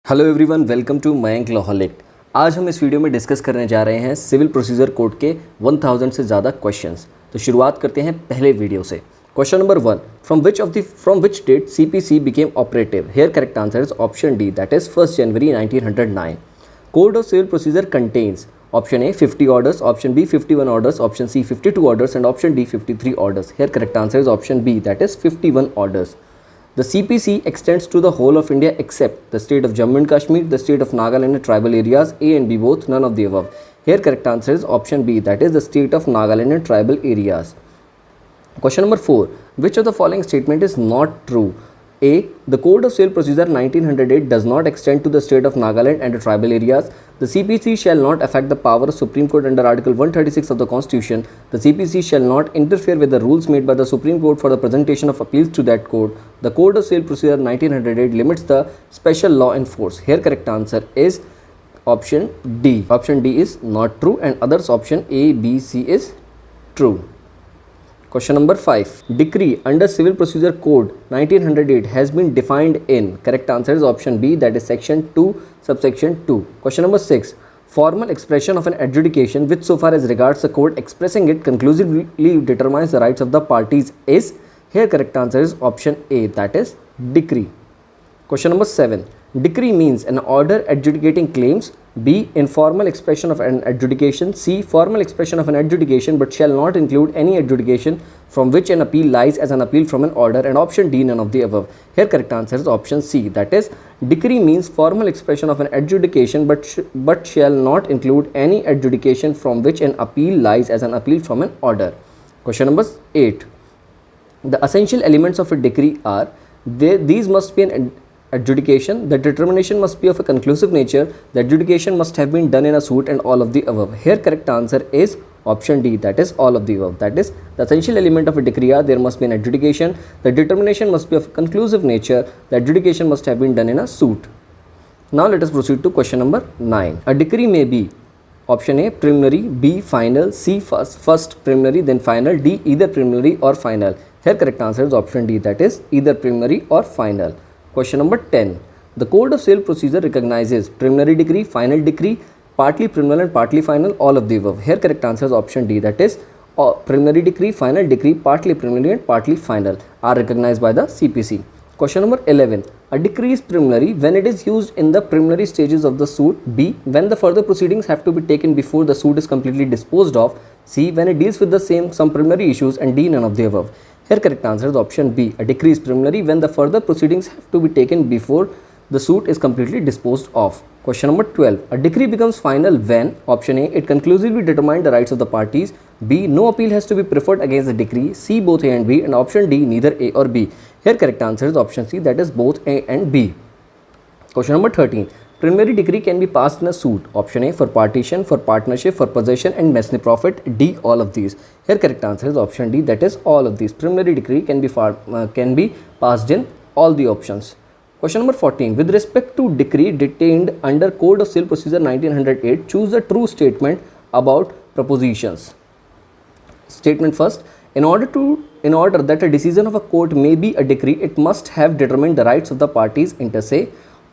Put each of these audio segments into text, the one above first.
Hello everyone, welcome to Mayank लॉहलिक। आज हम इस वीडियो में डिस्कस करने जा रहे हैं सिविल प्रोसीजर कोड के 1000 से ज़्यादा क्वेश्चंस। तो शुरुआत करते हैं पहले वीडियो से। Question number 1, from which date CPC became operative? Here correct answer is option D, that is 1 January 1909। Code of civil procedure contains option A 50 orders, option B 51 orders, option C 52 orders and option D 53 orders. Here correct answer is option B, that is 51 orders. The CPC extends to the whole of India except the state of Jammu and Kashmir, the state of Nagaland and tribal areas. A and B both, none of the above. Here correct answer is option B, that is the state of Nagaland and tribal areas. Question number 4. Which of the following statement is not true? A. The Code of Civil Procedure 1908 does not extend to the state of Nagaland and the tribal areas. The CPC shall not affect the power of Supreme Court under Article 136 of the Constitution. The CPC shall not interfere with the rules made by the Supreme Court for the presentation of appeals to that court. The Code of Civil Procedure 1908 limits the special law in force. Here correct answer is option D. Option D is not true and others option A, B, C is true. Question number 5. Decree under Civil Procedure Code 1908 has been defined in. Correct answer is option B, that is section 2 subsection 2. Question number 6. Formal expression of an adjudication which so far as regards the court expressing it conclusively determines the rights of the parties is. Here correct answer is option A, that is decree. Question number 7. Decree means an order adjudicating claims. B. Informal expression of an adjudication. C. Formal expression of an adjudication but shall not include any adjudication from which an appeal lies as an appeal from an order, and option D, none of the above. Here correct answer is option C, that is decree means formal expression of an adjudication but shall not include any adjudication from which an appeal lies as an appeal from an order. Question number 8. The essential elements of a decree are these must be an adjudication, the determination must be of a conclusive nature, the adjudication must have been done in a suit, and all of the above. Here correct answer is option D, that is all of the above. That is the essential element of a decree are there must be an adjudication, the determination must be of conclusive nature, the adjudication must have been done in a suit. Now let us proceed to question number 9. A decree may be option A preliminary, B final, C first preliminary then final, D either preliminary or final. Here correct answer is option D, that is either preliminary or final. Question number 10. The Code of Civil Procedure recognizes preliminary decree, final decree, partly preliminary and partly final, all of the above. Here correct answer is option D, that is preliminary decree, final decree, partly preliminary and partly final are recognized by the CPC. Question number 11. A decree is preliminary when it is used in the preliminary stages of the suit. B. When the further proceedings have to be taken before the suit is completely disposed of. C. When it deals with the some preliminary issues, and D, none of the above. Here correct answer is option B. A decree is preliminary when the further proceedings have to be taken before the suit is completely disposed of. Question number 12. A decree becomes final when option A it conclusively determined the rights of the parties. B. No appeal has to be preferred against the decree. C. Both A and B, and option D neither A or B. Here correct answer is option C, that is both A and B. Question number 13. Preliminary decree can be passed in a suit. Option A for partition, for partnership, for possession and mesne profit. D all of these. Here correct answer is option D, that is all of these. Preliminary decree can be passed in all the options. Question number 14. With respect to decree detained under Code of Civil Procedure 1908, choose a true statement about propositions. Statement first. In order that a decision of a court may be a decree, it must have determined the rights of the parties inter se.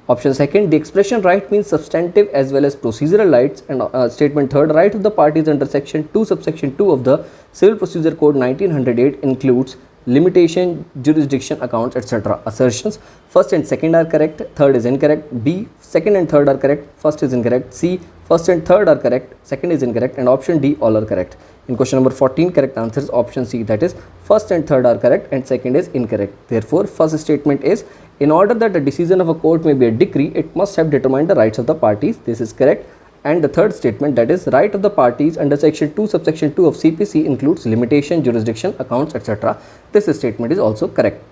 Option second, the expression right means substantive as well as procedural rights, and statement third, right of the parties under section 2 subsection 2 of the Civil Procedure Code 1908 includes limitation, jurisdiction, accounts, etc. Assertions first and second are correct, third is incorrect. B, second and third are correct, first is incorrect. C, first and third are correct, second is incorrect, and option D all are correct. In question number 14, correct answer is option C, that is first and third are correct and second is incorrect. Therefore, first statement is in order that the decision of a court may be a decree, it must have determined the rights of the parties. This is correct. And the third statement, that is right of the parties under section 2 subsection 2 of CPC includes limitation, jurisdiction, accounts, etc. This statement is also correct.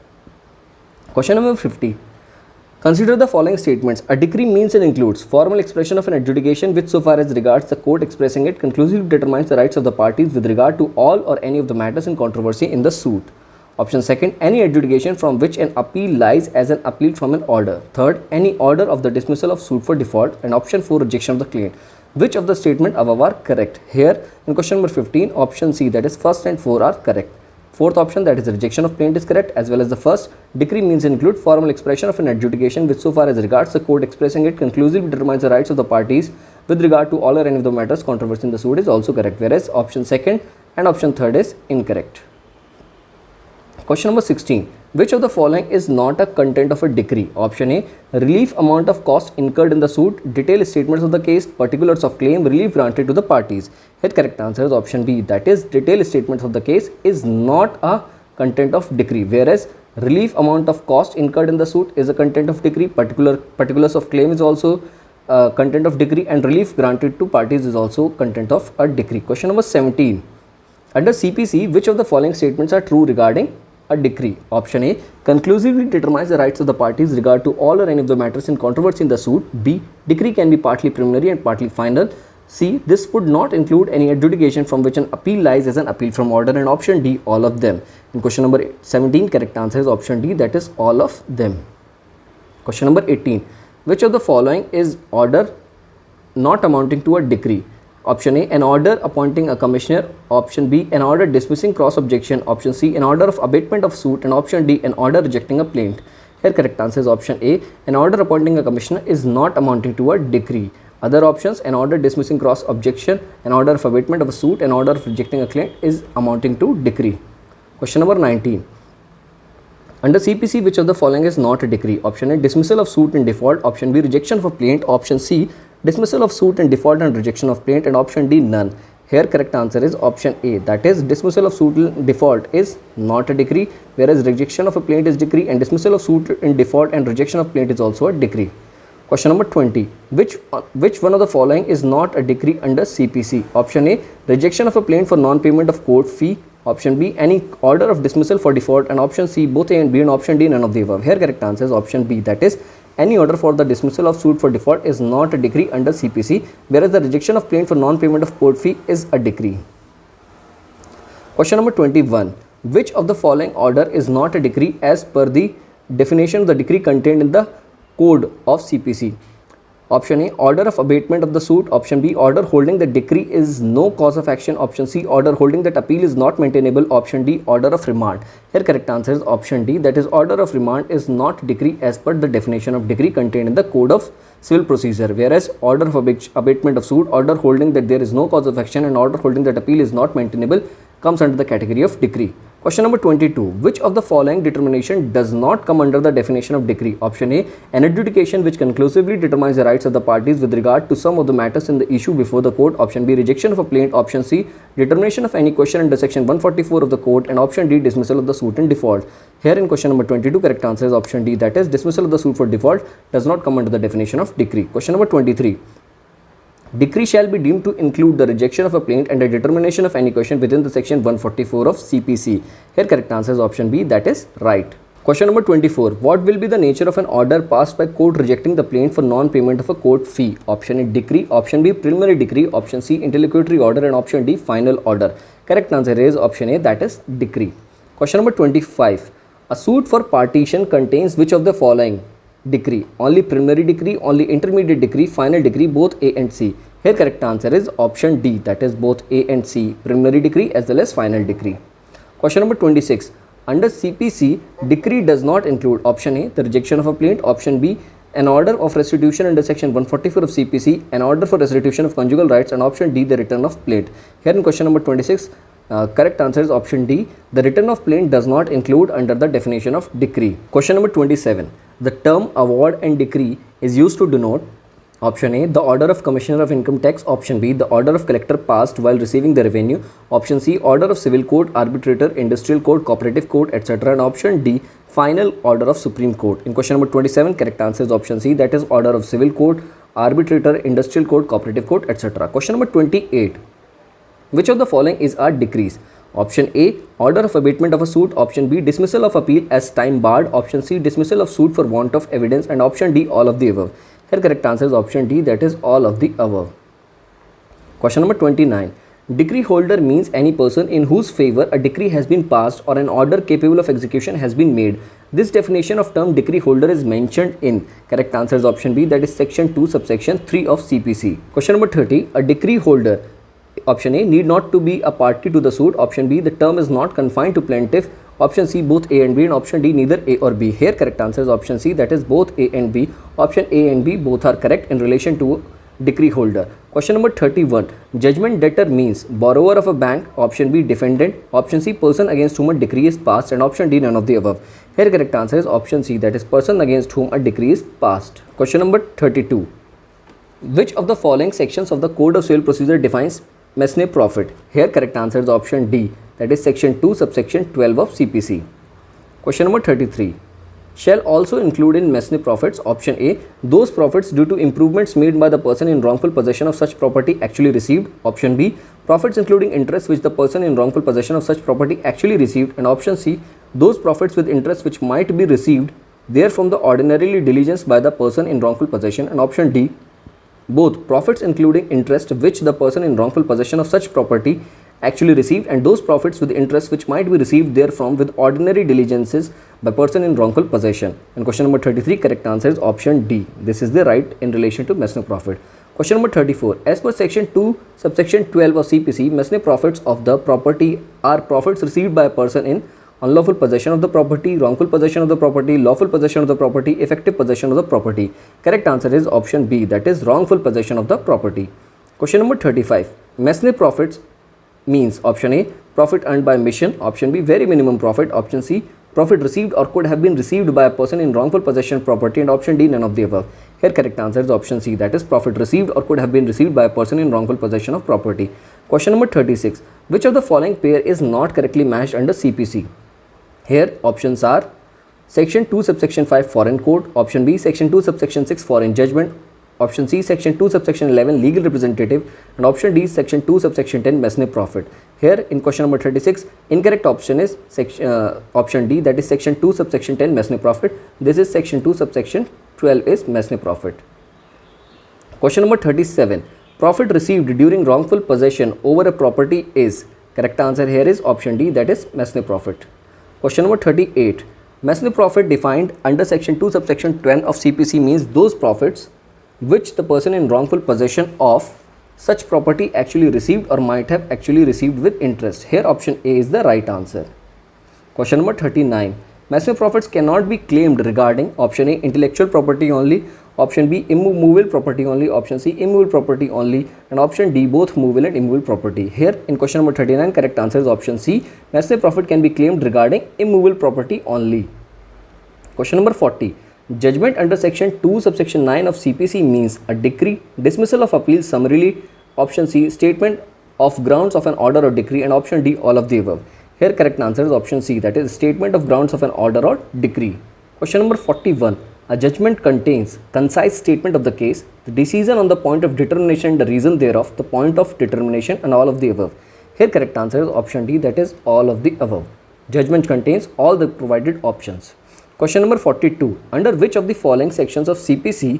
Question number 50. Consider the following statements. A decree means and includes formal expression of an adjudication which so far as regards the court expressing it conclusively determines the rights of the parties with regard to all or any of the matters in controversy in the suit. Option second, any adjudication from which an appeal lies as an appeal from an order. Third, any order of the dismissal of suit for default, and option 4, rejection of the claim. Which of the statement above are correct? Here in question number 15, option C, that is first and 4 are correct. Fourth option, that is rejection of plaint, is correct, as well as the first. Decree means include formal expression of an adjudication which, so far as regards the court expressing it, conclusively determines the rights of the parties with regard to all or any of the matters controversy in the suit, is also correct, whereas option second and option third is incorrect. Question number 16. Which of the following is not a content of a decree? Option A, relief amount of cost incurred in the suit, detailed statements of the case, particulars of claim, relief granted to the parties. Here correct answer is option B, that is detailed statements of the case is not a content of decree, whereas relief amount of cost incurred in the suit is a content of decree, particulars of claim is also content of decree, and relief granted to parties is also content of a decree. Question number 17. Under CPC, which of the following statements are true regarding a decree? Option A, conclusively determines the rights of the parties regard to all or any of the matters in controversy in the suit. B, decree can be partly preliminary and partly final. C, this would not include any adjudication from which an appeal lies as an appeal from order. And option D, all of them. In question number 17, correct answer is option D, that is all of them. Question number 18. Which of the following is order not amounting to a decree? Option A, an order appointing a commissioner. Option B, an order dismissing cross objection. Option C, an order of abatement of suit. And option D, an order rejecting a plaint. Here correct answer is option A, an order appointing a commissioner is not amounting to a decree. Other options, an order dismissing cross objection, an order of abatement of a suit, an order of rejecting a claim is amounting to decree. Question number 19. Under CPC, which of the following is not a decree? Option A, dismissal of suit in default. Option B, rejection of a plaint. Option C, dismissal of suit in default and rejection of plaint. And option D, none. Here correct answer is option A, that is dismissal of suit in default is not a decree, whereas rejection of a plaint is decree, and dismissal of suit in default and rejection of plaint is also a decree. Question number 20. Which one of the following is not a decree under CPC? Option A, rejection of a plaint for non-payment of court fee. Option B, any order of dismissal for default. And option C, both A and B. And option D, none of the above. Here correct answer is option B, that is any order for the dismissal of suit for default is not a decree under CPC, whereas the rejection of plaint for non-payment of court fee is a decree. Question number 21. Which of the following order is not a decree as per the definition of the decree contained in the code of CPC? Option A, order of abatement of the suit. Option B, order holding that decree is no cause of action. Option C, order holding that appeal is not maintainable. Option D, order of remand. Here correct answer is option D, that is order of remand is not decree as per the definition of decree contained in the code of civil procedure, whereas order of abatement of suit, order holding that there is no cause of action, and order holding that appeal is not maintainable comes under the category of decree. Question number 22. Which of the following determination does not come under the definition of decree? Option A, an adjudication which conclusively determines the rights of the parties with regard to some of the matters in the issue before the court. Option B, rejection of a plaint. Option C, determination of any question under section 144 of the court. And option D, dismissal of the suit in default. Here in question number 22, correct answer is option D, that is dismissal of the suit for default does not come under the definition of decree. Question number 23. Decree shall be deemed to include the rejection of a plaint and a determination of any question within the section 144 of CPC. Here correct answer is option B, that is right. Question number 24. What will be the nature of an order passed by court rejecting the plaint for non-payment of a court fee? Option A, decree. Option B, preliminary decree. Option C, interlocutory order. And option D, final order. Correct answer is option A, that is decree. Question number 25. A suit for partition contains which of the following? Decree. Only preliminary decree, only intermediate decree, final decree, both A and C. Here correct answer is option D, that is both A and C, preliminary decree as well as final decree. Question number 26. Under CPC, decree does not include option A, the rejection of a plaint, option B, an order of restitution under section 144 of CPC, an order for restitution of conjugal rights, and option D, the return of plaint. Here in question number 26, correct answer is option D, the return of plaint does not include under the definition of decree. Question number 27. The term award and decree is used to denote option A, the order of Commissioner of Income Tax. Option B, the order of collector passed while receiving the revenue. Option C, order of civil court, arbitrator, industrial court, cooperative court, etc. And option D, final order of Supreme Court. In question number 27, correct answer is option C, that is order of civil court, arbitrator, industrial court, cooperative court, etc. Question number 28. Which of the following is a decrees? Option A, order of abatement of a suit. Option B, dismissal of appeal as time barred. Option C, dismissal of suit for want of evidence. And option D, all of the above. Here correct answer is option D, that is all of the above. Question number 29. Decree holder means any person in whose favor a decree has been passed or an order capable of execution has been made. This definition of term decree holder is mentioned in, correct answer is option B, that is section 2 subsection 3 of CPC. Question number 30. A decree holder option A, need not to be a party to the suit. Option B, the term is not confined to plaintiff. Option C, both A and B, and option D, neither A or B. Here correct answer is option C, that is both A and B. Option A and B both are correct in relation to decree holder. Question number 31. Judgment debtor means borrower of a bank. Option B, defendant. Option C, person against whom a decree is passed, and option D, none of the above. Here correct answer is option C, that is person against whom a decree is passed. Question number 32. Which of the following sections of the Code of Civil Procedure defines mesne profit? Here correct answer is option D, that is section 2 subsection 12 of CPC. Question number 33. Shall also include in mesne profits. Option A, those profits due to improvements made by the person in wrongful possession of such property actually received. Option B, profits including interest which the person in wrongful possession of such property actually received. And option C, those profits with interest which might be received there from the ordinarily diligence by the person in wrongful possession. And option D, both profits including interest which the person in wrongful possession of such property actually received, and those profits with interest which might be received therefrom with ordinary diligences by person in wrongful possession. And question number 33, correct answer is option D. This is the right in relation to mesne profit. Question number 34. As per section 2 subsection 12 of CPC, mesne profits of the property are profits received by a person in unlawful possession of the property, wrongful possession of the property, lawful possession of the property, effective possession of the property. Correct answer is option B, that is wrongful possession of the property. Question number 35. Mesne profits means option A, profit earned by mission. Option B, very minimum profit. Option C, profit received or could have been received by a person in wrongful possession of property. And option D, none of the above. Here correct answer is option C, that is profit received or could have been received by a person in wrongful possession of property. Question number 36. Which of the following pair is not correctly matched under CPC? Here options are section 2 subsection 5 foreign code. Option B, section 2 subsection 6 foreign judgment. Option C, section 2 subsection 11 legal representative, and option D, section 2 subsection 10 mesne profit. Here in question number 36, incorrect option is option D, that is section 2 subsection 10 mesne profit. This is section 2 subsection 12 is mesne profit. Question number 37. Profit received during wrongful possession over a property is, correct answer here is option D, that is mesne profit. Question number 38. Mesne profit defined under section 2 subsection 10 of CPC means those profits which the person in wrongful possession of such property actually received or might have actually received with interest. Here option A is the right answer. Question number 39. Mesne profits cannot be claimed regarding option A, intellectual property only, option B, immovable property only, option C, immovable property only, and option D, both movable and immovable property. Here in question number 39, correct answer is option C. Mesne profit can be claimed regarding immovable property only. Question number 40. Judgment under section 2 subsection 9 of CPC means a decree, dismissal of appeal summarily. Option C, statement of grounds of an order or decree, and option D, all of the above. Here correct answer is option C, that is statement of grounds of an order or decree. Question number 41. A judgment contains concise statement of the case, the decision on the point of determination, the reason thereof, the point of determination, and all of the above. Here correct answer is option D, that is all of the above. Judgment contains all the provided options. Question number 42. Under which of the following sections of CPC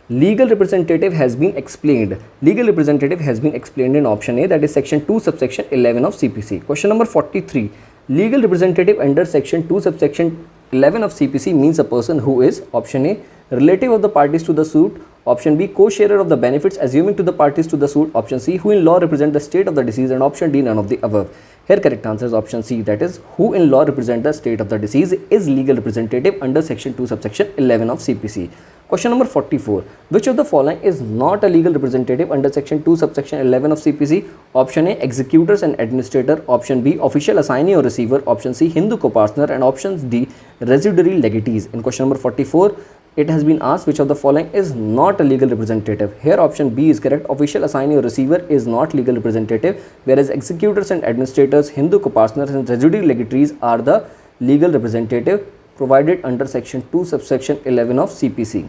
legal representative has been explained? Legal representative has been explained in option A, that is section 2 subsection 11 of CPC. Question number 43. Legal representative under section 2 subsection 11 of CPC means a person who is option A, relative of the parties to the suit, option B, co-sharer of the benefits assuming to the parties to the suit, option C, who in law represent the state of the deceased, and option D, none of the above. Here correct answer is option C, that is who in law represent the state of the deceased is legal representative under section 2 subsection 11 of CPC. Question number 44. Which of the following is not a legal representative under section 2 subsection 11 of CPC? Option A, executors and administrator, option B, official assignee or receiver, option C, Hindu co-partner, and option D, residuary legatees. In question number 44, it has been asked which of the following is not a legal representative. Here option B is correct. Official assignee or receiver is not legal representative, whereas executors and administrators, Hindu co-partners, and residuary legatees are the legal representative provided under section 2 subsection 11 of CPC.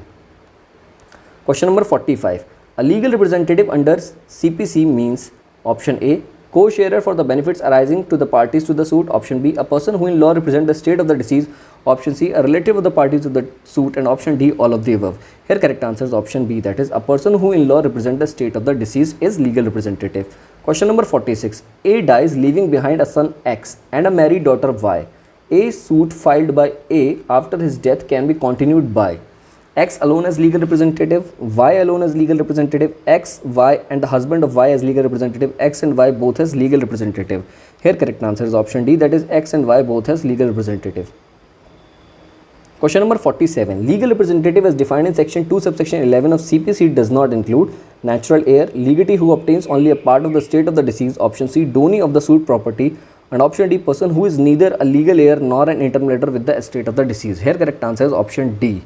Question number 45. A legal representative under CPC means option A, co-sharer for the benefits arising to the parties to the suit, option B, a person who in law represents the state of the deceased, option C, a relative of the parties to the suit, and option D, all of the above. Here correct answer is option B, that is a person who in law represents the state of the deceased is legal representative. Question number 46. A dies leaving behind a son X and a married daughter Y. A suit filed by A after his death can be continued by X alone as legal representative, Y alone as legal representative, X, Y and the husband of Y as legal representative, X and Y both as legal representative. Here correct answer is option D, that is X and Y both as legal representative. Question number 47. Legal representative as defined in section 2 subsection 11 of CPC does not include natural heir, legatee who obtains only a part of the estate of the deceased, option C, donee of the suit property, and option D, person who is neither a legal heir nor an intermediator with the estate of the deceased. Here correct answer is option D.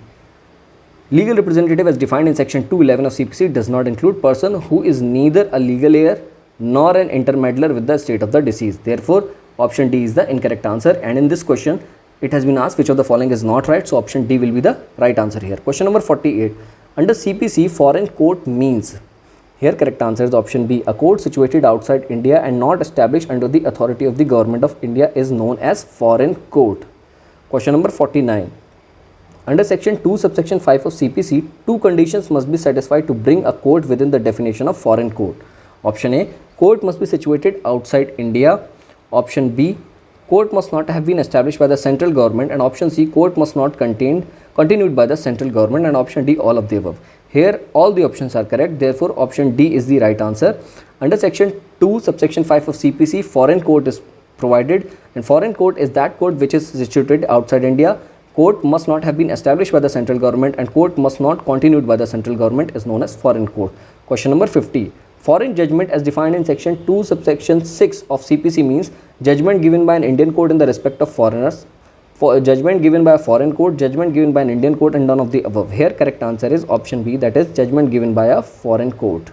Legal representative as defined in section 211 of CPC does not include person who is neither a legal heir nor an intermediator with the estate of the deceased. Therefore, option D is the incorrect answer, and in this question it has been asked which of the following is not right, so option D will be the right answer here. Question number 48. Under CPC, foreign court means. Here correct answer is option B. A court situated outside India and not established under the authority of the government of India is known as foreign court. Question number 49. Under section 2 subsection 5 of CPC, two conditions must be satisfied to bring a court within the definition of foreign court. Option A, court must be situated outside India. Option B, court must not have been established by the central government, and option C, court must not continued by the central government, and option D, all of the above. Here all the options are correct, therefore option D is the right answer. Under section 2 subsection 5 of CPC, foreign court is provided, and foreign court is that court which is situated outside India. Court must not have been established by the central government, and court must not continued by the central government is known as foreign court. Question number 50. Foreign judgment as defined in section 2 subsection 6 of CPC means judgment given by an Indian court in the respect of foreigners, for judgment given by a foreign court, judgment given by an Indian court, and none of the above. Here correct answer is option B, that is judgment given by a foreign court.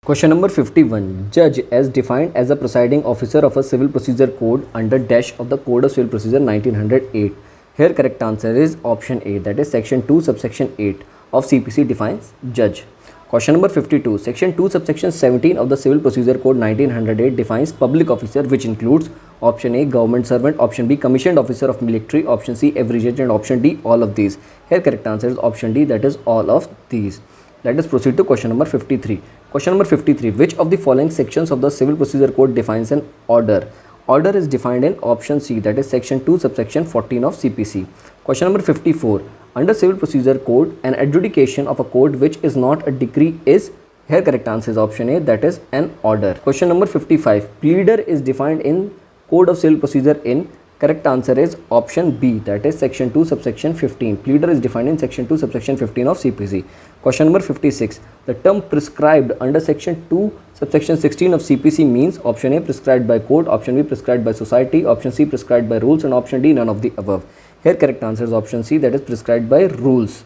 Question number 51. Judge as defined as a presiding officer of a civil procedure code under dash of the Code of Civil Procedure 1908. Here correct answer is option A, that is section 2 subsection 8 of CPC defines judge. Question number 52. Section 2 subsection 17 of the Civil Procedure Code 1908 defines public officer, which includes option A, government servant, option B, commissioned officer of military, option C, every judge, and option D, all of these. Here correct answer is option D, that is all of these. Let us proceed to question number 53. Question number 53. Which of the following sections of the Civil Procedure Code defines an order? Order is defined in option C, that is section 2 subsection 14 of CPC. Question number 54. Under Civil Procedure Code, an adjudication of a court which is not a decree is, here correct answer is option A, that is an order. Question number 55. Pleader is defined in Code of Civil Procedure in, correct answer is option B, that is section 2 subsection 15. Pleader is defined in section 2 subsection 15 of CPC. Question number 56. The term prescribed under section 2 subsection 16 of CPC means option A, prescribed by court, option B, prescribed by society, option C, prescribed by rules, and option D, none of the above. Here correct answer is option C, that is prescribed by rules.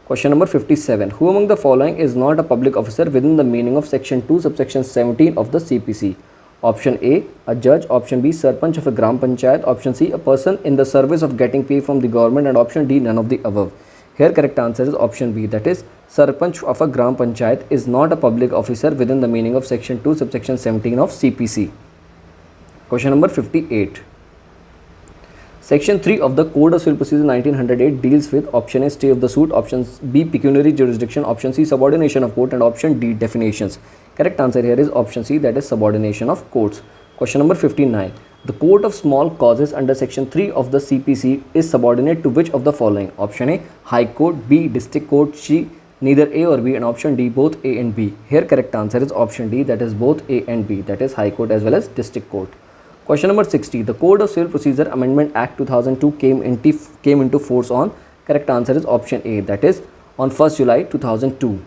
Question number 57. Who among the following is not a public officer within the meaning of section 2 subsection 17 of the CPC? Option A judge, option B, sarpanch of a gram panchayat, option C, a person in the service of getting pay from the government, and option D, none of the above. Here correct answer is option B, that is sarpanch of a gram panchayat is not a public officer within the meaning of section 2 subsection 17 of CPC. Question number 58. Section 3 of the Code of Civil Procedure 1908 deals with option A, stay of the suit, option B, pecuniary jurisdiction, option C, subordination of court, and option D, definitions. Correct answer here is option C, that is subordination of courts. Question number 59. The court of small causes under section 3 of the CPC is subordinate to which of the following? Option A, High Court, B, District Court, C, neither A or B, and option D, both A and B. Here correct answer is option D, that is both A and B, that is High Court as well as District Court. Question number 60. The Code of Civil Procedure Amendment Act 2002 came into force on, correct answer is option A, that is on 1st July 2002.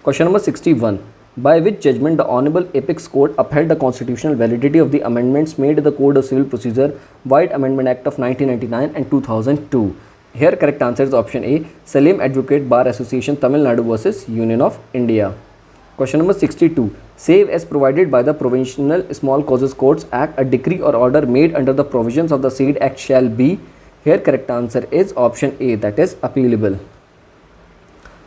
Question number 61. By which judgment the Honorable Apex Court upheld the constitutional validity of the amendments made to the Code of Civil Procedure White Amendment Act of 1999 and 2002? Here correct answer is option A, Salim Advocate Bar Association Tamil Nadu versus Union of India. Question number 62. Save as provided by the Provincial Small Causes Courts Act, a decree or order made under the provisions of the said act shall be. Here correct answer is option A, that is appealable.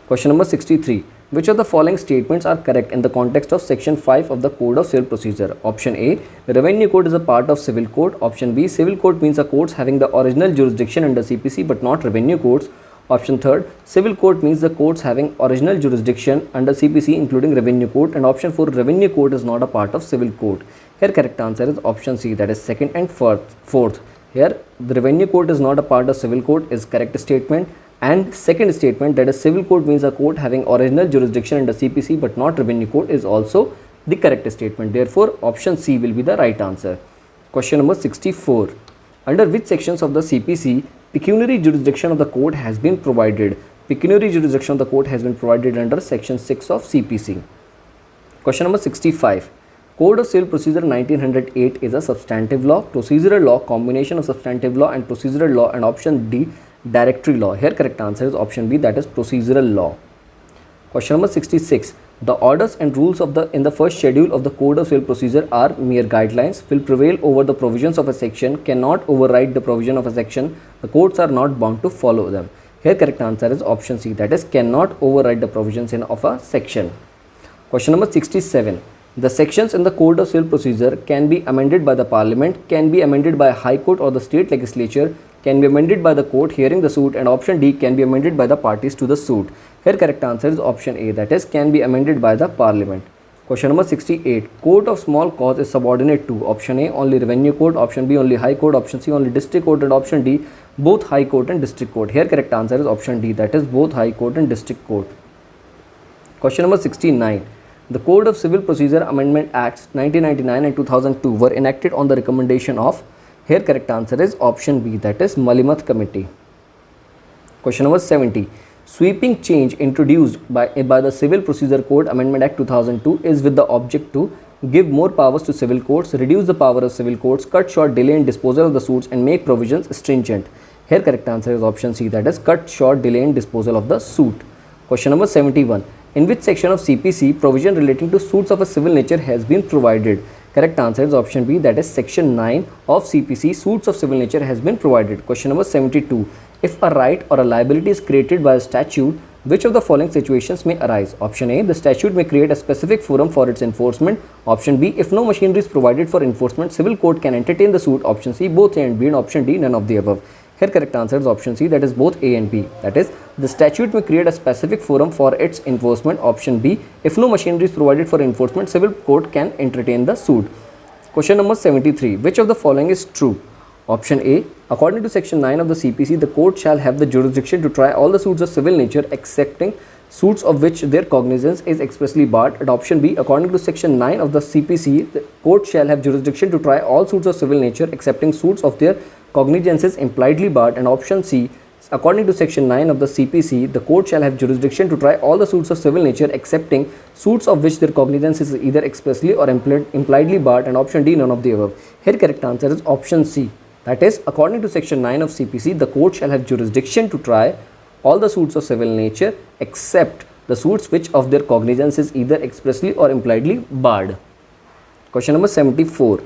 Question number 63. Which of the following statements are correct in the context of section 5 of the Code of Civil Procedure? Option A, Revenue Code is a part of Civil Code. Option B, Civil Code means the courts having the original jurisdiction under CPC but not revenue courts. Option third, Civil Code means the courts having original jurisdiction under CPC including Revenue Code. And option 4, Revenue Code is not a part of Civil Code. Here correct answer is option C, that is second and fourth. Here the Revenue Code is not a part of Civil Code is correct statement, and second statement, that is Civil Code means a court having original jurisdiction under CPC but not Revenue Code, is also the correct statement. Therefore option C will be the right answer. Question number 64. Under which sections of the CPC pecuniary jurisdiction of the court has been provided? Pecuniary jurisdiction of the court has been provided under section 6 of CPC. Question number 65. Code of Civil Procedure 1908 is a substantive law, procedural law, combination of substantive law and procedural law, and option D, directory law. Here correct answer is option B, that is procedural law. Question number 66. The orders and rules of in the first schedule of the Code of Civil Procedure are mere guidelines, will prevail over the provisions of a section, cannot override the provision of a section, the courts are not bound to follow them. Here correct answer is option C, that is cannot override the provisions of a section. Question number 67. The sections in the Code of Civil Procedure can be amended by the Parliament, can be amended by a High Court or the State Legislature, can be amended by the court hearing the suit, and option D, can be amended by the parties to the suit. Here correct answer is option A, that is can be amended by the Parliament. Question number 68. Court of Small Cause is subordinate to option A, only Revenue Court, option B, only High Court, option C, only District Court, and option D, both High Court and District Court. Here correct answer is option D, that is both High Court and District Court. Question number 69. The Code of Civil Procedure Amendment Acts 1999 and 2002 were enacted on the recommendation of. Here correct answer is option B, that is Malimath Committee. Question number 70. Sweeping change introduced by the Civil Procedure Code Amendment Act 2002 is with the object to give more powers to civil courts, reduce the power of civil courts, cut short delay in disposal of the suits, and make provisions stringent. Here correct answer is option C, that is cut short delay in disposal of the suit. Question number 71. In which section of CPC provision relating to suits of a civil nature has been provided? Correct answer is option B, that is section 9 of CPC, suits of civil nature has been provided. Question number 72. If a right or a liability is created by a statute, which of the following situations may arise? Option A, the statute may create a specific forum for its enforcement. Option B, if no machinery is provided for enforcement, civil court can entertain the suit. Option C, both A and B, and option D, none of the above. Here correct answer is option C, that is both A and B. That is, the statute may create a specific forum for its enforcement. Option B, if no machinery is provided for enforcement, civil court can entertain the suit. Question number 73. Which of the following is true? Option A, according to section 9 of the CPC, the court shall have the jurisdiction to try all the suits of civil nature excepting suits of which their cognizance is expressly barred. And option B, according to section 9 of the CPC, the court shall have jurisdiction to try all suits of civil nature excepting suits of their cognizance is impliedly barred. And option C, according to section 9 of the CPC, the court shall have jurisdiction to try all the suits of civil nature excepting suits of which their cognizance is either expressly or impliedly barred. And option D, none of the above. Here correct answer is option C. That is, according to section 9 of CPC, the court shall have jurisdiction to try all the suits of civil nature except the suits which of their cognizance is either expressly or impliedly barred. Question number 74.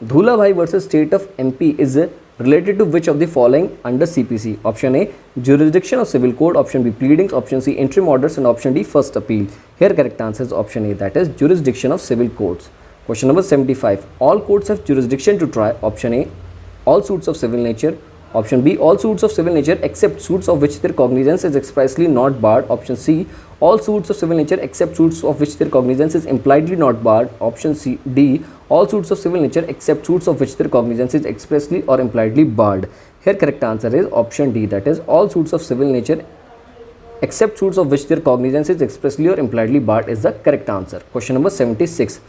𝐷𝐲𝐼 versus State of MP is related to which of the following under CPC? Option A, jurisdiction of civil code. Option B, pleadings. Option C, interim orders, and option D, first appeal. Here correct answer is option A, that is jurisdiction of civil courts. Question number 75. All courts have jurisdiction to try. Option A, all suits of civil nature. Option B, all suits of civil nature except suits of which their cognizance is expressly not barred. Option C, all suits of civil nature except suits of which their cognizance is impliedly not barred. Option C, D, all suits of civil nature except suits of which their cognizance is expressly or impliedly barred. Here correct answer is option D, that is all suits of civil nature except suits of which their cognizance is expressly or impliedly barred is the correct answer. Question number 76.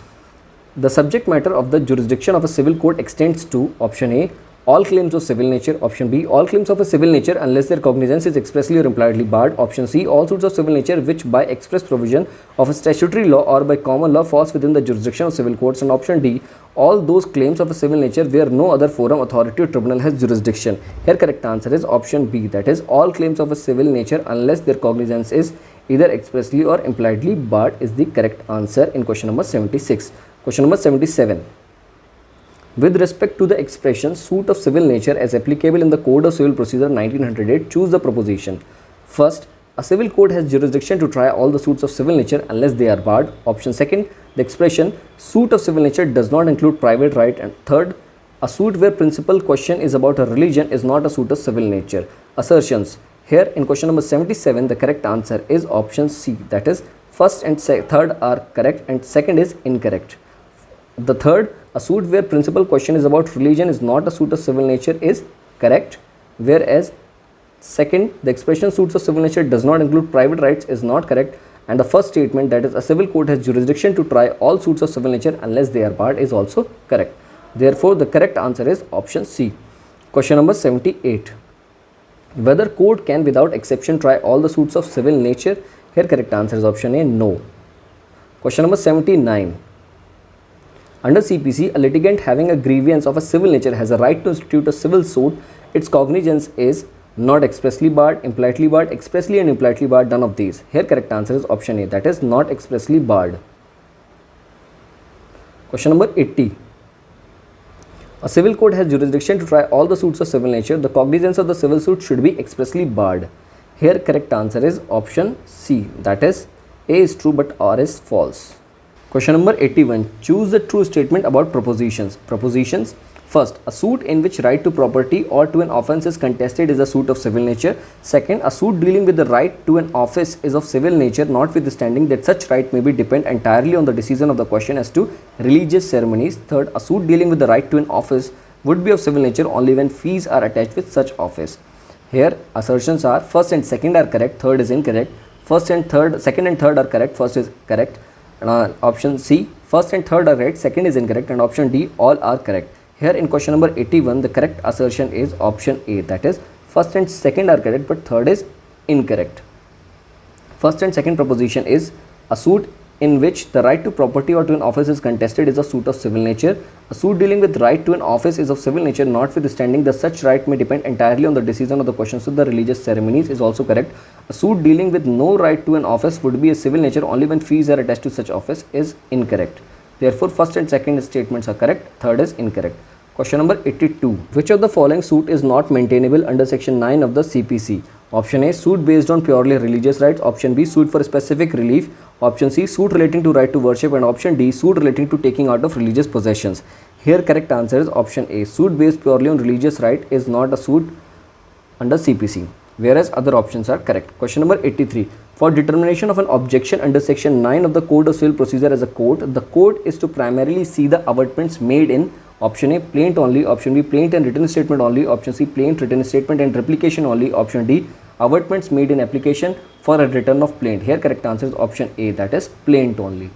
The subject matter of the jurisdiction of a civil court extends to option A, all claims of civil nature. Option B, all claims of a civil nature unless their cognizance is expressly or impliedly barred. Option C, all suits of civil nature which by express provision of a statutory law or by common law falls within the jurisdiction of civil courts. And option D, all those claims of a civil nature where no other forum, authority or tribunal has jurisdiction. Here correct answer is option B, that is all claims of a civil nature unless their cognizance is either expressly or impliedly barred is the correct answer in question number 76. Question number 77. With respect to the expression suit of civil nature as applicable in the Code of Civil Procedure 1908, choose the proposition. First, a civil court has jurisdiction to try all the suits of civil nature unless they are barred. Option second, the expression suit of civil nature does not include private right. And third, a suit where principal question is about a religion is not a suit of civil nature. Assertions. Here in question number 77, the correct answer is option C. That is, first and third are correct and second is incorrect. The third, a suit where principal question is about religion is not a suit of civil nature is correct, whereas second, the expression suits of civil nature does not include private rights is not correct, and the first statement, that is, a civil court has jurisdiction to try all suits of civil nature unless they are barred, is also correct. Therefore, the correct answer is option C. Question number 78. Whether court can without exception try all the suits of civil nature? Here correct answer is option A, no. Question number 79. Under CPC, a litigant having a grievance of a civil nature has a right to institute a civil suit. Its cognizance is not expressly barred, impliedly barred, expressly and impliedly barred, none of these. Here correct answer is option A, that is not expressly barred. Question number 80. A civil court has jurisdiction to try all the suits of civil nature. The cognizance of the civil suit should be expressly barred. Here correct answer is option C, that is A is true but R is false. Question number 81. Choose the true statement about propositions. Propositions. First, a suit in which right to property or to an offence is contested is a suit of civil nature. Second, a suit dealing with the right to an office is of civil nature, notwithstanding that such right may be depend entirely on the decision of the question as to religious ceremonies. Third, a suit dealing with the right to an office would be of civil nature only when fees are attached with such office. Here, assertions are first and second are correct, third is incorrect. Second and third are correct, first is correct. And option C, first and third are right, second is incorrect, and option D, all are correct. Here in question number 81, the correct assertion is option A, that is first and second are correct but third is incorrect. First and second proposition is a suit in which the right to property or to an office is contested is a suit of civil nature. A suit dealing with right to an office is of civil nature, notwithstanding that such right may depend entirely on the decision of the questions of the religious ceremonies is also correct. A suit dealing with no right to an office would be a civil nature only when fees are attached to such office is incorrect. Therefore, first and second statements are correct, third is incorrect. Question number 82. Which of the following suit is not maintainable under section 9 of the CPC? Option A, suit based on purely religious rights. Option B, suit for specific relief. Option C, suit relating to right to worship. And option D, suit relating to taking out of religious possessions. Here correct answer is option A, suit based purely on religious right is not a suit under CPC, whereas other options are correct. Question number 83. For determination of an objection under section 9 of the Code of Civil Procedure as a court, the court is to primarily see the avertments made in option A, plaint only. Option B, plaint and written statement only. Option C, plaint, written statement and replication only. Option D, avertments made in application for a return of plaint. Here correct answer is option A, that is plaint only.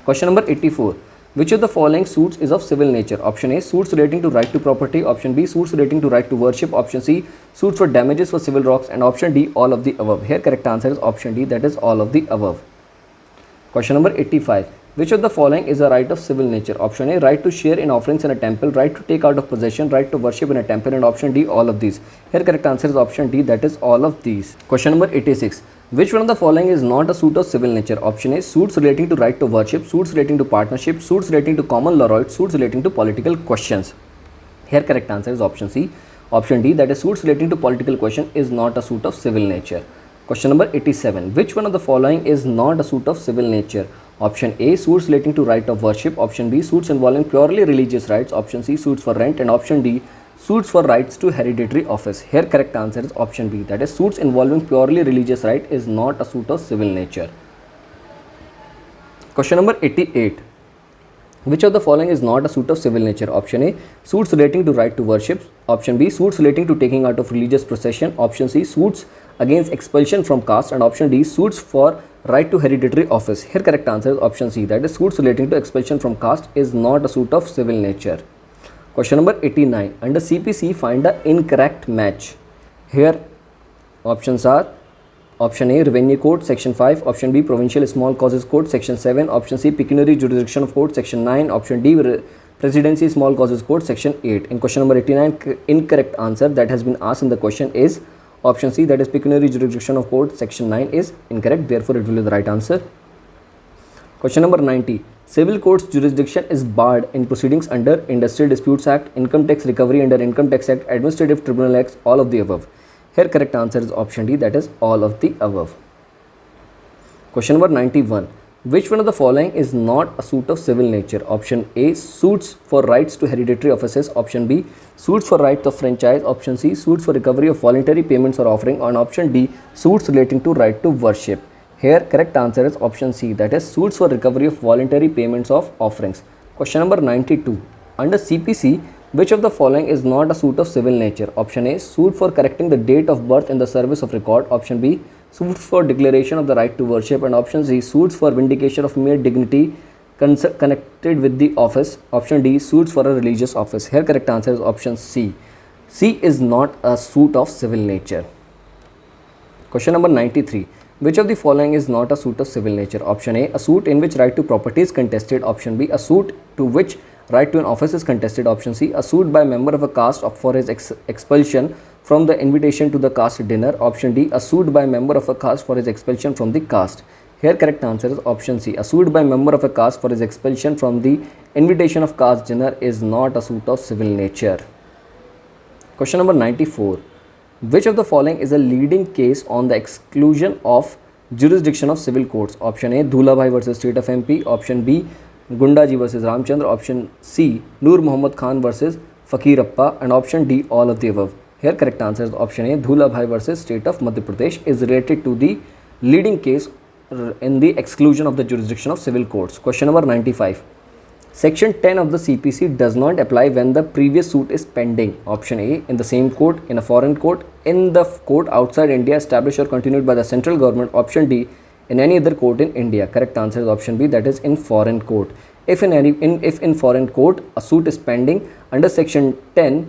Question number 84. Which of the following suits is of civil nature? Option A, suits relating to right to property. Option B, suits relating to right to worship. Option C, suits for damages for civil wrongs. And option D, all of the above. Here correct answer is option D, that is all of the above. Question number 85. Which of the following is a right of civil nature? Option A, right to share in offerings in a temple, right to take out of possession, right to worship in a temple, and option D, all of these. Here correct answer is option D, that is all of these. Question number 86. Which one of the following is not a suit of civil nature? Option A, suits relating to right to worship, suits relating to partnership, suits relating to common law rights, suits relating to political questions. Here correct answer is option C. Option D, that is suits relating to political question, is not a suit of civil nature. Question number 87. Which one of the following is not a suit of civil nature? Option A, suits relating to right of worship. Option B, suits involving purely religious rights. Option C, suits for rent. And option D, suits for rights to hereditary office. Here correct answer is option B, that is suits involving purely religious right is not a suit of civil nature. Question number 88. Which of the following is not a suit of civil nature? Option A, suits relating to right to worship. Option B, suits relating to taking out of religious procession. Option C, suits against expulsion from caste. And option D, suits for right to hereditary office. Here correct answer is option C, that is suits relating to expulsion from caste is not a suit of civil nature. Question number 89. Under CPC, find the incorrect match. Here options are option A, Revenue Code, Section 5. Option B, Provincial Small Causes Code, Section 7. Option C, Pecuniary Jurisdiction of Court, Section 9. Option D, Presidency Small Causes Code, Section 8. In question number 89, incorrect answer that has been asked in the question is option C, that is Pecuniary Jurisdiction of Court, Section 9 is incorrect. Therefore, it will be the right answer. Question number 90. Civil court's jurisdiction is barred in proceedings under Industrial Disputes Act, Income Tax Recovery under Income Tax Act, Administrative Tribunal Acts, all of the above. Here correct answer is option D, that is all of the above. Question number 91. Which one of the following is not a suit of civil nature? Option A, suits for rights to hereditary offices. Option B, suits for rights of franchise. Option C, suits for recovery of voluntary payments or offering. And option D, suits relating to right to worship. Here correct answer is option C, that is suits for recovery of voluntary payments of offerings. Question number 92. Under CPC, which of the following is not a suit of civil nature? Option A, suit for correcting the date of birth in the service of record. Option B, suits for declaration of the right to worship. And option C, suits for vindication of mere dignity connected with the office. Option D, suits for a religious office. Here correct answer is option C. C is not a suit of civil nature. Question number 93. Which of the following is not a suit of civil nature? Option A, a suit in which right to property is contested. Option B, a suit to which right to an office is contested. Option C, a suit by a member of a caste for his expulsion from the invitation to the caste dinner. Option D, a suit by a member of a caste for his expulsion from the caste. Here correct answer is option C. A suit by a member of a caste for his expulsion from the invitation of caste dinner is not a suit of civil nature. Question number 94. Which of the following is a leading case on the exclusion of jurisdiction of civil courts? Option A, 𝐲𝐿𝐵 versus State of MP. Option B, gundaji versus Ramchandra. Option C, Nur Muhammad Khan versus Fakirappa. And option D, all of the above. Here correct answer is option A, 𝐲𝐿𝐵 versus State of Madhya Pradesh is related to the leading case in the exclusion of the jurisdiction of civil courts. Question number 95. Section 10 of the CPC does not apply when the previous suit is pending. Option A, in the same court, in a foreign court, in the court outside India established or continued by the central government. Option D, in any other court in India. Correct answer is option B, that is in foreign court. If in foreign court a suit is pending under section 10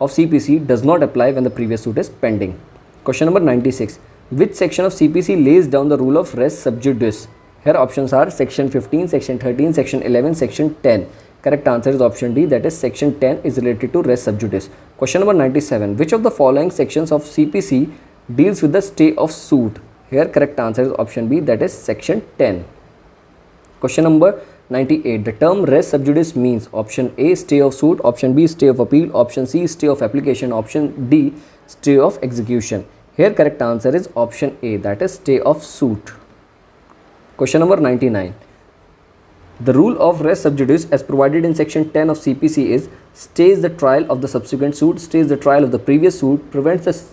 of CPC does not apply when the previous suit is pending. Question number 96. Which section of CPC lays down the rule of res sub judice? Here options are section 15, section 13, section 11, section 10. Correct answer is option D, that is section 10 is related to res sub judice. Question number 97. Which of the following sections of CPC deals with the stay of suit? Here correct answer is option B, that is section 10. Question number 98. The term res sub judice means option A, stay of suit. Option B, stay of appeal. Option C, stay of application. Option D, stay of execution. Here correct answer is option A, that is stay of suit. Question number 99. The rule of res sub judice as provided in section 10 of CPC is stays the trial of the subsequent suit, stays the trial of the previous suit, prevents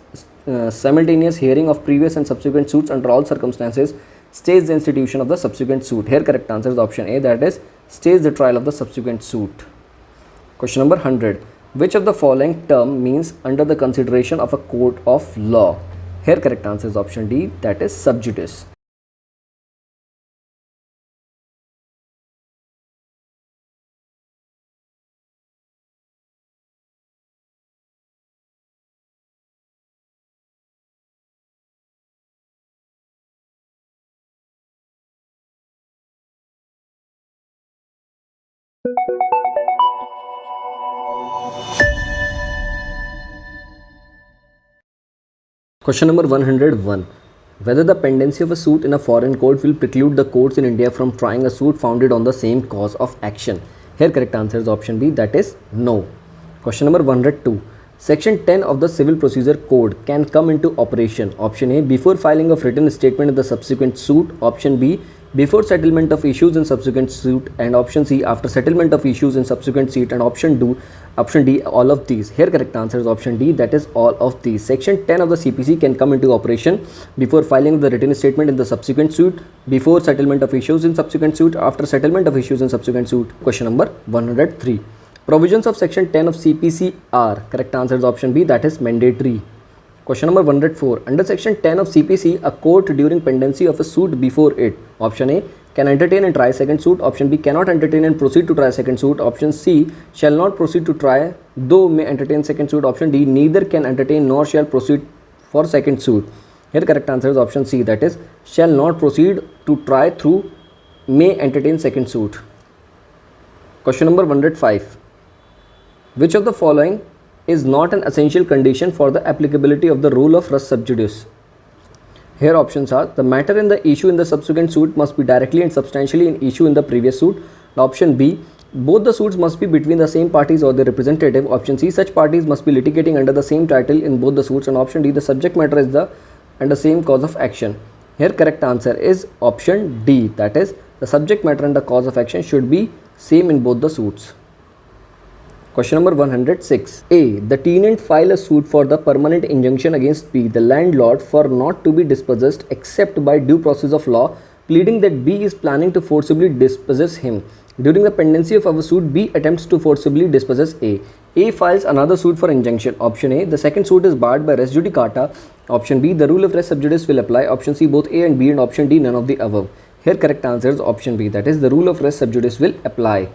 the simultaneous hearing of previous and subsequent suits under all circumstances, stays the institution of the subsequent suit. Here correct answer is option A, that is stays the trial of the subsequent suit. Question number 100. Which of the following term means under the consideration of a court of law? Here correct answer is option D, that is sub judice. Question number 101. Whether the pendency of a suit in a foreign court will preclude the courts in India from trying a suit founded on the same cause of action? Here correct answer is option B, that is no. Question number 102. Section 10 of the Civil Procedure Code can come into operation. Option A, before filing of written statement in the subsequent suit. Option B, before settlement of issues in subsequent suit. And option C, after settlement of issues in subsequent suit. And option D, all of these. Here correct answer is option D, that is all of these. Section 10 of the CPC can come into operation before filing the written statement in the subsequent suit, before settlement of issues in subsequent suit, after settlement of issues in subsequent suit. Question number 103. Provisions of section 10 of CPC are, correct answer is option B, that is mandatory. Question number 104. Under section 10 of CPC, a court during pendency of a suit before it, option A, can entertain and try second suit. Option B, cannot entertain and proceed to try second suit. Option C, shall not proceed to try though may entertain second suit. Option D, neither can entertain nor shall proceed for second suit. Here correct answer is option C, that is shall not proceed to try through may entertain second suit. Question number 105. Which of the following is not an essential condition for the applicability of the rule of res sub judice? Here options are: the matter in the issue in the subsequent suit must be directly and substantially in issue in the previous suit. Option B, Both the suits must be between the same parties or their representative. Option C, such parties must be litigating under the same title in both the suits. And option D, the subject matter is the and the same cause of action. Here correct answer is option D, that is the subject matter and the cause of action should be same in both the suits. Question number 106. A. The tenant file a suit for the permanent injunction against B, the landlord, for not to be dispossessed except by due process of law, pleading that B is planning to forcibly dispossess him. During the pendency of our suit, B attempts to forcibly dispossess A. A files another suit for injunction. Option A, the second suit is barred by res judicata. Option B, the rule of res sub judice will apply. Option C, both A and B. And option D, none of the above. Here correct answer is option B, that is the rule of res sub judice will apply.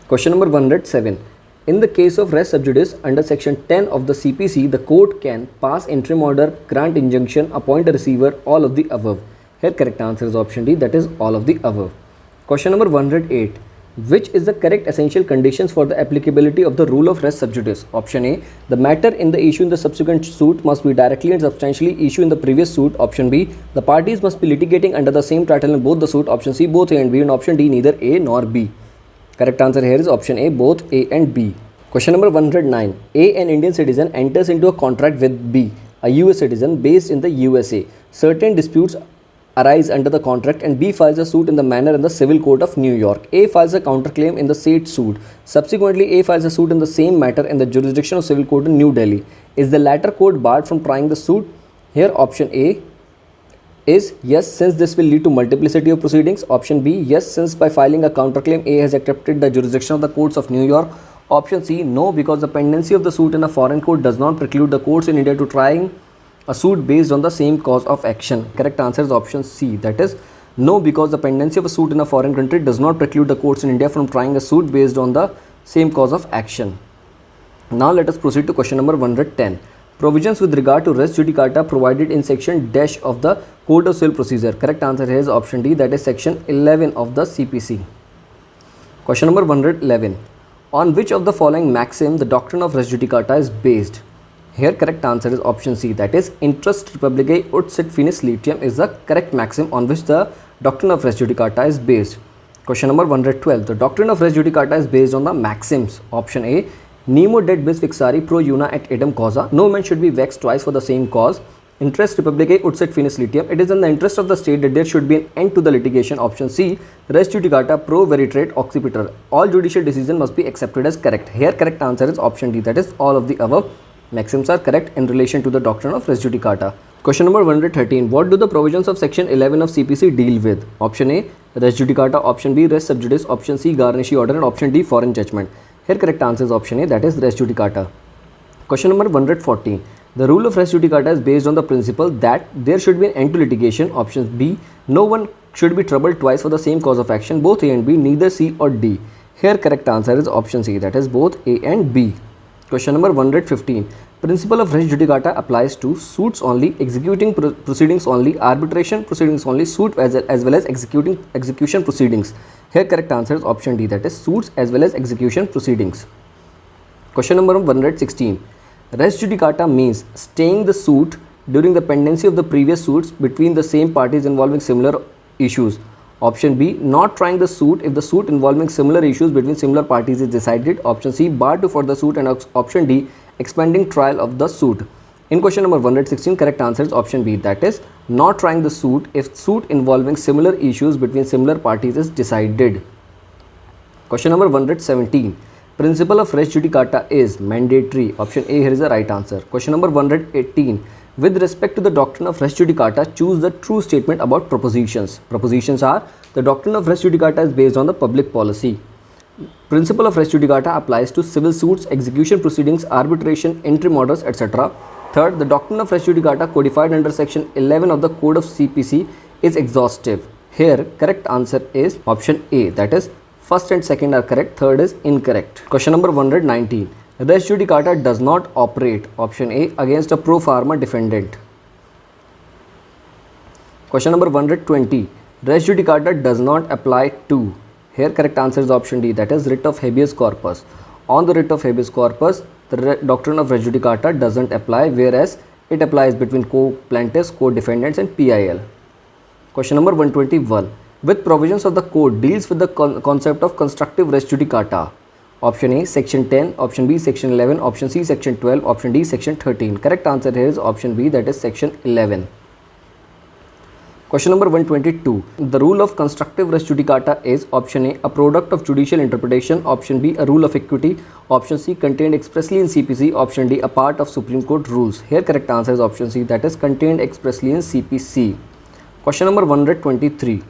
Question number 107. In the case of res sub judice under section 10 of the CPC, the court can pass interim order, grant injunction, appoint a receiver, all of the above. Here correct answer is option D, that is all of the above. Question number 108. Which is the correct essential conditions for the applicability of the rule of res sub judice? Option A, the matter in the issue in the subsequent suit must be directly and substantially issue in the previous suit. Option B, the parties must be litigating under the same title in both the suit. Option C, both A and B. And option D, neither A nor B. Correct answer here is option A, both A and B. Question number 109. A, an Indian citizen, enters into a contract with B, a US citizen based in the USA. Certain disputes arise under the contract and B files a suit in the manner in the Civil Court of New York. A files a counterclaim in the said suit. Subsequently, A files a suit in the same matter in the jurisdiction of Civil Court in New Delhi. Is the latter court barred from trying the suit? Here option A is yes, since this will lead to multiplicity of proceedings. Option B, yes, since by filing a counterclaim A has accepted the jurisdiction of the courts of New York. Option C, no, because the pendency of the suit in a foreign court does not preclude the courts in India to trying a suit based on the same cause of action. Correct answer is option C, that is no, because the pendency of a suit in a foreign country does not preclude the courts in India from trying a suit based on the same cause of action. Now let us proceed to question number 110. Provisions with regard to res judicata provided in section dash of the Code of Civil Procedure. Correct answer here is option D, that is section 11 of the CPC. Question number 111. On which of the following maxim the doctrine of res judicata is based? Here correct answer is option C, that is interest publicae ut sit finis litium is the correct maxim on which the doctrine of res judicata is based. Question number 112. The doctrine of res judicata is based on the maxims. Option A, nemo det bis vixari pro una et idem causa. No man should be vexed twice for the same cause. Interest publicae ut sit finis litium. It is in the interest of the state that there should be an end to the litigation. Option C, res judicata pro veritate occipitur. All judicial decision must be accepted as correct. Here correct answer is option D, that is all of the above maxims are correct in relation to the doctrine of res judicata. Question number 113. What do the provisions of section 11 of CPC deal with? Option A, res judicata. Option B, res sub judice. Option C, garnishee order. And option D, foreign judgment. Here correct answer is option A, that is res judicata. Question number 114. The rule of res judicata is based on the principle that there should be an end to litigation. Option B, no one should be troubled twice for the same cause of action, both A and B, neither C or D. Here correct answer is option C, that is both A and B. Question number 115. Principle of res judicata applies to suits only, executing proceedings only, arbitration proceedings only, suit as well as execution proceedings. Here correct answer is option D, that is suits as well as execution proceedings. Question number 116. Res judicata means staying the suit during the pendency of the previous suits between the same parties involving similar issues. Option B, not trying the suit if the suit involving similar issues between similar parties is decided. Option C, bar to further suit. And option D, expanding trial of the suit. In question number 116, correct answer is option B, that is not trying the suit if suit involving similar issues between similar parties is decided. Question number 117. Principle of res judicata is mandatory. Option A here is the right answer. Question number 118. With respect to the doctrine of res judicata, choose the true statement about propositions. Propositions are: the doctrine of res judicata is based on the public policy. Principle of res judicata applies to civil suits, execution proceedings, arbitration, interim orders, etc. Third, the doctrine of res judicata codified under section 11 of the Code of CPC is exhaustive. Here, correct answer is option A, that is first and second are correct, third is incorrect. Question number 119. Res judicata does not operate. Option A, against a pro forma defendant. Question number 120. Res judicata does not apply to. Here correct answer is option D, that is writ of habeas corpus. On the writ of habeas corpus, the doctrine of res judicata doesn't apply, whereas it applies between co-plaintiffs, co-defendants and PIL. Question number 121. Which provisions of the code deals with the concept of constructive res judicata? Option A, section 10, option B, section 11, option C, section 12, option D, section 13. Correct answer here is option B, that is section 11. Question number 122. The rule of constructive res judicata is option A, a product of judicial interpretation, option B, a rule of equity, option C, contained expressly in CPC, option D, a part of Supreme Court rules. Here correct answer is option C, that is contained expressly in CPC. Question number 123.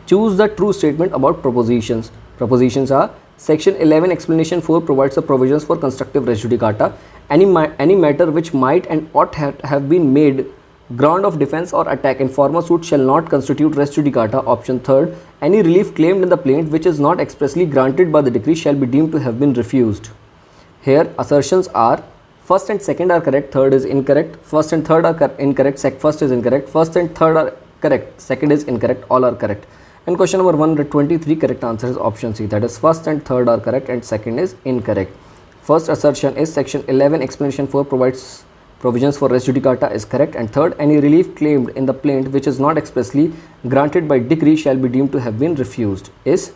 Choose the true statement about propositions. Propositions are: Section 11 explanation 4 provides the provisions for constructive res judicata. Any matter which might and ought have been made ground of defense or attack in former suit shall not constitute res judicata. Option 3rd. Any relief claimed in the plaint which is not expressly granted by the decree shall be deemed to have been refused. Here assertions are: first and second are correct, third is incorrect. First and third are incorrect, first is incorrect. First and third are correct, second is incorrect, all are correct. And question number 123, correct answer is option C, that is first and third are correct and second is incorrect. First assertion is section 11 explanation 4 provides provisions for res judicata is correct, and third, any relief claimed in the plaint which is not expressly granted by decree shall be deemed to have been refused is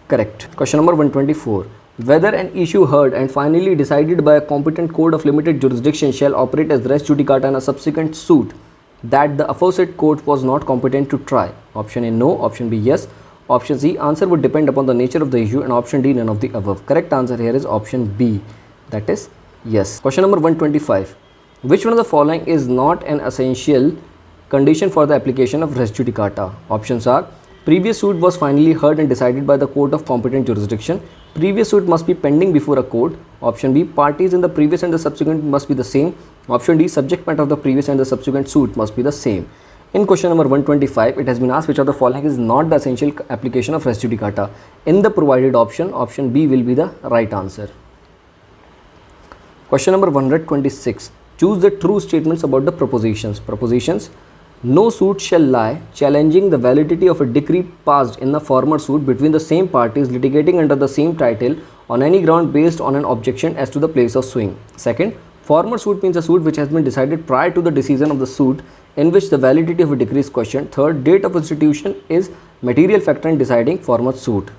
correct. Question number 124. Whether an issue heard and finally decided by a competent court of limited jurisdiction shall operate as res judicata in a subsequent suit that the aforesaid court was not competent to try. Option A, no. Option B, yes. Option C, answer would depend upon the nature of the issue, and option D, none of the above. Correct answer here is option B, that is yes. Question number 125. Which one of the following is not an essential condition for the application of res judicata? Options are: previous suit was finally heard and decided by the court of competent jurisdiction. Previous suit must be pending before a court. Option B, parties in the previous and the subsequent must be the same. Option D, subject matter of the previous and the subsequent suit must be the same. In question number 125, it has been asked which of the following is not the essential application of res judicata. In the provided option B will be the right answer. Question number 126. Choose the true statements about the propositions. Propositions: no suit shall lie challenging the validity of a decree passed in the former suit between the same parties litigating under the same title on any ground based on an objection as to the place of suing. Second, former suit means a suit which has been decided prior to the decision of the suit in which the validity of a decree is questioned. Third, date of institution is material factor in deciding former suit.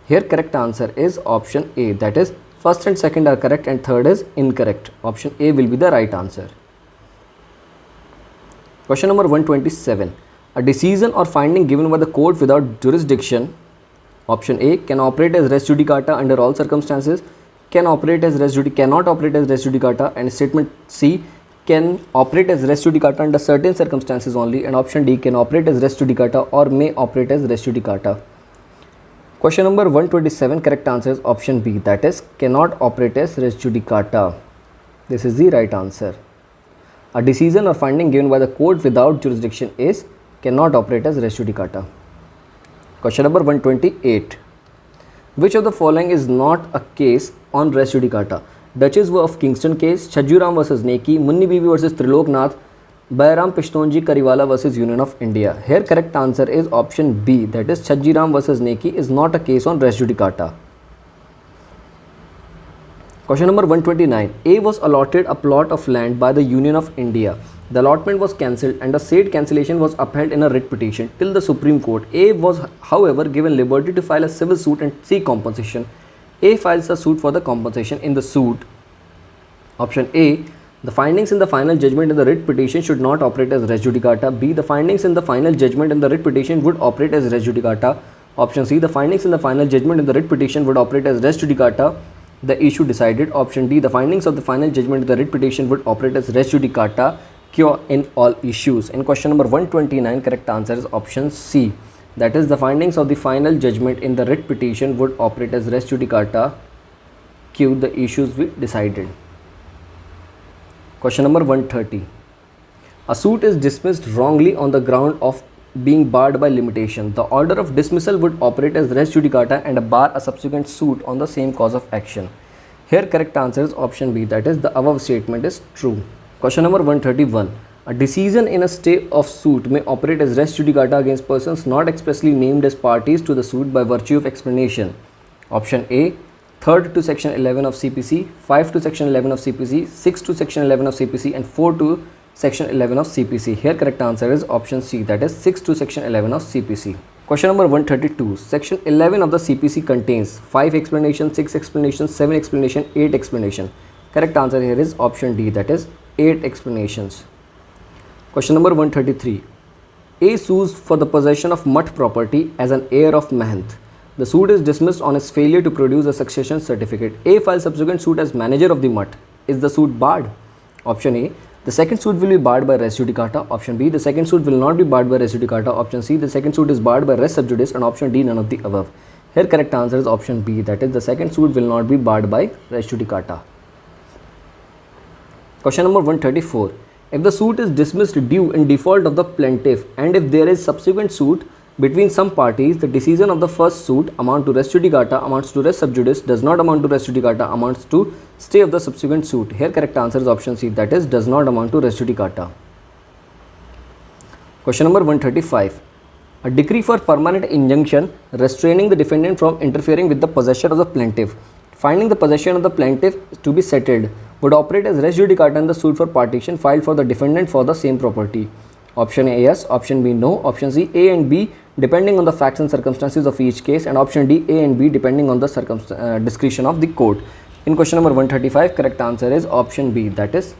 Here correct answer is option A, that is first and second are correct and third is incorrect. Option A will be the right answer. Question number 127. A decision or finding given by the court without jurisdiction, option A, can operate as res judicata under all circumstances, cannot operate as res judicata, and statement C, can operate as res judicata under certain circumstances only, and option D, can operate as res judicata or may operate as res judicata. Question number 127, correct answer is option B, that is cannot operate as res judicata. This is the right answer. A decision or finding given by the court without jurisdiction is cannot operate as res judicata. Question number 128. Which of the following is not a case on res judicata? Duchess of Kingston case, 𝐶𝐲𝐝 versus �NEकी, Munni Bibi versus Triloknath, Bairam Pishtonji Kariwala versus Union of India. Here correct answer is option B, that is 𝐶𝐲𝐝 versus �NEकी is not a case on res judicata. Question number 129. A was allotted a plot of land by the Union of India. The allotment was cancelled and the said cancellation was upheld in a writ petition till the Supreme Court. A was, however, given liberty to file a civil suit and seek compensation. A files a suit for the compensation in the suit. Option A, the findings in the final judgment in the writ petition should not operate as res judicata. B, the findings in the final judgment in the writ petition would operate as res judicata. Option C, the findings in the final judgment in the writ petition would operate as res judicata. The issue decided. Option D, the findings of the final judgment in the writ petition would operate as res judicata in all issues. In question number 129, correct answer is option C, that is the findings of the final judgment in the writ petition would operate as res judicata the issues we decided. Question number 130. A suit is dismissed wrongly on the ground of being barred by limitation. The order of dismissal would operate as res judicata and bar a subsequent suit on the same cause of action. Here correct answer is option B, that is the above statement is true. Question number 131. A decision in a stay of suit may operate as res judicata against persons not expressly named as parties to the suit by virtue of explanation. Option A, 3rd to section 11 of CPC, 5 to section 11 of CPC, 6 to section 11 of CPC and 4 to section 11 of CPC. Here correct answer is option C, that is 6 to section 11 of CPC. Question number 132. Section 11 of the CPC contains 5 explanations, 6 explanations, 7 explanations, 8 explanations. Correct answer here is option D, that is 8 explanations. Question number 133. A sues for the possession of mutt property as an heir of MAYANK. The suit is dismissed on his failure to produce a succession certificate. A files subsequent suit as manager of the mutt. Is the suit barred? Option A. The second suit will be barred by res judicata. Option B. The second suit will not be barred by res judicata. Option C. The second suit is barred by res sub judice. And option D. None of the above. Here correct answer is option B, that is the second suit will not be barred by res judicata. Question number 134. If the suit is dismissed due in default of the plaintiff and if there is subsequent suit between some parties, the decision of the first suit amount to res judicata, amounts to res sub judice, does not amount to res judicata, amounts to stay of the subsequent suit. Here correct answer is option C, that is does not amount to res judicata. Question number 135. A decree for permanent injunction restraining the defendant from interfering with the possession of the plaintiff, finding the possession of the plaintiff to be settled, would operate as res judicata in the suit for partition filed for the defendant for the same property. Option A yes, option B no, option C A and B depending on the facts and circumstances of each case, and option D A and B depending on the discretion of the court. In question number 135, correct answer is option B, that is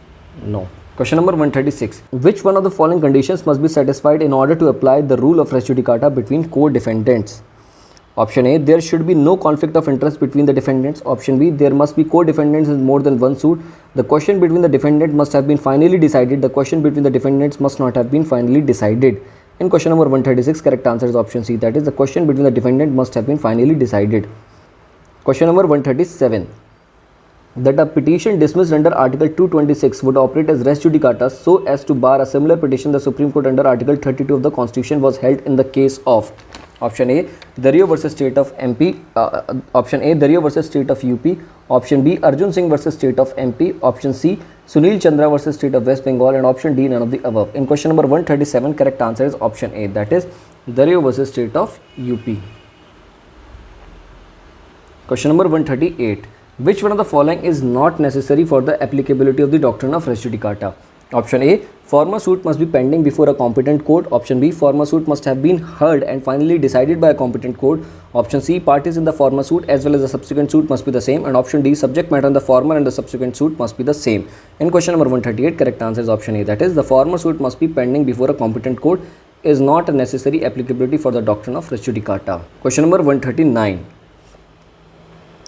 no. Question number 136. Which one of the following conditions must be satisfied in order to apply the rule of res judicata between co-defendants? Option A. There should be no conflict of interest between the defendants. Option B. There must be co-defendants in more than one suit. The question between the defendant must have been finally decided. The question between the defendants must not have been finally decided. In question number 136, correct answer is option C, that is the question between the defendant must have been finally decided. Question number 137. That a petition dismissed under Article 226 would operate as res judicata so as to bar a similar petition the Supreme Court under Article 32 of the Constitution was held in the case of. Option A. 𝐲𝐫 versus State of MP. Option A. 𝐲𝐫 versus State of UP. Option B. Arjun Singh versus State of MP. Option C. Sunil Chandra versus State of West Bengal. And option D. None of the above. In question number 137, correct answer is option A, that is 𝐲𝐫 versus State of UP. Question number 138. Which one of the following is not necessary for the applicability of the doctrine of res judicata? Option A. Former suit must be pending before a competent court. Option B. Former suit must have been heard and finally decided by a competent court. Option C. Parties in the former suit as well as the subsequent suit must be the same. And option D. Subject matter in the former and the subsequent suit must be the same. In question number 138, correct answer is option A, that is the former suit must be pending before a competent court is not a necessary applicability for the doctrine of res judicata. Question number 139.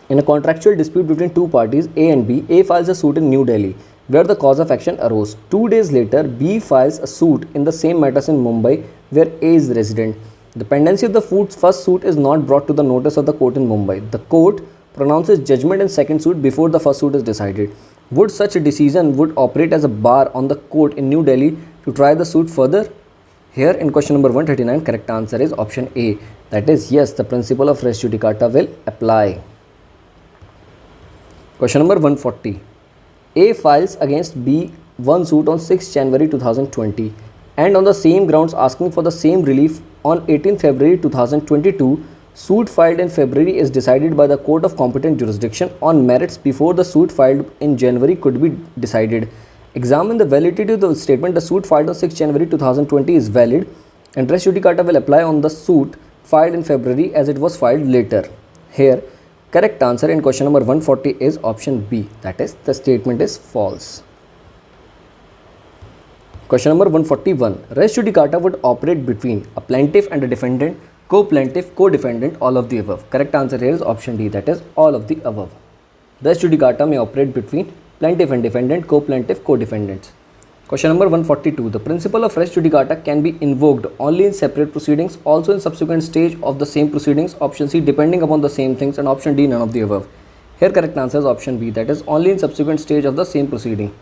In a contractual dispute between two parties, A and B, A files a suit in New Delhi where the cause of action arose. 2 days later, B files a suit in the same matters in Mumbai where A is resident. The pendency of the first suit is not brought to the notice of the court in Mumbai. The court pronounces judgment in second suit before the first suit is decided. Would such a decision would operate as a bar on the court in New Delhi to try the suit further? Here in question number 139, correct answer is option A, that is yes, the principle of res judicata will apply. Question number 140. A files against B one suit on 6 January 2020 and on the same grounds asking for the same relief on 18 February 2022. Suit filed in February is decided by the court of competent jurisdiction on merits before the suit filed in January could be decided. Examine the validity of the statement. The suit filed on 6 January 2020 is valid and res judicata will apply on the suit filed in February as it was filed later. Here, correct answer in question number 140 is option B, that is the statement is false. Question number 141. Res judicata would operate between a plaintiff and a defendant, co-plaintiff, co-defendant, all of the above. Correct answer here is option D, that is all of the above. Res judicata may operate between plaintiff and defendant, co-plaintiff, co-defendants. Question number 142. The principle of res judicata can be invoked only in separate proceedings, also in subsequent stage of the same proceedings. Option C, depending upon the same things, and option D, none of the above. Here correct answer is option B, that is only in subsequent stage of the same proceeding.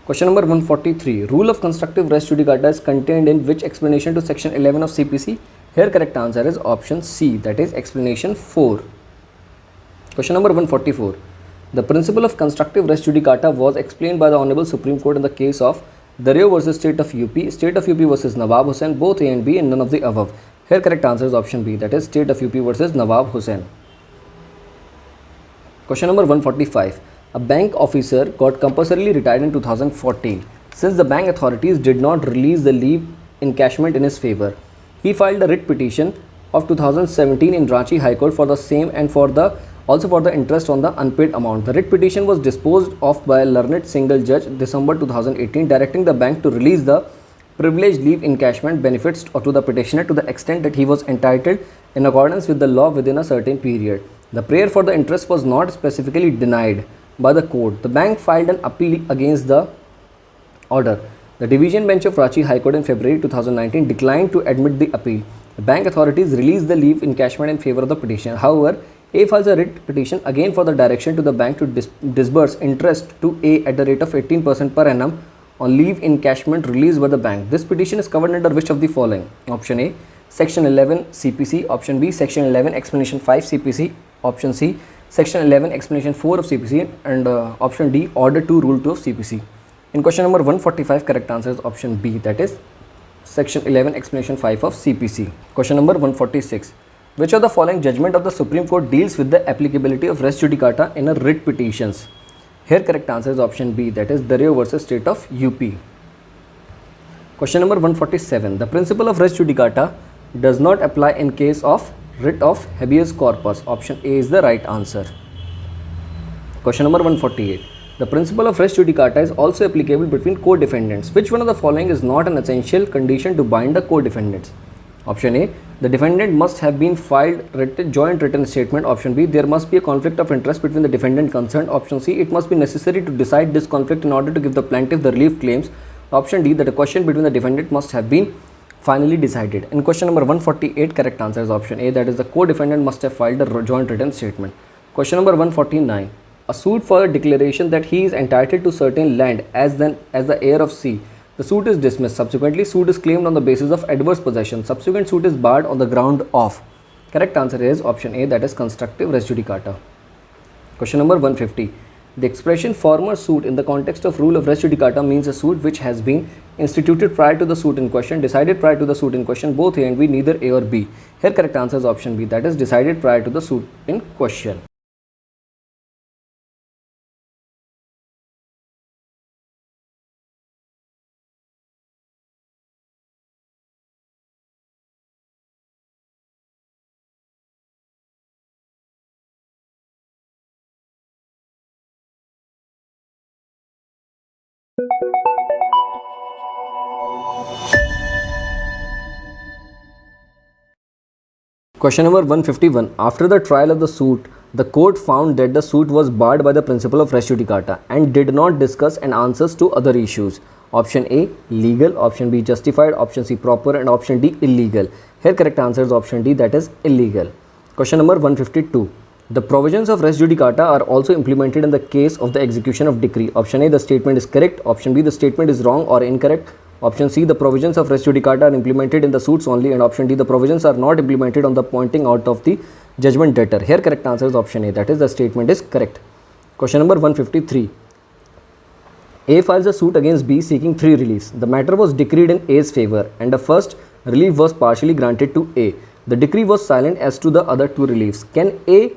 Question number 143. Rule of constructive res judicata is contained in which explanation to section 11 of CPC? Here correct answer is option C, that is explanation 4. Question number 144. The principle of constructive res judicata was explained by the Honorable Supreme Court in the case of 𝐲𝐫 versus State of UP, State of UP versus Nawab Hussain, both A and B and none of the above. Here correct answer is option B, that is State of UP versus Nawab Hussain. Question number 145. A bank officer got compulsorily retired in 2014 since the bank authorities did not release the leave encashment in his favor. He filed a writ petition of 2017 in Ranchi High Court for the same and for the also for the interest on the unpaid amount. The writ petition was disposed of by a learned single judge December 2018, directing the bank to release the privileged leave encashment benefits to the petitioner to the extent that he was entitled in accordance with the law within a certain period. The prayer for the interest was not specifically denied by the court. The bank filed an appeal against the order. The division bench of Ranchi High Court in February 2019 declined to admit the appeal. The bank authorities released the leave encashment in favor of the petitioner. However, A files a writ petition again for the direction to the bank to disburse interest to A at the rate of 18% per annum on leave encashment released by the bank. This petition is covered under which of the following? Option A, Section 11 CPC. Option B, Section 11 Explanation 5 CPC. Option C, Section 11 Explanation 4 of CPC. And option D, Order 2 Rule 2 of CPC. In question number 145, correct answer is option B, that is Section 11 Explanation 5 of CPC. Question number 146. Which of the following judgment of the Supreme Court deals with the applicability of res judicata in a writ petitions? Here correct answer is option B, that is 𝐪𝐴 versus State of UP. Question number 147. The principle of res judicata does not apply in case of writ of habeas corpus. Option A is the right answer. Question number 148. The principle of res judicata is also applicable between co-defendants. Which one of the following is not an essential condition to bind the co-defendants? Option A, the defendant must have been filed joint written statement. Option B, there must be a conflict of interest between the defendant concerned. Option C, it must be necessary to decide this conflict in order to give the plaintiff the relief claims. Option D, that a question between the defendant must have been finally decided. In question number 148, correct answer is option A, that is the co-defendant must have filed a joint written statement. Question number 149. A suit for a declaration that he is entitled to certain land as the heir of C. The suit is dismissed. Subsequently, suit is claimed on the basis of adverse possession. Subsequent suit is barred on the ground of. Correct answer is option A, that is constructive res judicata. Question number 150. The expression former suit in the context of rule of res judicata means a suit which has been instituted prior to the suit in question, decided prior to the suit in question, both A and B, neither A or B. Here correct answer is option B, that is decided prior to the suit in question. Question number 151. After the trial of the suit, the court found that the suit was barred by the principle of res judicata and did not discuss and answers to other issues. Option A, legal. Option B, justified. Option C, proper. And option D, illegal. Here correct answer is option D, that is illegal. Question number 152. The provisions of res judicata are also implemented in the case of the execution of decree. Option A, the statement is correct. Option B, the statement is wrong or incorrect. Option C, the provisions of res judicata are implemented in the suits only. And option D, the provisions are not implemented on the pointing out of the judgment debtor. Here correct answer is option A, that is the statement is correct. Question number 153. A files a suit against B seeking 3 reliefs. The matter was decreed in A's favor and the first relief was partially granted to A. The decree was silent as to the other 2 reliefs. Can A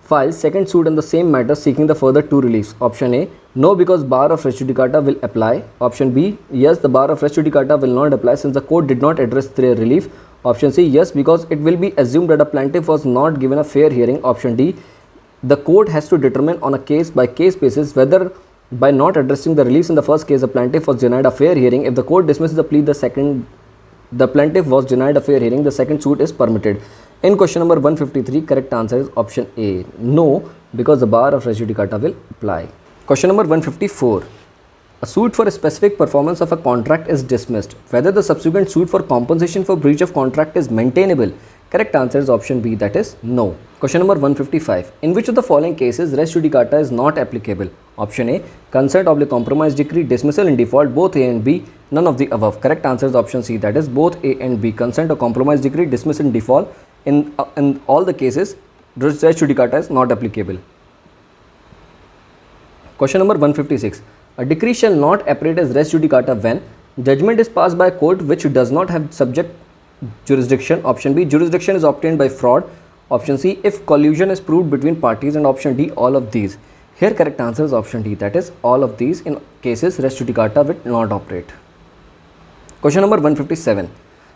file second suit on the same matter seeking the further 2 reliefs? Option A, no, because bar of res judicata will apply. Option B, yes, the bar of res judicata will not apply since the court did not address their relief. Option C, yes, because it will be assumed that a plaintiff was not given a fair hearing. Option D, the court has to determine on a case by case basis whether by not addressing the reliefs in the first case the plaintiff was denied a fair hearing. If the court dismisses the plea, the plaintiff was denied a fair hearing, the second suit is permitted. In question number 153, correct answer is option A, no, because the bar of res judicata will apply. Question number 154. A suit for a specific performance of a contract is dismissed. Whether the subsequent suit for compensation for breach of contract is maintainable. Correct answer is option B, that is no. Question number 155. In which of the following cases res judicata is not applicable? Option A, consent of the compromise decree, dismissal in default, both A and B, none of the above. Correct answer is option C, that is both A and B. Consent or compromise decree, dismissal in default, in all the cases res judicata is not applicable. Question number 156. A decree shall not operate as res judicata when judgment is passed by a court which does not have subject jurisdiction. Option B, jurisdiction is obtained by fraud. Option C, if collusion is proved between parties. And option D, all of these. Here correct answer is option D, that is all of these in cases res judicata will not operate. Question number 157.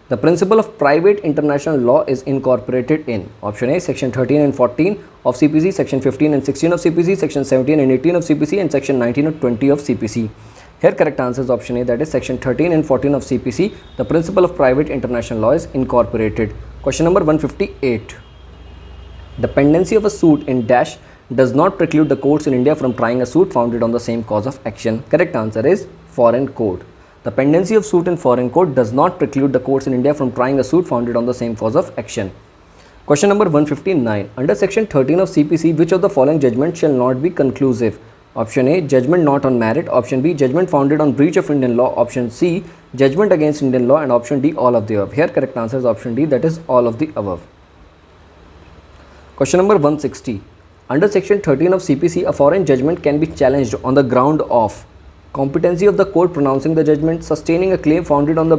The principle of private international law is incorporated in option A section 13 and 14 of CPC, section 15 and 16 of CPC, section 17 and 18 of CPC, and section 19 and 20 of CPC. Here correct answer is option A, that is section 13 and 14 of CPC. The principle of private international law is incorporated. Question number 158. The pendency of a suit in dash does not preclude the courts in India from trying a suit founded on the same cause of action. Correct answer is foreign court. The pendency of suit in foreign court does not preclude the courts in India from trying a suit founded on the same cause of action. Question number 159. Under section 13 of CPC, which of the following judgment shall not be conclusive? Option A, judgment not on merit. Option B, judgment founded on breach of Indian law. Option C, judgment against Indian law. And option D, all of the above. Here correct answer is option D, that is all of the above. Question number 160. Under section 13 of CPC, a foreign judgment can be challenged on the ground of competency of the court pronouncing the judgment, sustaining a claim founded on the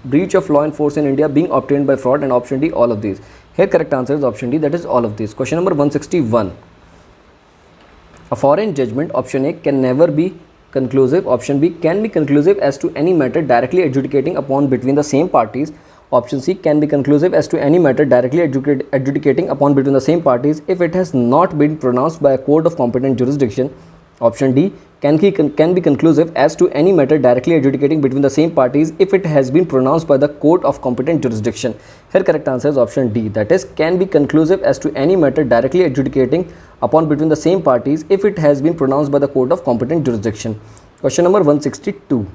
breach of law and force in India being obtained by fraud, and option D, all of these. Here correct answer is option D, that is all of these. Question number 161. A foreign judgment, option A, can never be conclusive. Option B, can be conclusive as to any matter directly adjudicating upon between the same parties. Option C, can be conclusive as to any matter directly adjudicating upon between the same parties if it has not been pronounced by a court of competent jurisdiction. Option D, can be conclusive as to any matter directly adjudicating between the same parties if it has been pronounced by the court of competent jurisdiction. Here correct answer is option D, that is can be conclusive as to any matter directly adjudicating upon between the same parties if it has been pronounced by the court of competent jurisdiction. Question number 162.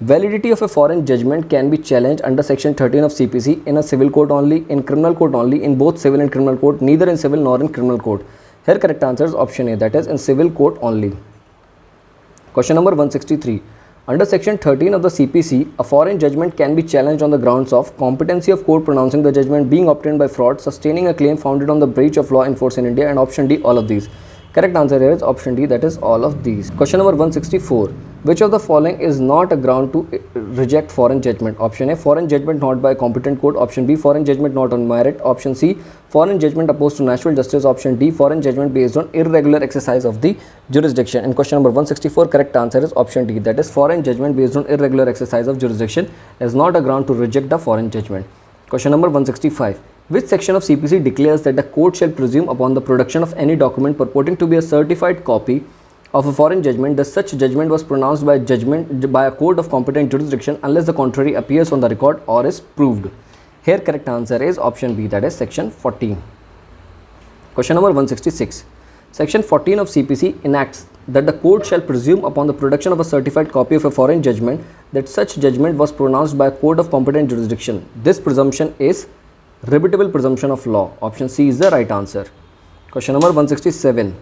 Validity of a foreign judgment can be challenged under section 13 of CPC in a civil court only, in criminal court only, in both civil and criminal court, neither in civil nor in criminal court. Here correct answer is option A, that is in civil court only. Question number 163. Under section 13 of the CPC, a foreign judgment can be challenged on the grounds of competency of court pronouncing the judgment being obtained by fraud, sustaining a claim founded on the breach of law and force in India, and option D, all of these. Correct answer here is option D, that is all of these. Question number 164. Which of the following is not a ground to reject foreign judgment? Option A, foreign judgment not by a competent court. Option B, foreign judgment not on merit. Option C, foreign judgment opposed to natural justice. Option D, foreign judgment based on irregular exercise of the jurisdiction. And question number 164, correct answer is option D, that is foreign judgment based on irregular exercise of jurisdiction is not a ground to reject the foreign judgment. Question number 165. Which section of CPC declares that the court shall presume upon the production of any document purporting to be a certified copy of a foreign judgment that such judgment was pronounced by a court of competent jurisdiction unless the contrary appears on the record or is proved? Here correct answer is option B, that is section 14. Question number 166. Section 14 of CPC enacts that the court shall presume upon the production of a certified copy of a foreign judgment that such judgment was pronounced by a court of competent jurisdiction. This presumption is rebuttable presumption of law. Option C is the right answer. Question number 167.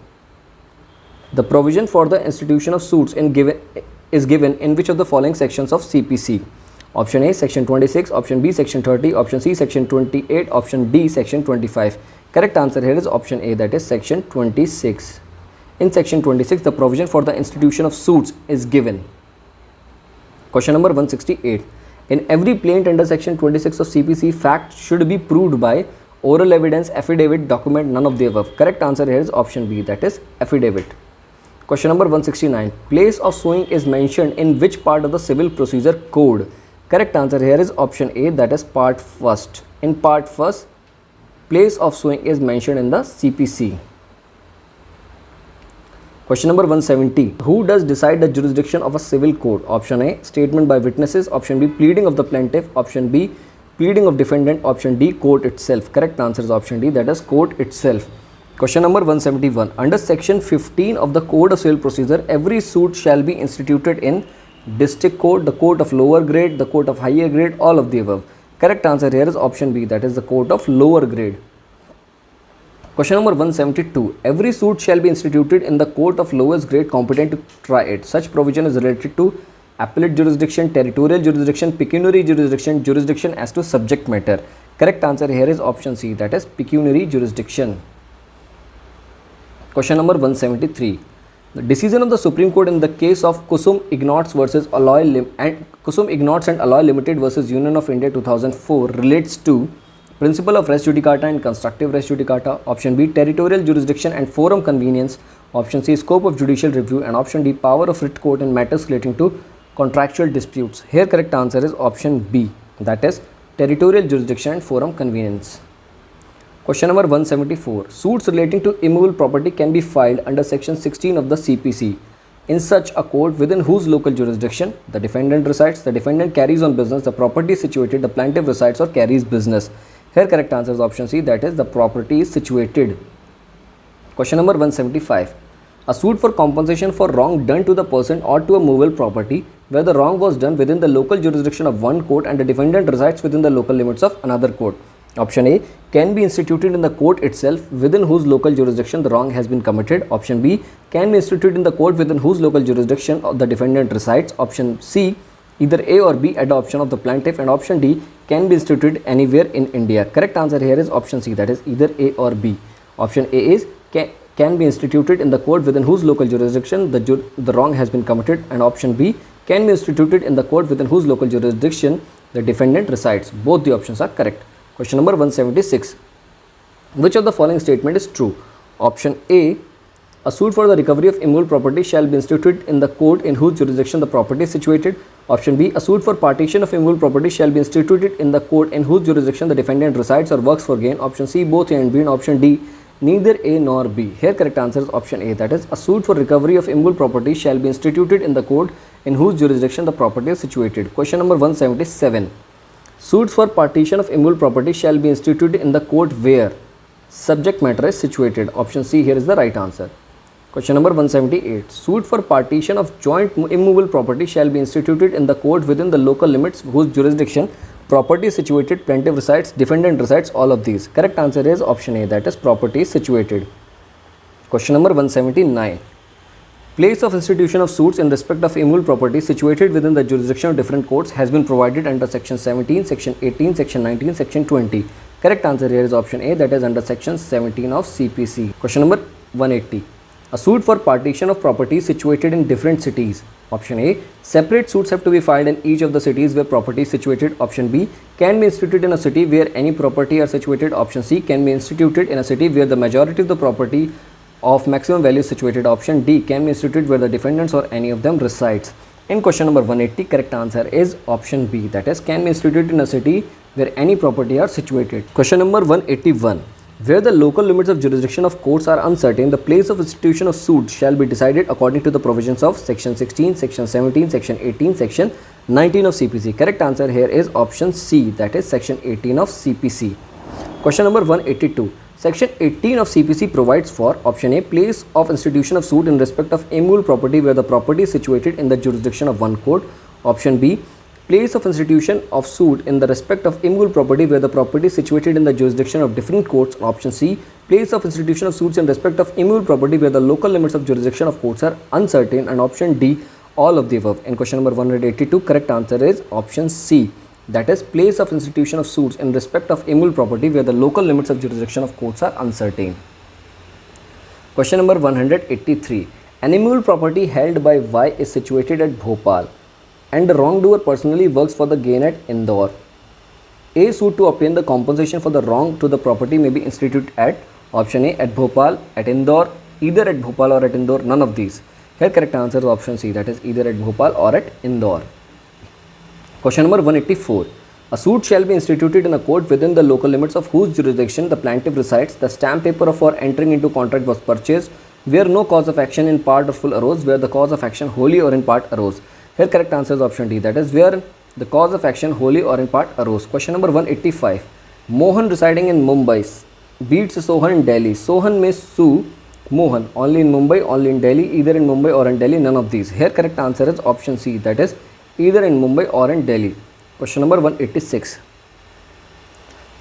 The provision for the institution of suits is given in which of the following sections of CPC? Option A, section 26, option B, section 30, option C, section 28, option D, section 25. Correct answer here is option A, that is section 26. In section 26, the provision for the institution of suits is given. Question number 168. In every plaint under section 26 of CPC, fact should be proved by oral evidence, affidavit, document, none of the above. Correct answer here is option B, that is affidavit. Question number 169. Place of suing is mentioned in which part of the civil procedure code? Correct answer here is option A, that is part first. In part first, place of suing is mentioned in the CPC. Question number 170. Who does decide the jurisdiction of a civil court? Option A, statement by witnesses. Option B, pleading of the plaintiff. Option B, pleading of defendant. Option D, court itself. Correct answer is option D, that is court itself. Question number 171. Under section 15 of the Code of Civil Procedure, every suit shall be instituted in district court, the court of lower grade, the court of higher grade, all of the above. Correct answer here is option B, that is the court of lower grade. Question number 172. Every suit shall be instituted in the court of lowest grade competent to try it. Such provision is related to appellate jurisdiction, territorial jurisdiction, pecuniary jurisdiction, jurisdiction as to subject matter. Correct answer here is option C, that is pecuniary jurisdiction. Question number 173. The decision of the Supreme Court in the case of 𝐾𝐈𝐿𝐄 versus 𝐾𝐈𝐿𝐄 and Alloy Limited versus Union of India 2004 relates to principle of res judicata and constructive res judicata. Option B, territorial jurisdiction and forum convenience. Option C, scope of judicial review, and option D, power of writ court in matters relating to contractual disputes. Here correct answer is option B, that is territorial jurisdiction and forum convenience. Question number 174. Suits relating to immovable property can be filed under section 16 of the CPC in such a court within whose local jurisdiction the defendant resides, the defendant carries on business, the property is situated, the plaintiff resides or carries business. Here correct answer is option C, that is the property is situated. Question number 175. A suit for compensation for wrong done to the person or to a movable property where the wrong was done within the local jurisdiction of one court and the defendant resides within the local limits of another court. Option A, can be instituted in the court itself within whose local jurisdiction the wrong has been committed. Option B, can be instituted in the court within whose local jurisdiction the defendant resides. Option C, either A or B at the option of the plaintiff. And option D, can be instituted anywhere in India. Correct answer here is option C, that is either A or B. Option A is can be instituted in the court within whose local jurisdiction the wrong has been committed, and option B, can be instituted in the court within whose local jurisdiction the defendant resides. Both the options are correct. Question number 176. Which of the following statement is true? Option A, a suit for the recovery of immovable property shall be instituted in the court in whose jurisdiction the property is situated. Option B, a suit for partition of immovable property shall be instituted in the court in whose jurisdiction the defendant resides or works for gain. Option C, both A and B, and option D, neither A nor B. Here correct answer is option A, that is a suit for recovery of immovable property shall be instituted in the court in whose jurisdiction the property is situated. Question number 177. Suits for partition of immovable property shall be instituted in the court where subject matter is situated. Option C here is the right answer. Question number 178. Suit for partition of joint immovable property shall be instituted in the court within the local limits whose jurisdiction property is situated, plaintiff resides, defendant resides, all of these. Correct answer is option A, that is property is situated. Question number 179. Place of institution of suits in respect of immovable property situated within the jurisdiction of different courts has been provided under section 17, section 18, section 19, section 20. Correct answer here is option A, that is under section 17 of CPC. Question number 180. A suit for partition of property situated in different cities. Option A, separate suits have to be filed in each of the cities where property is situated. Option B, can be instituted in a city where any property are situated. Option C, can be instituted in a city where the majority of the property of maximum value is situated. Option D, can be instituted where the defendants or any of them resides. In question number 180, correct answer is option B, that is can be instituted in a city where any property are situated. Question number 181. Where the local limits of jurisdiction of courts are uncertain, the place of institution of suit shall be decided according to the provisions of section 16, section 17, section 18, section 19 of CPC. Correct answer here is option C, that is section 18 of CPC. Question number 182. Section 18 of CPC provides for option A, place of institution of suit in respect of immovable property where the property is situated in the jurisdiction of one court. Option B, place of institution of suit in the respect of immovable property where the property is situated in the jurisdiction of different courts. Option C, place of institution of suits in respect of immovable property where the local limits of jurisdiction of courts are uncertain, and option D, all of the above. In question number 182, correct answer is option C, that is place of institution of suits in respect of immovable property where the local limits of jurisdiction of courts are uncertain. Question number 183. An immovable property held by Y is situated at Bhopal and the wrongdoer personally works for the gain at Indore. A suit to obtain the compensation for the wrong to the property may be instituted at option A, at Bhopal, at Indore, either at Bhopal or at Indore, none of these. Here correct answer is option C, that is either at Bhopal or at Indore. Question number 184. A suit shall be instituted in a court within the local limits of whose jurisdiction the plaintiff resides. The stamp paper for entering into contract was purchased where no cause of action in part or full arose, where the cause of action wholly or in part arose. Here correct answer is option D, that is where the cause of action wholly or in part arose. Question number 185. Mohan residing in Mumbai beats Sohan in Delhi. Sohan may sue Mohan only in Mumbai, only in Delhi, either in Mumbai or in Delhi, none of these. Here correct answer is option C, that is either in Mumbai or in Delhi. Question number 186.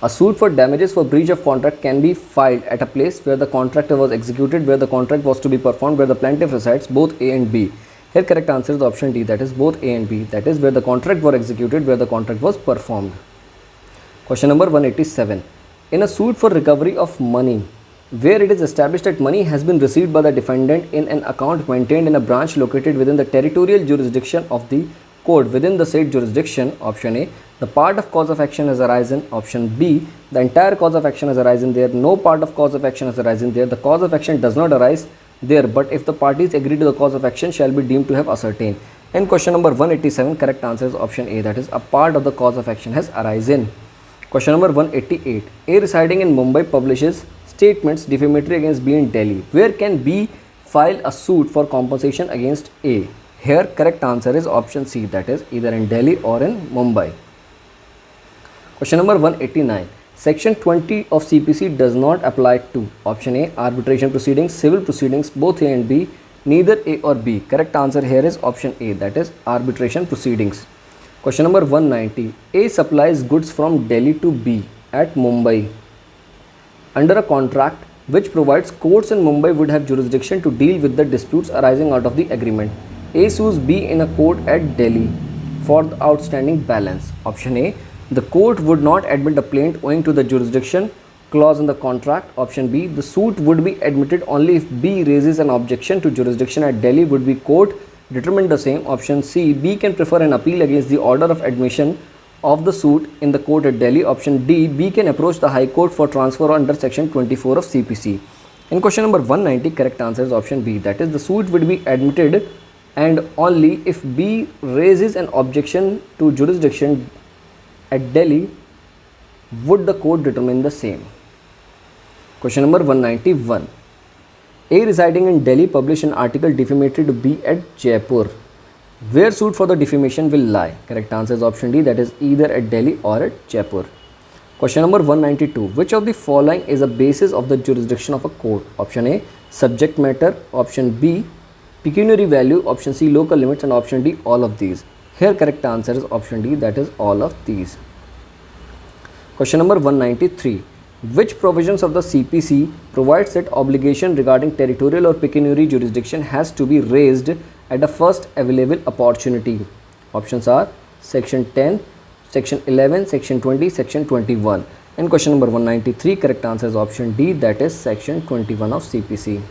A suit for damages for breach of contract can be filed at a place where the contract was executed, where the contract was to be performed, where the plaintiff resides, both A and B. Here correct answer is option D, that is both A and B, that is where the contract was executed, where the contract was performed. Question number 187. In a suit for recovery of money, where it is established that money has been received by the defendant in an account maintained in a branch located within the territorial jurisdiction of the court within the said jurisdiction. Option A, the part of cause of action has arisen. Option B, the entire cause of action has arisen there. No part of cause of action has arisen there. The cause of action does not arise there, but if the parties agree to the cause of action shall be deemed to have ascertained. And question number 187, correct answer is option A, that is a part of the cause of action has arisen. Question number 188, A residing in Mumbai publishes statements defamatory against B in Delhi. Where can B file a suit for compensation against A? Here correct answer is option C, that is either in Delhi or in Mumbai. Question number 189, section 20 of CPC does not apply to option A, arbitration proceedings, civil proceedings, both A and B, neither A or B. Correct answer here is option A, that is arbitration proceedings. Question number 190, A supplies goods from Delhi to B at Mumbai under a contract which provides courts in Mumbai would have jurisdiction to deal with the disputes arising out of the agreement. A sues B in a court at Delhi for the outstanding balance. Option A, the court would not admit a plaint owing to the jurisdiction clause in the contract. Option B, the suit would be admitted only if B raises an objection to jurisdiction at Delhi would be court determine the same. Option C, B can prefer an appeal against the order of admission of the suit in the court at Delhi. Option D, B can approach the High Court for transfer under section 24 of CPC. In question number 190, correct answer is option B, that is the suit would be admitted and only if B raises an objection to jurisdiction at Delhi would the court determine the same. Question number 191, A residing in Delhi published an article defamatory to B at Jaipur. Where suit for the defamation will lie? Correct answer is option D, that is either at Delhi or at Jaipur. Question number 192, which of the following is a basis of the jurisdiction of a court? Option A, subject matter, option B, pecuniary value, option C, local limits, and option D, all of these. Here correct answer is option D, that is all of these. Question number 193, which provisions of the CPC provides that obligation regarding territorial or pecuniary jurisdiction has to be raised at the first available opportunity? Options are section 10, section 11, section 20, section 21. And question number 193, correct answer is option D, that is section 21 of CPC.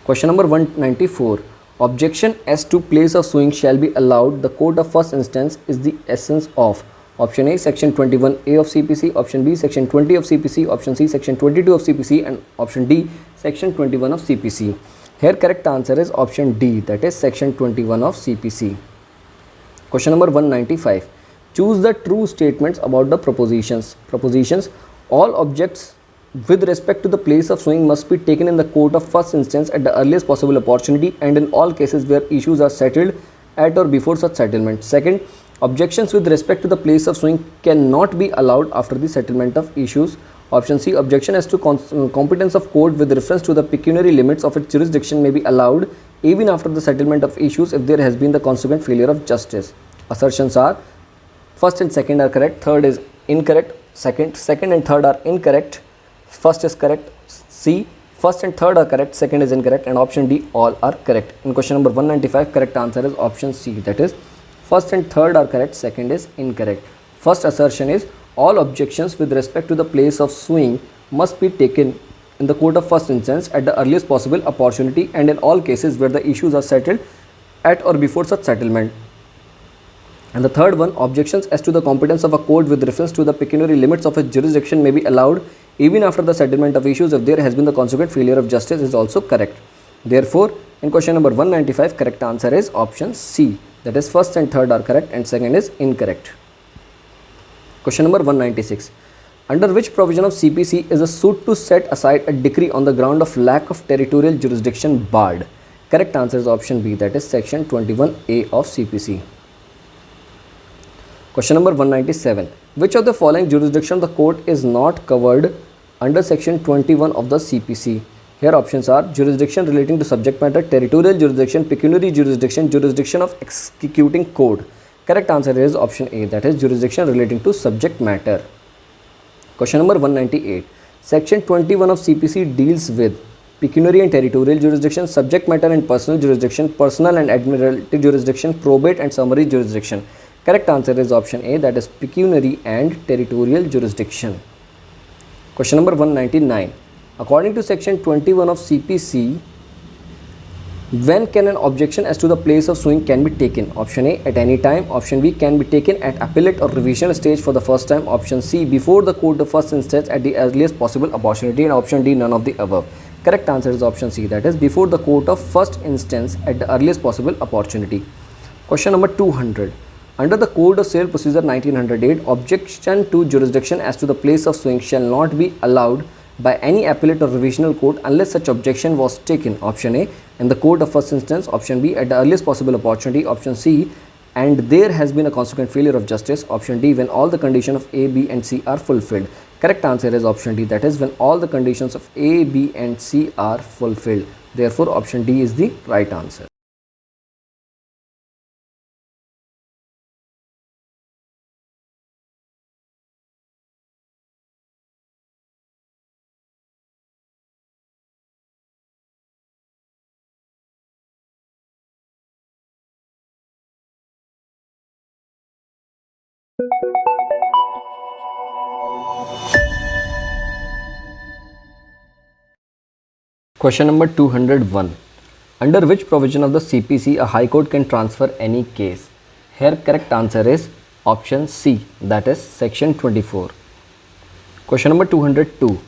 Question number 194, objection as to place of suing shall be allowed. The court of first instance is the essence of. Option A, section 21A of CPC, option B, section 20 of CPC, option C, section 22 of CPC, and option D, section 21 of CPC. Here correct answer is option D, that is section 21 of CPC. Question number 195, choose the true statements about the propositions. Propositions, all objects with respect to the place of suing must be taken in the court of first instance at the earliest possible opportunity and in all cases where issues are settled at or before such settlement. Second, objections with respect to the place of suing cannot be allowed after the settlement of issues. Option C, objection as to competence of court with reference to the pecuniary limits of its jurisdiction may be allowed even after the settlement of issues if there has been the consequent failure of justice. Assertions are first and second are correct, third is incorrect, second and third are incorrect, first is correct. C, first and third are correct, second is incorrect, and option D, all are correct. In question number 195, correct answer is option C, that is first and third are correct, second is incorrect. First assertion is all objections with respect to the place of suing must be taken in the court of first instance at the earliest possible opportunity and in all cases where the issues are settled at or before such settlement. And the third one, objections as to the competence of a court with reference to the pecuniary limits of its jurisdiction may be allowed even after the settlement of issues if there has been the consequent failure of justice, is also correct. Therefore, in question number 195, correct answer is option C, that is first and third are correct and second is incorrect. Question number 196, under which provision of CPC is a suit to set aside a decree on the ground of lack of territorial jurisdiction barred? Correct answer is option B, that is section 21A of CPC. Question number 197, which of the following jurisdiction of the court is not covered under section 21 of the CPC? Here options are jurisdiction relating to subject matter, territorial jurisdiction, pecuniary jurisdiction, jurisdiction of executing code. Correct answer is option A, that is jurisdiction relating to subject matter. Question number 198, section 21 of CPC deals with pecuniary and territorial jurisdiction, subject matter and personal jurisdiction, personal and admiralty jurisdiction, probate and summary jurisdiction. Correct answer is option A, that is pecuniary and territorial jurisdiction. Question number 199, according to section 21 of CPC, when can an objection as to the place of suing can be taken? Option A, at any time. Option B, can be taken at appellate or revision stage for the first time. Option C, before the court of first instance at the earliest possible opportunity, and option D, none of the above. Correct answer is option C, that is before the court of first instance at the earliest possible opportunity. Question number 200. Under the Code of Civil Procedure 1908, objection to jurisdiction as to the place of suing shall not be allowed by any appellate or revisional court unless such objection was taken. Option A, in the court of first instance. Option B, at the earliest possible opportunity. Option C, and there has been a consequent failure of justice. Option D, when all the conditions of A, B and C are fulfilled. Correct answer is option D, that is when all the conditions of A, B and C are fulfilled. Therefore, option D is the right answer. Question number 201. Under which provision of the CPC a High Court can transfer any case? Here correct answer is option C, that is section 24. Question number 202.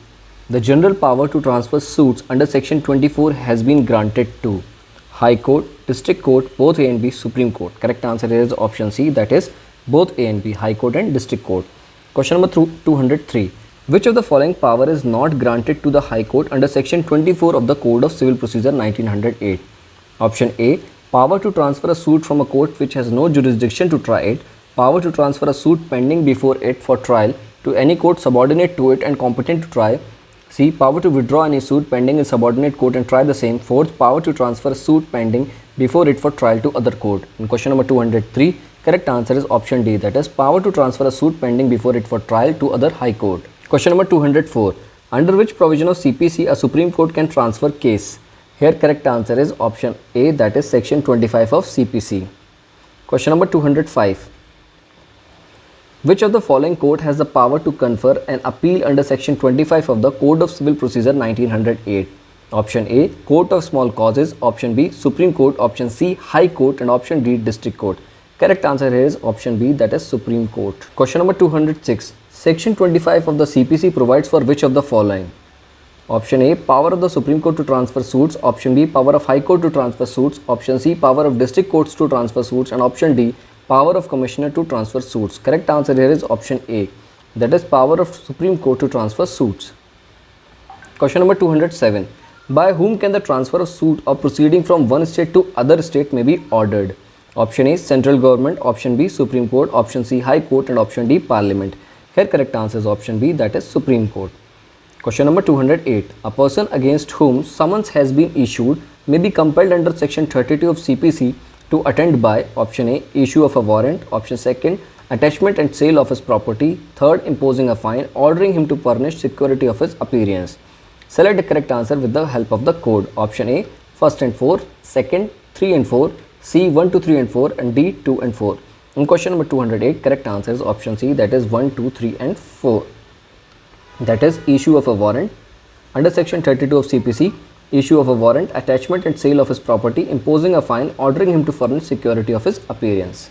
The general power to transfer suits under section 24 has been granted to High Court, District Court, both A and B, Supreme Court. Correct answer is option C, that is both A and B, High Court and District Court. Question number 203. Which of the following power is not granted to the High Court under section 24 of the Code of Civil Procedure 1908? Option A, power to transfer a suit from a court which has no jurisdiction to try it, power to transfer a suit pending before it for trial to any court subordinate to it and competent to try. C, power to withdraw any suit pending in subordinate court and try the same. Fourth, power to transfer a suit pending before it for trial to other court. In question number 203, correct answer is option D, that is power to transfer a suit pending before it for trial to other High Court. Question number 204. Under which provision of CPC a Supreme Court can transfer case? Here correct answer is option A, that is section 25 of CPC. Question number 205. Which of the following court has the power to confer an appeal under section 25 of the Code of Civil Procedure 1908? Option A, Court of Small Causes. Option B, Supreme Court. Option C, High Court. And option D, District Court. Correct answer here is option B, that is Supreme Court. Question number 206. Section 25 of the CPC provides for which of the following? Option A, power of the Supreme Court to transfer suits. Option B, power of High Court to transfer suits. Option C, power of District Courts to transfer suits. And option D, power of Commissioner to transfer suits. Correct answer here is option A, that is power of Supreme Court to transfer suits. Question number 207. By whom can the transfer of suit or proceeding from one state to other state may be ordered? Option A, central government. Option B, Supreme Court. Option C, High Court. And option D, Parliament. Here correct answer is option B, that is Supreme Court. Question number 208. A person against whom summons has been issued may be compelled under section 32 of CPC to attend by option A, issue of a warrant. Option second, attachment and sale of his property. Third, imposing a fine, ordering him to furnish security of his appearance. Select the correct answer with the help of the code. Option A, first and 4, second, 3 and 4, C, 1, 2, 3 and 4, and D, 2 and 4. In question number 208, correct answer is option C, that is 1, 2, 3 and 4. That is issue of a warrant. Under section 32 of CPC, issue of a warrant, attachment and sale of his property, imposing a fine, ordering him to furnish security of his appearance.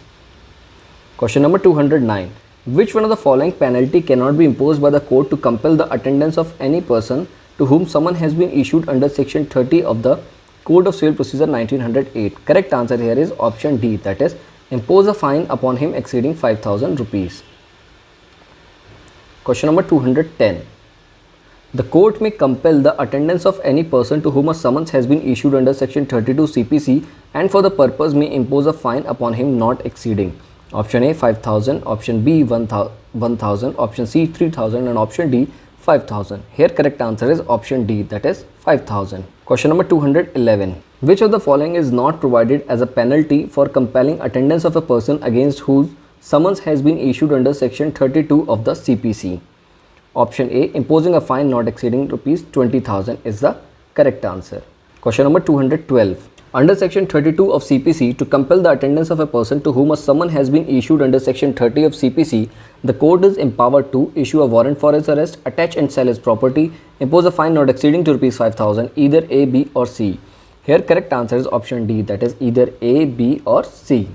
Question number 209. Which one of the following penalty cannot be imposed by the court to compel the attendance of any person to whom summon has been issued under section 30 of the Code of Civil Procedure 1908? Correct answer here is option D, that is impose a fine upon him exceeding 5,000 rupees. Question number 210. The court may compel the attendance of any person to whom a summons has been issued under section 32 CPC and for the purpose may impose a fine upon him not exceeding option A, 5,000, option B, 1,000, option C, 3,000 and option D, 5,000. Here correct answer is option D, that is 5,000. Question number 211. Which of the following is not provided as a penalty for compelling attendance of a person against whose summons has been issued under section 32 of the CPC? Option A, imposing a fine not exceeding rupees 20,000 is the correct answer. Question number 212. Under section 32 of CPC, to compel the attendance of a person to whom a summon has been issued under section 30 of CPC, the court is empowered to issue a warrant for his arrest, attach and sell his property, impose a fine not exceeding to rupees 5,000, either A, B or C. Here correct answer is option D, that is either A, B or C.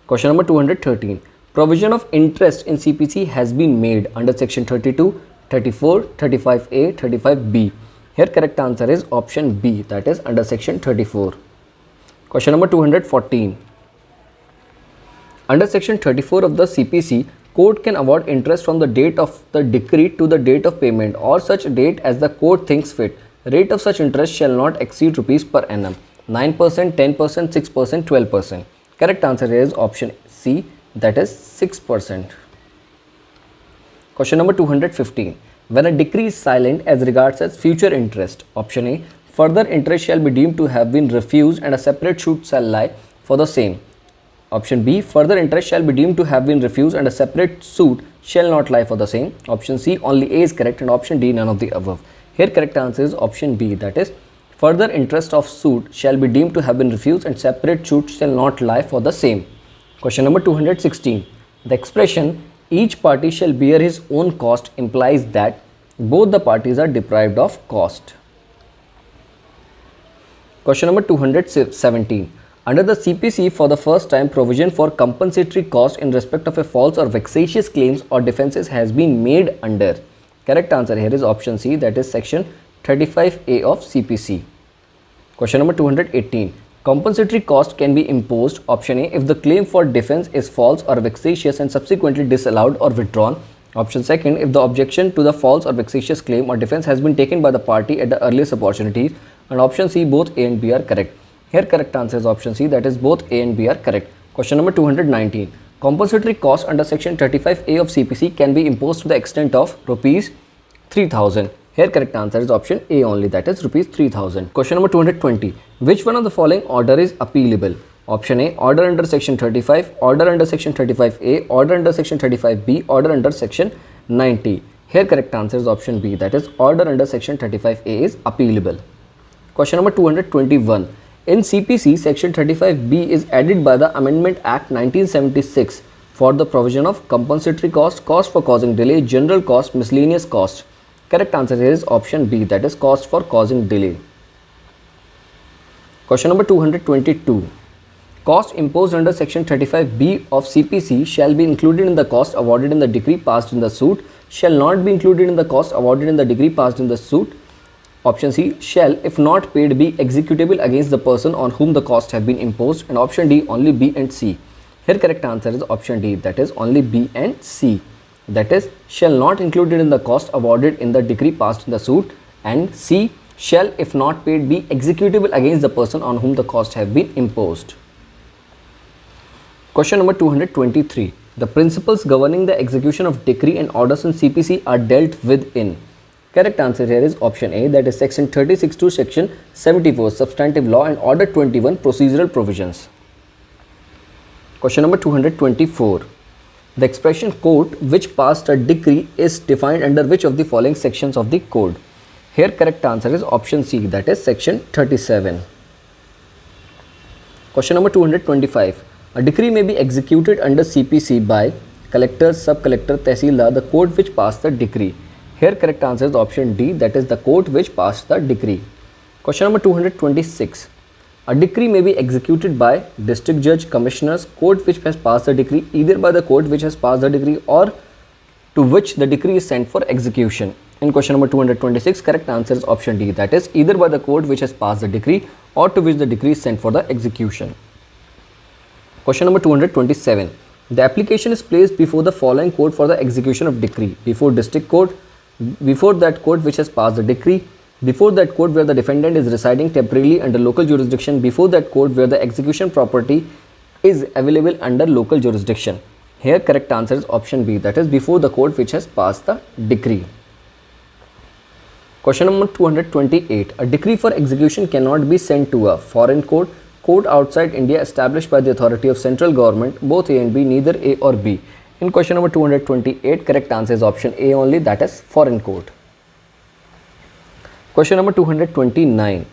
Question number 213. Provision of interest in CPC has been made under section 32, 34, 35A, 35B. Here correct answer is option B, that is under section 34. Question number 214. Under section 34 of the CPC, court can award interest from the date of the decree to the date of payment or such date as the court thinks fit. Rate of such interest shall not exceed rupees per annum. 9%, 10%, 6%, 12%. Correct answer is option C, that is 6%. Question number 215. When a decree is silent as regards as future interest, option A, further interest shall be deemed to have been refused and a separate suit shall lie for the same. Option B, further interest shall be deemed to have been refused and a separate suit shall not lie for the same. Option C, only A is correct, and option D, none of the above. Here correct answer is option B, that is further interest of suit shall be deemed to have been refused and separate suit shall not lie for the same. Question number 216. The expression each party shall bear his own cost implies that both the parties are deprived of cost. Question number 217. Under the CPC, for the first time, provision for compensatory cost in respect of a false or vexatious claims or defences has been made under. Correct answer here is option C, that is section 35A of CPC. Question number 218. Compensatory cost can be imposed, option A, if the claim for defense is false or vexatious and subsequently disallowed or withdrawn. Option second, if the objection to the false or vexatious claim or defense has been taken by the party at the earliest opportunity. And option C, both A and B are correct. Here correct answer is option C, that is both A and B are correct. Question number 219. Compensatory cost under section 35A of CPC can be imposed to the extent of rupees 3000. Here correct answer is option A only, that is rupees 3000. Question number 220. Which one of the following order is appealable? Option A, order under section 35, order under section 35A, order under section 35B, order under section 90. Here correct answer is option B, that is order under section 35A is appealable. Question number 221. In CPC, section 35B is added by the Amendment Act 1976 for the provision of compensatory cost, cost for causing delay, general cost, miscellaneous cost. Correct answer here is option B, that is cost for causing delay. Question number 222. Cost imposed under section 35B of CPC shall be included in the cost awarded in the decree passed in the suit, shall not be included in the cost awarded in the decree passed in the suit. Option C, shall, if not paid, be executable against the person on whom the cost have been imposed. And option D, only B and C. Here correct answer is option D, that is only B and C. That is, shall not included in the cost awarded in the decree passed in the suit, and C, shall, if not paid, be executable against the person on whom the cost have been imposed. Question number 223. The principles governing the execution of decree and orders in CPC are dealt with in. Correct answer here is option A, that is section 36 to section 74, substantive law, and order 21, procedural provisions. Question number 224. The expression court which passed a decree is defined under which of the following sections of the code? Here correct answer is option C, that is section 37. Question number 225. A decree may be executed under CPC by collector, sub-collector, tehsildar, the court which passed the decree. Here correct answer is option D, that is the court which passed the decree. Question number 226. A decree may be executed by district judge, commissioners, court which has passed the decree, either by the court which has passed the decree or to which the decree is sent for execution. In question number 226, correct answer is option D, that is either by the court which has passed the decree or to which the decree is sent for the execution. Question number 227. The application is placed before the following court for the execution of decree: before district court, before that court which has passed the decree, before that court where the defendant is residing temporarily under local jurisdiction, before that court where the execution property is available under local jurisdiction. Here correct answer is option B, that is before the court which has passed the decree. Question number 228. A decree for execution cannot be sent to a foreign court, court outside India established by the authority of central government, both A and B, neither A or B. In question number 228, correct answer is option A only, that is foreign court. Question number 229.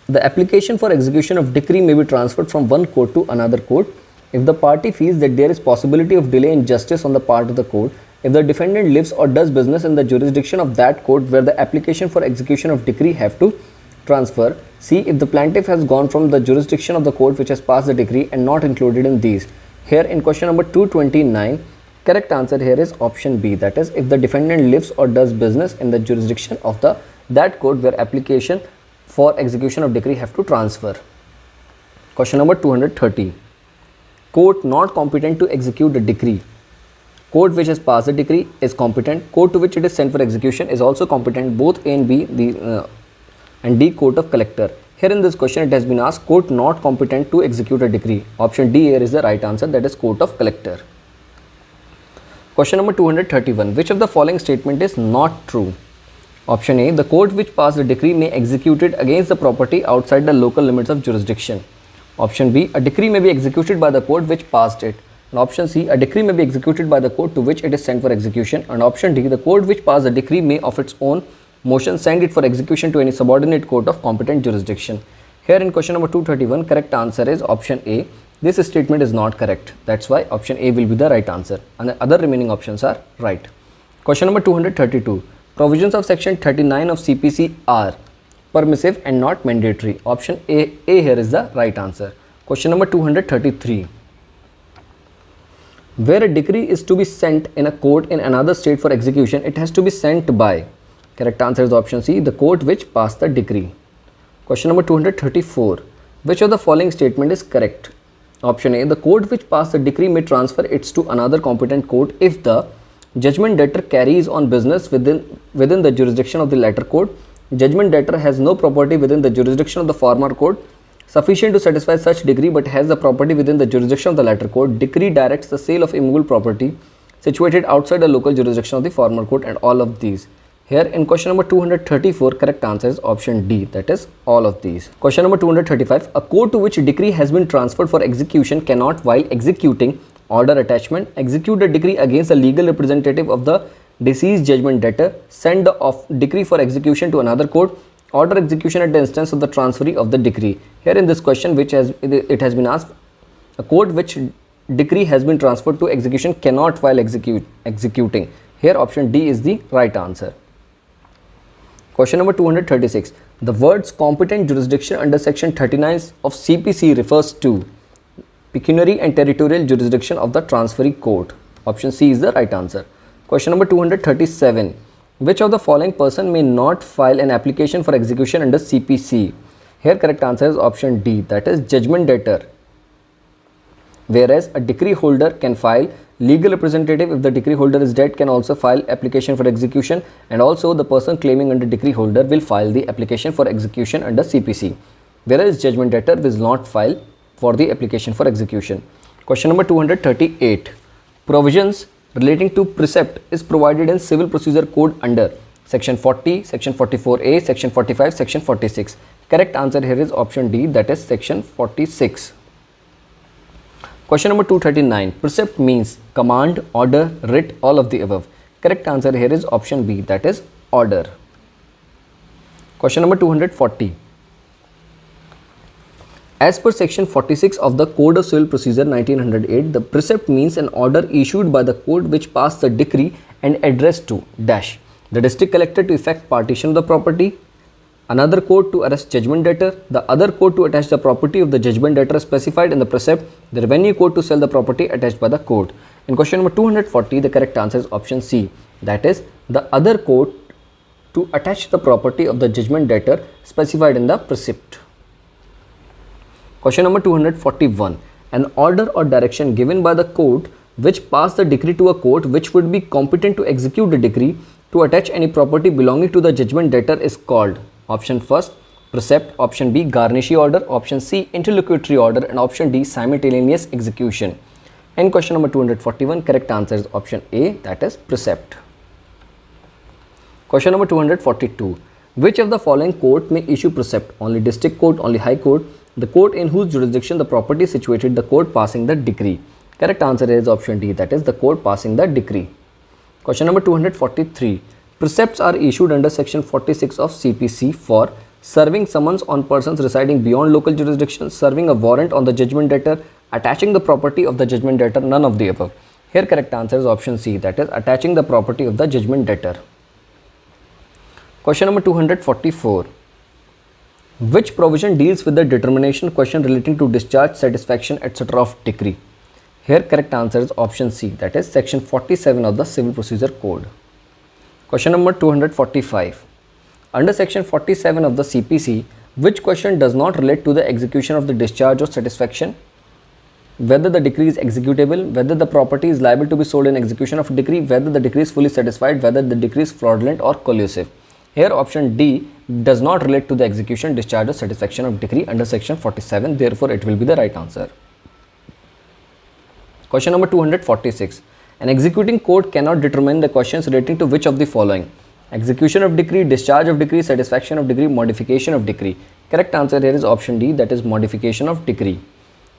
The application for execution of decree may be transferred from one court to another court if the party feels that there is possibility of delay in justice on the part of the court, if the defendant lives or does business in the jurisdiction of that court where the application for execution of decree have to transfer. C, if the plaintiff has gone from the jurisdiction of the court which has passed the decree and not included in these. Here in question number 229, correct answer here is option B, that is if the defendant lives or does business in the jurisdiction of the that court where application for execution of decree have to transfer. Question number 230. Court not competent to execute the decree. Court which has passed the decree is competent. Court to which it is sent for execution is also competent. Both A and B, and D, court of collector. Here in this question it has been asked court not competent to execute a decree. Option D here is the right answer, that is court of collector. Question number 231. Which of the following statement is not true? Option A. The court which passed the decree may execute it against the property outside the local limits of jurisdiction. Option B. A decree may be executed by the court which passed it. And option C. A decree may be executed by the court to which it is sent for execution. And option D. The court which passed the decree may of its own motion send it for execution to any subordinate court of competent jurisdiction. Here in question number 231, correct answer is option A. This statement is not correct. That's why option A will be the right answer. And the other remaining options are right. Question number 232. Provisions of section 39 of CPC are permissive and not mandatory. Option A here is the right answer. Question number 233. Where a decree is to be sent in a court in another state for execution, it has to be sent by. Correct answer is option C, the court which passed the decree. Question number 234. Which of the following statement is correct? Option A. The court which passed the decree may transfer it to another competent court if the judgment debtor carries on business within the jurisdiction of the latter court. Judgment debtor has no property within the jurisdiction of the former court sufficient to satisfy such decree but has the property within the jurisdiction of the latter court. Decree directs the sale of immovable property situated outside the local jurisdiction of the former court, and all of these. Here in question number 234, correct answer is option D, that is all of these. Question number 235. A court to which decree has been transferred for execution cannot, while executing order attachment, execute a decree against the legal representative of the deceased judgment debtor, send the decree for execution to another court, order execution at the instance of the transferee of the decree. Here in this question it has been asked, a court which decree has been transferred to execution cannot, while executing. Here option D is the right answer. Question number 236. The words competent jurisdiction under section 39 of CPC refers to pecuniary and territorial jurisdiction of the transferee court. Option C is the right answer. Question number 237. Which of the following person may not file an application for execution under CPC? Here correct answer is option D, that is judgment debtor. Whereas a decree holder can file, legal representative if the decree holder is dead can also file application for execution, and also the person claiming under decree holder will file the application for execution under CPC. Whereas judgment debtor will not file for the application for execution. Question number 238. Provisions relating to precept is provided in Civil Procedure Code under section 40, section 44A, section 45, section 46. Correct answer here is option D, that is section 46. Question number 239. Precept means command, order, writ, all of the above. Correct answer here is option B, that is order. Question number 240. As per section 46 of the Code of Civil Procedure 1908, the precept means an order issued by the court which passed the decree and addressed to dash the district collector to effect partition of the property, another court to arrest judgment debtor, the other court to attach the property of the judgment debtor specified in the precept, the revenue court to sell the property attached by the court. In question number 240, the correct answer is option C, that is the other court to attach the property of the judgment debtor specified in the precept. Question number 241. An order or direction given by the court which passed the decree to a court which would be competent to execute the decree to attach any property belonging to the judgment debtor is called. Option first, precept. Option B, garnishee order. Option C, interlocutory order. And option D, simultaneous execution. And question number 241, correct answer is option A, that is precept. Question number 242. Which of the following court may issue precept? Only district court, only high court, the court in whose jurisdiction the property is situated, the court passing the decree. Correct answer is option D, that is the court passing the decree. Question number 243. Precepts are issued under section 46 of CPC for serving summons on persons residing beyond local jurisdiction, serving a warrant on the judgment debtor, attaching the property of the judgment debtor, none of the above. Here correct answer is option C, that is attaching the property of the judgment debtor. Question number 244. Which provision deals with the determination question relating to discharge, satisfaction, etc. of decree? Here correct answer is option C, that is section 47 of the Civil Procedure Code. Question number 245. Under section 47 of the CPC, which question does not relate to the execution of the discharge or satisfaction? Whether the decree is executable, whether the property is liable to be sold in execution of a decree, whether the decree is fully satisfied, whether the decree is fraudulent or collusive. Here option D does not relate to the execution, discharge or satisfaction of decree under section 47, therefore it will be the right answer. Question number 246. An executing court cannot determine the questions relating to which of the following? Execution of decree, discharge of decree, satisfaction of decree, modification of decree. Correct answer here is option D, that is modification of decree.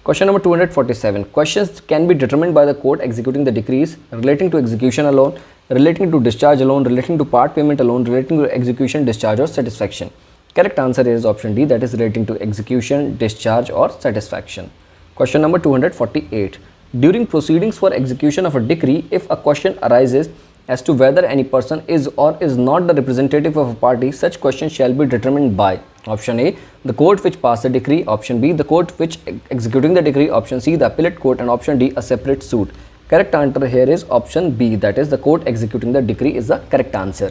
Question number 247. Questions can be determined by the court executing the decrees relating to execution alone, relating to discharge alone, relating to part payment alone, relating to execution, discharge or satisfaction. Correct answer here is option D, that is relating to execution, discharge or satisfaction. Question number 248. During proceedings for execution of a decree, if a question arises as to whether any person is or is not the representative of a party, such question shall be determined by option A, the court which passed the decree, option B, the court which executing the decree, option C, the appellate court, and option D, a separate suit. Correct answer here is option B, that is the court executing the decree is the correct answer.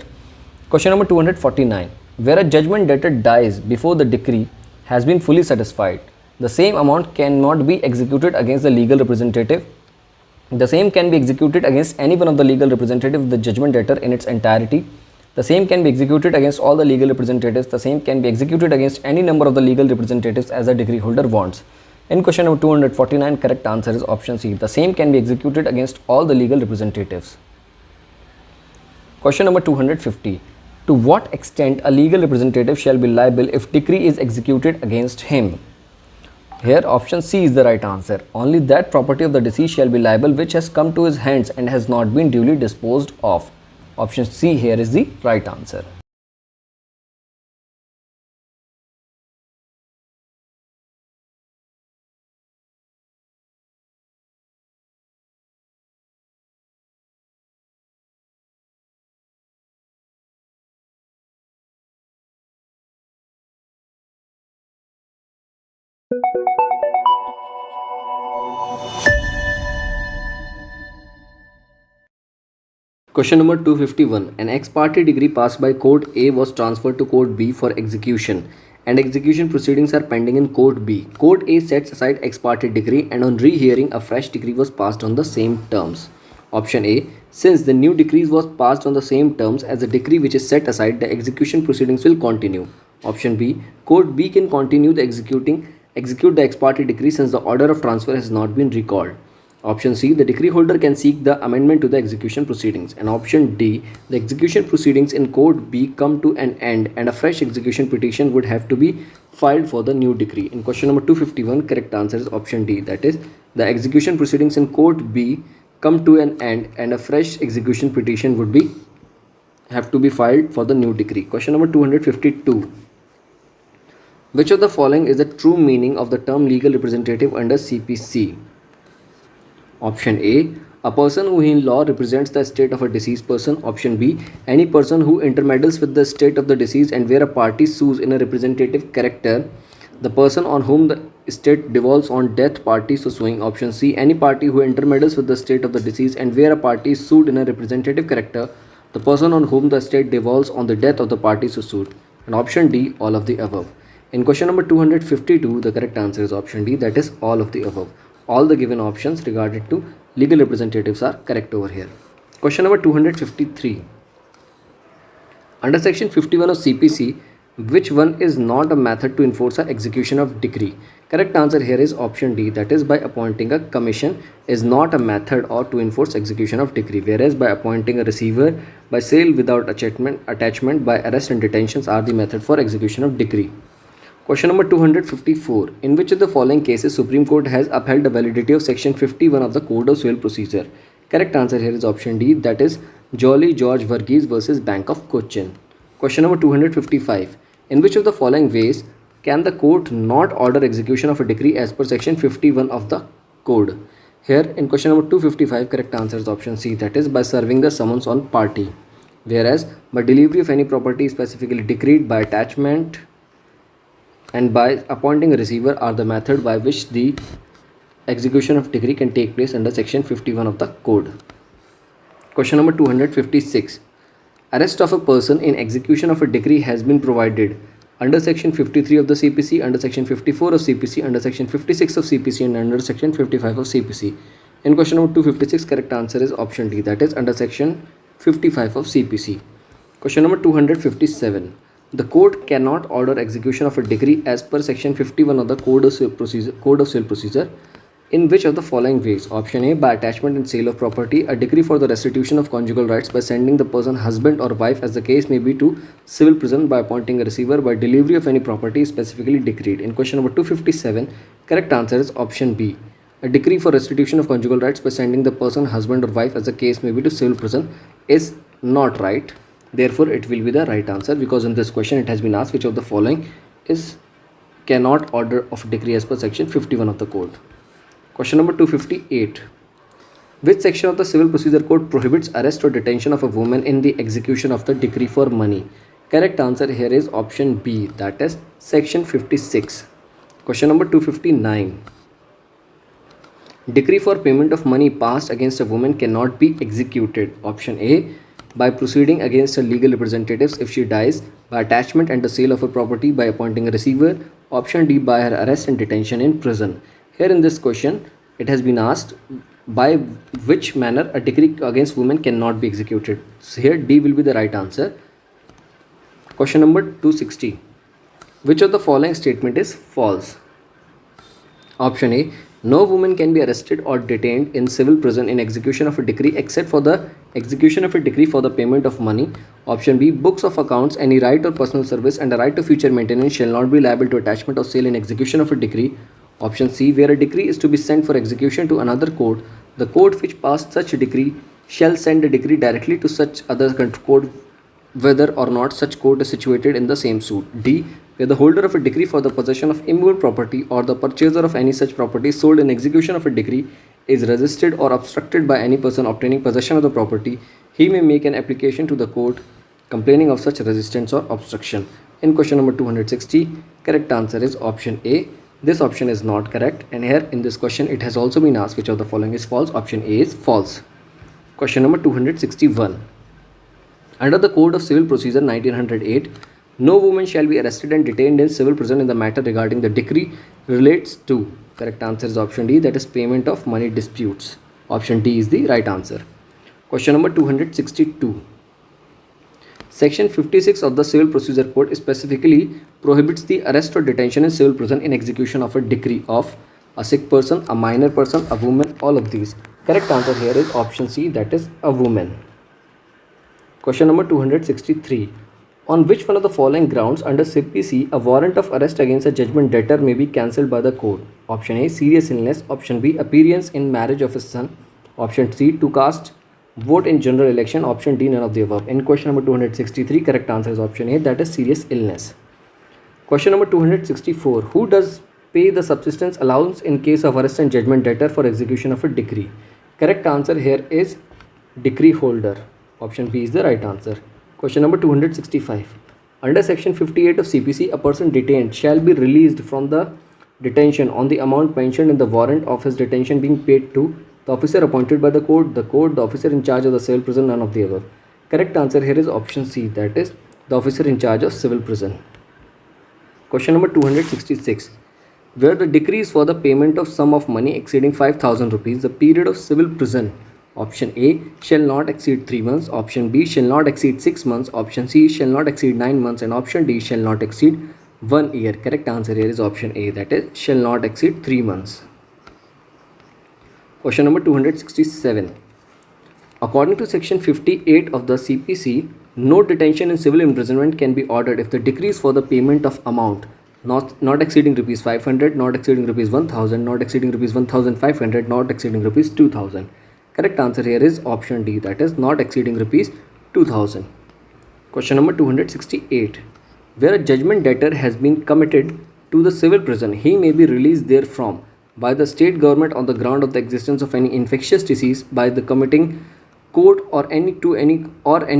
Question number 249. Where a judgment debtor dies before the decree has been fully satisfied, the same amount cannot be executed against the legal representative. The same can be executed against any one of the legal representatives of the judgment debtor in its entirety. The same can be executed against all the legal representatives. The same can be executed against any number of the legal representatives as the decree holder wants. In question number 249, correct answer is option C. The same can be executed against all the legal representatives. Question number 250. To what extent a legal representative shall be liable if decree is executed against him? Here option C is the right answer. Only that property of the deceased shall be liable which has come to his hands and has not been duly disposed of. Option C here is the right answer. Question number 251. An ex parte decree passed by Court A was transferred to Court B for execution, and execution proceedings are pending in Court B. Court A sets aside ex parte decree, and on rehearing, a fresh decree was passed on the same terms. Option A. Since the new decree was passed on the same terms as the decree which is set aside, the execution proceedings will continue. Option B. Court B can continue the execute the ex parte decree since the order of transfer has not been recalled. Option C, the decree holder can seek the amendment to the execution proceedings. And option D, the execution proceedings in Court B come to an end and a fresh execution petition would have to be filed for the new decree. In question number 251, correct answer is option D, that is the execution proceedings in Court B come to an end and a fresh execution petition would have to be filed for the new decree. Question number 252. Which of the following is the true meaning of the term legal representative under CPC? Option A, a person who in law represents the estate of a deceased person. Option B, any person who intermeddles with the estate of the deceased and where a party sues in a representative character, the person on whom the estate devolves on death, party so suing. Option C, any party who intermeddles with the estate of the deceased and where a party is sued in a representative character, the person on whom the estate devolves on the death of the party so sued. And option D, all of the above. In question number 252, the correct answer is option D, that is all of the above. All the given options regarding to legal representatives are correct over here. Question number 253. Under section 51 of CPC, which one is not a method to enforce an execution of decree? Correct answer here is option D, that is by appointing a commission is not a method or to enforce execution of decree, whereas by appointing a receiver, by sale without attachment, by arrest and detentions are the method for execution of decree. Question number 254. In which of the following cases Supreme Court has upheld the validity of section 51 of the Code of Civil Procedure? Correct answer here is option D, that is Jolly George Verghese versus Bank of Cochin. Question number 255. In which of the following ways can the court not order execution of a decree as per section 51 of the Code? Here in question number 255, correct answer is option C, that is by serving the summons on party, whereas by delivery of any property specifically decreed, by attachment, and by appointing a receiver are the method by which the execution of decree can take place under section 51 of the Code. Question number 256. arrest of a person in execution of a decree has been provided under section 53 of the CPC, under section 54 of CPC, under section 56 of CPC, and under section 55 of CPC. In question number 256, correct answer is option D, that is under section 55 of CPC. Question number 257. The court cannot order execution of a decree as per section 51 of the Code of Civil Procedure in which of the following ways? Option A, by attachment and sale of property, a decree for the restitution of conjugal rights by sending the person husband or wife as the case may be to civil prison, by appointing a receiver, by delivery of any property specifically decreed. In question number 257, correct answer is option B. A decree for restitution of conjugal rights by sending the person husband or wife as the case may be to civil prison is not right. Therefore, it will be the right answer, because in this question it has been asked which of the following is cannot order of decree as per section 51 of the code. Question number 258. Which section of the Civil Procedure Code prohibits arrest or detention of a woman in the execution of the decree for money? Correct answer here is option B, that is section 56. Question number 259. Decree for payment of money passed against a woman cannot be executed. Option A, by proceeding against her legal representatives if she dies, by attachment and the sale of her property, by appointing a receiver. Option D, by her arrest and detention in prison. Here in this question, it has been asked by which manner a decree against women cannot be executed. So here D will be the right answer. Question number 260. Which of the following statement is false? Option A, no woman can be arrested or detained in civil prison in execution of a decree except for the execution of a decree for the payment of money. Option B, books of accounts, any right or personal service and a right to future maintenance shall not be liable to attachment or sale in execution of a decree. Option C, where a decree is to be sent for execution to another court, the court which passed such a decree shall send a decree directly to such other court whether or not such court is situated in the same suit. D, where the holder of a decree for the possession of immovable property or the purchaser of any such property sold in execution of a decree is resisted or obstructed by any person obtaining possession of the property, he may make an application to the court complaining of such resistance or obstruction. In question number 260, correct answer is option A. This option is not correct, and here in this question it has also been asked which of the following is false. Option A is false. Question number 261. Under the Code of Civil Procedure 1908, no woman shall be arrested and detained in civil prison in the matter regarding the decree relates to. Correct answer is option D, that is payment of money disputes. Option D is the right answer. Question number 262. Section 56 of the Civil Procedure Code specifically prohibits the arrest or detention in civil prison in execution of a decree of a sick person, a minor person, a woman, all of these. Correct answer here is option C, that is a woman. Question number 263. On which one of the following grounds under CPC a warrant of arrest against a judgment debtor may be cancelled by the court? Option A, serious illness. Option B, appearance in marriage of his son. Option C, to cast vote in general election. Option D, none of the above. In question number 263, correct answer is option A, that is serious illness. Question number 264. Who does pay the subsistence allowance in case of arrest and judgment debtor for execution of a decree? Correct answer here is decree holder. Option B is the right answer. Question number 265. Under section 58 of CPC, a person detained shall be released from the detention on the amount mentioned in the warrant of his detention being paid to the officer appointed by the court, the officer in charge of the civil prison, none of the above. Correct answer here is option C, that is the officer in charge of civil prison. Question number 266. Where the decree is for the payment of sum of money exceeding 5,000 rupees, the period of civil prison, option A, shall not exceed 3 months. Option B, shall not exceed 6 months. Option C, shall not exceed 9 months. And option D, shall not exceed 1 year. Correct answer here is option A, that is shall not exceed 3 months. Question number 267. According to section 58 of the CPC, no detention in civil imprisonment can be ordered if the decree is for the payment of amount not exceeding rupees 500, not exceeding rupees 1000, not exceeding rupees 1500, not exceeding rupees 2000. Correct answer here is option D, that is not exceeding rupees 2000. Question number 268. Where a judgment debtor has been committed to the civil prison, he may be released therefrom by the state government on the ground of the existence of any infectious disease by the committing court or any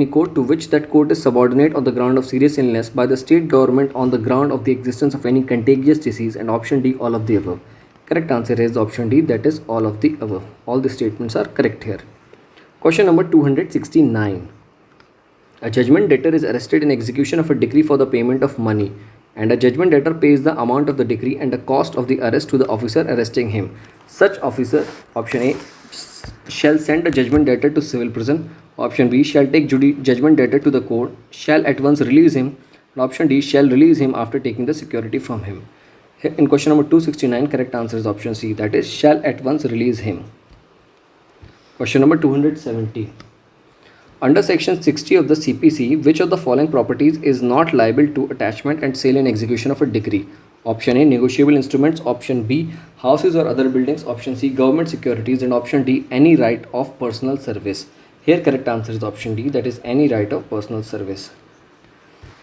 court to which that court is subordinate on the ground of serious illness, by the state government on the ground of the existence of any contagious disease, and option D, all of the above. Correct answer is option D, that is all of the above. All the statements are correct here. Question number 269. A judgment debtor is arrested in execution of a decree for the payment of money, and a judgment debtor pays the amount of the decree and the cost of the arrest to the officer arresting him. Such officer, option A, shall send a judgment debtor to civil prison. Option B, shall take judgment debtor to the court, shall at once release him. And option D, shall release him after taking the security from him. In question number 269, correct answer is option C, that is, shall at once release him. Question number 270. Under section 60 of the CPC, which of the following properties is not liable to attachment and sale and execution of a decree? Option A, negotiable instruments. Option B, houses or other buildings. Option C, government securities. And option D, any right of personal service. Here correct answer is option D, that is, any right of personal service.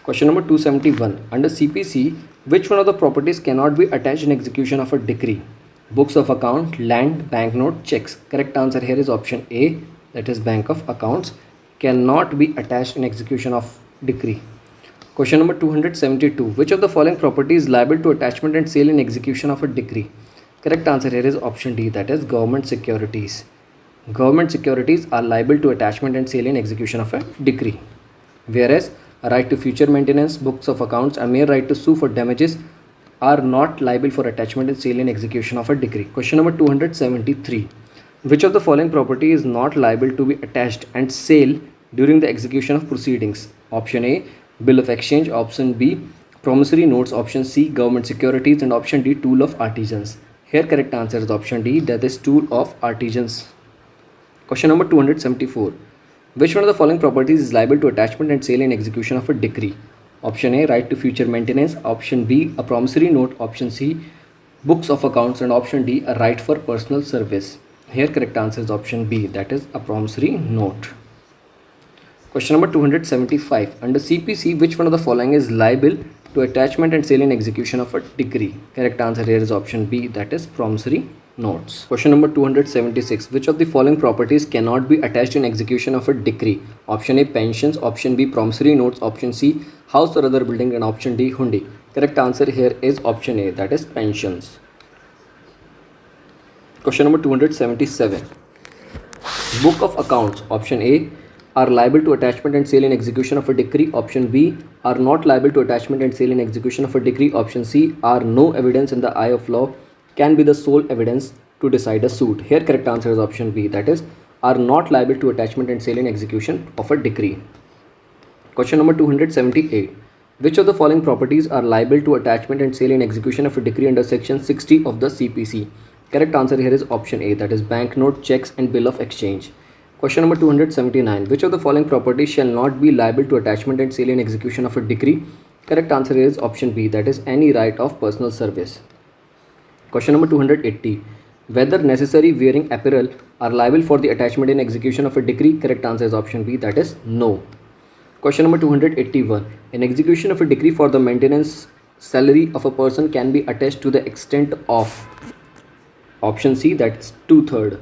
Question number 271. Under CPC, which one of the properties cannot be attached in execution of a decree? Books of account, land, banknote, checks. Correct answer here is option A, that is, bank of accounts cannot be attached in execution of decree. Question number 272. Which of the following property is liable to attachment and sale in execution of a decree? Correct answer here is option D, that is, government securities. Government securities are liable to attachment and sale in execution of a decree. Whereas a right to future maintenance, books of accounts, a mere right to sue for damages are not liable for attachment and sale in execution of a decree. Question number 273. Which of the following property is not liable to be attached and sale during the execution of proceedings? Option A, bill of exchange. Option B, promissory notes. Option C, government securities. And option D, tool of artisans. Here correct answer is option D, that is, tool of artisans. Question number 274. Which one of the following properties is liable to attachment and sale in execution of a decree? Option A, right to future maintenance. Option B, a promissory note. Option C, books of accounts. And option D, a right for personal service. Here correct answer is option B, that is, a promissory note. Question number 275. Under CPC, which one of the following is liable to attachment and sale in execution of a decree? Correct answer here is option B, that is, promissory notes. Question number 276. Which of the following properties cannot be attached in execution of a decree? Option A, pensions. Option B, promissory notes. Option C, house or other building. And option D, hundi. Correct answer here is option A, that is, pensions. Question number 277. Book of accounts. Option A are liable to attachment and sale in execution of a decree. Option B are not liable to attachment and sale in execution of a decree. Option C are no evidence in the eye of law, can be the sole evidence to decide a suit. Here correct answer is option B, that is, are not liable to attachment and sale in execution of a decree. Question number 278. Which of the following properties are liable to attachment and sale in execution of a decree under section 60 of the CPC? Correct answer here is option A, that is, banknote, checks, and bill of exchange. Question number 279. Which of the following properties shall not be liable to attachment and sale in execution of a decree? Correct answer here is option B, that is, any right of personal service. Question number 280. Whether necessary wearing apparel are liable for the attachment and execution of a decree? Correct answer is option B, that is, no. Question number 281. In execution of a decree for the maintenance salary of a person can be attached to the extent of option C, that is, 2/3.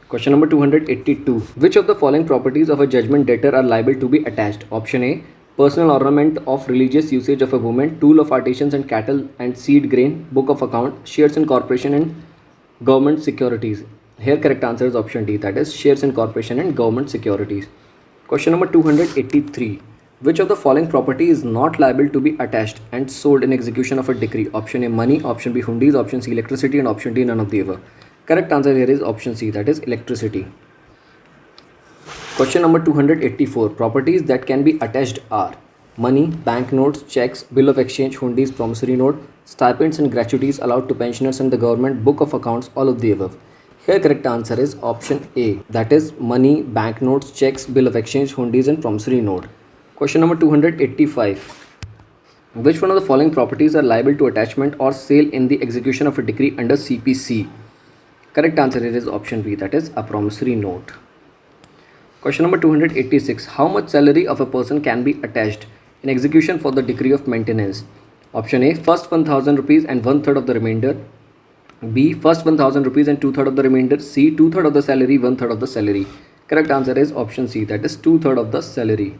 Question number 282. Which of the following properties of a judgment debtor are liable to be attached? Option A, personal ornament of religious usage of a woman, tool of artisans and cattle and seed grain, book of account, shares in corporation and government securities. Here correct answer is option D, that is, shares in corporation and government securities. Question number 283. Which of the following property is not liable to be attached and sold in execution of a decree? Option A, money. Option B, hundis. Option C, electricity. And option D, none of the above. Correct answer here is option C, that is, electricity. Question number 284. Properties that can be attached are money, banknotes, checks, bill of exchange, hundis, promissory note, stipends and gratuities allowed to pensioners and the government, book of accounts, all of the above. Here correct answer is option A, that is, money, banknotes, checks, bill of exchange, hundis, and promissory note. Question number 285. Which one of the following properties are liable to attachment or sale in the execution of a decree under CPC? Correct answer here is option B, that is, a promissory note. Question number 286. How much salary of a person can be attached in execution for the decree of maintenance? Option A, first 1000 rupees and 1/3 of the remainder. B, first 1000 rupees and 2/3 of the remainder. C, 2/3 of the salary, 1/3 of the salary. Correct answer is option C, that is, 2/3 of the salary.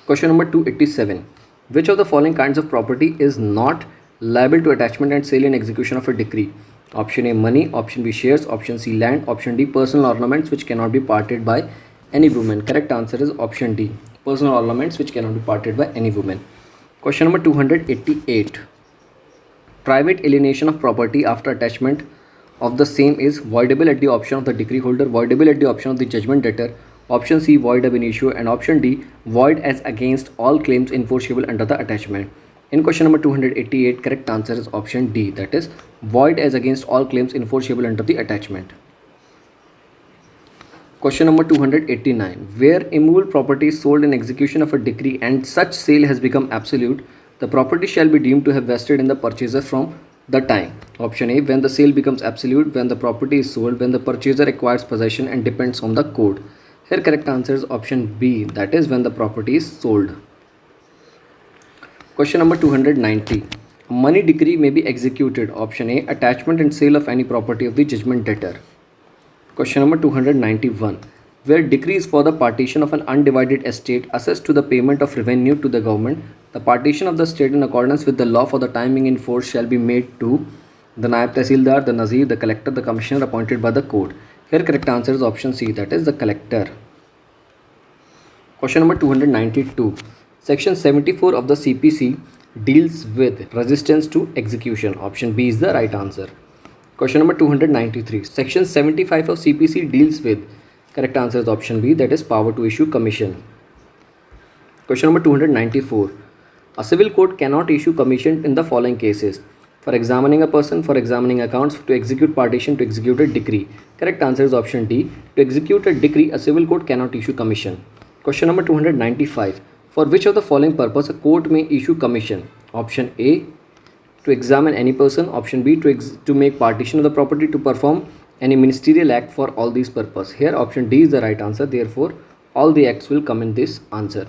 Question number 287. Which of the following kinds of property is not liable to attachment and sale in execution of a decree? Option A, money. Option B, shares. Option C, land. Option D, personal ornaments which cannot be parted by any woman. Correct answer is option D, personal ornaments which cannot be parted by any woman. Question number 288. Private alienation of property after attachment of the same is voidable at the option of the decree holder, voidable at the option of the judgment debtor, option C, void ab initio, and option D, void as against all claims enforceable under the attachment. In question number 288, correct answer is option D, that is void as against all claims enforceable under the attachment. Question number 289. Where immovable property is sold in execution of a decree and such sale has become absolute, the property shall be deemed to have vested in the purchaser from the time. Option A, when the sale becomes absolute, when the property is sold, when the purchaser acquires possession and depends on the code. Here correct answer is option B, that is when the property is sold. Question number 290. A money decree may be executed. Option A, attachment and sale of any property of the judgment debtor. Question number 291. Where decree is for the partition of an undivided estate assessed to the payment of revenue to the government, the partition of the estate in accordance with the law for the time being in force shall be made to the Nayab Tehsildar, the Nazir, the collector, the commissioner appointed by the court. Here correct answer is option C, that is the collector. Question number 292. Section 74 of the CPC deals with resistance to execution. Option B is the right answer. Question number 293. Section 75 of CPC deals with, correct answer is option B, that is power to issue commission. Question number 294. A civil court cannot issue commission in the following cases: for examining a person, for examining accounts, to execute partition, to execute a decree. Correct answer is option D. To execute a decree, a civil court cannot issue commission. Question number 295. For which of the following purpose a court may issue commission? Option A, to examine any person. Option B, to make partition of the property, to perform any ministerial act. For all these purposes. Here option D is the right answer. Therefore, all the acts will come in this answer.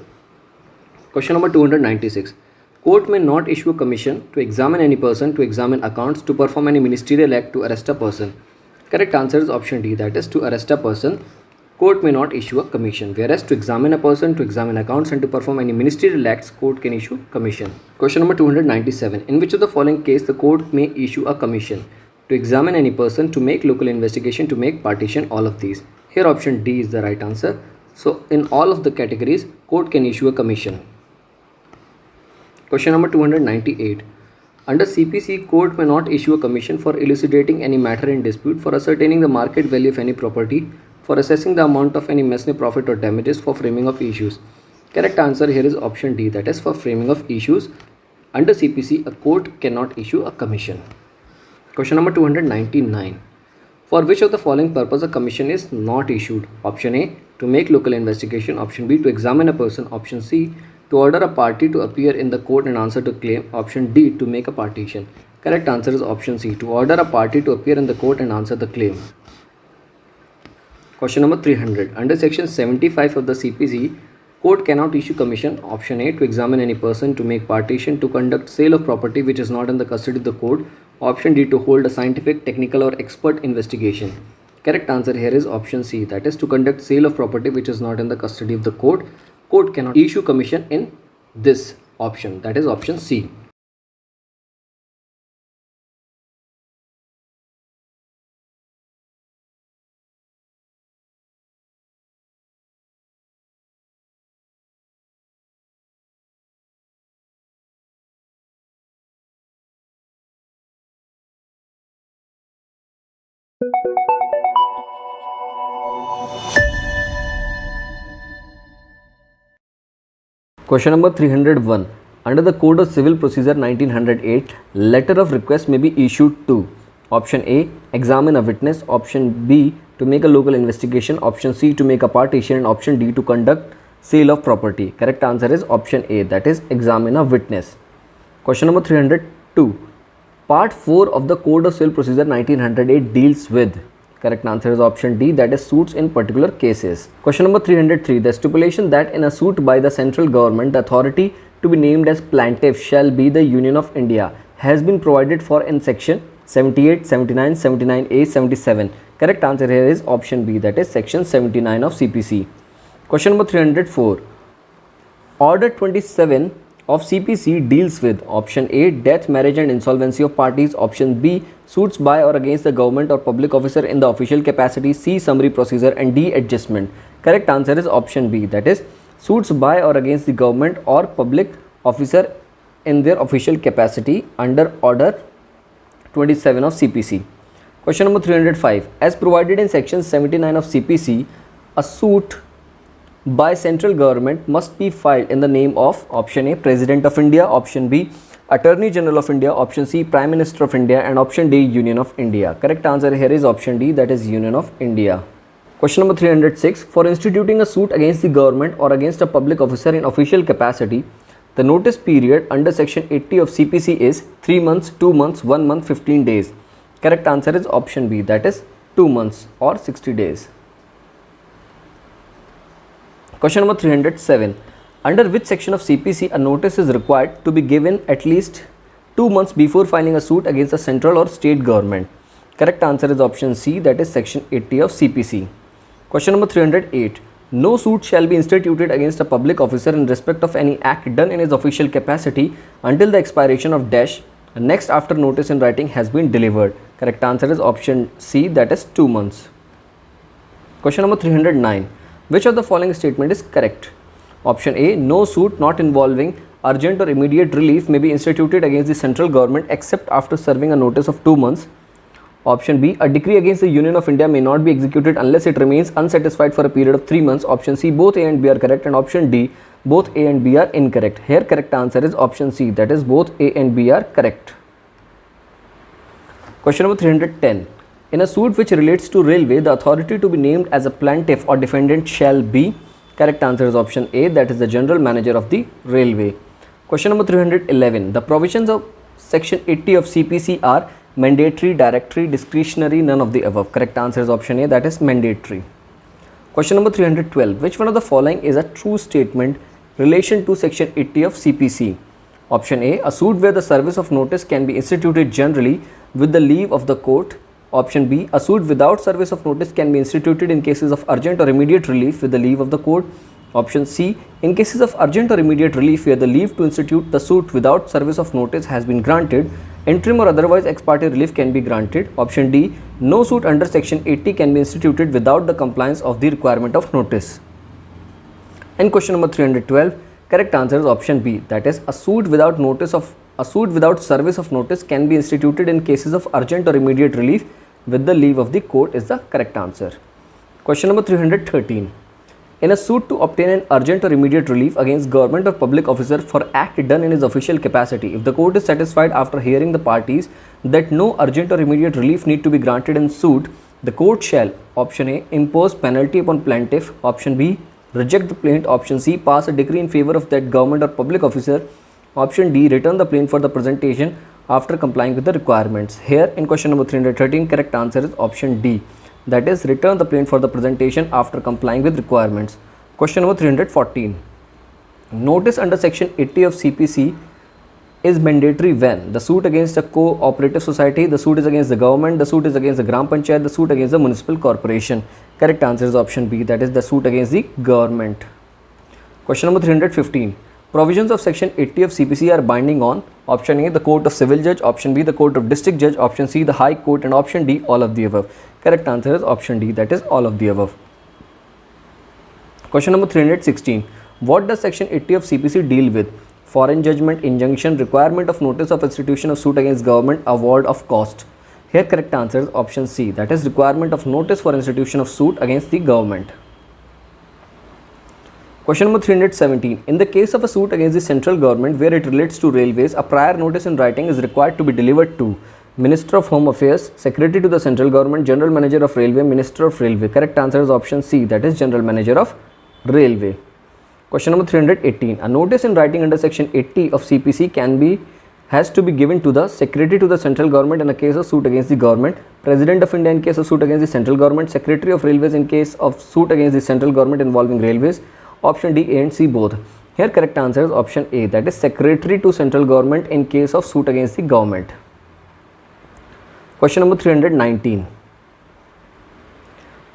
Question number 296. Court may not issue a commission to examine any person, to examine accounts, to perform any ministerial act, to arrest a person. Correct answer is option D, that is to arrest a person. Court may not issue a commission, whereas to examine a person, to examine accounts, and to perform any ministerial acts, court can issue commission. Question number 297. In which of the following case the court may issue a commission? To examine any person, to make local investigation, to make partition, all of these. Here option D is the right answer. So in all of the categories, court can issue a commission. Question number 298. Under CPC, court may not issue a commission for elucidating any matter in dispute, for ascertaining the market value of any property, for assessing the amount of any mesne profit or damages, for framing of issues. Correct answer here is option D, that is for framing of issues. Under CPC, a court cannot issue a commission. Question number 299. For which of the following purpose a commission is not issued? Option A, to make local investigation. Option B, to examine a person. Option C, to order a party to appear in the court and answer to claim. Option D, to make a partition. Correct answer is option C, to order a party to appear in the court and answer the claim. Question number 300. Under section 75 of the CPC, court cannot issue commission. Option A, to examine any person, to make partition, to conduct sale of property which is not in the custody of the court. Option D, to hold a scientific, technical or expert investigation. Correct answer here is option C, that is to conduct sale of property which is not in the custody of the court. Court cannot issue commission in this option, that is option C. Question number 301. Under the Code of Civil Procedure 1908, letter of request may be issued to: option A, examine a witness. Option B, to make a local investigation. Option C, to make a partition. And option D, to conduct sale of property. Correct answer is option A, that is examine a witness. Question number 302. Part 4 of the Code of Civil Procedure 1908 deals with, correct answer is option D, that is suits in particular cases. Question number 303. The stipulation that in a suit by the central government, the authority to be named as plaintiff shall be the Union of India has been provided for in section 78, 79, 79A, 77. Correct answer here is option B, that is section 79 of CPC. Question number 304. Order 27 of CPC deals with option A death, marriage and insolvency of parties, option B suits by or against the government or public officer in the official capacity, C summary procedure and D adjustment. Correct answer is option B, that is suits by or against the government or public officer in their official capacity under order 27 of CPC. Question number 305. As provided in section 79 of CPC, a suit by central government must be filed in the name of option A President of India, option B Attorney General of India, option C Prime Minister of India and option D Union of India. Correct answer here is option D, that is Union of India. Question number 306. For instituting a suit against the government or against a public officer in official capacity, the notice period under section 80 of CPC is 3 months, 2 months, 1 month, 15 days. Correct answer is option B, that is 2 months or 60 days. Question number 307. Under which section of CPC a notice is required to be given at least 2 months before filing a suit against a central or state government? Correct answer is option C, that is section 80 of CPC. Question number 308. No suit shall be instituted against a public officer in respect of any act done in his official capacity until the expiration of dash next after notice in writing has been delivered. Correct answer is option C, that is 2 months. Question number 309. Which of the following statement is correct? Option A. No suit not involving urgent or immediate relief may be instituted against the central government except after serving a notice of 2 months. Option B. A decree against the Union of India may not be executed unless it remains unsatisfied for a period of 3 months. Option C. Both A and B are correct, and option D. Both A and B are incorrect. Here correct answer is option C, that is both A and B are correct. Question number 310. In a suit which relates to railway, the authority to be named as a plaintiff or defendant shall be. Correct answer is option A, that is the general manager of the railway. Question number 311. The provisions of section 80 of CPC are mandatory, directory, discretionary, none of the above. Correct answer is option A, that is mandatory. Question number 312. Which one of the following is a true statement relation to section 80 of CPC? Option A. A suit where the service of notice can be instituted generally with the leave of the court. Option B. A suit without service of notice can be instituted in cases of urgent or immediate relief with the leave of the court. Option C. In cases of urgent or immediate relief where the leave to institute the suit without service of notice has been granted, interim or otherwise ex parte relief can be granted. Option D. No suit under section 80 can be instituted without the compliance of the requirement of notice. And question number 312. Correct answer is option B, that is a suit without service of notice can be instituted in cases of urgent or immediate relief with the leave of the court is the correct answer. Question number 313. In a suit to obtain an urgent or immediate relief against government or public officer for act done in his official capacity, if the court is satisfied after hearing the parties that no urgent or immediate relief need to be granted in suit, the court shall, option A, impose penalty upon plaintiff, option B, reject the plaint, option C, pass a decree in favor of that government or public officer, option D, return the plaint for the presentation after complying with the requirements. Here in question number 313, correct answer is option D, that is return the plaint for the presentation after complying with requirements. Question number 314. Notice under section 80 of CPC is mandatory when the suit against a cooperative society, the suit is against the government, the suit is against the Gram Panchayat, the suit against the municipal corporation. Correct answer is option B, that is the suit against the government. Question number 315. Provisions of section 80 of CPC are binding on option A, the Court of Civil Judge, option B, the Court of District Judge, option C, the High Court, and option D, all of the above. Correct answer is option D, that is all of the above. Question number 316. What does section 80 of CPC deal with? Foreign judgment, injunction, requirement of notice of institution of suit against government, award of cost. Here correct answer is option C, that is requirement of notice for institution of suit against the government. Question number 317. In the case of a suit against the central government where it relates to railways, a prior notice in writing is required to be delivered to Minister of Home Affairs, Secretary to the Central Government, General Manager of Railway, Minister of Railway. Correct answer is option C, that is General Manager of Railway. Question number 318. A notice in writing under section 80 of CPC has to be given to the Secretary to the Central Government in a case of suit against the government, President of India in case of suit against the Central Government, Secretary of Railways in case of suit against the Central Government involving railways. Option D, A and C both. Here correct answer is option A, that is Secretary to Central Government in case of suit against the government. Question number 319.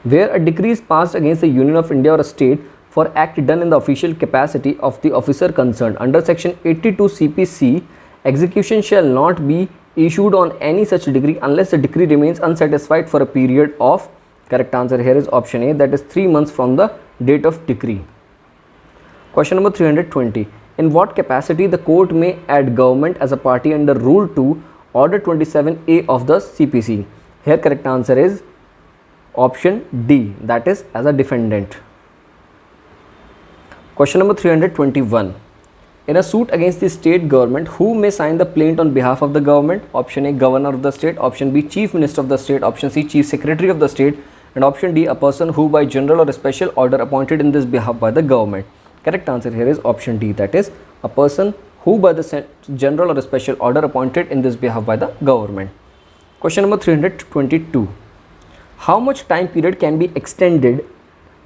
Where a decree is passed against the Union of India or a state for act done in the official capacity of the officer concerned under section 82 CPC, execution shall not be issued on any such decree unless the decree remains unsatisfied for a period of, correct answer here is option A, that is 3 months from the date of decree. Question number 320. In what capacity the court may add government as a party under Rule 2, Order 27A of the CPC? Here correct answer is option D, that is as a defendant. Question number 321. In a suit against the state government, who may sign the plaint on behalf of the government? Option A, Governor of the state. Option B, Chief Minister of the state. Option C, Chief Secretary of the state. And option D, a person who by general or a special order appointed in this behalf by the government. Correct answer here is option D, that is a person who by the general or a special order appointed in this behalf by the government. Question number 322. How much time period can be extended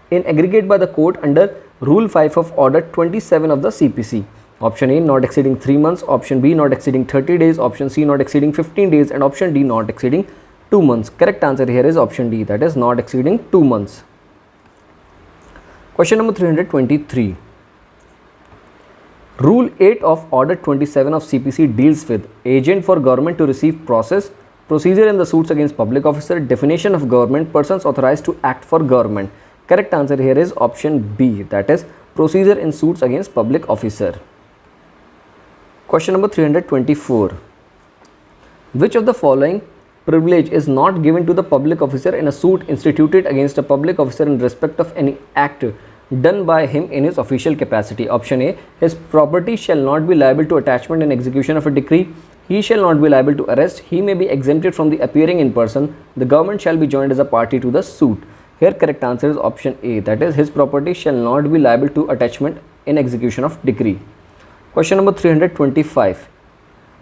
in aggregate by the court under Rule 5 of Order 27 of the CPC? Option A, not exceeding 3 months. Option B, not exceeding 30 days. Option C, not exceeding 15 days. And option D, not exceeding 2 months. Correct answer here is option D, that is not exceeding 2 months. Question number 323. Rule 8 of Order 27 of CPC deals with agent for government to receive process, procedure in the suits against public officer, definition of government, persons authorized to act for government. Correct answer here is option B, that is procedure in suits against public officer. Question number 324. Which of the following privilege is not given to the public officer in a suit instituted against a public officer in respect of any act done by him in his official capacity? Option A, his property shall not be liable to attachment and execution of a decree. He shall not be liable to arrest. He may be exempted from the appearing in person. The government shall be joined as a party to the suit. Here correct answer is option A, that is his property shall not be liable to attachment in execution of decree. Question number 325.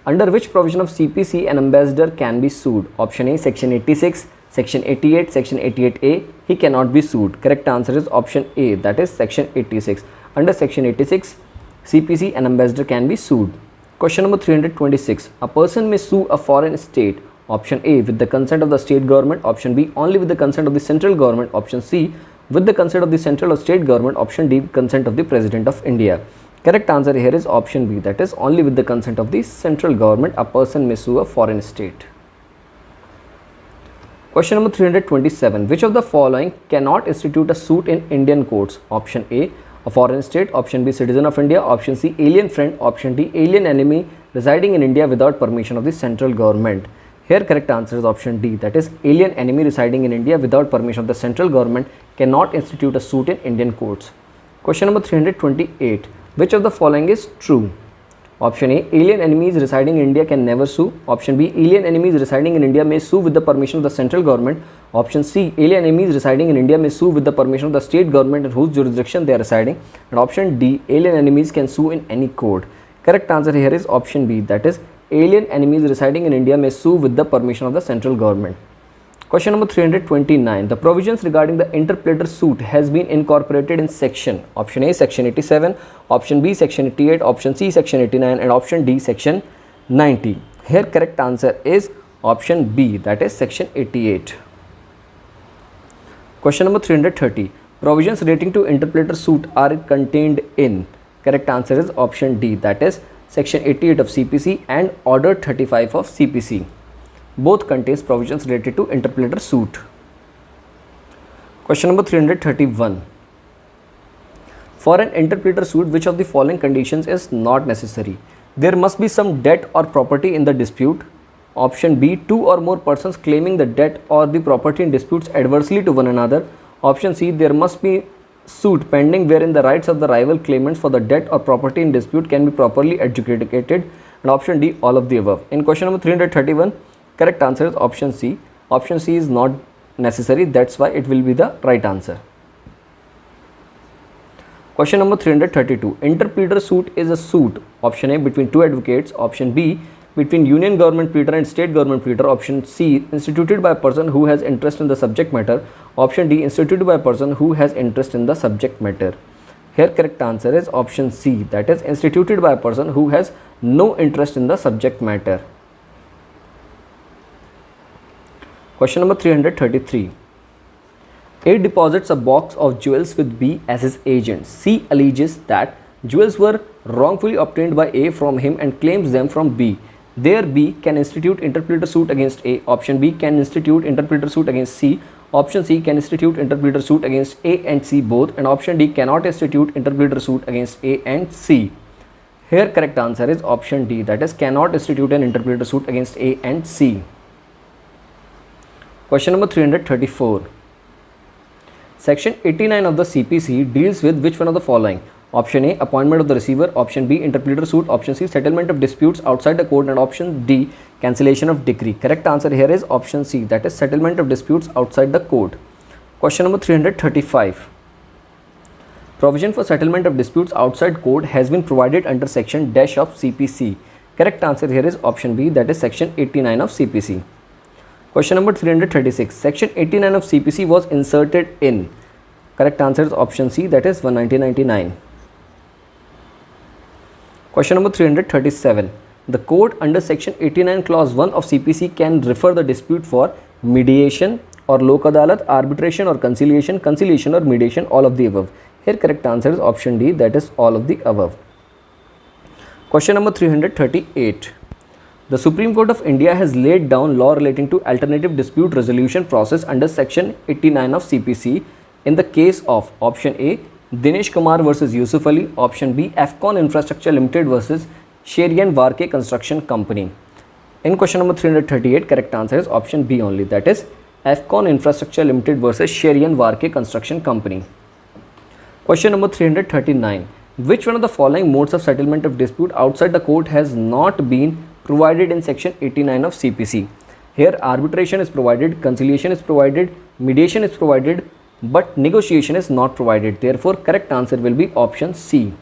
Under which provision of CPC an ambassador can be sued? Option A, section 86, section 88, section 88A. He cannot be sued. Correct answer is option A, that is section 86. Under section 86 CPC an ambassador can be sued. Question number 326. A person may sue a foreign state. Option A, with the consent of the state government. Option B, only with the consent of the central government. Option C, with the consent of the central or state government. Option D, consent of the President of India. Correct answer here is option B, that is only with the consent of the central government a person may sue a foreign state. Question number 327. Which of the following cannot institute a suit in Indian courts? Option A, a foreign state. Option B, citizen of India. Option C, alien friend. Option D, alien enemy residing in India without permission of the central government. Here correct answer is option D, that is alien enemy residing in India without permission of the central government cannot institute a suit in Indian courts. Question number 328. Which of the following is true? Option A, alien enemies residing in India can never sue. Option B, alien enemies residing in India may sue with the permission of the central government. Option C, alien enemies residing in India may sue with the permission of the state government in whose jurisdiction they are residing. And option D, alien enemies can sue in any court. Correct answer here is option B, that is alien enemies residing in India may sue with the permission of the central government. Question number 329. The provisions regarding the interpleader suit has been incorporated in section. Option A, section 87. Option B, section 88. Option C, section 89. And option D, section 90. Here correct answer is option B, that is section 88. Question number 330. Provisions relating to interpleader suit are contained in. Correct answer is option D, that is section 88 of CPC and order 35 of CPC. Both contains provisions related to interpleader suit. Question number 331. For an interpleader suit, which of the following conditions is not necessary? There must be some debt or property in the dispute. Option B, two or more persons claiming the debt or the property in disputes adversely to one another. Option C, there must be suit pending wherein the rights of the rival claimants for the debt or property in dispute can be properly adjudicated. And option D, all of the above. In question number 331, correct answer is option C. Option C is not necessary, that's why it will be the right answer. Question number 332. Interpleader suit is a suit. Option A, between two advocates. Option B, between union government pleader and state government pleader. Option C, instituted by a person who has interest in the subject matter. Option D, instituted by a person who has interest in the subject matter. Here correct answer is option C, that is instituted by a person who has no interest in the subject matter. Question number 333. A deposits a box of jewels with B as his agent. C alleges that jewels were wrongfully obtained by A from him and claims them from B. There B can institute interpleader suit against A. Option B can institute interpleader suit against C. Option C can institute interpleader suit against A and C both, and option D cannot institute interpleader suit against A and C. Here correct answer is option D, that is cannot institute an interpleader suit against A and C. Question number 334. Section 89 of the CPC deals with which one of the following? Option A, appointment of the receiver. Option B, interpleader suit. Option C, settlement of disputes outside the court. And option D, cancellation of decree. Correct answer here is option C, that is settlement of disputes outside the court. Question number 335. Provision for settlement of disputes outside court has been provided under section dash of CPC. Correct answer here is option B, that is section 89 of CPC. Question number 336. Section 89 of CPC was inserted in. Correct answer is option C, that is 1999. Question number 337. The court under section 89 clause 1 of CPC can refer the dispute for mediation or lok adalat, arbitration or conciliation or mediation, all of the above. Here correct answer is option D, that is all of the above. Question number 338. The Supreme Court of India has laid down law relating to alternative dispute resolution process under section 89 of CPC in the case of option A, Dinesh Kumar versus Yusuf Ali, option B, Afcon Infrastructure Limited versus 𝐲𝐸𝐿𝐻 Construction Company. In question number 338, correct answer is option B only, that is Afcon Infrastructure Limited versus 𝐲𝐸𝐿𝐻 Construction Company. Question number 339. Which one of the following modes of settlement of dispute outside the court has not been provided in section 89 of CPC? Here arbitration is provided, conciliation is provided, mediation is provided, but negotiation is not provided. Therefore, correct answer will be option C.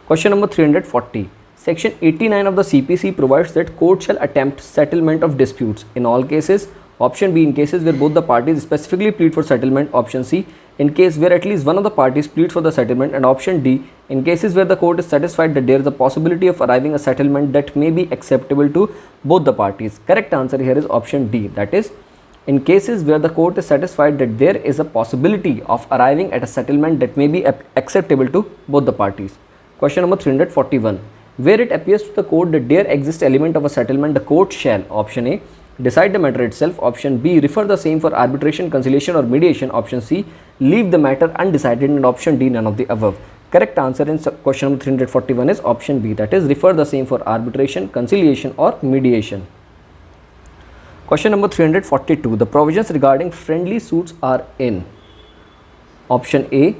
Question number 340. Section 89 of the CPC provides that court shall attempt settlement of disputes in all cases. Option B, in cases where both the parties specifically plead for settlement. Option C, in case where at least one of the parties pleads for the settlement. And option D, in cases where the court is satisfied that there is a possibility of arriving a settlement that may be acceptable to both the parties. Correct answer here is option D, that is in cases where the court is satisfied that there is a possibility of arriving at a settlement that may be acceptable to both the parties. Question number 341. Where it appears to the court that there exists element of a settlement, the court shall, option A, decide the matter itself. Option B, refer the same for arbitration, conciliation or mediation. Option C, leave the matter undecided. And option D, none of the above. Correct answer in question number 341 is option B, that is refer the same for arbitration, conciliation or mediation. Question number 342. The provisions regarding friendly suits are in. Option A,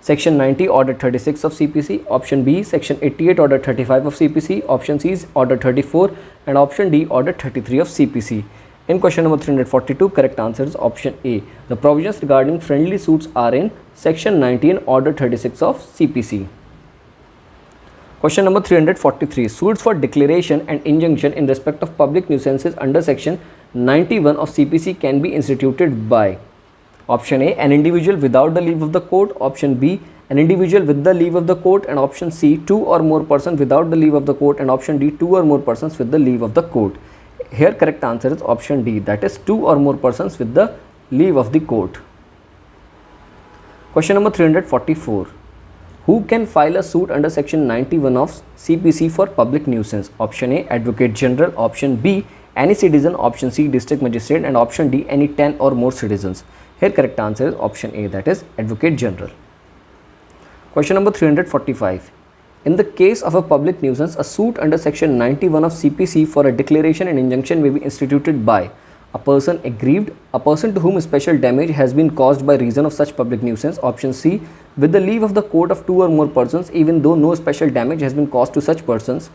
section 90 order 36 of CPC. Option B, section 88 order 35 of CPC. Option C is order 34 and option D order 33 of CPC. In question number 342, correct answer is option A. The provisions regarding friendly suits are in section 19 order 36 of CPC. Question number 343. Suits for declaration and injunction in respect of public nuisances under section 91 of CPC can be instituted by. Option A, an individual without the leave of the court. Option B, an individual with the leave of the court. And option C, two or more persons without the leave of the court. And option D, two or more persons with the leave of the court. Here correct answer is option D, that is two or more persons with the leave of the court. Question number 344. Who can file a suit under section 91 of CPC for public nuisance? Option A, Advocate General. Option B, any citizen. Option C, District Magistrate. And option D, any 10 or more citizens. Here correct answer is option A, that is Advocate General. Question number 345. In the case of a public nuisance, a suit under section 91 of CPC for a declaration and injunction may be instituted by a person aggrieved, a person to whom special damage has been caused by reason of such public nuisance. Option C, with the leave of the court of two or more persons even though no special damage has been caused to such persons.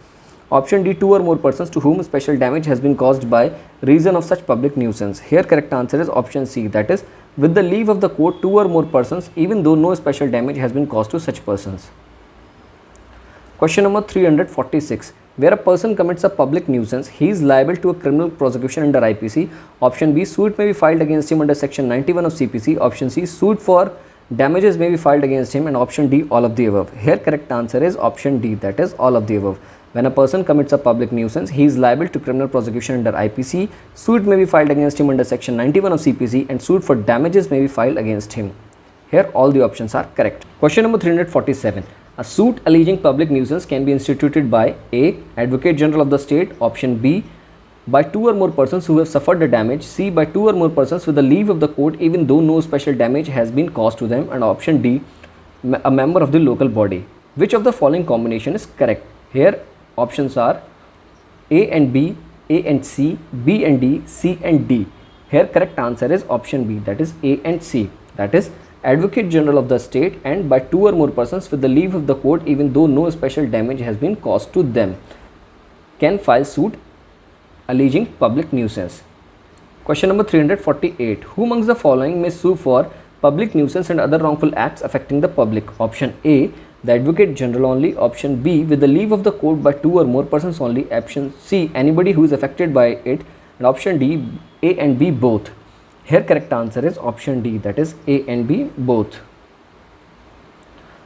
Option D, two or more persons to whom special damage has been caused by reason of such public nuisance. Here correct answer is option C, that is with the leave of the court two or more persons even though no special damage has been caused to such persons. Question number 346. Where a person commits a public nuisance, he is liable to a criminal prosecution under IPC. Option B, suit may be filed against him under section 91 of CPC. Option C, suit for damages may be filed against him. And option D, all of the above. Here correct answer is option D, that is all of the above. When a person commits a public nuisance, he is liable to criminal prosecution under IPC. Suit may be filed against him under section 91 of CPC, and suit for damages may be filed against him. Here all the options are correct. Question number 347. A suit alleging public nuisance can be instituted by A. Advocate General of the state, option B. By two or more persons who have suffered the damage, C. By two or more persons with the leave of the court even though no special damage has been caused to them, and option D. A member of the local body. Which of the following combination is correct? Here options are A and B, A and C, B and D, C and D. Here correct answer is option B, that is A and C, that is Advocate General of the state and by two or more persons with the leave of the court even though no special damage has been caused to them can file suit alleging public nuisance. Question number 348. Who amongst the following may sue for public nuisance and other wrongful acts affecting the public? Option A, the Advocate General only. Option B, with the leave of the court by two or more persons only. Option C, anybody who is affected by it. And option D, A and B both. Here correct answer is option D, that is A and B both.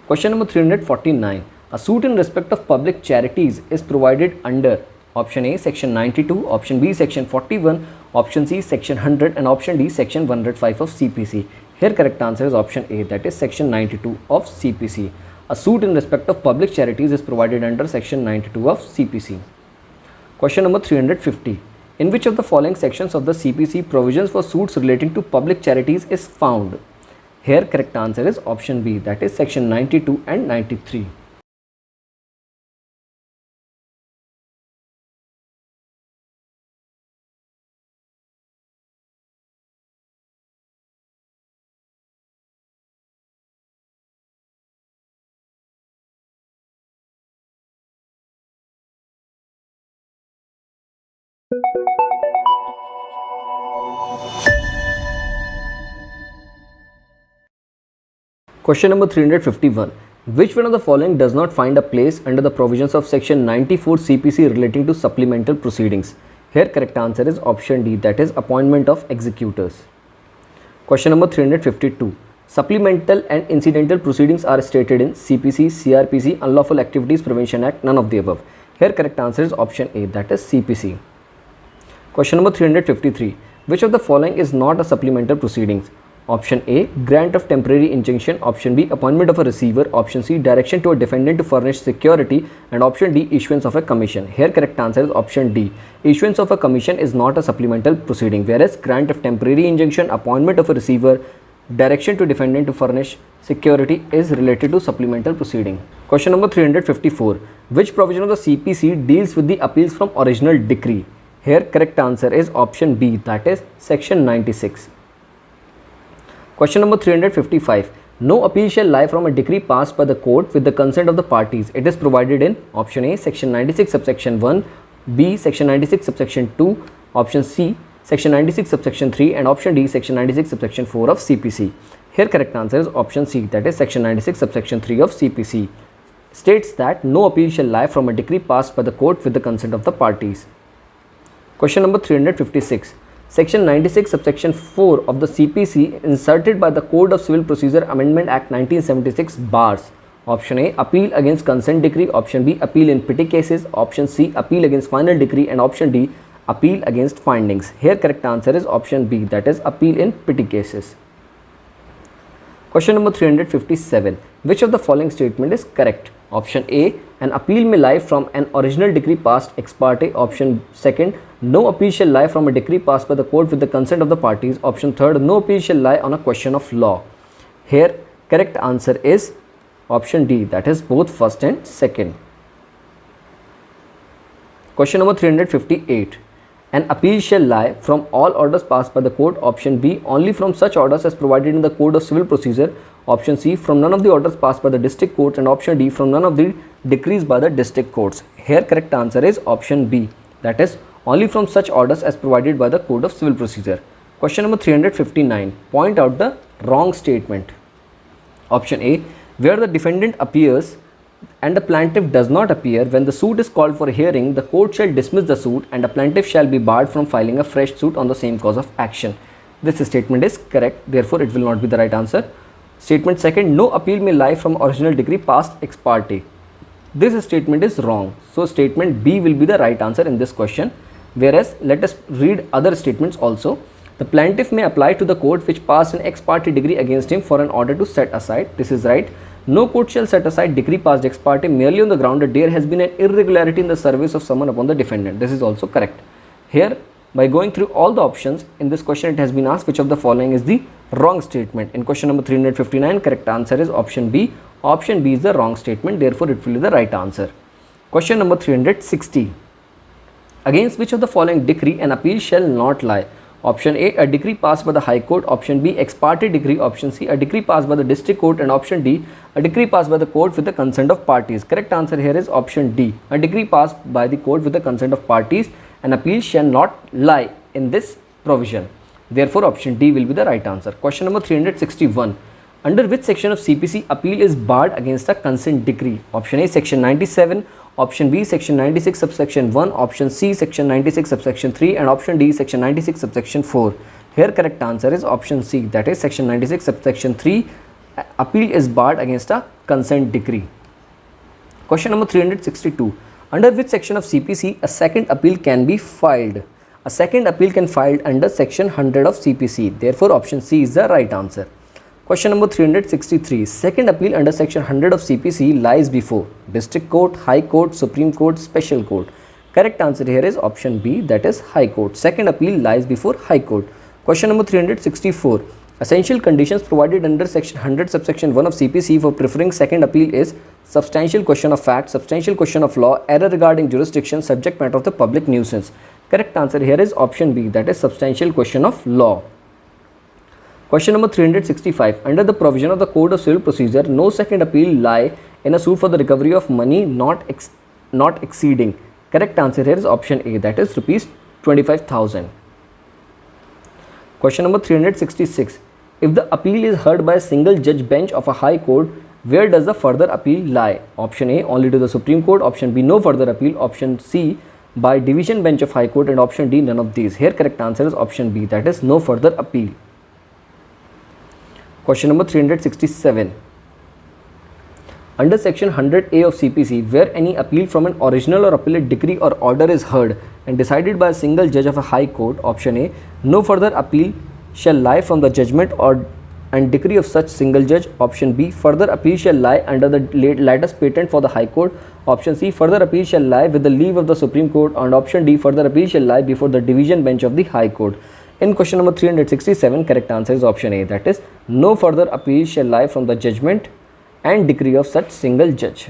Question number 349. A suit in respect of public charities is provided under option A, section 92, option B, section 41, option C, section 100, and option D, section 105 of CPC. Here correct answer is option A, that is section 92 of CPC. A suit in respect of public charities is provided under section 92 of CPC. Question number 350. In which of the following sections of the CPC provisions for suits relating to public charities is found? Here correct answer is option B, that is section 92 and 93. Question number 351. Which one of the following does not find a place under the provisions of section 94 CPC relating to supplemental proceedings? Here correct answer is option D, that is appointment of executors. Question number 352. Supplemental and incidental proceedings are stated in CPC, CRPC, Unlawful Activities Prevention Act, none of the above. Here correct answer is option A, that is CPC. Question number 353. Which of the following is not a supplemental proceedings? Option A, grant of temporary injunction. Option B, appointment of a receiver. Option C, direction to a defendant to furnish security. And option D, issuance of a commission. Here correct answer is option D. Issuance of a commission is not a supplemental proceeding, whereas grant of temporary injunction, appointment of a receiver, direction to defendant to furnish security is related to supplemental proceeding. Question number 354. Which provision of the CPC deals with the appeals from original decree? Here correct answer is option B, that is section 96. Question number 355. No appeal shall lie from a decree passed by the court with the consent of the parties. It is provided in option A, section 96 subsection 1, B, section 96 subsection 2, option C, section 96 subsection 3, and option D, section 96 subsection 4 of CPC. Here correct answer is option C, that is section 96 subsection 3 of CPC. States that no appeal shall lie from a decree passed by the court with the consent of the parties. Question number 356. Section 96 subsection 4 of the CPC inserted by the Code of Civil Procedure Amendment Act 1976 bars option A, appeal against consent decree. Option B, appeal in petty cases. Option C, appeal against final decree. And option D, appeal against findings. Here correct answer is option B, that is appeal in petty cases. Question number 357. Which of the following statement is correct? Option A, an appeal may lie from an original decree passed ex parte. Option second, no appeal shall lie from a decree passed by the court with the consent of the parties. Option third, no appeal shall lie on a question of law. Here correct answer is option D, that is both first and second. Question number 358. An appeal shall lie from all orders passed by the court. Option B, only from such orders as provided in the Code of Civil Procedure. Option C, from none of the orders passed by the district courts. And option D, from none of the decrees by the district courts. Here correct answer is option B, that is only from such orders as provided by the Code of Civil Procedure. Question number 359. Point out the wrong statement. Option A, where the defendant appears and the plaintiff does not appear, when the suit is called for hearing, the court shall dismiss the suit and the plaintiff shall be barred from filing a fresh suit on the same cause of action. This statement is correct, therefore it will not be the right answer. Statement second, no appeal may lie from original decree passed ex parte. This statement is wrong. So statement B will be the right answer in this question. Whereas let us read other statements also. The plaintiff may apply to the court which passed an ex parte decree against him for an order to set aside. This is right. No court shall set aside decree passed ex parte merely on the ground that there has been an irregularity in the service of someone upon the defendant. This is also correct. Here, by going through all the options, in this question it has been asked which of the following is the wrong statement. In question number 359, correct answer is option B. Option B is the wrong statement, therefore it will be the right answer. Question number 360. Against which of the following decree an appeal shall not lie? Option A, a decree passed by the High Court. Option B, ex parte decree. Option C, a decree passed by the District Court. And option D, a decree passed by the court with the consent of parties. Correct answer here is option D. A decree passed by the court with the consent of parties. An appeal shall not lie in this provision. Therefore, option D will be the right answer. Question number 361. Under which section of CPC appeal is barred against a consent decree? Option A, section 97. Option B, section 96 subsection 1. Option C, section 96 subsection 3. And option D, section 96 subsection 4. Here correct answer is option C, that is section 96 subsection 3. Appeal is barred against a consent decree. Question number 362. Under which section of CPC a second appeal can be filed? A second appeal can filed under section 100 of CPC. Therefore, option C is the right answer. Question number 363. Second appeal under section 100 of CPC lies before District Court, High Court, Supreme Court, Special Court. Correct answer here is option B, that is High Court. Second appeal lies before High Court. Question number 364. Essential conditions provided under section 100 subsection 1 of CPC for preferring second appeal is substantial question of fact, substantial question of law, error regarding jurisdiction, subject matter of the public nuisance. Correct answer here is option B, that is substantial question of law. Question number 365. Under the provision of the Code of Civil Procedure, no second appeal lie in a suit for the recovery of money not exceeding. Correct answer here is option A, that is rupees 25,000. Question number 366. If the appeal is heard by a single judge bench of a high court, where does the further appeal lie? Option A, only to the Supreme Court. Option B, no further appeal. Option C, by division bench of high court. And option D, none of these. Here correct answer is option B, that is no further appeal. Question number 367. Under section 100A of CPC, where any appeal from an original or appellate decree or order is heard and decided by a single judge of a high court, option A, no further appeal shall lie from the judgment or and decree of such single judge. Option B, further appeal shall lie under the latest patent for the High Court. Option C, further appeal shall lie with the leave of the Supreme Court. And option D, further appeal shall lie before the division bench of the High Court. In question number 367, correct answer is option A, that is no further appeal shall lie from the judgment and decree of such single judge.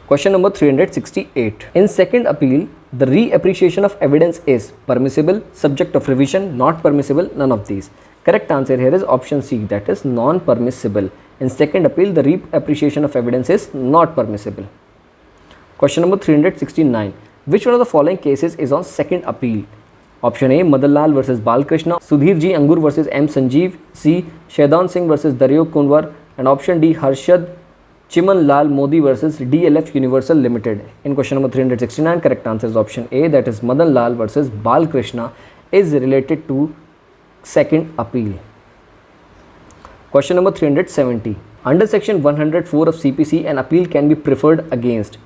Question number 368. In second appeal, the reappreciation of evidence is permissible, subject of revision, not permissible, none of these. Correct answer here is option C, that is non-permissible. In second appeal, the reappreciation of evidence is not permissible. Question number 369. Which one of the following cases is on second appeal? Option A, Madan Lal versus Balkrishna, Sudhir G. Angur versus M. Sanjeev, C. Shaidan Singh versus Daryo Kunwar, and option D, Harshad Chiman Lal Modi versus DLF Universal Limited. In question number 369, correct answer is option A, that is Madan Lal versus Balkrishna is related to second appeal. Question number 370. Under section 104 of CPC, an appeal can be preferred against.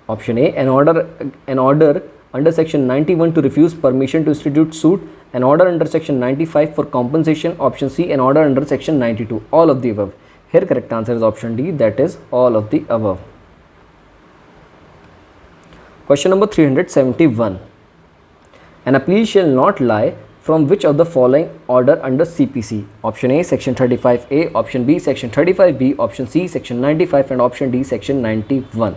Option A, an order under section 91 to refuse permission to institute suit, an order under section 95 for compensation. Option C, an order under section 92. All of the above. Here correct answer is option D, that is all of the above. Question number 371. An appeal shall not lie from which of the following order under CPC? Option A, section 35A, option B, section 35B, option C, section 95, and option D, section 91.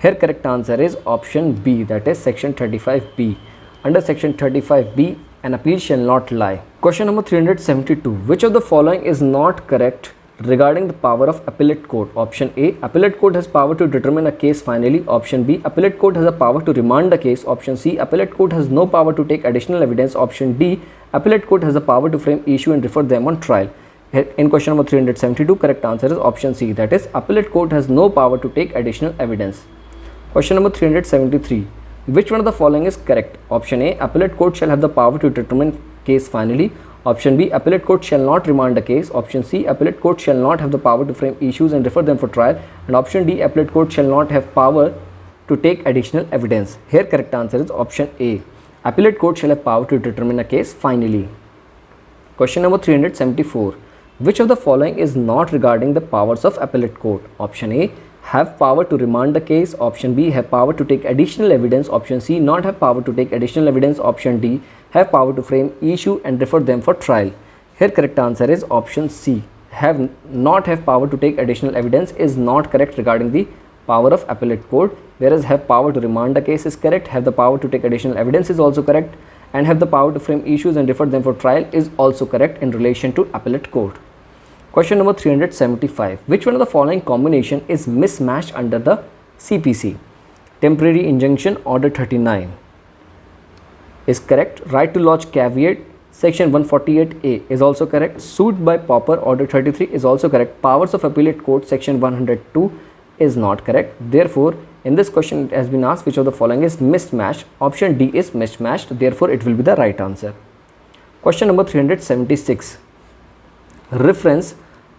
Here correct answer is option B, that is section 35B. Under section 35B, an appeal shall not lie. Question number 372. Which of the following is not correct regarding the power of appellate court? Option A, appellate court has power to determine a case finally. Option B, appellate court has a power to remand the case. Option C, appellate court has no power to take additional evidence. Option D, appellate court has the power to frame issue and refer them on trial. In question number 372, correct answer is option C, that is appellate court has no power to take additional evidence. Question number 373. Which one of the following is correct? Option A, appellate court shall have the power to determine case finally. Option B, appellate court shall not remand a case. Option C, appellate court shall not have the power to frame issues and refer them for trial. And option D, appellate court shall not have power to take additional evidence. Here correct answer is option A. Appellate court shall have power to determine a case finally. Question number 374. Which of the following is not regarding the powers of appellate court? Option A, have power to remand the case. Option B, have power to take additional evidence. Option C, not have power to take additional evidence. Option D, have power to frame issue and refer them for trial. Here correct answer is option C. Not have power to take additional evidence is not correct regarding the power of appellate court, whereas have power to remand the case is correct, have the power to take additional evidence is also correct, and have the power to frame issues and refer them for trial is also correct in relation to appellate court. Question number 375. Which one of the following combination is mismatched under the CPC? Temporary injunction order 39 is correct. Right to lodge caveat section 148A is also correct. Suit by pauper order 33 is also correct. Powers of appellate court section 102 is not correct. Therefore, in this question it has been asked which of the following is mismatched. Option D is mismatched. Therefore, it will be the right answer. Question number 376. Reference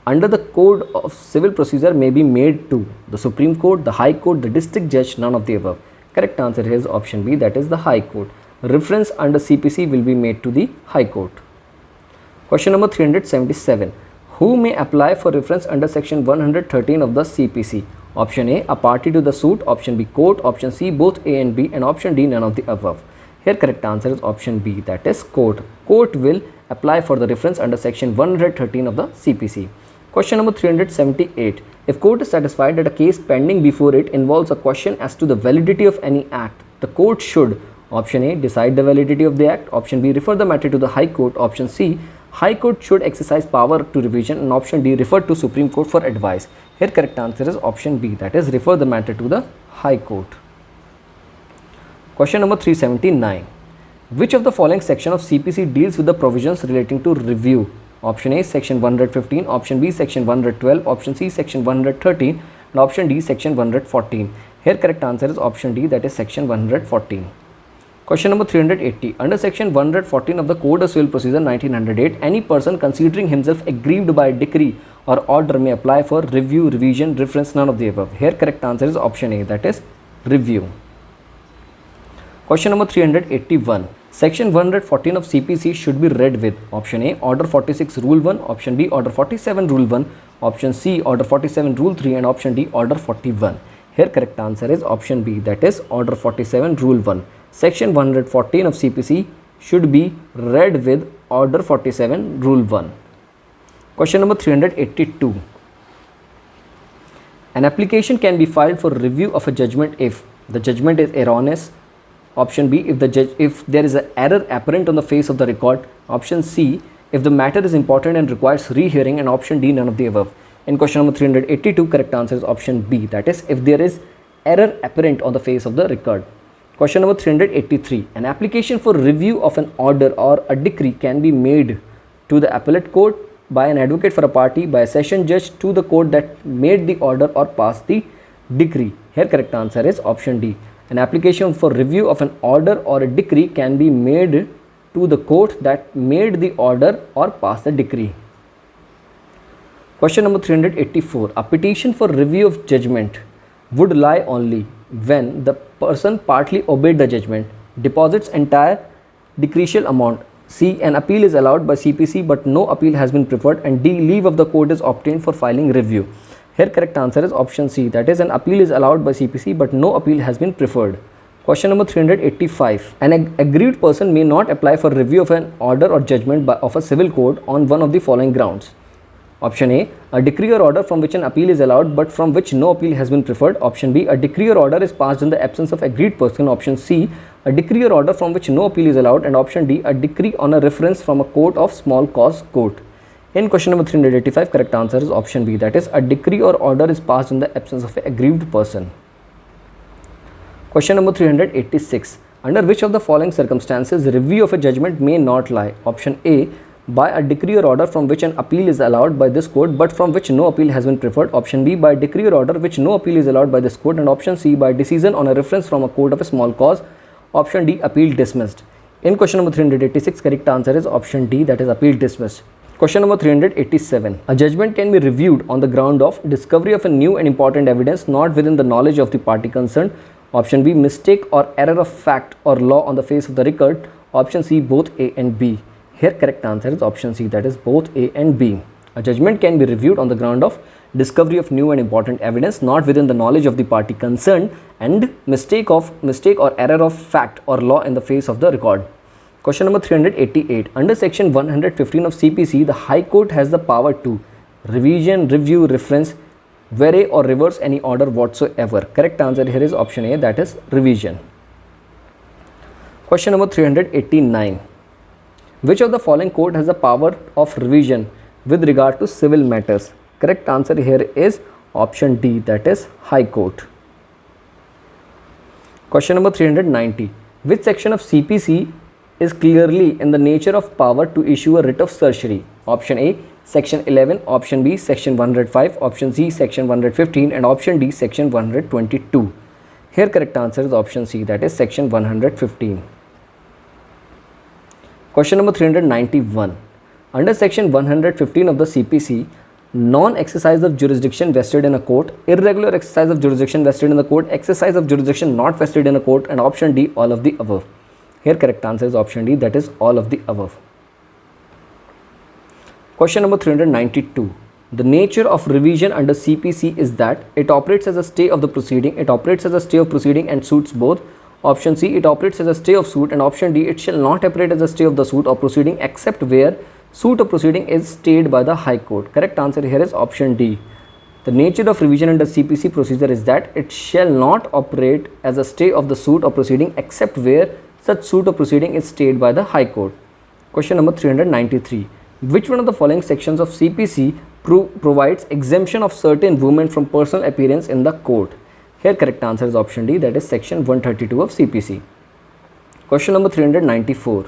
under the Code of Civil Procedure may be made to the Supreme Court, the High Court, the District Judge, none of the above. Correct answer is option B, that is the High Court. Reference under CPC will be made to the High Court. Question number 377. Who may apply for reference under section 113 of the CPC? Option A, a party to the suit. Option B, court. Option C, both A and B. And option D, none of the above. Here correct answer is option B, that is court. Court will apply for the reference under section 113 of the CPC. Question number 378. If court is satisfied that a case pending before it involves a question as to the validity of any act, the court should: option A, decide the validity of the act. Option B, refer the matter to the High Court. Option C, High Court should exercise power to revision. And option D, refer to Supreme Court for advice. Here correct answer is option B, that is refer the matter to the High Court. Question number 379. Which of the following section of CPC deals with the provisions relating to review? Option A, section 115. Option B, section 112. Option C, section 113. And option D, section 114. Here correct answer is option D, that is section 114. Question number 380. Under section 114 of the Code of Civil Procedure 1908, any person considering himself aggrieved by a decree or order may apply for review, revision, reference, none of the above. Here correct answer is option A, that is review. Question number 381. Section 114 of CPC should be read with: option A, Order 46 Rule 1, option B, Order 47 Rule 1, option C, Order 47 Rule 3, and option D, Order 41. Here correct answer is option B, that is Order 47 Rule 1. Section 114 of CPC should be read with Order 47 Rule 1. Question number 382. An application can be filed for review of a judgment if the judgment is erroneous. Option B, if there is an error apparent on the face of the record. Option C, if the matter is important and requires rehearing. And option D, none of the above. In question number 382, correct answer is option B, that is if there is error apparent on the face of the record. Question number 383. An application for review of an order or a decree can be made to the appellate court, by an advocate for a party, by a session judge, to the court that made the order or passed the decree. Here correct answer is option D. An application for review of an order or a decree can be made to the court that made the order or passed the decree. Question number 384. A petition for review of judgment would lie only when the person partly obeyed the judgment, deposits entire decretial amount. C, an appeal is allowed by CPC but no appeal has been preferred. And D, leave of the court is obtained for filing review. Here correct answer is option C, that is an appeal is allowed by CPC but no appeal has been preferred. Question number 385. An aggrieved person may not apply for review of an order or judgment of a civil court on one of the following grounds. Option A, a decree or order from which an appeal is allowed but from which no appeal has been preferred. Option B, a decree or order is passed in the absence of aggrieved person. Option C, a decree or order from which no appeal is allowed. And option D, a decree on a reference from a court of small cause court. In question number 385, correct answer is option B, that is a decree or order is passed in the absence of an aggrieved person. Question number 386. Under which of the following circumstances review of a judgment may not lie? Option A, by a decree or order from which an appeal is allowed by this court but from which no appeal has been preferred. Option B, by decree or order which no appeal is allowed by this court. And option C, by decision on a reference from a court of a small cause. Option D, appeal dismissed. In question number 386, correct answer is option D, that is appeal dismissed. Question number 387. A judgment can be reviewed on the ground of discovery of a new and important evidence not within the knowledge of the party concerned. Option B, mistake or error of fact or law on the face of the record. Option C, both A and B. Here correct answer is option C, that is both A and B. A judgment can be reviewed on the ground of discovery of new and important evidence not within the knowledge of the party concerned and mistake or error of fact or law in the face of the record. Question number 388. Under section 115 of CPC, the High Court has the power to revision, review, reference, vary or reverse any order whatsoever. Correct answer here is option A, that is revision. Question number 389. Which of the following court has the power of revision with regard to civil matters? Correct answer here is option D, that is High Court. Question number 390. Which section of CPC is clearly in the nature of power to issue a writ of certiorari? Option A, section 11, option B, section 105, option C, section 115, and option D, section 122. Here correct answer is option C, that is section 115. Question number 391. Under section 115 of the CPC, non-exercise of jurisdiction vested in a court, irregular exercise of jurisdiction vested in the court, exercise of jurisdiction not vested in a court, and option D, all of the above. Here correct answer is option D, that is all of the above. Question number 392. The nature of revision under CPC is that it operates as a stay of the proceeding, it operates as a stay of proceeding and suits both. Option C, it operates as a stay of suit, and option D, it shall not operate as a stay of the suit or proceeding except where suit or proceeding is stayed by the High Court. Correct answer here is option D. The nature of revision under CPC procedure is that it shall not operate as a stay of the suit or proceeding except where such suit or proceeding is stayed by the High Court. Question number 393. Which one of the following sections of CPC provides exemption of certain women from personal appearance in the court? Here correct answer is option D, that is section 132 of CPC. Question number 394.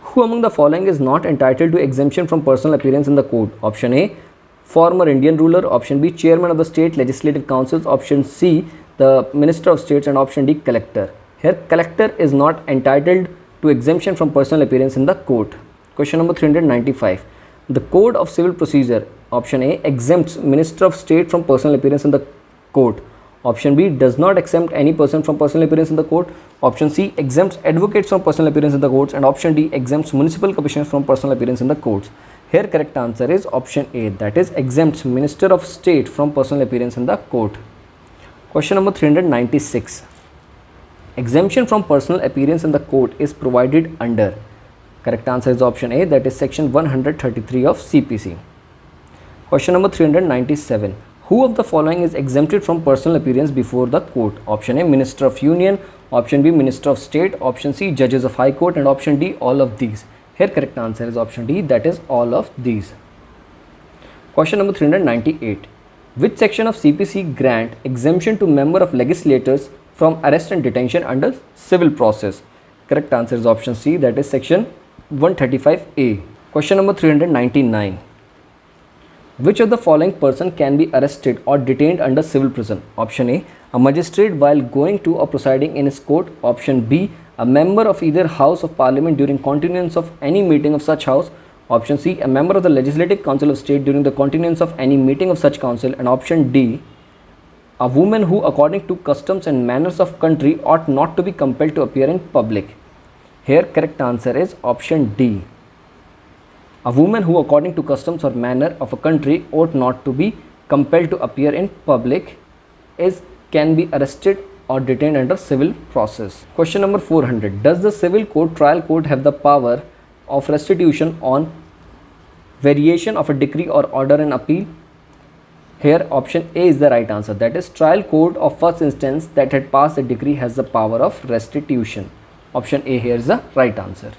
Who among the following is not entitled to exemption from personal appearance in the court? Option A, former Indian ruler. Option B, chairman of the state legislative councils. Option C, the minister of states, and option D, collector. Here collector is not entitled to exemption from personal appearance in the court. Question number 395. The Code of Civil Procedure, option A, exempts minister of state from personal appearance in the court. Option B, does not exempt any person from personal appearance in the court. Option C, exempts advocates from personal appearance in the courts, and option D, exempts municipal commissioners from personal appearance in the courts. Here correct answer is option A, that is exempts minister of state from personal appearance in the court. Question number 396. Exemption from personal appearance in the court is provided under. Correct answer is option A, that is section 133 of CPC. Question number 397. Who of the following is exempted from personal appearance before the court? Option A, Minister of Union. Option B, Minister of State. Option C, Judges of High Court, and option D, all of these. Here correct answer is option D, that is all of these. Question number 398. Which section of CPC grant exemption to member of legislators from arrest and detention under civil process? Correct answer is option C, that is section 135A. Question number 399. Which of the following person can be arrested or detained under civil prison? Option A, magistrate while going to or presiding in his court. Option B, a member of either House of Parliament during continuance of any meeting of such house. Option C, a member of the Legislative Council of State during the continuance of any meeting of such council. And option D, a woman who according to customs and manners of country ought not to be compelled to appear in public. Here correct answer is option D. A woman who according to customs or manner of a country ought not to be compelled to appear in public can be arrested or detained under civil process. Question number 400. Does the civil court trial court have the power of restitution on variation of a decree or order and appeal? Here option A is the right answer, that is trial court of first instance that had passed a decree has the power of restitution. Option A here is the right answer.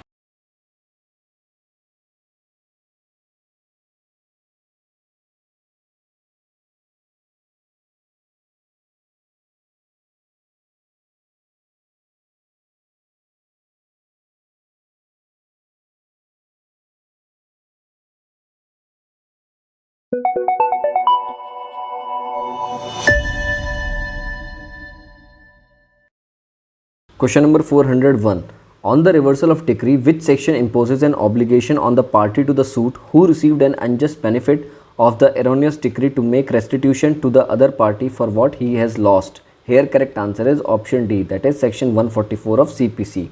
Question number 401. On the reversal of decree, which section imposes an obligation on the party to the suit who received an unjust benefit of the erroneous decree to make restitution to the other party for what he has lost? Here correct answer is option D, that is section 144 of CPC.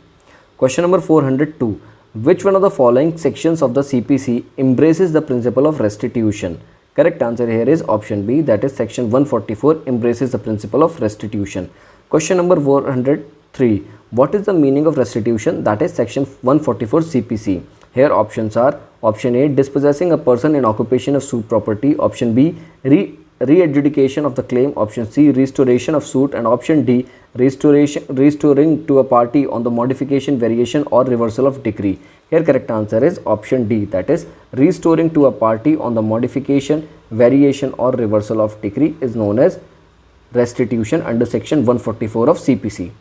Question number 402. Which one of the following sections of the CPC embraces the principle of restitution? Correct answer here is option B, that is section 144 embraces the principle of restitution. Question number 403. What is the meaning of restitution? That is section 144 CPC. Here options are option A, dispossessing a person in occupation of suit property, option B, re-adjudication of the claim, option C, restoration of suit, and option D, restoring to a party on the modification, variation or reversal of decree. Here correct answer is option D, that is restoring to a party on the modification, variation or reversal of decree is known as restitution under section 144 of CPC.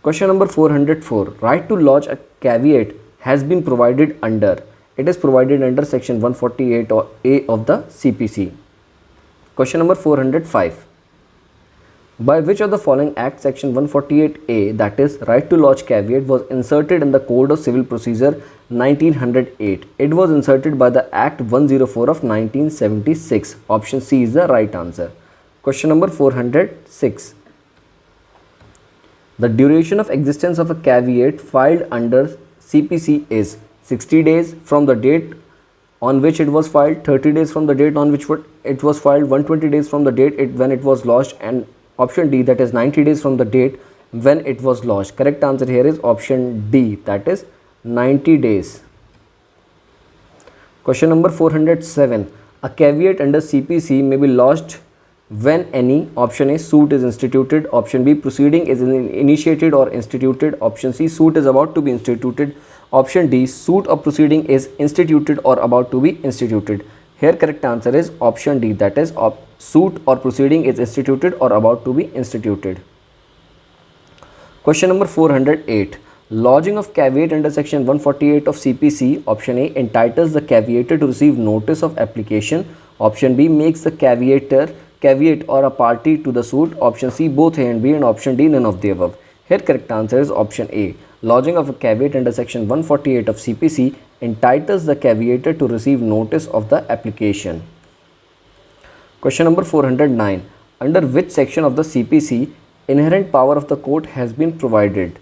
Question number 404. Right to lodge a caveat has been provided under. It is provided under section 148A of the CPC. Question number 405. By which of the following act section 148A, that is right to lodge caveat, was inserted in the Code of Civil Procedure 1908? It was inserted by the Act 104 of 1976. Option C is the right answer. Question number 406. The duration of existence of a caveat filed under CPC is 60 days from the date on which it was filed, 30 days from the date on which it was filed, 120 days from the date when it was lodged, and option D, that is 90 days from the date when it was lodged. Correct answer here is option D, that is 90 days. Question number 407. A caveat under CPC may be lodged when any, option A, suit is instituted, option B, proceeding is initiated or instituted, option C, suit is about to be instituted, option D, suit or proceeding is instituted or about to be instituted. Here correct answer is option D, that is suit or proceeding is instituted or about to be instituted. Question number 408. Lodging of caveat under section 148 of CPC, option A, entitles the caveator to receive notice of application, option B, makes the caveat or a party to the suit, option C, both A and B, and option D, none of the above. Here correct answer is option A. Lodging of a caveat under section 148 of CPC entitles the caveator to receive notice of the application. Question number 409. Under which section of the CPC inherent power of the court has been provided?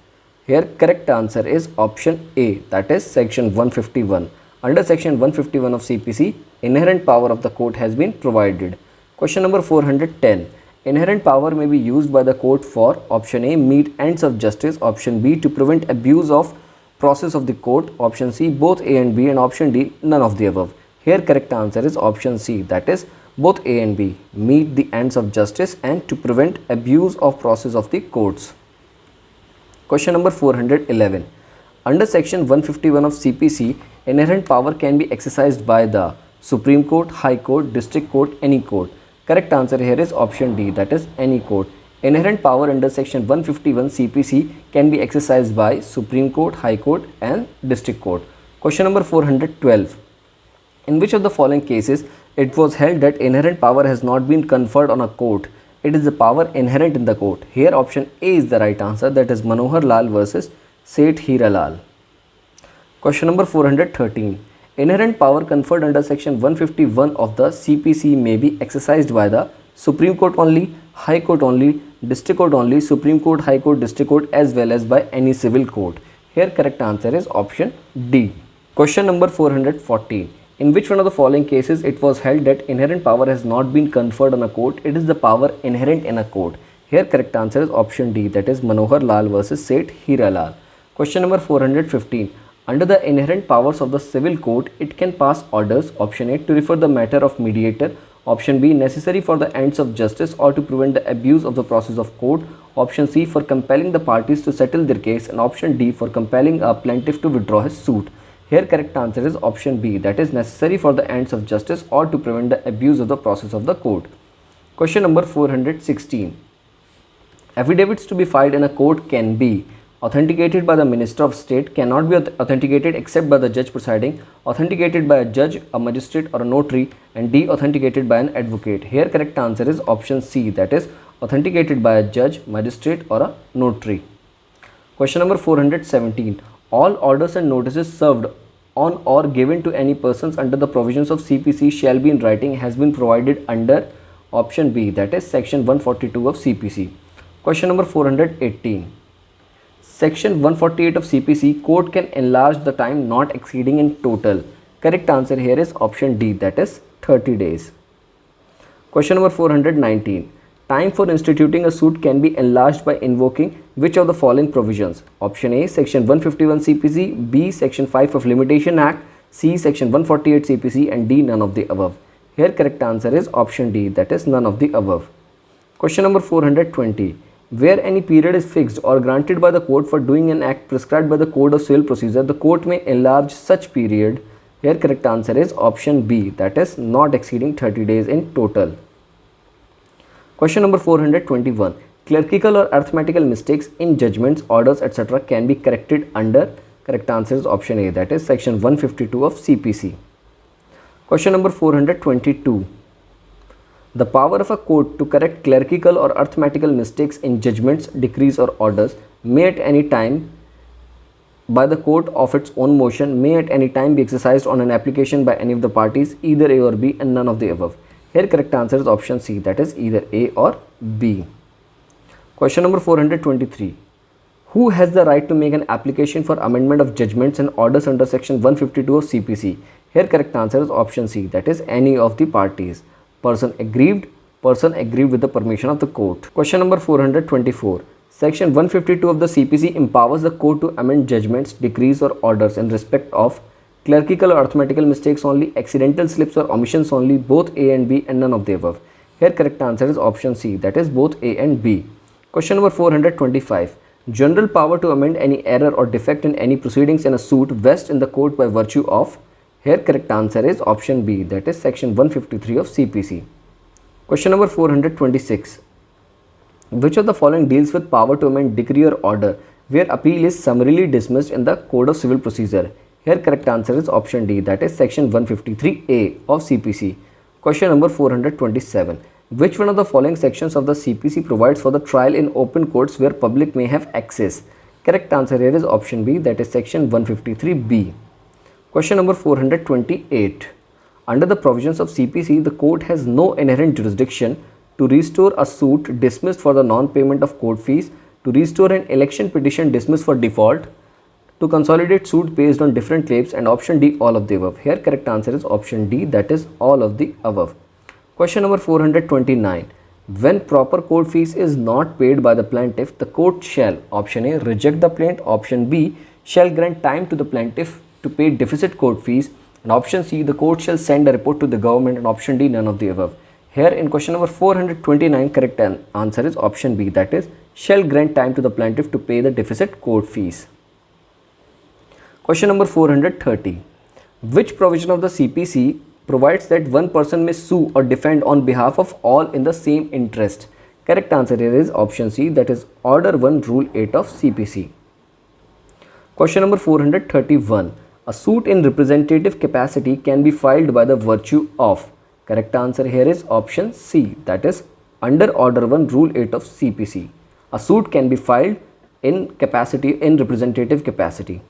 Here correct answer is option A, that is section 151. Under section 151 of CPC, inherent power of the court has been provided. Question number 410. Inherent power may be used by the court for, option A, meet ends of justice, option B, to prevent abuse of process of the court, option C, both A and B, and option D, none of the above. Here correct answer is option C, that is both A and B, meet the ends of justice and to prevent abuse of process of the courts. Question number 411. Under section 151 of CPC, inherent power can be exercised by the Supreme Court, High Court, District Court, any court. Correct answer here is option D, that is any court. Inherent power under section 151 CPC can be exercised by Supreme Court, High Court and District Court. Question number 412. In which of the following cases it was held that inherent power has not been conferred on a court? It is the power inherent in the court. Here option A is the right answer, that is Manohar Lal versus Seth Hiralal. Question number 413. Inherent power conferred under section 151 of the CPC may be exercised by the Supreme Court only, High Court only, District Court only, Supreme Court, High Court, District Court, as well as by any civil court. Here correct answer is option D. Question number 414. In which one of the following cases it was held that inherent power has not been conferred on a court? It is the power inherent in a court. Here correct answer is option D, that is Manohar Lal versus Seth Hiralal. Question number 415. Under the inherent powers of the civil court, it can pass orders, option A, to refer the matter of mediator, option B, necessary for the ends of justice or to prevent the abuse of the process of court, option C, for compelling the parties to settle their case, and option D, for compelling a plaintiff to withdraw his suit. Here correct answer is option B, that is necessary for the ends of justice or to prevent the abuse of the process of the court. Question number 416. Affidavits to be filed in a court can be authenticated by the Minister of State, cannot be authenticated except by the judge presiding, authenticated by a judge, a magistrate or a notary, and D, authenticated by an advocate. Here correct answer is option C, that is authenticated by a judge, magistrate or a notary. Question number 417. All orders and notices served on or given to any persons under the provisions of CPC shall be in writing has been provided under option B, that is section 142 of CPC. Question number 418. Section 148 of CPC, court can enlarge the time not exceeding in total. Correct answer here is option D, that is 30 days. Question number 419. Time for instituting a suit can be enlarged by invoking which of the following provisions? Option A, section 151 CPC, B, section 5 of Limitation Act, C, section 148 CPC, and D, none of the above. Here correct answer is option D, that is none of the above. Question number 420. Where any period is fixed or granted by the court for doing an act prescribed by the Code of Civil Procedure, the court may enlarge such period. Here correct answer is option B, that is not exceeding 30 days in total. Question number 421. Clerical or arithmetical mistakes in judgments, orders, etc. can be corrected under. Correct answer is option A, that is section 152 of CPC. Question number 422. The power of a court to correct clerical or arithmetical mistakes in judgments, decrees or orders may at any time by the court of its own motion may at any time be exercised on an application by any of the parties, either A or B, and none of the above. Here correct answer is option C, that is either A or B. Question number 423. Who has the right to make an application for amendment of judgments and orders under section 152 of CPC? Here correct answer is option C, that is any of the parties. Person aggrieved with the permission of the court. Question number 424. Section 152 of the CPC empowers the court to amend judgments, decrees or orders in respect of clerical or arithmetical mistakes only, accidental slips or omissions only, both A and B, and none of the above. Here correct answer is option C, that is both A and B. Question number 425. General power to amend any error or defect in any proceedings in a suit vests in the court by virtue of. Here correct answer is option B, that is section 153 of CPC. Question number 426. Which of the following deals with power to amend decree or order where appeal is summarily dismissed in the Code of Civil Procedure? Here correct answer is option D, that is section 153A of CPC. Question number 427. Which one of the following sections of the CPC provides for the trial in open courts where public may have access? Correct answer here is option B, that is section 153B. Question number 428. Under the provisions of CPC, the court has no inherent jurisdiction to restore a suit dismissed for the non-payment of court fees, to restore an election petition dismissed for default, to consolidate suit based on different claims, and option D, all of the above. Here correct answer is option D, that is all of the above. Question number 429. When proper court fees is not paid by the plaintiff, the court shall, option A, reject the plaint, option B, shall grant time to the plaintiff to pay deficit court fees, and option C, the court shall send a report to the government, and option D, none of the above. Here in question number 429, correct answer is option B, that is shall grant time to the plaintiff to pay the deficit court fees. Question number 430. Which provision of the CPC provides that one person may sue or defend on behalf of all in the same interest? Correct answer here is option C, that is Order 1, Rule 8 of CPC. Question number 431. A suit in representative capacity can be filed by the virtue of. Correct answer here is option C, that is under Order 1, Rule 8 of CPC. A suit can be filed in representative capacity.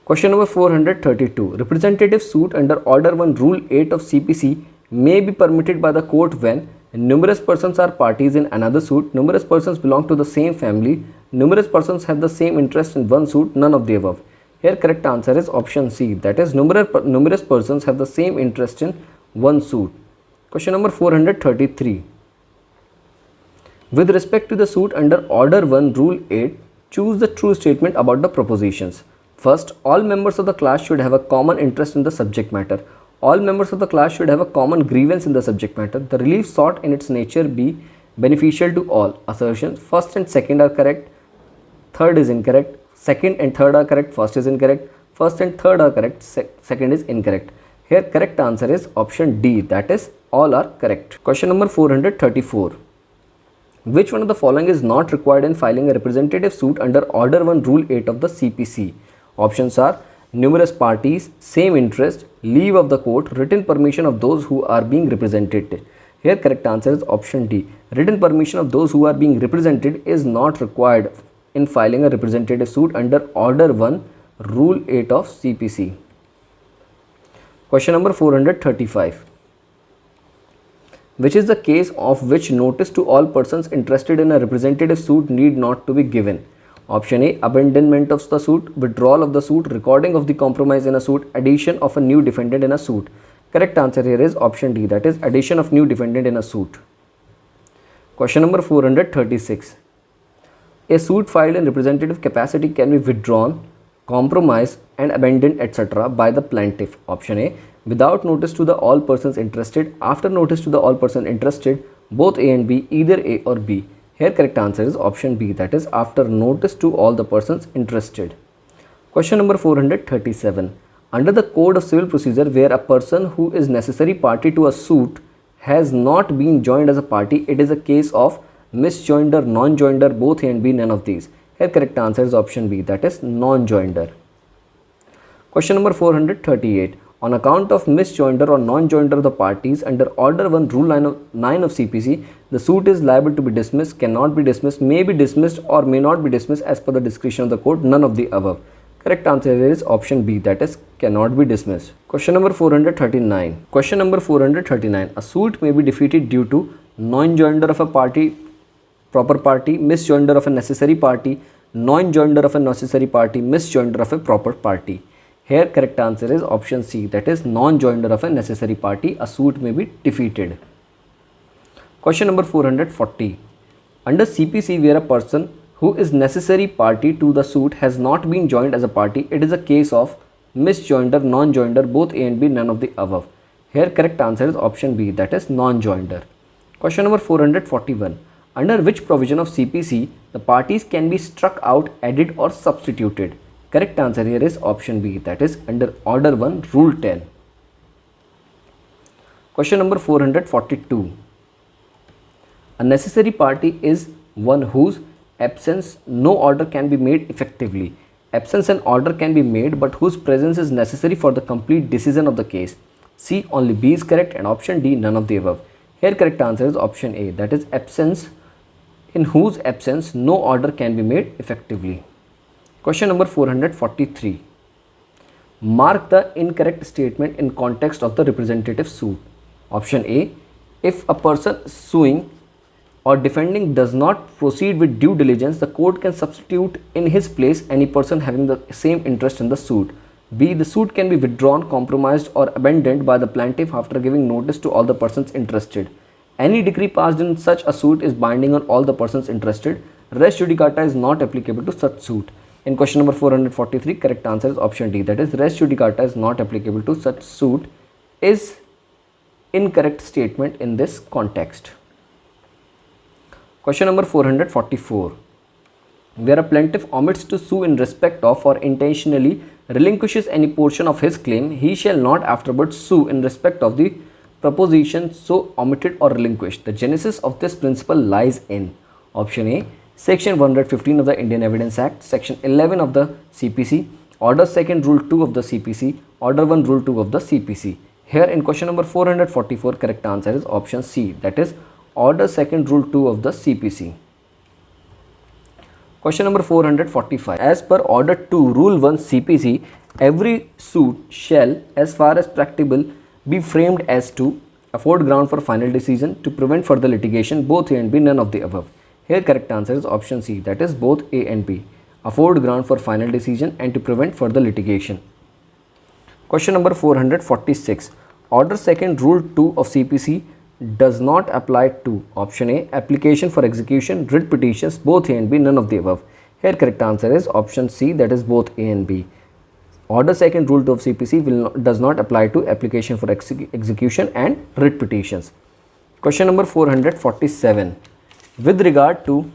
Question number 432. Representative suit under Order 1, Rule 8 of CPC may be permitted by the court when numerous persons are parties in another suit, numerous persons belong to the same family, numerous persons have the same interest in one suit, none of the above. Here correct answer is option C, that is numerous persons have the same interest in one suit. Question number 433. With respect to the suit under Order 1, Rule 8, choose the true statement about the propositions. First, all members of the class should have a common interest in the subject matter. All members of the class should have a common grievance in the subject matter. The relief sought in its nature be beneficial to all. Assertions first and second are correct, third is incorrect, second and third are correct, first is incorrect, first and third are correct, second is incorrect. Here correct answer is option D, that is all are correct. Question number 434. Which one of the following is not required in filing a representative suit under Order 1, Rule 8 of the CPC? Options are numerous parties, same interest, leave of the court, written permission of those who are being represented. Here correct answer is option D. Written permission of those who are being represented is not required in filing a representative suit under Order 1, Rule 8 of CPC. Question number 435. Which is the case of which notice to all persons interested in a representative suit need not to be given? Option A, abandonment of the suit, withdrawal of the suit, recording of the compromise in a suit, addition of a new defendant in a suit. Correct answer here is option D, that is addition of new defendant in a suit. Question number 436. A suit filed in representative capacity can be withdrawn, compromised and abandoned etc. by the plaintiff. Option A, without notice to the all persons interested, after notice to the all persons interested, both A and B, either A or B. Here correct answer is option B, that is after notice to all the persons interested. Question number 437. Under the Code of Civil Procedure, where a person who is necessary party to a suit has not been joined as a party, it is a case of misjoinder, non-joinder, both A and B, none of these. Here correct answer is option B, that is non-joinder. Question number 438. On account of misjoinder or non-joinder of the parties under Order 1, Rule 9 of CPC, the suit is liable to be dismissed, cannot be dismissed, may be dismissed or may not be dismissed as per the discretion of the court, none of the above. Correct answer is option B, that is cannot be dismissed. Question number 439. Question number 439. A suit may be defeated due to non-joinder of a party, proper party, misjoinder of a necessary party, non-joinder of a necessary party, misjoinder of a proper party. Here correct answer is option C, that is non-joinder of a necessary party, a suit may be defeated. Question number 440. Under CPC, where a person who is necessary party to the suit has not been joined as a party, it is a case of misjoinder, non-joinder, both A and B, none of the above. Here correct answer is option B, that is non-joinder. Question number 441. Under which provision of CPC the parties can be struck out, added or substituted? Correct answer here is option B, that is under Order 1, Rule 10. Question number 442. A necessary party is one whose absence no order can be made effectively. Absence and order can be made, but whose presence is necessary for the complete decision of the case. C, only B is correct, and option D, none of the above. Here correct answer is option A, that is absence, in whose absence no order can be made effectively. Question number 443. Mark the incorrect statement in context of the representative suit. Option A, if a person suing or defending does not proceed with due diligence, the court can substitute in his place any person having the same interest in the suit. B, the suit can be withdrawn, compromised or abandoned by the plaintiff after giving notice to all the persons interested. Any decree passed in such a suit is binding on all the persons interested. Res judicata is not applicable to such suit. In question number 443, correct answer is option D, that is res judicata is not applicable to such suit is incorrect statement in this context. Question number 444. Where a plaintiff omits to sue in respect of or intentionally relinquishes any portion of his claim, he shall not afterwards sue in respect of the proposition so omitted or relinquished. The genesis of this principle lies in option A, Section 115 of the Indian Evidence Act, Section 11 of the CPC, Order 2nd Rule 2 of the CPC, Order 1 Rule 2 of the CPC. Here in question number 444, correct answer is option C, that is Order 2nd Rule 2 of the CPC. Question number 445. As per Order 2 Rule 1 CPC, every suit shall, as far as practicable, be framed as to afford ground for final decision, to prevent further litigation, both A and B, none of the above. Here correct answer is option C, that is both A and B, afford ground for final decision and to prevent further litigation. Question number 446. Order 2nd Rule 2 of CPC does not apply to option A, application for execution, writ petitions, both A and B, none of the above. Here correct answer is option C, that is both A and B. Order 2nd Rule 2 of CPC does not apply to application for execution and writ petitions. Question number 447. With regard to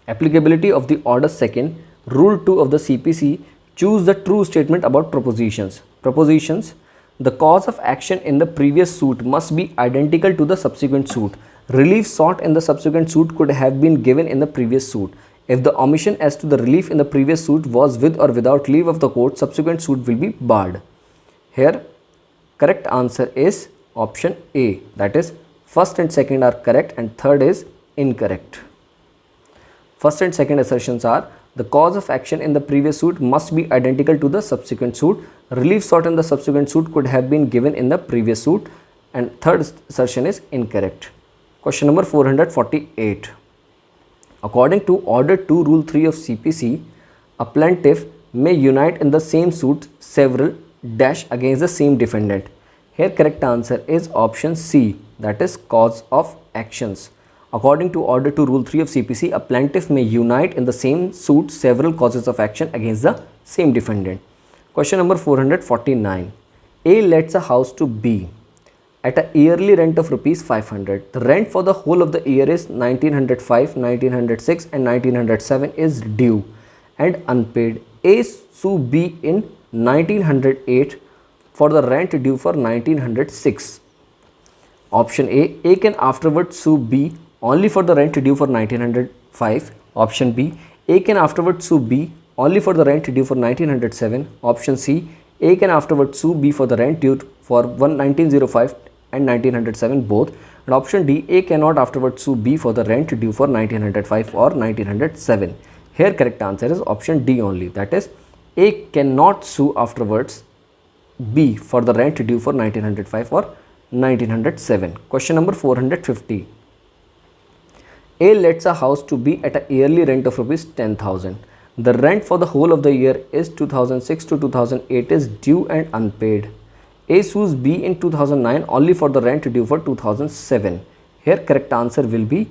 applicability of the Order 2nd Rule 2 of the CPC, choose the true statement about propositions. Propositions: the cause of action in the previous suit must be identical to the subsequent suit. Relief sought in the subsequent suit could have been given in the previous suit. If the omission as to the relief in the previous suit was with or without leave of the court, subsequent suit will be barred. Here correct answer is option A, that is first and second are correct and third is incorrect. First and second assertions are the cause of action in the previous suit must be identical to the subsequent suit. Relief sought in the subsequent suit could have been given in the previous suit. And third assertion is incorrect. Question number 448. According to Order 2 Rule 3 of CPC, a plaintiff may unite in the same suit several dash against the same defendant. Here correct answer is option C, that is cause of actions. According to Order 2 Rule 3 of CPC, a plaintiff may unite in the same suit several causes of action against the same defendant. Question number 449. A lets a house to B at a yearly rent of rupees 500. The rent for the whole of the year is 1905, 1906 and 1907 is due and unpaid. A sue B in 1908 for the rent due for 1906. Option A can afterwards sue B only for the rent due for 1905. Option B, A can afterwards sue B only for the rent due for 1907. Option C, A can afterwards sue B for the rent due for 1905 and 1907 both. And option D, A cannot afterwards sue B for the rent due for 1905 or 1907. Here correct answer is option D only, that is A cannot sue afterwards B for the rent due for 1905 or 1907. Question number 450. A lets a house to B at a yearly rent of rupees 10,000. The rent for the whole of the year is 2006 to 2008 is due and unpaid. A sues B in 2009 only for the rent due for 2007. Here correct answer will be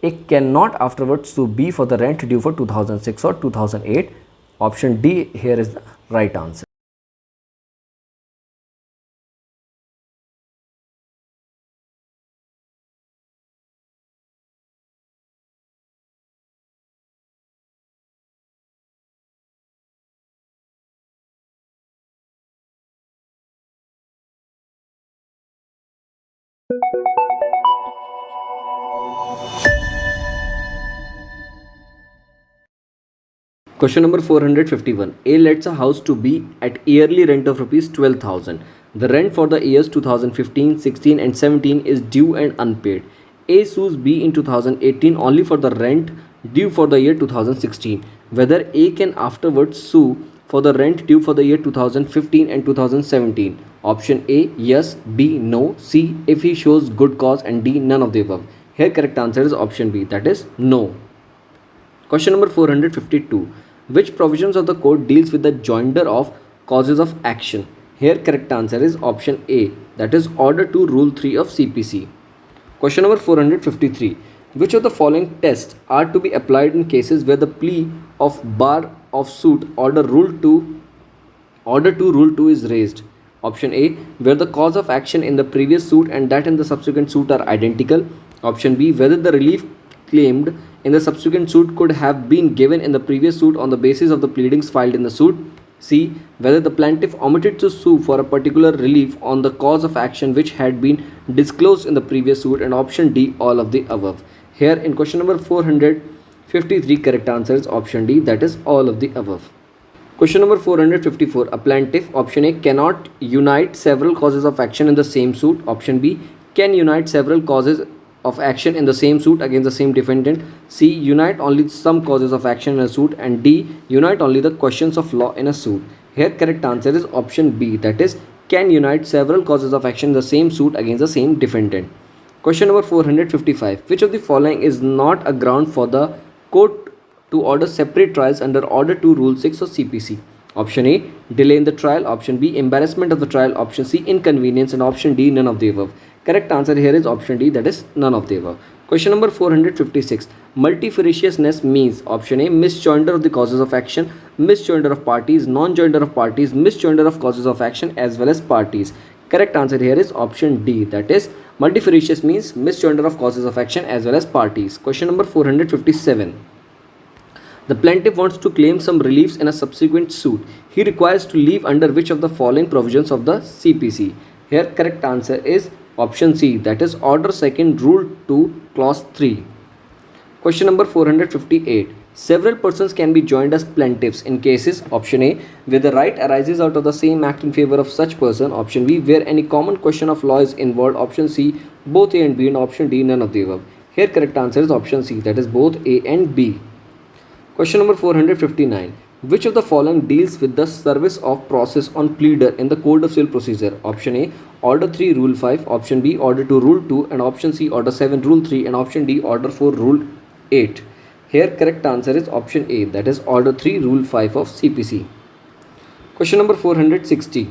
A cannot afterwards sue B for the rent due for 2006 or 2008. Option D here is the right answer. Question number 451. A lets a house to B at yearly rent of rupees 12,000. The rent for the years 2015, 16 and 17 is due and unpaid. A sues B in 2018 only for the rent due for the year 2016. Whether A can afterwards sue for the rent due for the year 2015 and 2017. Option A, yes. B, no. C, if he shows good cause. And D, none of the above. Here correct answer is option B, that is no. Question number 452. Which provisions of the code deals with the joinder of causes of action? Here correct answer is option A, that is Order 2 Rule 3 of CPC. Question number 453. Which of the following tests are to be applied in cases where the plea of bar of suit Order 2 Rule 2 is raised? Option A, where the cause of action in the previous suit and that in the subsequent suit are identical. Option B, whether the relief claimed in the subsequent suit could have been given in the previous suit on the basis of the pleadings filed in the suit. C, whether the plaintiff omitted to sue for a particular relief on the cause of action which had been disclosed in the previous suit. And option D, all of the above. Here in question number 453, correct answer is option D, that is all of the above. Question number 454. A plaintiff, option A, cannot unite several causes of action in the same suit. Option B, can unite several causes of action in the same suit against the same defendant. C, unite only some causes of action in a suit. And D, unite only the questions of law in a suit. Here correct answer is option B, that is can unite several causes of action in the same suit against the same defendant. Question number 455. Which of the following is not a ground for the court to order separate trials under Order 2 Rule 6 of CPC? Option A, delay in the trial. Option B, embarrassment of the trial. Option C, inconvenience. And option D, none of the above. Correct answer here is option D, that is none of the above. Question number 456. Multifariousness means option A, misjoinder of the causes of action, misjoinder of parties, non-joinder of parties, misjoinder of causes of action as well as parties. Correct answer here is option D, that is multifarious means misjoinder of causes of action as well as parties. Question number 457. The plaintiff wants to claim some reliefs in a subsequent suit. He requires to leave under which of the following provisions of the CPC? Here correct answer is option C, that is Order 2nd Rule 2 Clause 3. Question number 458. Several persons can be joined as plaintiffs in cases option A, where the right arises out of the same act in favor of such person. Option B, where any common question of law is involved. Option C, both A and B. And option D, none of the above. Here correct answer is option C, that is both A and B. Question number 459. Which of the following deals with the service of process on pleader in the Code of Civil Procedure? Option A, Order 3, Rule 5. Option B, Order 2, Rule 2. And option C, Order 7, Rule 3. And option D, Order 4, Rule 8. Here correct answer is option A, that is Order 3, Rule 5 of CPC. Question number 460.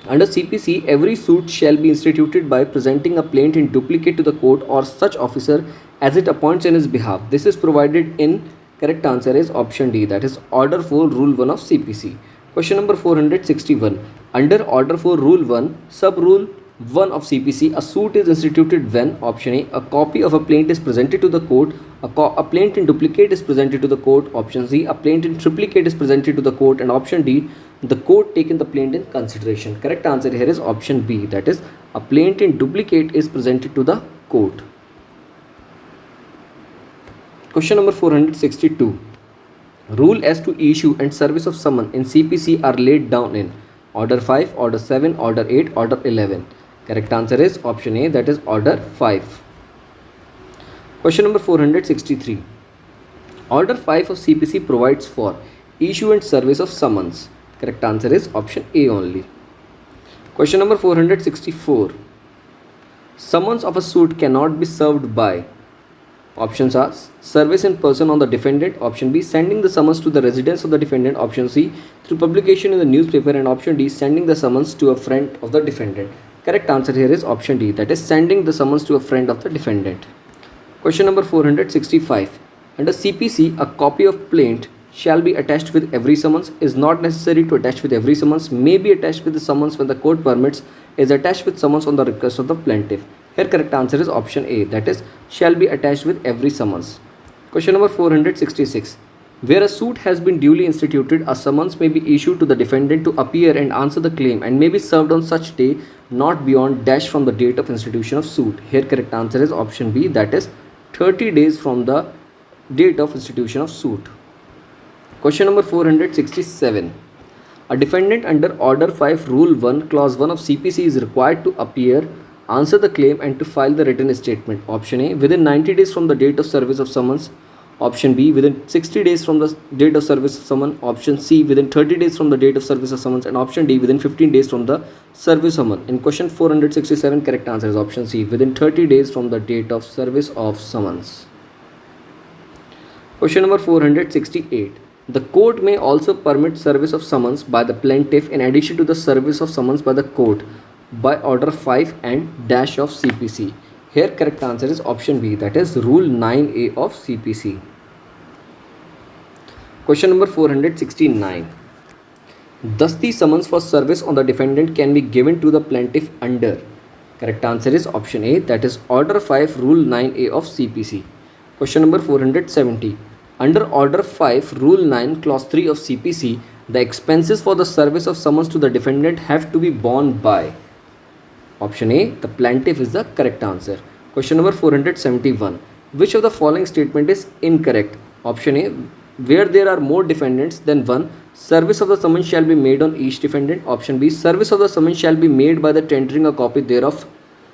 Under CPC, every suit shall be instituted by presenting a plaint in duplicate to the court or such officer as it appoints in his behalf. This is provided in, correct answer is option D, that is Order 4, Rule 1 of CPC. Question number 461. Under Order 4, Rule 1, Sub Rule 1 of CPC, a suit is instituted when, option A, a copy of a plaint is presented to the court, a plaint in duplicate is presented to the court, option C, a plaint in triplicate is presented to the court, and option D, the court taken the plaint in consideration. Correct answer here is option B, that is a plaint in duplicate is presented to the court. Question number 462. Rule as to issue and service of summons in CPC are laid down in Order 5, Order 7, Order 8, Order 11. Correct answer is option A, that is Order 5. Question number 463. Order 5 of CPC provides for issue and service of summons. Correct answer is option A only. Question number 464. Summons of a suit cannot be served by, options are service in person on the defendant, option B, sending the summons to the residence of the defendant, option C, through publication in the newspaper, and option D, sending the summons to a friend of the defendant. Correct answer here is option D, that is sending the summons to a friend of the defendant. Question number 465. Under CPC, a copy of plaint shall be attached with every summons, is not necessary to attach with every summons, may be attached with the summons when the court permits, is attached with summons on the request of the plaintiff. Here correct answer is option A, that is shall be attached with every summons. Question number 466. Where a suit has been duly instituted, a summons may be issued to the defendant to appear and answer the claim and may be served on such day not beyond dash from the date of institution of suit. Here correct answer is option B, that is 30 days from the date of institution of suit. Question number 467. A defendant under Order 5, Rule 1, Clause 1 of CPC is required to appear, answer the claim and to file the written statement. Option A, within 90 days from the date of service of summons. Option B, within 60 days from the date of service of summons. Option C, within 30 days from the date of service of summons. And option D, within 15 days from the service of summons. In question 467, correct answer is option C, within 30 days from the date of service of summons. Question number 468. The court may also permit service of summons by the plaintiff in addition to the service of summons by the court by Order 5 and dash of CPC. Here correct answer is option B, that is Rule 9A of CPC. Question number 469. Thus the summons for service on the defendant can be given to the plaintiff under, correct answer is option A, that is Order 5, Rule 9A of CPC. Question number 470. Under Order 5, Rule 9, Clause 3 of CPC, the expenses for the service of summons to the defendant have to be borne by, option A, the plaintiff is the correct answer. Question number 471. Which of the following statement is incorrect? Option A, where there are more defendants than one, service of the summons shall be made on each defendant. Option B, service of the summons shall be made by the tendering a copy thereof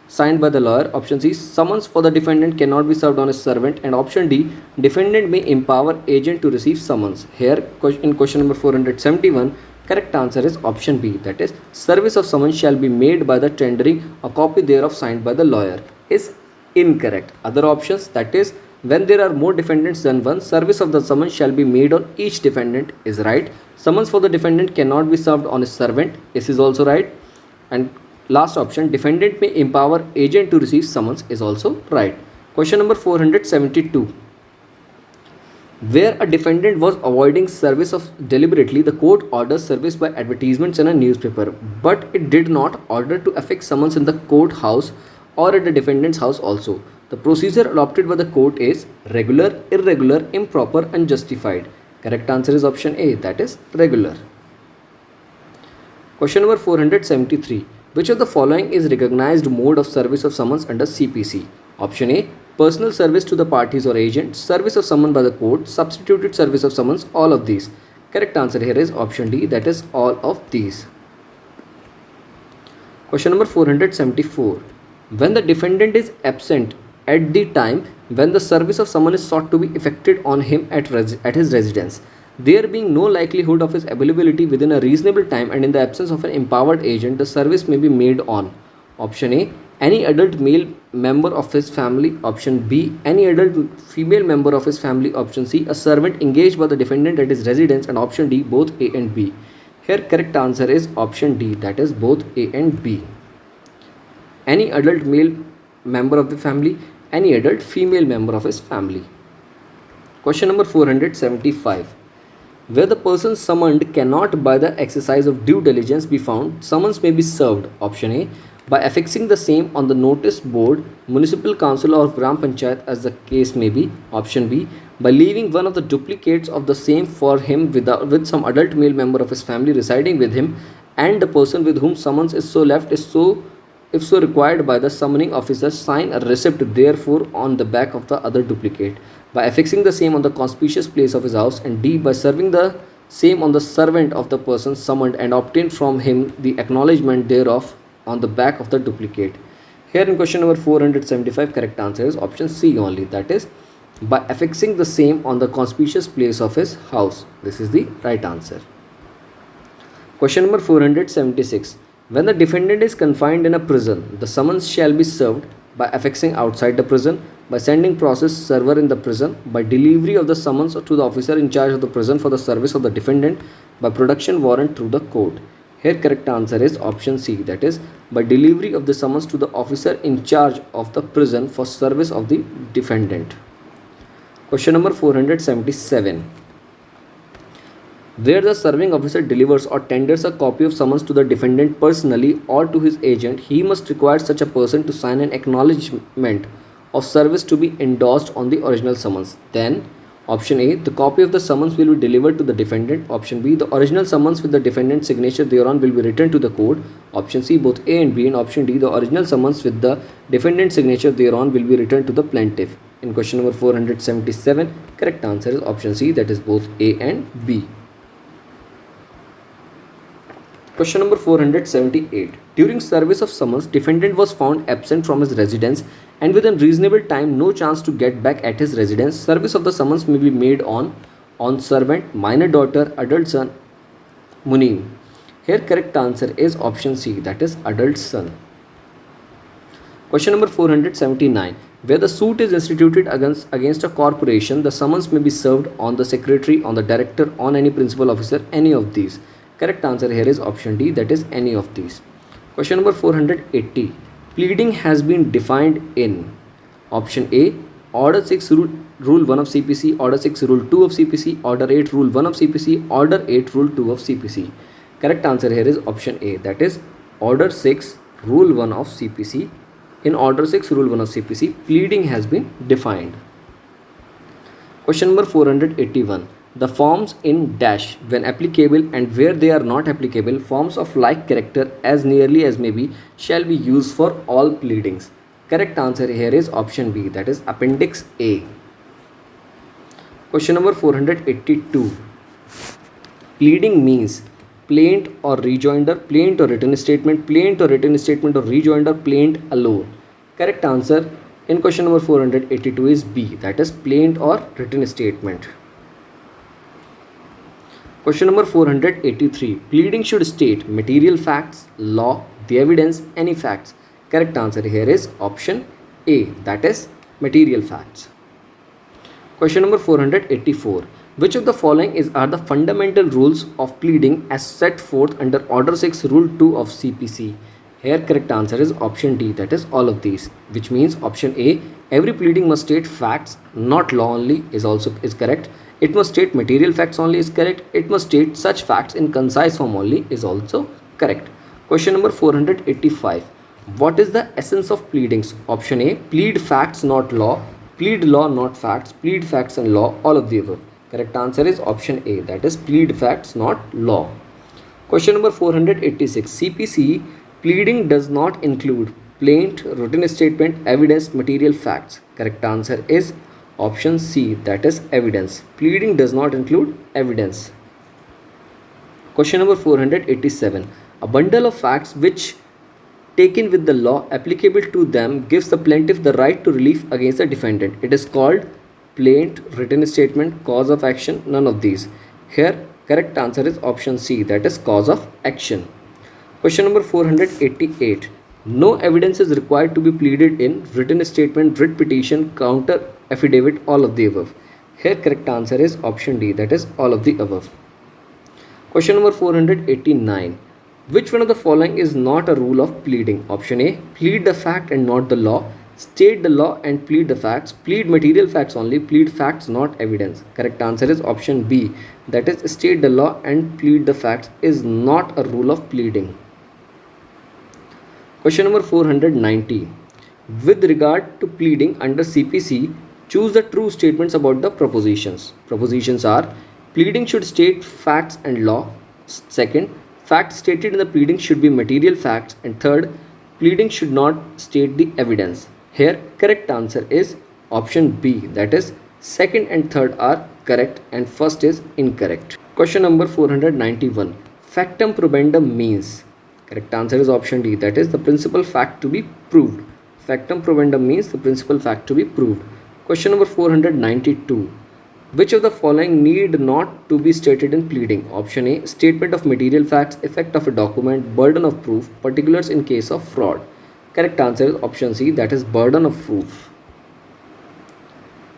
signed by the lawyer. Option C, summons for the defendant cannot be served on a servant. And option D, defendant may empower agent to receive summons. Here in question number 471, correct answer is option B, that is service of summons shall be made by the tendering a copy thereof signed by the lawyer is incorrect. Other options, that is when there are more defendants than one, service of the summons shall be made on each defendant is right. Summons for the defendant cannot be served on a servant, this is also right. And last option, defendant may empower agent to receive summons is also right. Question number 472. Where a defendant was avoiding service of deliberately, the court orders service by advertisements in a newspaper, but it did not order to affix summons in the courthouse or at the defendant's house also. The procedure adopted by the court is regular, irregular, improper, unjustified. Correct answer is option A, that is regular. Question number 473. Which of the following is recognized mode of service of summons under CPC? Option A, personal service to the parties or agent, service of summons by the court, substituted service of summons, all of these. Correct answer here is option D, that is all of these. Question number 474. When the defendant is absent at the time when the service of someone is sought to be effected on him at his residence, there being no likelihood of his availability within a reasonable time and in the absence of an empowered agent, the service may be made on option A, any adult male member of his family, option B, any adult female member of his family, option C, a servant engaged by the defendant at his residence, and option D, both A and B. Here correct answer is option D, that is both A and B. Any adult male member of the family, any adult female member of his family. Question number 475. Where the person summoned cannot by the exercise of due diligence be found, summons may be served. Option A, by affixing the same on the notice board, municipal council or gram panchayat as the case may be. Option B, by leaving one of the duplicates of the same for him with some adult male member of his family residing with him, and the person with whom summons is so left is so, if so required by the summoning officer, sign a receipt therefore on the back of the other duplicate, by affixing the same on the conspicuous place of his house, and D, by serving the same on the servant of the person summoned and obtain from him the acknowledgement thereof on the back of the duplicate. Here in question number 475, correct answer is option C only, that is by affixing the same on the conspicuous place of his house. This is the right answer. Question number 476. When the defendant is confined in a prison, the summons shall be served by affixing outside the prison, by sending process server in the prison, by delivery of the summons to the officer in charge of the prison for the service of the defendant, by production warrant through the court. Here correct answer is option C, that is by delivery of the summons to the officer in charge of the prison for service of the defendant. Question number 477. Where the serving officer delivers or tenders a copy of summons to the defendant personally or to his agent, he must require such a person to sign an acknowledgement of service to be endorsed on the original summons. Then option A, the copy of the summons will be delivered to the defendant. Option B, the original summons with the defendant's signature thereon will be returned to the court. Option C, both A and B, and option D, the original summons with the defendant's signature thereon will be returned to the plaintiff. In question number 477, correct answer is option C, that is both A and B. Question number 478. During service of summons, defendant was found absent from his residence and within reasonable time no chance to get back at his residence. Service of the summons may be made on servant, minor daughter, adult son, munim. Here correct answer is option C, that is adult son. Question number 479. Where the suit is instituted against a corporation, the summons may be served on the secretary, on the director, on any principal officer, any of these. Correct answer here is option D, that is any of these. Question number 480. Pleading has been defined in option A, Order 6 Rule 1 of CPC, Order 6 Rule 2 of CPC, Order 8 Rule 1 of CPC, Order 8 Rule 2 of CPC. Correct answer here is option A, that is Order 6 Rule 1 of CPC. In Order 6 Rule 1 of CPC, pleading has been defined. Question number 481. The forms in dash when applicable and where they are not applicable, forms of like character as nearly as may be shall be used for all pleadings. Correct answer here is option B, that is Appendix A. Question number 482. Pleading means plaint or rejoinder, plaint or written statement, plaint or written statement or rejoinder, plaint alone. Correct answer in question number 482 is B, that is plaint or written statement. Question number 483. Pleading should state material facts, law, the evidence, any facts. Correct answer here is option A, that is material facts. Question number 484. Which of the following are the fundamental rules of pleading as set forth under Order 6 Rule 2 of CPC? Here correct answer is option D, that is all of these, which means option A, every pleading must state facts, not law only, is correct. It must state material facts only is correct. It must state such facts in concise form only is also correct. Question number 485. What is the essence of pleadings? Option A, plead facts not law, plead law not facts, plead facts and law, all of the above. Correct answer is option A, that is plead facts not law. Question number 486. CPC pleading does not include plaint, written statement, evidence, material facts. Correct answer is option C, that is evidence. Pleading does not include evidence. Question number 487. A bundle of facts which taken with the law applicable to them gives the plaintiff the right to relief against the defendant. It is called plaint, written statement, cause of action, none of these. Here correct answer is option C, that is cause of action. Question number 488. No evidence is required to be pleaded in written statement, writ petition, counter affidavit, all of the above. Here correct answer is option D, that is all of the above. Question number 489. Which one of the following is not a rule of pleading? Option A, plead the fact and not the law, state the law and plead the facts, plead material facts only, plead facts not evidence. Correct answer is option B, that is state the law and plead the facts is not a rule of pleading. Question number 490. With regard to pleading under CPC, choose the true statements about the propositions. Propositions are: pleading should state facts and law. Second, facts stated in the pleading should be material facts. And third, pleading should not state the evidence. Here correct answer is option B, that is second and third are correct and first is incorrect. Question number 491. Factum probandum means. Correct answer is option D, that is the principal fact to be proved. Factum probandum means the principal fact to be proved. Question number 492. Which of the following need not to be stated in pleading? Option A, statement of material facts, effect of a document, burden of proof, particulars in case of fraud. Correct answer is option C, that is burden of proof.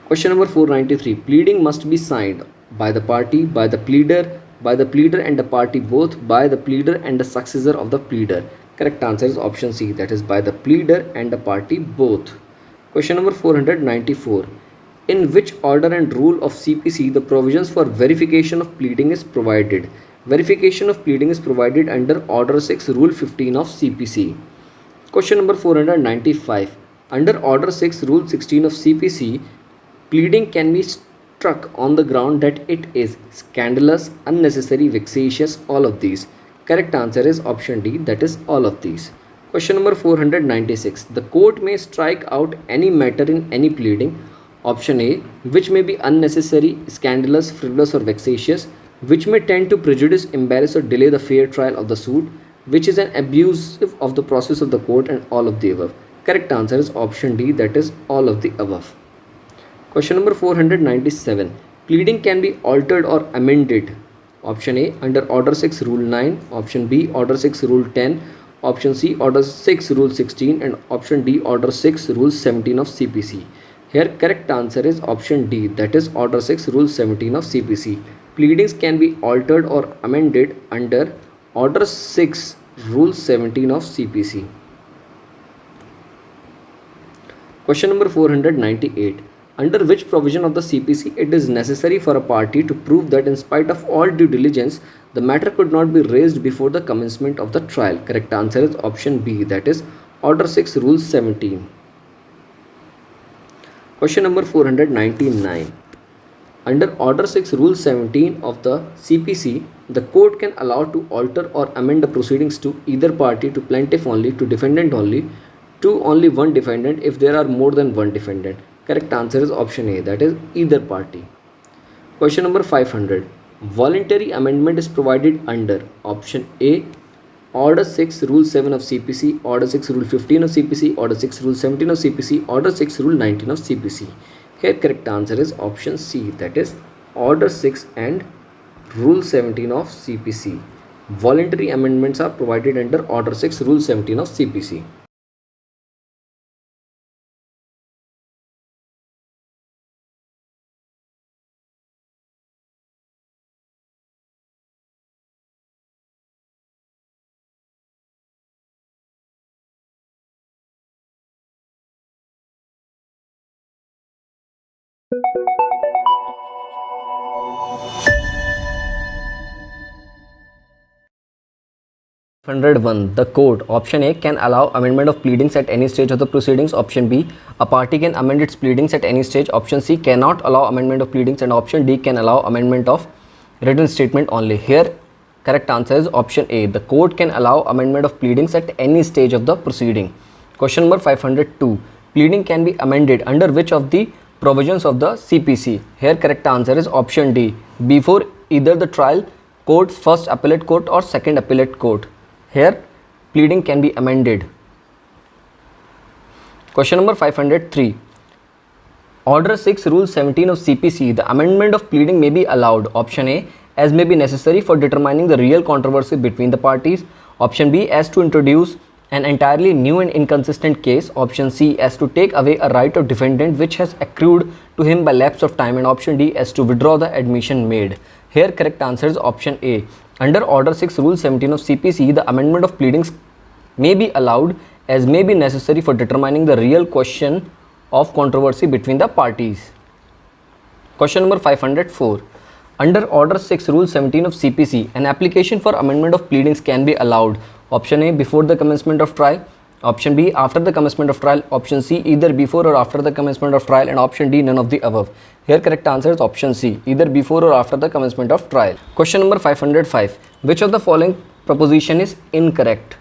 Question number 493. Pleading must be signed by the party, by the pleader and the party both, by the pleader and the successor of the pleader. Correct answer is option C, that is by the pleader and the party both. Question number 494. In which order and rule of CPC the provisions for verification of pleading is provided? Verification of pleading is provided under Order 6, Rule 15 of CPC. Question number 495. Under Order 6, Rule 16 of CPC, pleading can be struck on the ground that it is scandalous, unnecessary, vexatious, all of these. Correct answer is option D, that is all of these. Question number 496. The court may strike out any matter in any pleading. Option A, which may be unnecessary, scandalous, frivolous or vexatious, which may tend to prejudice, embarrass or delay the fair trial of the suit, which is an abusive of the process of the court, and all of the above. Correct answer is option D, that is all of the above. Question number 497. Pleading can be altered or amended. Option A, under Order 6, Rule 9. Option B, Order 6, Rule 10. Option C, Order 6, Rule 16. And option D, Order 6, Rule 17 of CPC. Here correct answer is option D, that is Order 6, Rule 17 of CPC. Pleadings can be altered or amended under Order 6, Rule 17 of CPC. Question number 498. Under which provision of the CPC it is necessary for a party to prove that in spite of all due diligence, the matter could not be raised before the commencement of the trial? Correct answer is option B, that is Order 6, Rule 17. Question number 499. Under Order 6, Rule 17 of the CPC, the court can allow to alter or amend the proceedings to either party, to plaintiff only, to defendant only, to only one defendant if there are more than one defendant. Correct answer is option A, that is either party. Question number 500. Voluntary amendment is provided under option A, Order 6, Rule 7 of CPC, Order 6, Rule 15 of CPC, Order 6, Rule 17 of CPC, Order 6, Rule 19 of CPC. Here correct answer is option C, that is Order 6 and Rule 17 of CPC. Voluntary amendments are provided under Order 6, Rule 17 of CPC. The court, option A, can allow amendment of pleadings at any stage of the proceedings. Option B, a party can amend its pleadings at any stage. Option C, cannot allow amendment of pleadings. And option D, can allow amendment of written statement only. Here correct answer is option A, the court can allow amendment of pleadings at any stage of the proceeding. Question number 502. Pleading can be amended under which of the provisions of the CPC? Here correct answer is option D, before either the trial court, first appellate court or second appellate court. Here pleading can be amended Question number 503. Order 6, Rule 17 of CPC, the amendment of pleading may be allowed. Option A, as may be necessary for determining the real controversy between the parties. Option B, as to introduce an entirely new and inconsistent case. Option C, as to take away a right of defendant which has accrued to him by lapse of time. And option D, as to withdraw the admission made. Here correct answer is option A. Under Order 6, Rule 17 of CPC, the amendment of pleadings may be allowed as may be necessary for determining the real question of controversy between the parties. Question number 504. Under Order 6, Rule 17 of CPC, an application for amendment of pleadings can be allowed. Option A, before the commencement of trial. Option B, after the commencement of trial. Option C, either before or after the commencement of trial. And option D, none of the above. Here correct answer is option C, either before or after the commencement of trial. Question number 505. Which of the following proposition is incorrect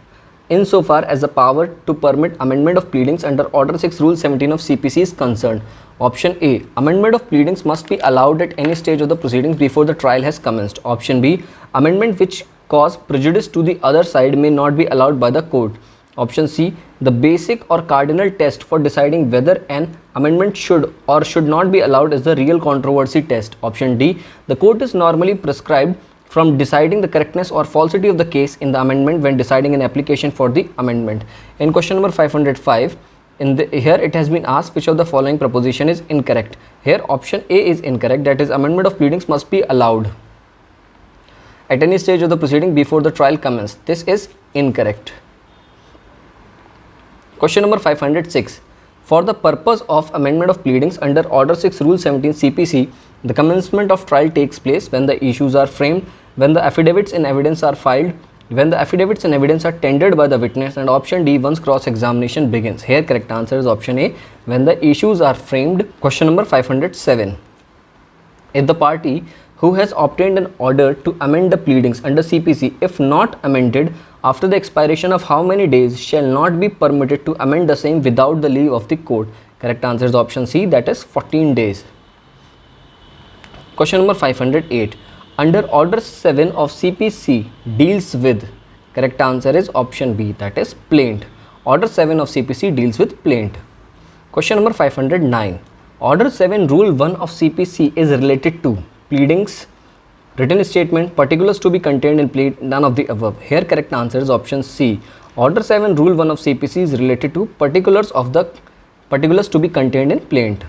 insofar as the power to permit amendment of pleadings under Order 6, Rule 17 of CPC is concerned? Option A, amendment of pleadings must be allowed at any stage of the proceedings before the trial has commenced. Option B, amendment which cause prejudice to the other side may not be allowed by the court. Option C, the basic or cardinal test for deciding whether an amendment should or should not be allowed is the real controversy test. Option D, the court is normally prescribed from deciding the correctness or falsity of the case in the amendment when deciding an application for the amendment. In question number 505, here it has been asked which of the following proposition is incorrect. Here option A is incorrect, that is amendment of pleadings must be allowed at any stage of the proceeding before the trial commenced. This is incorrect. Question number 506. For the purpose of amendment of pleadings under Order 6, Rule 17 CPC, the commencement of trial takes place when the issues are framed, when the affidavits in evidence are filed, when the affidavits in evidence are tendered by the witness, and option D, once cross-examination begins. Here correct answer is option A, when the issues are framed. Question number 507. If the party who has obtained an order to amend the pleadings under CPC, if not amended after the expiration of how many days, shall not be permitted to amend the same without the leave of the court? Correct answer is option C, that is 14 days. Question number 508. Under Order 7 of CPC deals with, correct answer is option B, that is plaint. Order 7 of CPC deals with plaint. Question number 509. Order 7, Rule 1 of CPC is related to pleadings, written statement, particulars to be contained in plead, none of the above. Here correct answer is option C. Order 7, Rule 1 of CPC is related to particulars to be contained in plaint.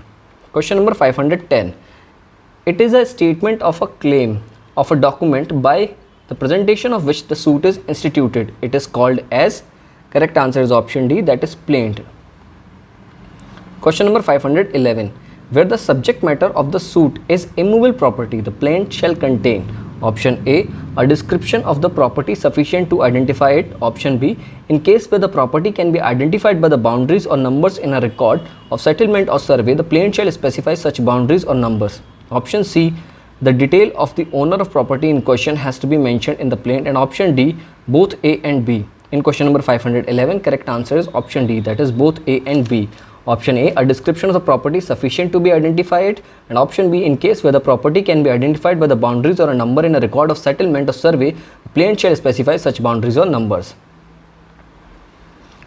Question number 510. It is a statement of a claim of a document by the presentation of which the suit is instituted. It is called as, correct answer is option D, that is plaint. Question number 511. Where the subject matter of the suit is immovable property, the plaint shall contain option A, a description of the property sufficient to identify it. Option B, in case where the property can be identified by the boundaries or numbers in a record of settlement or survey, the plaint shall specify such boundaries or numbers. Option C, the detail of the owner of property in question has to be mentioned in the plaint. And option D, both A and B. In question number 511, correct answer is option D, that is both A and B. Option A, a description of the property sufficient to be identified, and option B, in case where the property can be identified by the boundaries or a number in a record of settlement or survey, the plaint shall specify such boundaries or numbers.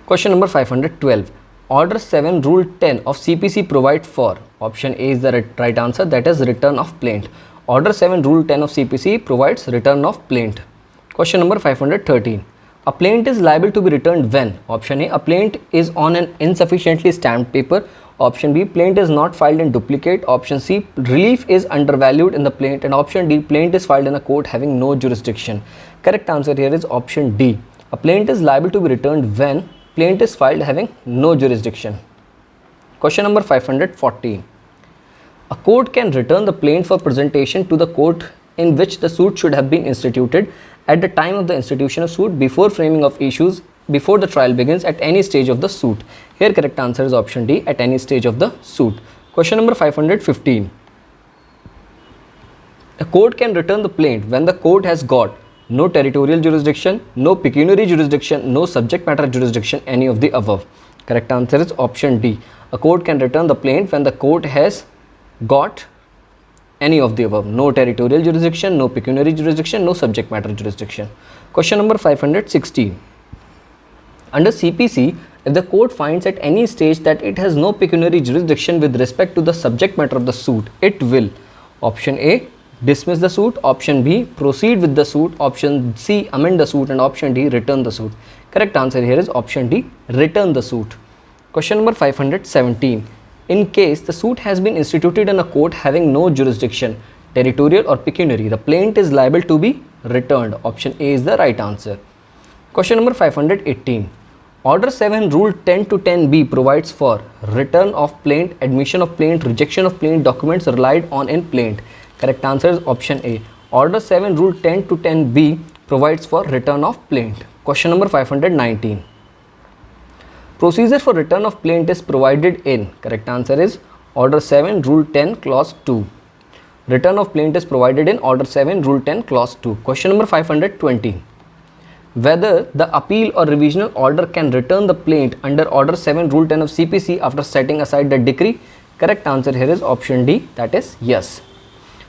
Question number 512. Order 7, Rule 10 of CPC provide for, option A is the right answer, that is return of plaint. Order 7, Rule 10 of CPC provides return of plaint. Question number 513. A plaint is liable to be returned when? Option A, a plaint is on an insufficiently stamped paper. Option B, plaint is not filed in duplicate. Option C, relief is undervalued in the plaint. And option D, plaint is filed in a court having no jurisdiction. Correct answer here is option D. A plaint is liable to be returned when plaint is filed having no jurisdiction. Question number 514. A court can return the plaint for presentation to the court in which the suit should have been instituted at the time of the institution of suit, before framing of issues, before the trial begins, at any stage of the suit. Here correct answer is option D, at any stage of the suit. Question number 515. A court can return the plaint when the court has got no territorial jurisdiction, no pecuniary jurisdiction, no subject matter jurisdiction, any of the above. Correct answer is option D. A court can return the plaint when the court has got any of the above: no territorial jurisdiction, no pecuniary jurisdiction, no subject matter jurisdiction. Question number 516. Under CPC, If the court finds at any stage that it has no pecuniary jurisdiction with respect to the subject matter of the suit, it will option A dismiss the suit, option B proceed with the suit, option C amend the suit, and option D return the suit. Correct answer here is option D, return the suit. Question number 517. In case the suit has been instituted in a court having no jurisdiction, territorial or pecuniary, the plaintiff is liable to be returned. Option A is the right answer. Question number 518. Order 7 Rule 10 to 10b provides for return of plaint, admission of plaint, rejection of plaint, documents relied on in plaint. Correct answer is option A. Order 7 Rule 10 to 10b provides for return of plaint. Question number 519. Procedure for return of plaint is provided in. Correct answer is Order 7 Rule 10 Clause 2. Return of plaint is provided in Order 7 Rule 10 Clause 2. Question number 520. Whether the appeal or revisional order can return the plaint under Order 7 Rule 10 of CPC after setting aside the decree. Correct answer here is option D, that is yes.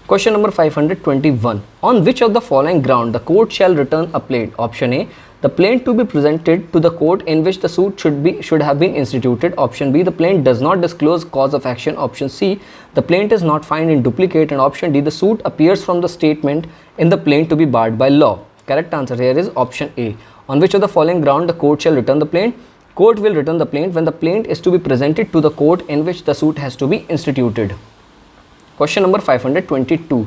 Question number 521. On which of the following ground the court shall return a plaint? Option A, the plaint to be presented to the court in which the suit should have been instituted. Option B, the plaint does not disclose cause of action. Option C, the plaint is not found in duplicate, and option D, the suit appears from the statement in the plaint to be barred by law. Correct answer here is option A. On which of the following ground the court shall return the plaint? Court will return the plaint when the plaint is to be presented to the court in which the suit has to be instituted. Question number 522.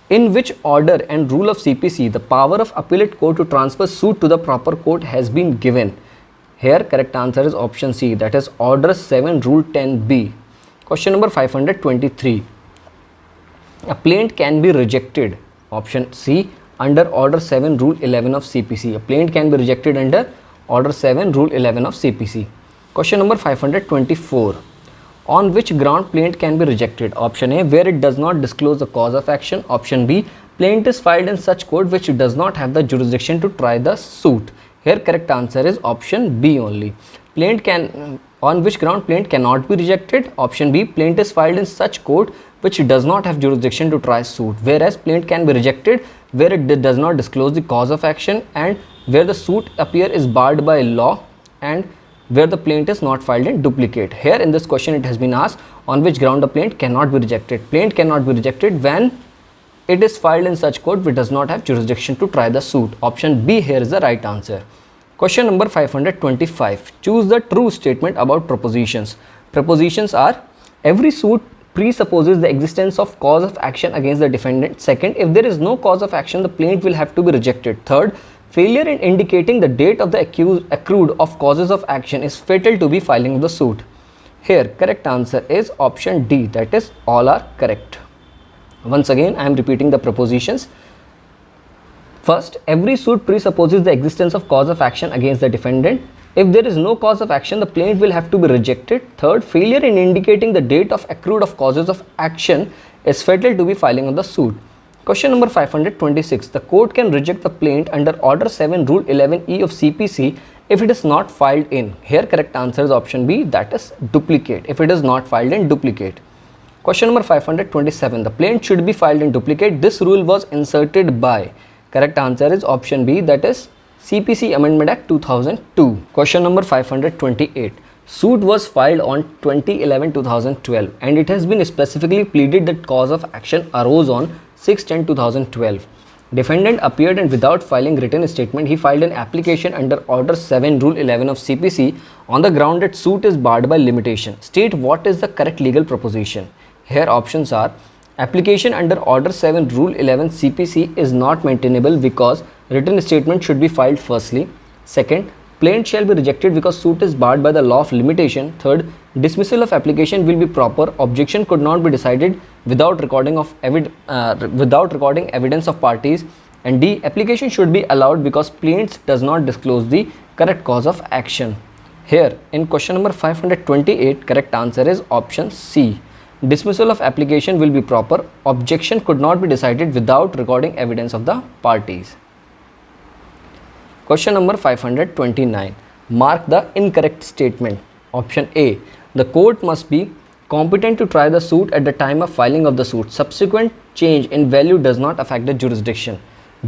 In which order and rule of CPC the power of appellate court to transfer suit to the proper court has been given? Here correct answer is option C, that is Order 7 Rule 10b. Question number 523. A plaint can be rejected. Option C, under Order 7 Rule 11 of CPC. A plaint can be rejected under Order 7 Rule 11 of CPC. Question number 524. On which ground plaint can be rejected? Option A, where it does not disclose the cause of action. Option B, plaint is filed in such court which does not have the jurisdiction to try the suit. Here correct answer is option B only. On which ground plaint cannot be rejected? Option B, plaint is filed in such court which does not have jurisdiction to try suit, whereas plaint can be rejected where it does not disclose the cause of action and where the suit appear is barred by law and where the plaint is not filed in duplicate. Here in this question it has been asked on which ground a plaint cannot be rejected. Plaint cannot be rejected when it is filed in such court which does not have jurisdiction to try the suit. Option B here is the right answer. Question number 525. Choose the true statement about propositions. Propositions are: every suit presupposes the existence of cause of action against the defendant. Second, if there is no cause of action, the plaint will have to be rejected. Third, failure in indicating the date of the accrued of causes of action is fatal to be filing of the suit. Here correct answer is option D, that is all are correct. Once again I am repeating the propositions. First, every suit presupposes the existence of cause of action against the defendant. If there is no cause of action, the plaint will have to be rejected. Third, failure in indicating the date of accrued of causes of action is fatal to be filing of the suit. Question number 526. The court can reject the plaint under Order 7 Rule 11e of CPC if it is not filed in. Here correct answer is option B, that is duplicate. If it is not filed in duplicate. Question number 527. The plaint should be filed in duplicate. This rule was inserted by. Correct answer is option B, that is CPC Amendment Act 2002. Question number 528. Suit was filed on 2011-2012 and it has been specifically pleaded that cause of action arose on 6/10/2012. Defendant appeared and without filing written statement, he filed an application under Order 7 Rule 11 of CPC on the ground that suit is barred by limitation. State what is the correct legal proposition. Here options are: application under Order 7 Rule 11 CPC is not maintainable because written statement should be filed firstly. Second, plaint shall be rejected because suit is barred by the law of limitation. Third, dismissal of application will be proper. Objection could not be decided without recording evidence of parties. And D, application should be allowed because plaints does not disclose the correct cause of action. Here in question number 528, correct answer is option C. Dismissal of application will be proper. Objection could not be decided without recording evidence of the parties. Question number 529. Mark the incorrect statement. Option A. The court must be competent to try the suit at the time of filing of the suit. Subsequent change in value does not affect the jurisdiction.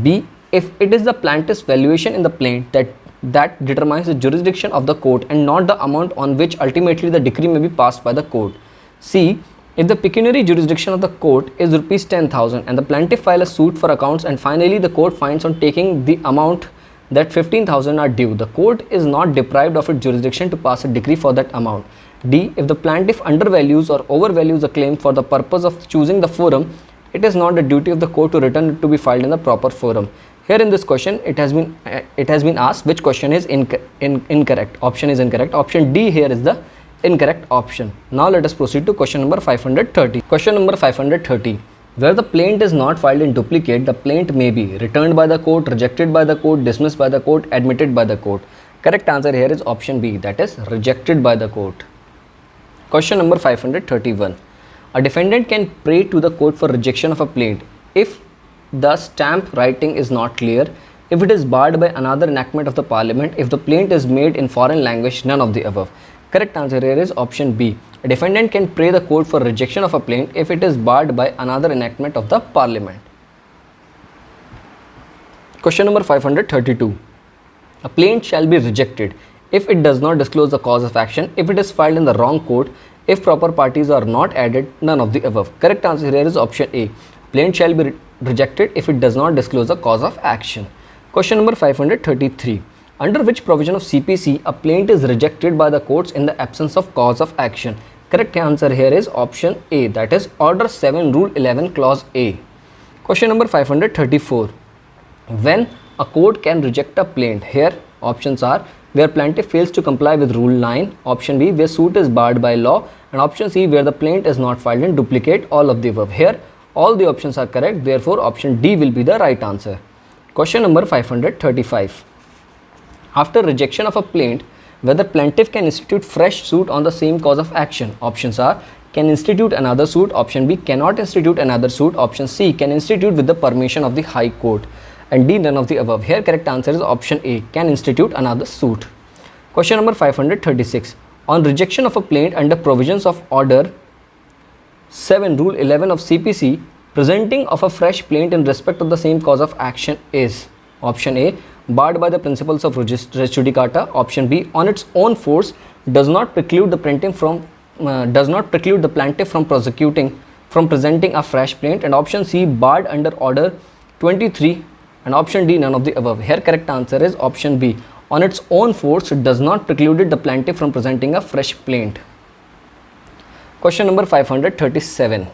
B. If it is the plaintiff's valuation in the plaint that that determines the jurisdiction of the court and not the amount on which ultimately the decree may be passed by the court. C. If the pecuniary jurisdiction of the court is rupees 10,000 and the plaintiff file a suit for accounts and finally the court finds on taking the amount that 15,000 are due, the court is not deprived of its jurisdiction to pass a decree for that amount. D. If the plaintiff undervalues or overvalues a claim for the purpose of choosing the forum, it is not the duty of the court to return it to be filed in the proper forum. Here in this question, it has been asked which question is incorrect. Option is incorrect. Option D here is the incorrect option. Now let us proceed to question number 530. Question number 530. Where the plaint is not filed in duplicate, the plaint may be returned by the court, rejected by the court, dismissed by the court, admitted by the court. Correct answer here is option B, that is rejected by the court. Question number 531. A defendant can pray to the court for rejection of a plaint if the stamp writing is not clear, if it is barred by another enactment of the parliament, if the plaint is made in foreign language, none of the above. Correct answer here is option B. A defendant can pray the court for rejection of a plaint if it is barred by another enactment of the parliament. Question number 532. A plaint shall be rejected if it does not disclose the cause of action, if it is filed in the wrong court, if proper parties are not added, none of the above. Correct answer here is option A. Plaint shall be rejected if it does not disclose the cause of action. Question number 533. Under which provision of CPC a plaint is rejected by the courts in the absence of cause of action? Correct answer here is option A, that is Order 7 Rule 11 Clause A. Question number 534. When a court can reject a plaint? Here options are where plaintiff fails to comply with Rule 9, option B where suit is barred by law, and option C where the plaint is not filed in duplicate, all of the above. Here all the options are correct, therefore option D will be the right answer. Question number 535. After rejection of a plaint, whether plaintiff can institute fresh suit on the same cause of action? Options are can institute another suit, option B cannot institute another suit, option C can institute with the permission of the High Court, and D none of the above. Here correct answer is option A, can institute another suit. Question number 536. On rejection of a plaint under provisions of Order 7 Rule 11 of CPC, presenting of a fresh plaint in respect of the same cause of action is option A, barred by the principles of res judicata, option B, on its own force does not preclude the plaintiff from presenting a fresh plaint, and option C, barred under Order 23, and option D none of the above. Here correct answer is option B, on its own force does not preclude the plaintiff from presenting a fresh plaint. Question number 537.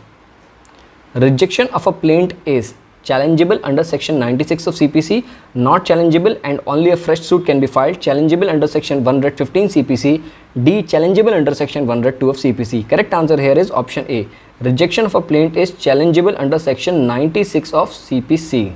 Rejection of a plaint is challengeable under section 96 of CPC, not challengeable and only a fresh suit can be filed, challengeable under section 115 CPC, D challengeable under section 102 of CPC. Correct answer here is option A. Rejection of a plaint is challengeable under section 96 of CPC.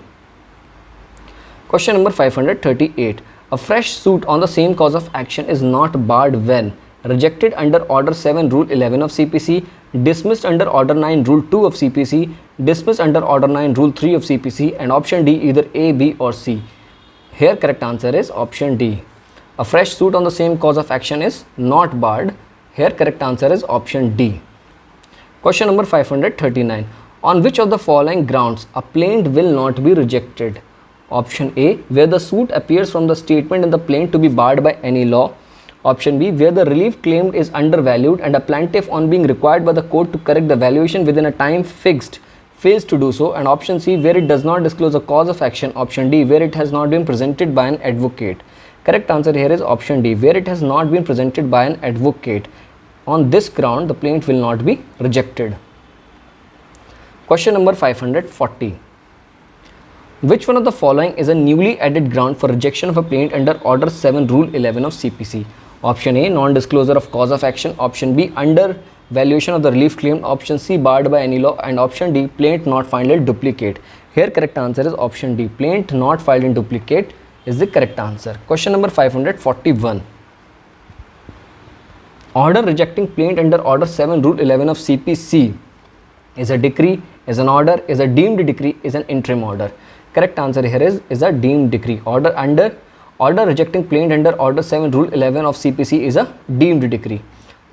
Question number 538. A fresh suit on the same cause of action is not barred when rejected under Order 7 Rule 11 of CPC, dismissed under Order 9 Rule 2 of CPC, dismissed under Order 9 Rule 3 of CPC, and option D either A, B or C. Here correct answer is option D. A fresh suit on the same cause of action is not barred. Here correct answer is option D. Question number 539. On which of the following grounds a plaint will not be rejected? Option A, where the suit appears from the statement in the plaint to be barred by any law. Option B, where the relief claimed is undervalued and a plaintiff on being required by the court to correct the valuation within a time fixed fails to do so, and option C, where it does not disclose a cause of action. Option D, where it has not been presented by an advocate. Correct answer here is option D, where it has not been presented by an advocate. On this ground, the plaint will not be rejected. Question number 540. Which one of the following is a newly added ground for rejection of a plaint under Order 7 Rule 11 of CPC? Option A, non-disclosure of cause of action. Option B, undervaluation of the relief claimed. Option C, barred by any law, and option D, plaint not filed in duplicate. Here correct answer is option D, plaint not filed in duplicate is the correct answer. Question number 541. Order rejecting plaint under Order 7 Rule 11 of CPC is a decree, is an order, is a deemed decree, is an interim order. Correct answer here is a deemed decree. Order rejecting plaint under Order 7 Rule 11 of CPC is a deemed decree.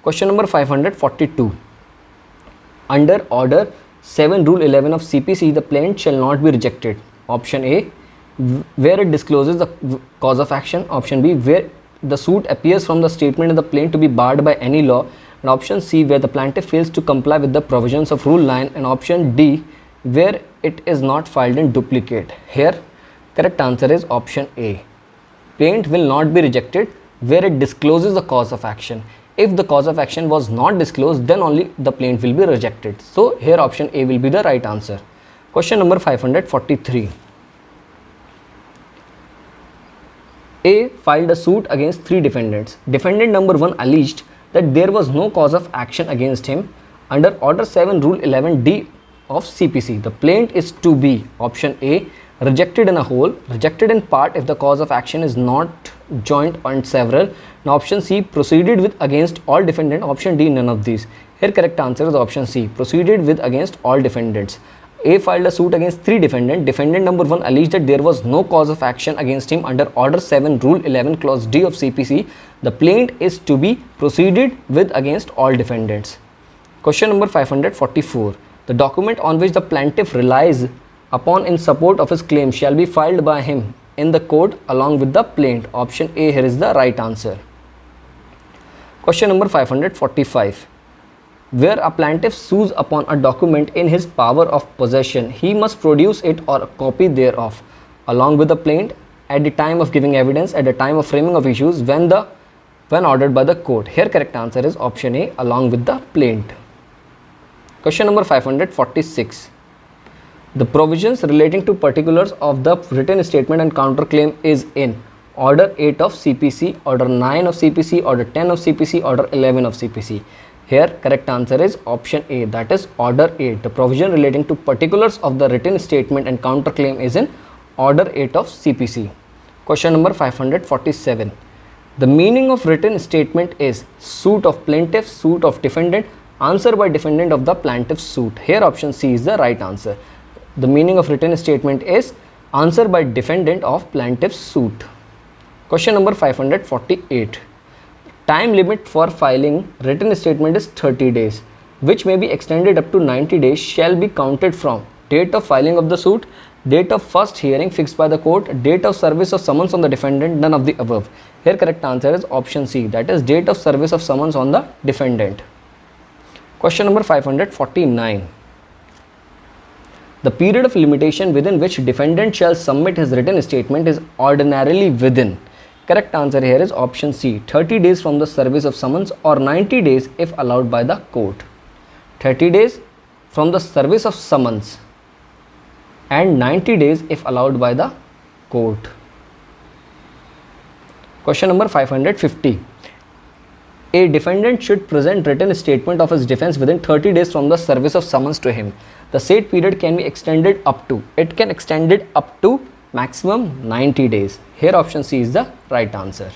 Question number 542. Under Order 7 Rule 11 of CPC, the plaint shall not be rejected. Option A, where it discloses the cause of action. Option B, where the suit appears from the statement in the plaint to be barred by any law. And option C, where the plaintiff fails to comply with the provisions of Rule 9. And option D, where it is not filed in duplicate. Here correct answer is option A. Plaint will not be rejected where it discloses the cause of action. If the cause of action was not disclosed, then only the plaint will be rejected. So here option A will be the right answer. Question number 543. A filed a suit against 3 defendants. Defendant number 1 alleged that there was no cause of action against him under Order 7 Rule 11D of CPC. The plaint is to be option A, rejected in a whole, rejected in part if the cause of action is not joint and several. Now option C, proceeded with against all defendant. Option D, none of these. Here correct answer is option C, proceeded with against all defendants. A filed a suit against 3 defendants. Defendant number 1 alleged that there was no cause of action against him under Order 7 Rule 11 Clause D of CPC. The plaint is to be proceeded with against all defendants. Question number 544. The document on which the plaintiff relies upon in support of his claim shall be filed by him in the court along with the plaint. Option A here is the right answer. Question number 545. Where a plaintiff sues upon a document in his power of possession, he must produce it or a copy thereof along with the plaint at the time of giving evidence, at the time of framing of issues, when ordered by the court. Here correct answer is option A, along with the plaint. Question number 546. The provisions relating to particulars of the written statement and counterclaim is in Order 8 of CPC, Order 9 of CPC, Order 10 of CPC, Order 11 of CPC. Here correct answer is option A, that is Order 8. The provision relating to particulars of the written statement and counterclaim is in Order 8 of CPC. Question number 547. The meaning of written statement is suit of plaintiff, suit of defendant, answer by defendant of the plaintiff's suit. Here option C is the right answer. The meaning of written statement is answer by defendant of plaintiff's suit. Question number 548. Time limit for filing written statement is 30 days, which may be extended up to 90 days, shall be counted from date of filing of the suit, date of first hearing fixed by the court, date of service of summons on the defendant, none of the above. Here correct answer is option C, that is date of service of summons on the defendant. Question number 549. The period of limitation within which defendant shall submit his written statement is ordinarily within. Correct answer here is option C, 30 days from the service of summons or 90 days if allowed by the court. 30 days from the service of summons and 90 days if allowed by the court. Question number 550. A defendant should present written statement of his defense within 30 days from the service of summons to him. The said period can be extended up to, it can extended up to maximum 90 days. Here option C is the right answer.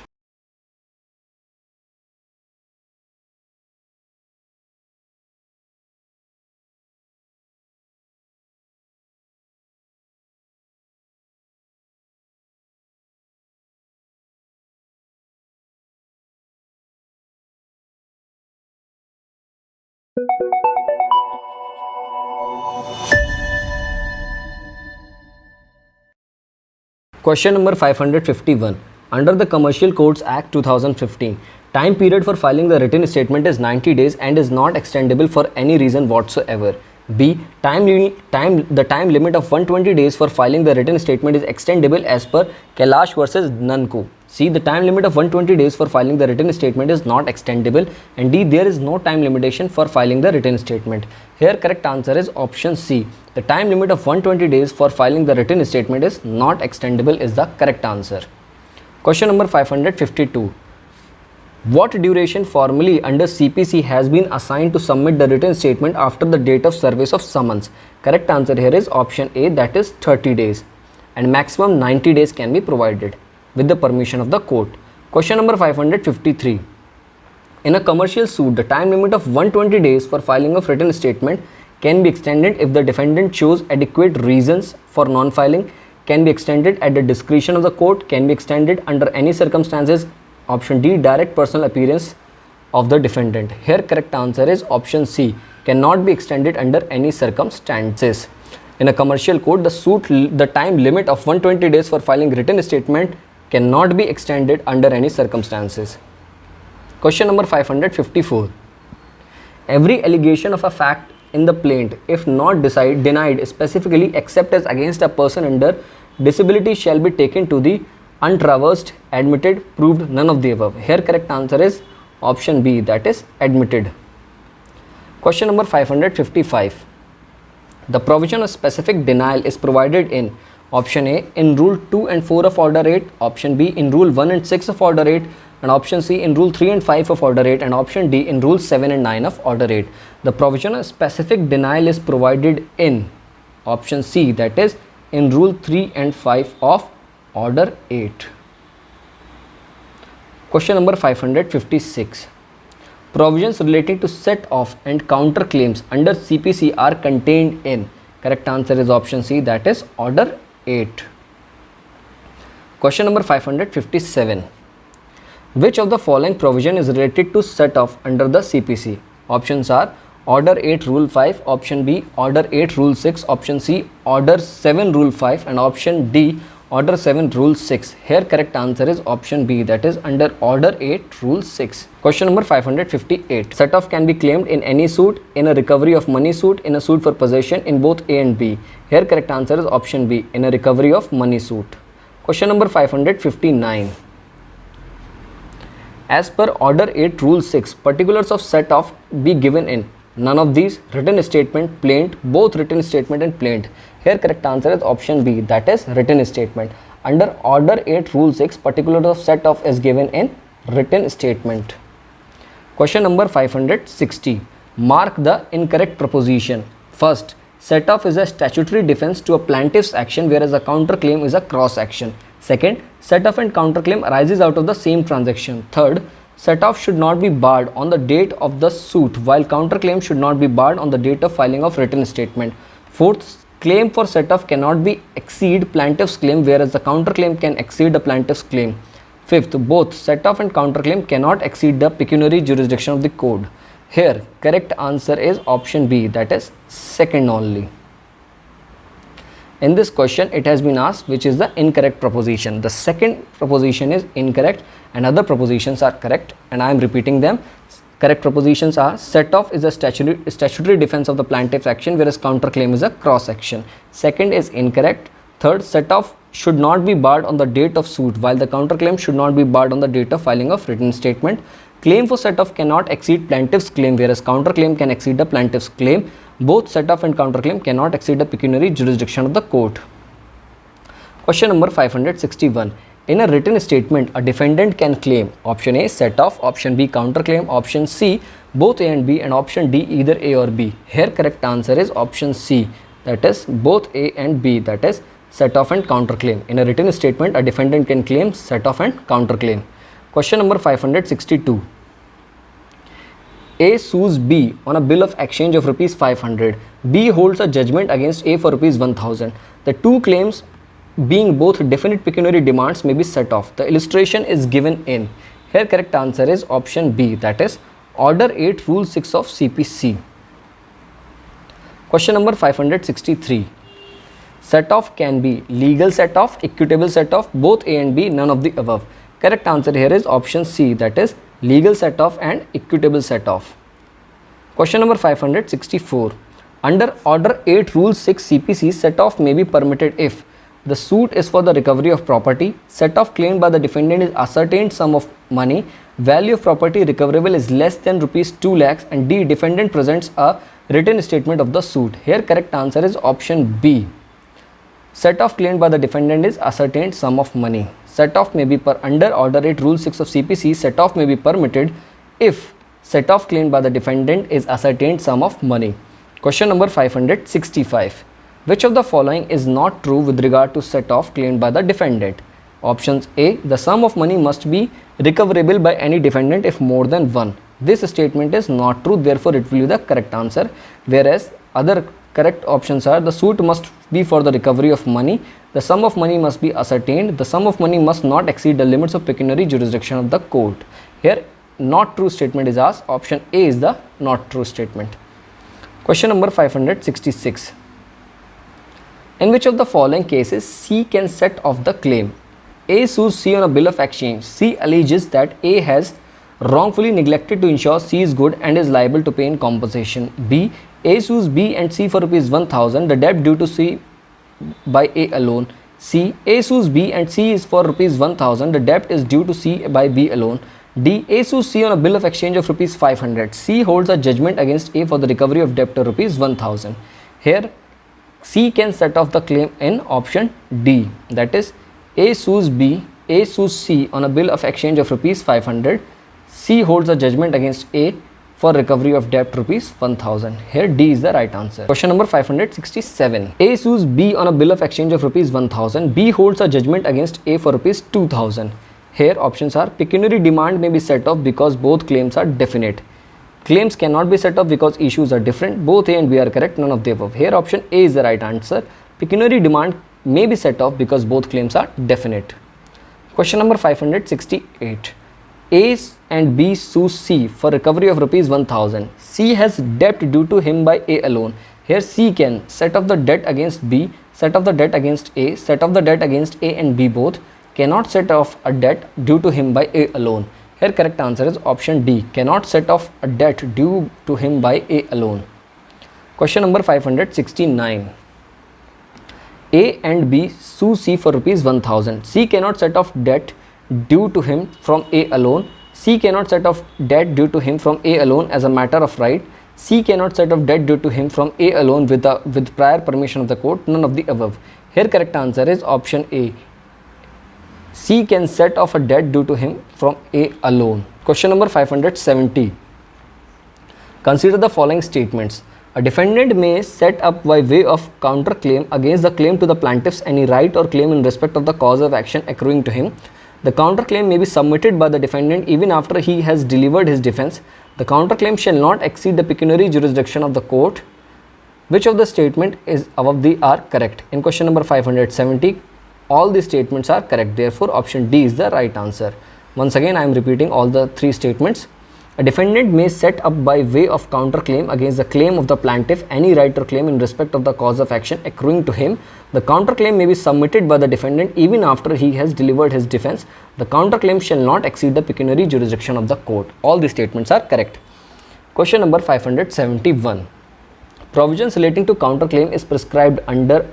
Question number 551. Under the Commercial Codes Act 2015, time period for filing the written statement is 90 days and is not extendable for any reason whatsoever. B. The time limit of 120 days for filing the written statement is extendable as per Kailash versus Nanko. C. The time limit of 120 days for filing the written statement is not extendable. And D. There is no time limitation for filing the written statement. Here correct answer is option C. The time limit of 120 days for filing the written statement is not extendable is the correct answer. Question number 552. What duration formally under CPC has been assigned to submit the written statement after the date of service of summons? Correct answer here is option A, that is 30 days, and maximum 90 days can be provided with the permission of the court. Question number 553. In a commercial suit, the time limit of 120 days for filing of written statement can be extended if the defendant shows adequate reasons for non-filing, can be extended at the discretion of the court, can be extended under any circumstances. Option D, direct personal appearance of the defendant. Here correct answer is option C, cannot be extended under any circumstances. In a commercial court, the time limit of 120 days for filing written statement cannot be extended under any circumstances. Question number 554. Every allegation of a fact in the plaint, if not denied specifically except as against a person under disability, shall be taken to the untraversed, admitted, proved, none of the above. Here correct answer is option B, that is admitted. Question number 555. The provision of specific denial is provided in option A in Rule 2 and 4 of Order 8, option B in Rule 1 and 6 of Order 8, and option C in Rule 3 and 5 of Order 8, and option D in Rule 7 and 9 of Order 8. The provision of specific denial is provided in option C, that is in Rule 3 and 5 of Order 8. Question number 556. Provisions relating to set-off and counter claims under CPC are contained in. Correct answer is option C, that is Order 8. Question number 557. Which of the following provision is related to set-off under the CPC? Options are Order 8 Rule 5, option B Order 8 Rule 6, option C Order 7 Rule 5, and option D Order 7 Rule 6. Here correct answer is option B, that is under Order 8 Rule 6. Question number 558. Set-off can be claimed in any suit, in a recovery of money suit, in a suit for possession, in both A and B. Here correct answer is option B, in a recovery of money suit. Question number 559. As per Order 8 Rule 6, particulars of set-off be given in none of these: written statement, plaint, both written statement and plaint. Here correct answer is option B, that is written statement. Under Order 8 Rule 6, particulars of set-off is given in written statement. Question number 560. Mark the incorrect proposition. First, set-off is a statutory defense to a plaintiff's action, whereas a counterclaim is a cross action. Second, set-off and counterclaim arises out of the same transaction. Third, set-off should not be barred on the date of the suit, while counterclaim should not be barred on the date of filing of written statement. Fourth, claim for set-off cannot be exceed plaintiff's claim, whereas the counterclaim can exceed the plaintiff's claim. Fifth, both set-off and counterclaim cannot exceed the pecuniary jurisdiction of the code. Here, correct answer is option B, that is second only. In this question, it has been asked which is the incorrect proposition. The second proposition is incorrect and other propositions are correct, and I am repeating them. Correct propositions are: set-off is a statutory defense of the plaintiff's action, whereas counterclaim is a cross action. Second is incorrect. Third, set-off should not be barred on the date of suit, while the counterclaim should not be barred on the date of filing of written statement. Claim for set-off cannot exceed plaintiff's claim, whereas counterclaim can exceed the plaintiff's claim. Both set-off and counterclaim cannot exceed the pecuniary jurisdiction of the court. Question number 561. In a written statement, a defendant can claim option A set-off, option B counterclaim, option C both A and B, and option D either A or B. Here correct answer is option C, that is both A and B, that is set-off and counterclaim. In a written statement, a defendant can claim set-off and counterclaim. Question number 562. A sues B on a bill of exchange of rupees 500. B holds a judgment against A for rupees 1000. The two claims, being both definite pecuniary demands, may be set off. The illustration is given in. Here correct answer is option B, that is Order 8 Rule 6 of CPC. Question number 563. Set-off can be legal set-off, equitable set-off, both A and B, none of the above. Correct answer here is option C, that is legal set-off and equitable set-off. Question number 564. Under Order 8 Rule 6 CPC, set-off may be permitted if the suit is for the recovery of property, set-off claimed by the defendant is ascertained sum of money, value of property recoverable is less than rupees 2 lakhs, and D, defendant presents a written statement of the suit. Here correct answer is option B. Set-off claimed by the defendant is ascertained sum of money. Set-off may be under Order 8 Rule 6 of CPC, set-off may be permitted if set-off claimed by the defendant is ascertained sum of money. Question number 565. Which of the following is not true with regard to set-off claimed by the defendant? Options A. The sum of money must be recoverable by any defendant if more than one. This statement is not true, therefore it will be the correct answer. Whereas other correct options are: the suit must be for the recovery of money, the sum of money must be ascertained, the sum of money must not exceed the limits of pecuniary jurisdiction of the court. Here not true statement is asked. Option A is the not true statement. Question number 566. In which of the following cases C can set off the claim? A sues C on a bill of exchange. C alleges that A has wrongfully neglected to ensure C is good and is liable to pay in compensation. B. A sues B and C for rupees 1000, the debt due to C by A alone. C. A sues B and C is for rupees 1000, the debt is due to C by B alone. D. A sues C on a bill of exchange of rupees 500. C holds a judgment against A for the recovery of debt of rupees 1000. Here C can set off the claim in option D, that is A sues B, A sues C on a bill of exchange of rupees 500. C holds a judgment against A for recovery of debt rupees 1000. Here D is the right answer. Question number 567. A sues B on a bill of exchange of rupees 1000. B holds a judgment against A for rupees 2000. Here options are: pecuniary demand may be set off because both claims are definite. Claims cannot be set off because issues are different. Both A and B are correct, none of the above. Here option A is the right answer. Pecuniary demand may be set off because both claims are definite. Question number 568. A and B sue C for recovery of rupees 1000. C has debt due to him by A alone. Here C can set off the debt against B, set off the debt against A, set off the debt against A and B both. Cannot set off a debt due to him by A alone. Here correct answer is option D, cannot set off a debt due to him by A alone. Question number 569. A and B sue C for rupees 1000. C cannot set off debt due to him from A alone. C cannot set off debt due to him from A alone as a matter of right. C cannot set off debt due to him from A alone with prior permission of the court, none of the above. Here correct answer is option A. C can set off a debt due to him from A alone. Question number 570. Consider the following statements. A defendant may set up by way of counterclaim against the claim to the plaintiffs any right or claim in respect of the cause of action accruing to him. The counterclaim may be submitted by the defendant even after he has delivered his defense. The counterclaim shall not exceed the pecuniary jurisdiction of the court. Which of the statement is above the are correct? In question number 570, all these statements are correct. Therefore, option D is the right answer. Once again, I am repeating all the three statements. A defendant may set up by way of counterclaim against the claim of the plaintiff any right or claim in respect of the cause of action accruing to him. The counterclaim may be submitted by the defendant even after he has delivered his defense. The counterclaim shall not exceed the pecuniary jurisdiction of the court. All these statements are correct. Question number 571. Provisions relating to counterclaim is prescribed under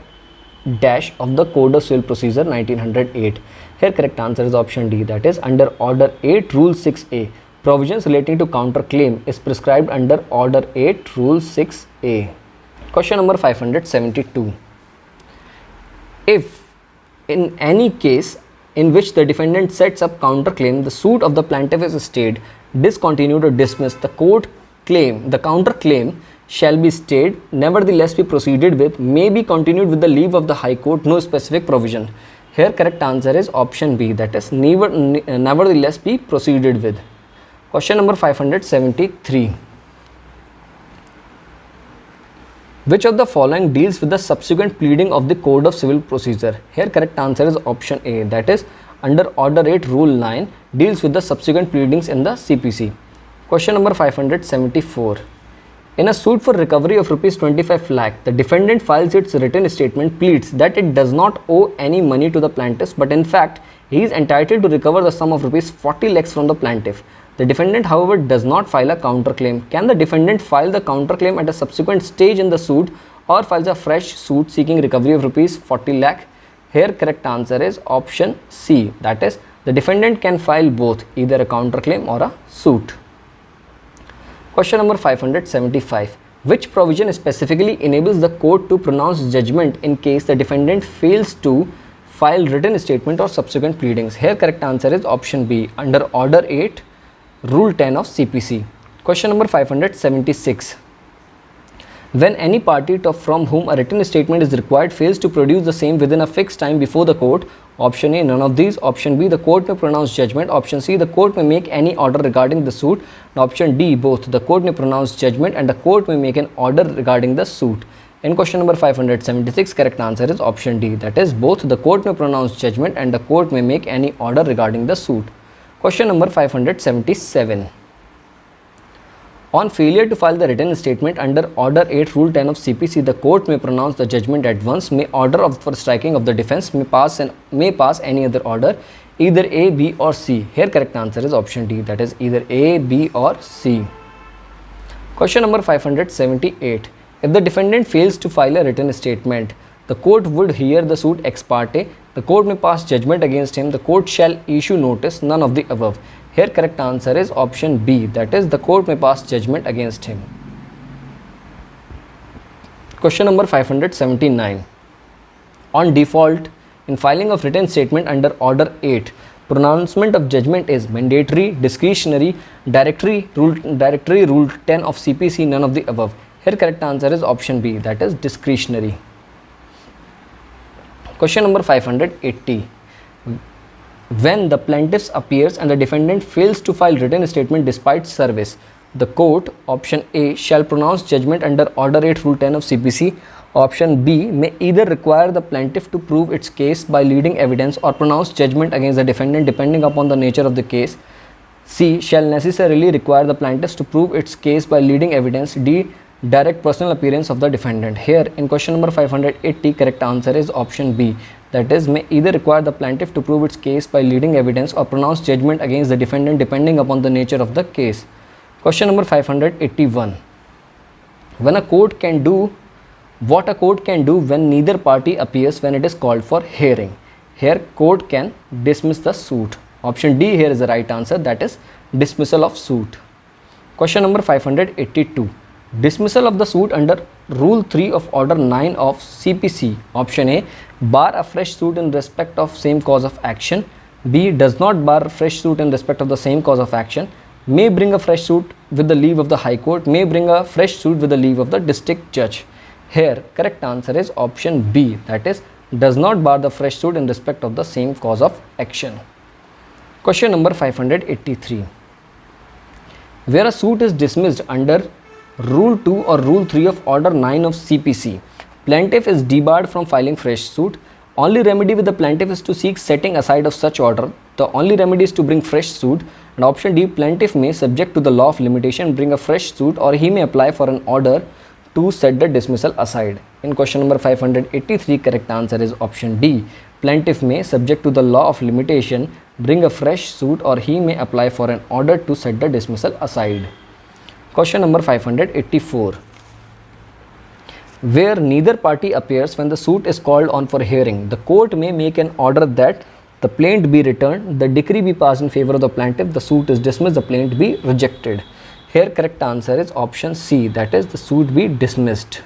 dash of the Code of Civil Procedure 1908. Here correct answer is option D, that is under Order 8 Rule 6A. Provisions relating to counterclaim is prescribed under Order 8 Rule 6A. Question number 572. If in any case in which the defendant sets up counterclaim, the suit of the plaintiff is stayed, discontinued or dismissed, the counterclaim shall be stayed, nevertheless be proceeded with, may be continued with the leave of the High Court, no specific provision. Here correct answer is option B, that is nevertheless be proceeded with. Question number 573. Which of the following deals with the subsequent pleading of the Code of Civil Procedure? Here correct answer is option A, that is under Order 8 Rule 9 deals with the subsequent pleadings in the CPC. Question number 574. In a suit for recovery of rupees 25 lakh, the defendant files its written statement, pleads that it does not owe any money to the plaintiffs, but in fact he is entitled to recover the sum of rupees 40 lakhs from the plaintiff. The defendant, however, does not file a counterclaim. Can the defendant file the counterclaim at a subsequent stage in the suit or files a fresh suit seeking recovery of rupees 40 lakh? Here correct answer is option C, that is the defendant can file both, either a counterclaim or a suit. Question number 575. Which provision specifically enables the court to pronounce judgment in case the defendant fails to file written statement or subsequent pleadings? Here correct answer is option B, under Order 8 Rule 10 of CPC. Question number 576. When any party from whom a written statement is required fails to produce the same within a fixed time before the court, option A, none of these. Option B, the court may pronounce judgment. Option C, the court may make any order regarding the suit. And option D, both. The court may pronounce judgment and the court may make an order regarding the suit. In question number 576, correct answer is option D, that is both. The court may pronounce judgment and the court may make any order regarding the suit. Question number 577. On failure to file the written statement under Order 8 Rule 10 of CPC, the court may pronounce the judgment at once, may order for striking of the defense, may pass any other order, either A, B or C. Here correct answer is option D, that is either A, B or C. Question number 578. If the defendant fails to file a written statement, the court would hear the suit ex parte, the court may pass judgment against him, the court shall issue notice, none of the above. Here correct answer is option B, that is the court may pass judgment against him. Question number 579. On default, in filing of written statement under Order 8, pronouncement of judgment is mandatory, discretionary, directory rule 10 of CPC, none of the above. Here correct answer is option B, that is discretionary. Question number 580. When the plaintiff appears and the defendant fails to file written statement despite service, the court, option A, shall pronounce judgment under Order 8 Rule 10 of CPC. Option B, may either require the plaintiff to prove its case by leading evidence or pronounce judgment against the defendant depending upon the nature of the case. C, shall necessarily require the plaintiff to prove its case by leading evidence. D, direct personal appearance of the defendant. Here in question number 580, correct answer is option B, that is may either require the plaintiff to prove its case by leading evidence or pronounce judgment against the defendant depending upon the nature of the case. Question number 581. What a court can do when neither party appears when it is called for hearing. Here court can dismiss the suit. Option D here is the right answer, that is dismissal of suit. Question number 582. Dismissal of the suit under Rule 3 of Order 9 of CPC. Option A, bar a fresh suit in respect of same cause of action. B, does not bar a fresh suit in respect of the same cause of action. May bring a fresh suit with the leave of the High Court. May bring a fresh suit with the leave of the District Judge. Here correct answer is option B, that is does not bar the fresh suit in respect of the same cause of action. Question number 583. Where a suit is dismissed under Rule 2 or Rule 3 of Order 9 of CPC, plaintiff is debarred from filing fresh suit. Only remedy with the plaintiff is to seek setting aside of such order. The only remedy is to bring fresh suit. And option D, plaintiff may, subject to the law of limitation, bring a fresh suit or he may apply for an order to set the dismissal aside. In question number 583, correct answer is option D. Plaintiff may, subject to the law of limitation, bring a fresh suit or he may apply for an order to set the dismissal aside. Question number 584. Where neither party appears when the suit is called on for hearing, the court may make an order that the plaint be returned, the decree be passed in favor of the plaintiff, the suit is dismissed, the plaint be rejected. Here correct answer is option C, that is the suit be dismissed.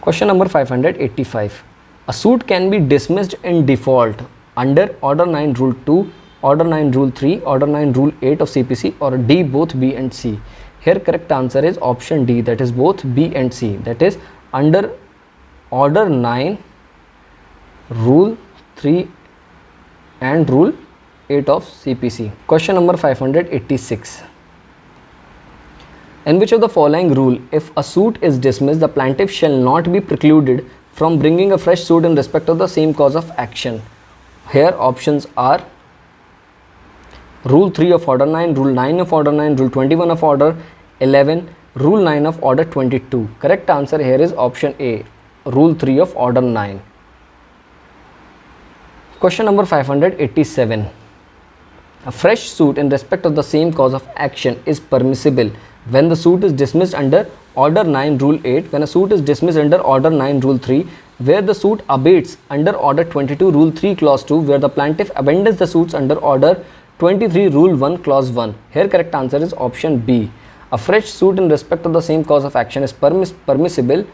Question number 585. A suit can be dismissed in default under Order 9 Rule 2, Order 9 Rule 3, Order 9 Rule 8 of CPC, or D, both B and C. Here correct answer is option D, that is both B and C, that is under Order 9 Rule 3 and Rule 8 of CPC. Question number 586. In which of the following rule, if a suit is dismissed, the plaintiff shall not be precluded from bringing a fresh suit in respect of the same cause of action? Here options are Rule 3 of Order 9, Rule 9 of Order 9, Rule 21 of Order 11, Rule 9 of Order 22. Correct answer here is option A, Rule 3 of Order 9. Question number 587. A fresh suit in respect of the same cause of action is permissible when the suit is dismissed under Order 9 Rule 8, when a suit is dismissed under Order 9 Rule 3, where the suit abates under Order 22 Rule 3 Clause 2, where the plaintiff abandons the suits under Order 23 Rule 1 Clause 1. Here correct answer is option B. A fresh suit in respect of the same cause of action is permissible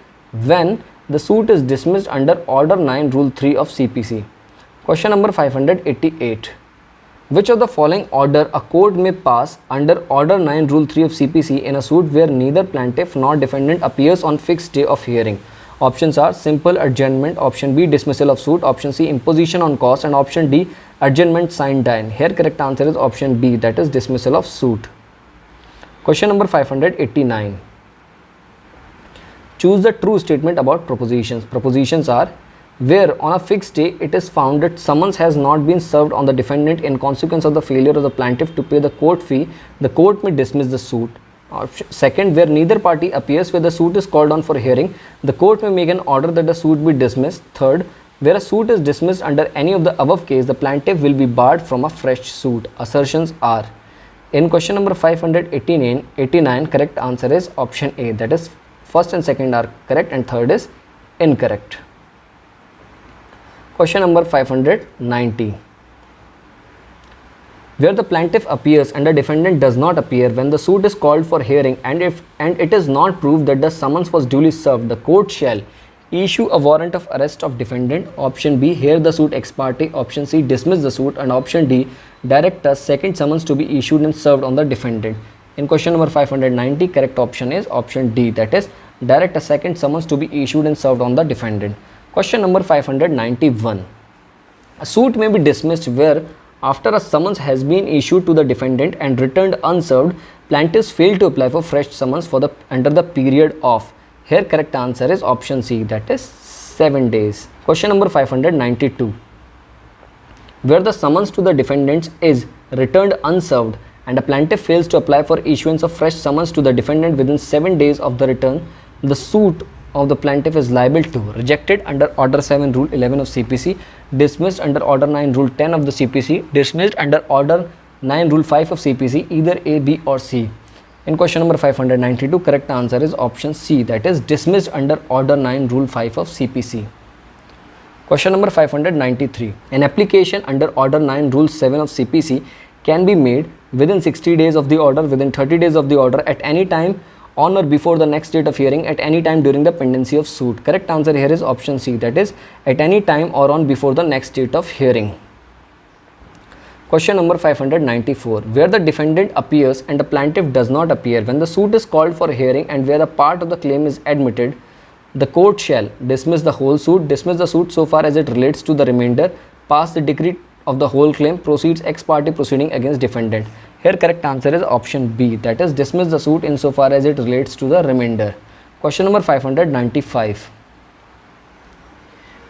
when the suit is dismissed under Order 9 Rule 3 of CPC. Question number 588. Which of the following order a court may pass under Order 9 Rule 3 of CPC in a suit where neither plaintiff nor defendant appears on fixed day of hearing? Options are simple adjournment, option B dismissal of suit, option C imposition on cost, and option D adjournment sine die. Here correct answer is option B, that is dismissal of suit. Question number 589. Choose the true statement about propositions. Propositions are: where on a fixed day it is found that summons has not been served on the defendant in consequence of the failure of the plaintiff to pay the court fee, the court may dismiss the suit. Second, where neither party appears where the suit is called on for hearing, the court may make an order that the suit be dismissed. Third, where a suit is dismissed under any of the above case, the plaintiff will be barred from a fresh suit. Assertions are. In question number 589, correct answer is option A, that is first and second are correct and third is incorrect. Question number 590. Where the plaintiff appears and the defendant does not appear when the suit is called for hearing, and it is not proved that the summons was duly served, the court shall issue a warrant of arrest of defendant. Option B, hear the suit ex parte. Option C, dismiss the suit. And option D, direct a second summons to be issued and served on the defendant. In question number 590, correct option is option D, that is direct a second summons to be issued and served on the defendant. Question number 591. A suit may be dismissed where, after a summons has been issued to the defendant and returned unserved, plaintiffs fail to apply for fresh summons under the period of. Here correct answer is option C, that is 7 days. Question number 592. Where the summons to the defendant is returned unserved and a plaintiff fails to apply for issuance of fresh summons to the defendant within 7 days of the return, the suit of the plaintiff is liable to rejected under Order 7 Rule 11 of CPC, dismissed under Order 9 Rule 10 of the CPC, dismissed under Order 9 Rule 5 of CPC, either A, B or C. In question number 592, correct answer is option C, that is dismissed under Order 9 Rule 5 of CPC. Question number 593. An application under Order 9 Rule 7 of CPC can be made within 60 days of the order, within 30 days of the order, at any time on or before the next date of hearing, at any time during the pendency of suit. Correct answer here is option C, that is at any time or on before the next date of hearing. Question number 594. Where the defendant appears and the plaintiff does not appear when the suit is called for hearing and where a part of the claim is admitted, the court shall dismiss the whole suit, dismiss the suit so far as it relates to the remainder, pass the decree of the whole claim, proceeds ex parte proceeding against defendant. Here correct answer is option B, that is dismiss the suit insofar as it relates to the remainder. Question number 595.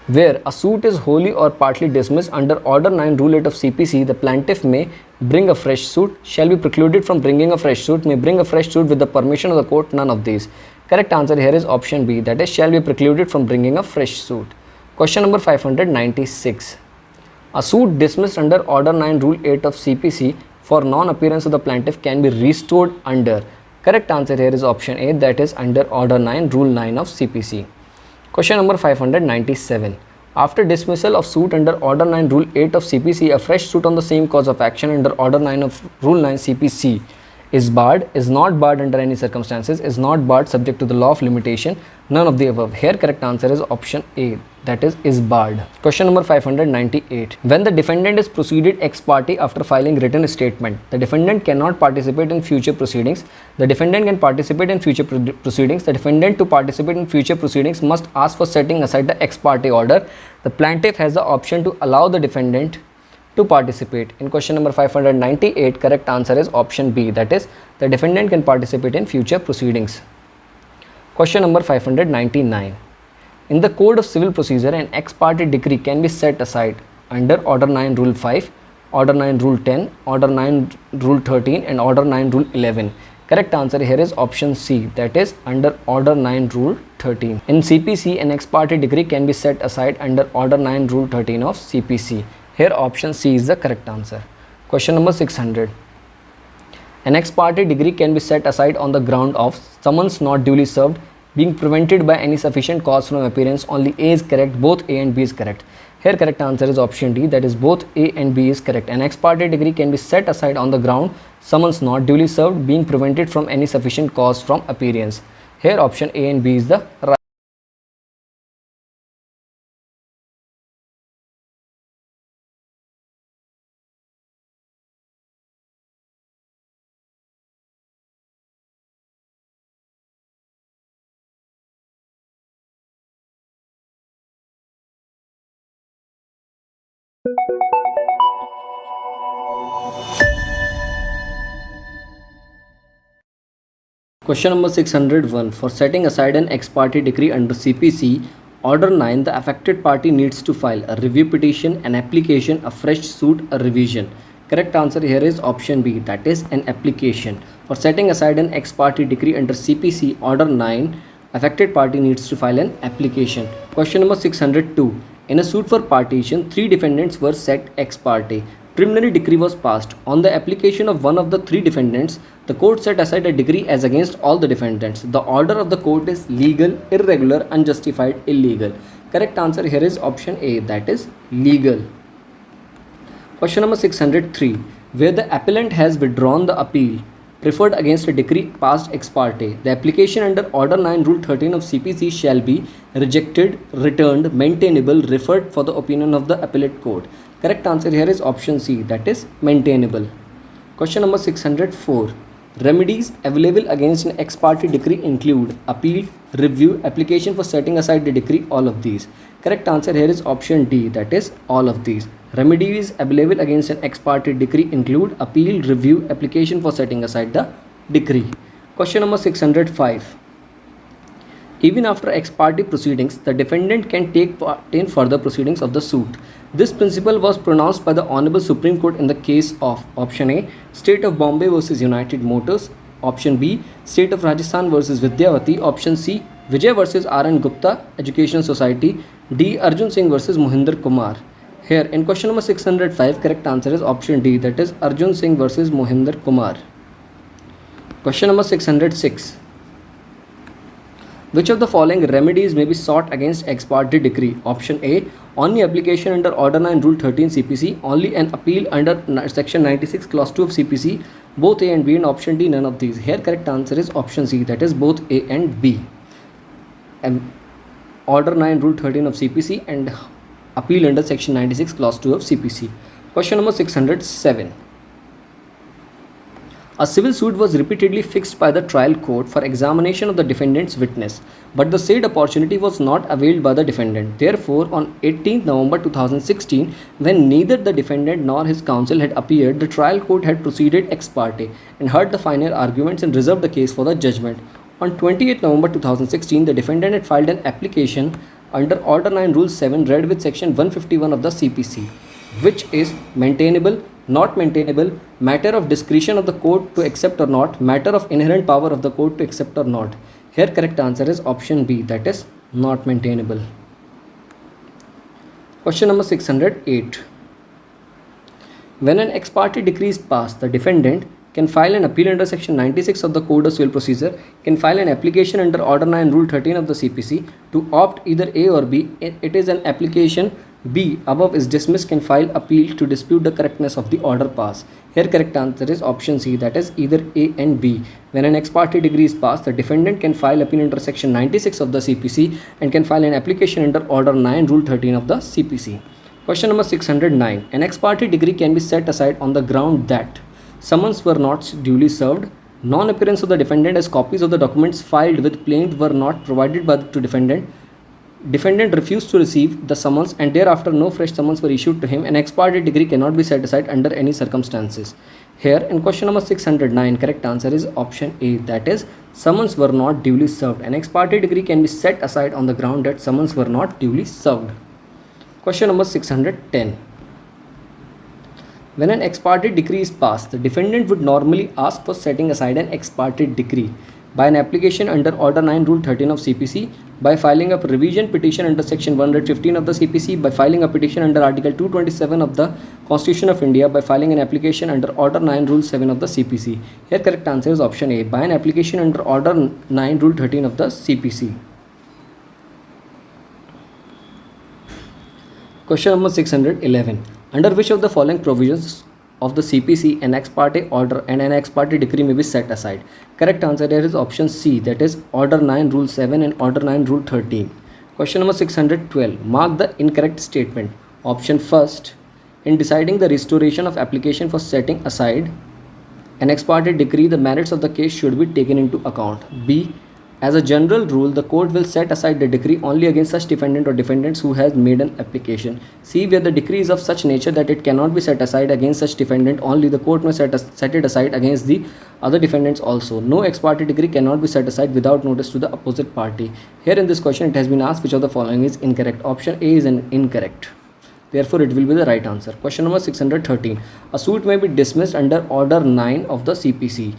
Where a suit is wholly or partly dismissed under Order 9 Rule 8 of CPC, the plaintiff may bring a fresh suit, shall be precluded from bringing a fresh suit, may bring a fresh suit with the permission of the court, none of these. Correct answer here is option B, that is shall be precluded from bringing a fresh suit. Question number 596. A suit dismissed under Order 9 Rule 8 of CPC for non-appearance of the plaintiff can be restored under. Correct answer here is option A, that is under Order 9 Rule 9 of CPC. Question number 597. After dismissal of suit under Order 9 Rule 8 of CPC, a fresh suit on the same cause of action under Order 9 of Rule 9 CPC is barred, is not barred under any circumstances, is not barred subject to the law of limitation, none of the above. Here correct answer is option A, that is barred. Question number 598. When the defendant is proceeded ex parte after filing written statement, the defendant cannot participate in future proceedings. The defendant can participate in future proceedings. The defendant to participate in future proceedings must ask for setting aside the ex parte order. The plaintiff has the option to allow the defendant to participate. In question number 598, correct answer is option B, that is the defendant can participate in future proceedings. Question number 599. In the Code of Civil Procedure, an ex parte decree can be set aside under Order 9 Rule 5, Order 9 Rule 10, Order 9 Rule 13 and Order 9 Rule 11. Correct answer here is option C, that is under Order 9 Rule 13. In CPC, an ex parte decree can be set aside under Order 9 Rule 13 of CPC. Here option C is the correct answer. Question number 600. An ex parte decree can be set aside on the ground of summons not duly served, being prevented by any sufficient cause from appearance. Only A is correct, both A and B is correct. Here correct answer is option D, that is both A and B is correct. An ex parte decree can be set aside on the ground summons not duly served, being prevented from any sufficient cause from appearance. Here option A and B is the right. Question number 601. For setting aside an ex parte decree under CPC, Order 9, the affected party needs to file a review petition, an application, a fresh suit, a revision. Correct answer here is option B, that is an application. For setting aside an ex parte decree under CPC Order 9, affected party needs to file an application. Question number 602. In a suit for partition, 3 defendants were set ex parte. Preliminary decree was passed. On the application of one of the 3 defendants, the court set aside a decree as against all the defendants. The order of the court is legal, irregular, unjustified, illegal. Correct answer here is option A, that is legal. Question number 603. Where the appellant has withdrawn the appeal preferred against a decree passed ex parte, the application under Order 9 Rule 13 of CPC shall be rejected, returned, maintainable, referred for the opinion of the appellate court. Correct answer here is option C, that is maintainable. Question number 604. Remedies available against an ex parte decree include appeal, review, application for setting aside the decree, all of these. Correct answer here is option D, that is all of these. Remedies available against an ex parte decree include appeal, review, application for setting aside the decree. Question number 605. Even after ex parte proceedings, the defendant can take part in further proceedings of the suit. This principle was pronounced by the Honorable Supreme Court in the case of option A, State of Bombay versus United Motors, option B, State of Rajasthan versus Vidyavati, option C, Vijay versus R.N. Gupta Educational Society, D, Arjun Singh versus Mohinder Kumar. Here in question number 605, correct answer is option D, that is Arjun Singh versus Mohinder Kumar. Question number 606. Which of the following remedies may be sought against ex parte decree? Option A, only application under Order 9 Rule 13 CPC, only an appeal under Section 96 Clause 2 of CPC, both A and B, and option D, none of these. Here correct answer is option C, that is both A and B. Order 9 Rule 13 of CPC and appeal under Section 96 Clause 2 of CPC. Question number 607. A civil suit was repeatedly fixed by the trial court for examination of the defendant's witness, but the said opportunity was not availed by the defendant. Therefore, on 18th November 2016, when neither the defendant nor his counsel had appeared, the trial court had proceeded ex parte and heard the final arguments and reserved the case for the judgment. On 28th November 2016, the defendant had filed an application under Order 9 Rule 7 read with Section 151 of the CPC, which is maintainable, not maintainable, matter of discretion of the court to accept or not, matter of inherent power of the court to accept or not. Here correct answer is option B, that is not maintainable. Question number 608. When an ex parte decree is passed, the defendant can file an appeal under Section 96 of the Code of Civil Procedure, can file an application under Order 9 Rule 13 of the CPC to opt either A or B. It is an application B above is dismissed, can file appeal to dispute the correctness of the order passed. Here correct answer is option C, that is either A and B. When an ex parte decree is passed, the defendant can file appeal under Section 96 of the CPC and can file an application under Order 9 Rule 13 of the CPC. Question number 609. An ex parte decree can be set aside on the ground that summons were not duly served, non-appearance of the defendant as copies of the documents filed with plaintiff were not provided to defendant, defendant refused to receive the summons and thereafter no fresh summons were issued to him. An ex parte decree cannot be set aside under any circumstances. Here in question number 609, correct answer is option A, that is summons were not duly served. An ex parte decree can be set aside on the ground that summons were not duly served. Question number 610. When an ex parte decree is passed, the defendant would normally ask for setting aside an ex parte decree by an application under Order 9 Rule 13 of CPC, by filing a revision petition under Section 115 of the CPC, by filing a petition under Article 227 of the Constitution of India, by filing an application under Order 9 Rule 7 of the CPC. Here correct answer is option A, by an application under Order 9 Rule 13 of the CPC. Question number 611. Under which of the following provisions of the CPC an ex parte order and an ex parte decree may be set aside? Correct answer here is option C, that is Order 9 Rule 7 and Order 9 Rule 13. Question number 612. Mark the incorrect statement. Option first. In deciding the restoration of application for setting aside an ex parte decree, the merits of the case should be taken into account. B. As a general rule, the court will set aside the decree only against such defendant or defendants who has made an application. C. Where the decree is of such nature that it cannot be set aside against such defendant only, the court may set it aside against the other defendants also. No ex parte decree cannot be set aside without notice to the opposite party. Here in this question it has been asked which of the following is incorrect. Option A is an incorrect. Therefore, it will be the right answer. Question number 613. A suit may be dismissed under Order 9 of the CPC,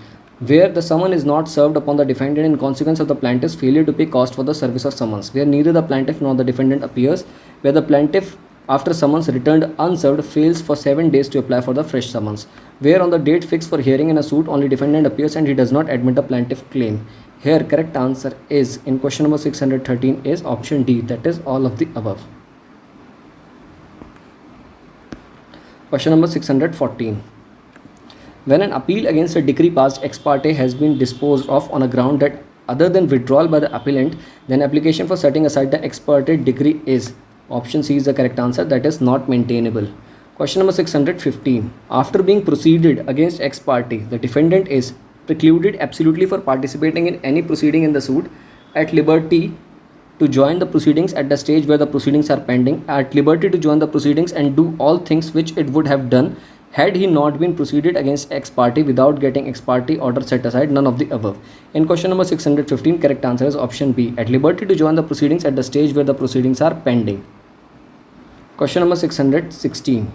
where the summons is not served upon the defendant in consequence of the plaintiff's failure to pay cost for the service of summons, where neither the plaintiff nor the defendant appears, where the plaintiff, after summons returned unserved, fails for 7 days to apply for the fresh summons, where on the date fixed for hearing in a suit only defendant appears and he does not admit the plaintiff claim. Here correct answer is in question number 613 is option D, that is all of the above. Question number 614. When an appeal against a decree passed ex parte has been disposed of on a ground that other than withdrawal by the appellant, then application for setting aside the ex parte decree is, option C is the correct answer, that is not maintainable. Question number 615. After being proceeded against ex parte, the defendant is precluded absolutely for participating in any proceeding in the suit, at liberty to join the proceedings at the stage where the proceedings are pending, at liberty to join the proceedings and do all things which it would have done had he not been proceeded against ex parte without getting ex parte order set aside, none of the above. In question number 615, correct answer is option B, at liberty to join the proceedings at the stage where the proceedings are pending. Question number 616.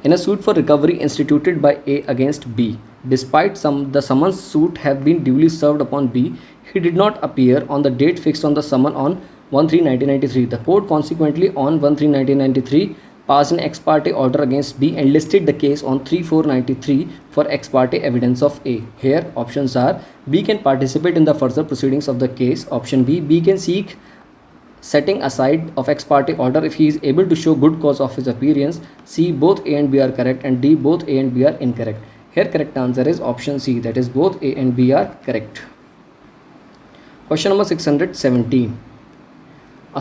In a suit for recovery instituted by A against B, despite the summons suit have been duly served upon B, he did not appear on the date fixed on the summon on 1/3/1993. The court consequently on 1/3/1993 passed an ex parte order against B and listed the case on 3/4/93 for ex parte evidence of A. Here options are B can participate in the further proceedings of the case. Option B can seek setting aside of ex parte order if he is able to show good cause of his appearance. C, both A and B are correct, and D, both A and B are incorrect. Here correct answer is option C, that is both A and B are correct. Question number 617.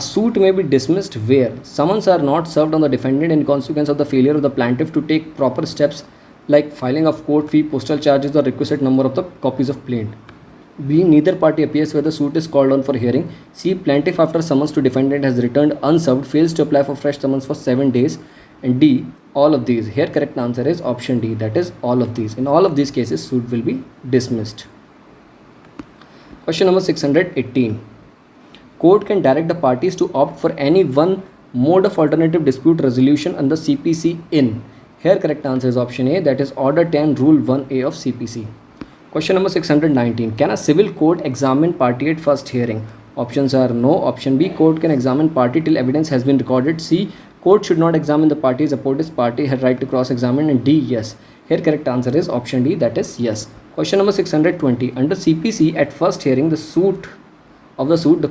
A suit may be dismissed where summons are not served on the defendant in consequence of the failure of the plaintiff to take proper steps like filing of court fee, postal charges, or requisite number of the copies of plaint. B, neither party appears where the suit is called on for hearing. C, plaintiff after summons to defendant has returned unserved, fails to apply for fresh summons for 7 days. And D, all of these. Here correct answer is option D, that is all of these. In all of these cases, suit will be dismissed. Question number 618. Court can direct the parties to opt for any one mode of alternative dispute resolution under CPC in. Here correct answer is option A, that is Order 10 Rule 1A of CPC. Question number 619. Can a civil court examine party at first hearing? Options are no. Option B, court can examine party till evidence has been recorded. C, court should not examine the party, support this party had right to cross-examine. And D, yes. Here correct answer is option D, that is yes. Question number 620. Under CPC at first hearing, the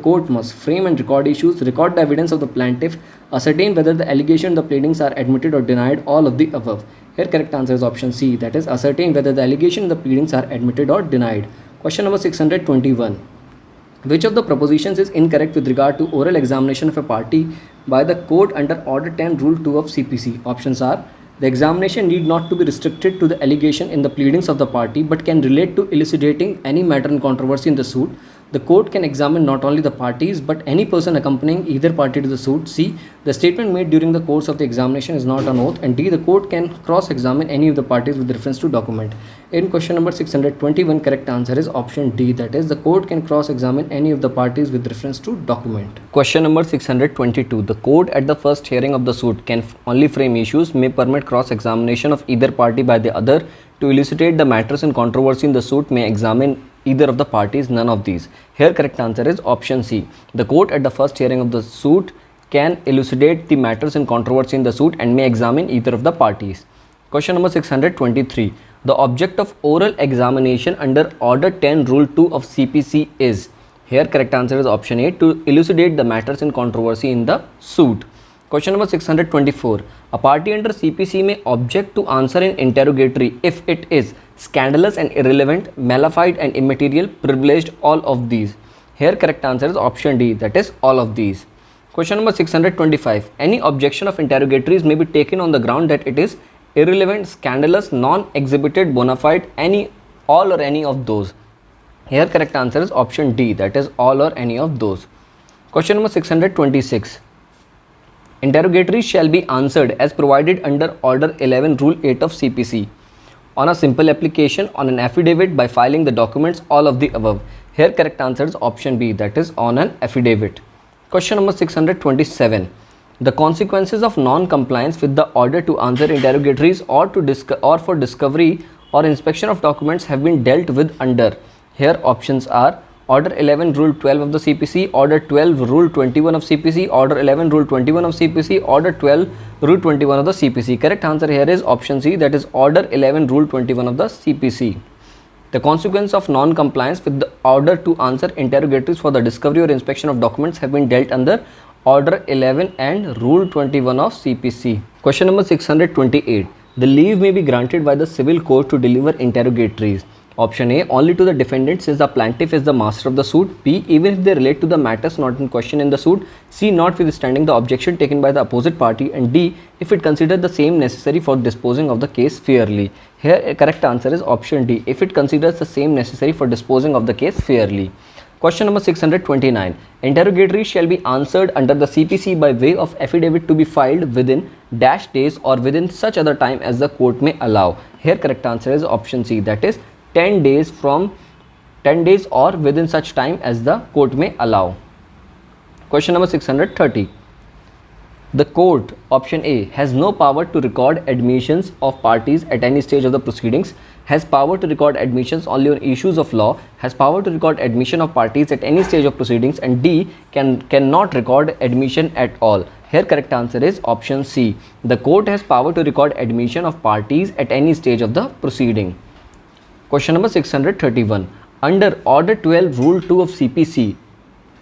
court must frame and record issues, record the evidence of the plaintiff, ascertain whether the allegation in the pleadings are admitted or denied, all of the above. Here correct answer is option C, that is ascertain whether the allegation in the pleadings are admitted or denied. Question number 621. Which of the propositions is incorrect with regard to oral examination of a party by the court under Order 10 Rule 2 of CPC? Options are the examination need not to be restricted to the allegation in the pleadings of the party but can relate to elucidating any matter in controversy in the suit. The court can examine not only the parties but any person accompanying either party to the suit. C, the statement made during the course of the examination is not an oath. And D, the court can cross-examine any of the parties with reference to document. In question number 621, correct answer is option D, that is the court can cross-examine any of the parties with reference to document. Question number 622. The court at the first hearing of the suit can only frame issues, may permit cross-examination of either party by the other to elucidate the matters in controversy in the suit, may examine either of the parties, none of these. Here correct answer is option C. The court at the first hearing of the suit can elucidate the matters in controversy in the suit and may examine either of the parties. Question number 623. The object of oral examination under Order 10 Rule 2 of CPC is. Here correct answer is option A, to elucidate the matters in controversy in the suit. Question number 624. A party under CPC may object to answer in interrogatory if it is scandalous and irrelevant, malified and immaterial, privileged, all of these. Here correct answer is option D, that is all of these. Question number 625. Any objection of interrogatories may be taken on the ground that it is irrelevant, scandalous, non-exhibited, bona fide, all or any of those. Here correct answer is option D, that is all or any of those. Question number 626. Interrogatories shall be answered as provided under Order 11 Rule 8 of CPC on a simple application, on an affidavit, by filing the documents, all of the above. Here correct answer is option B, that is on an affidavit. Question number 627. The consequences of non-compliance with the order to answer interrogatories or for discovery or inspection of documents have been dealt with under. Here options are Order 11 Rule 12 of the CPC, Order 12 Rule 21 of CPC, Order 11 Rule 21 of CPC, Order 12 Rule 21 of the CPC. Correct answer here is option C, that is Order 11 Rule 21 of the CPC. The consequence of non-compliance with the order to answer interrogatories for the discovery or inspection of documents have been dealt under Order 11 and Rule 21 of CPC. Question number 628. The leave may be granted by the civil court to deliver interrogatories. Option A, only to the defendant since the plaintiff is the master of the suit. B, even if they relate to the matters not in question in the suit. C, notwithstanding the objection taken by the opposite party. And D, if it considers the same necessary for disposing of the case fairly. Here a correct answer is option D, if it considers the same necessary for disposing of the case fairly. Question number 629. Interrogatory shall be answered under the CPC by way of affidavit to be filed within dash days or within such other time as the court may allow. Here correct answer is option C, that is 10 days or within such time as the court may allow. Question number 630. The court, option A, has no power to record admissions of parties at any stage of the proceedings, has power to record admissions only on issues of law, has power to record admission of parties at any stage of proceedings, and D, cannot record admission at all. Here correct answer is option C. The court has power to record admission of parties at any stage of the proceeding. Question number 631. Under Order 12 Rule 2 of CPC,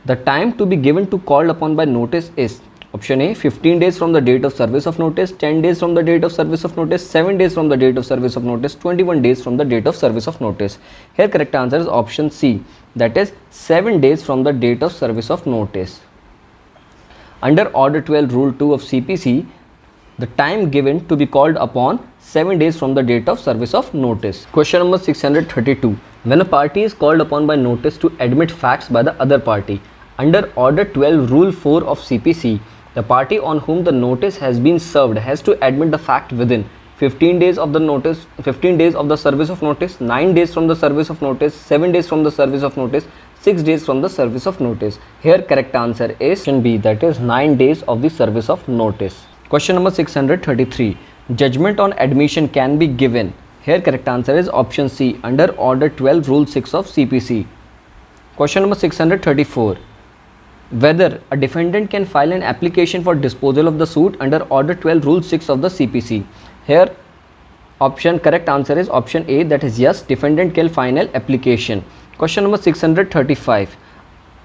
the time to be given to called upon by notice is option A, 15 days from the date of service of notice, 10 days from the date of service of notice, 7 days from the date of service of notice, 21 days from the date of service of notice. Here correct answer is option C, that is 7 days from the date of service of notice. Under Order 12 Rule 2 of CPC, the time given to be called upon 7 days from the date of service of notice. Question number 632. When a party is called upon by notice to admit facts by the other party, under Order 12 Rule 4 of CPC, the party on whom the notice has been served has to admit the fact within 15 days of the notice, 15 days of the service of notice, 9 days from the service of notice, 7 days from the service of notice, 6 days from the service of notice. Here correct answer is option B, that is 9 days of the service of notice. Question number 633. Judgment on admission can be given. Here correct answer is option C, under Order 12 Rule 6 of CPC. Question number 634. Whether a defendant can file an application for disposal of the suit under Order 12 Rule 6 of the CPC. Here correct answer is option A, that is yes, defendant can file an application. Question number 635.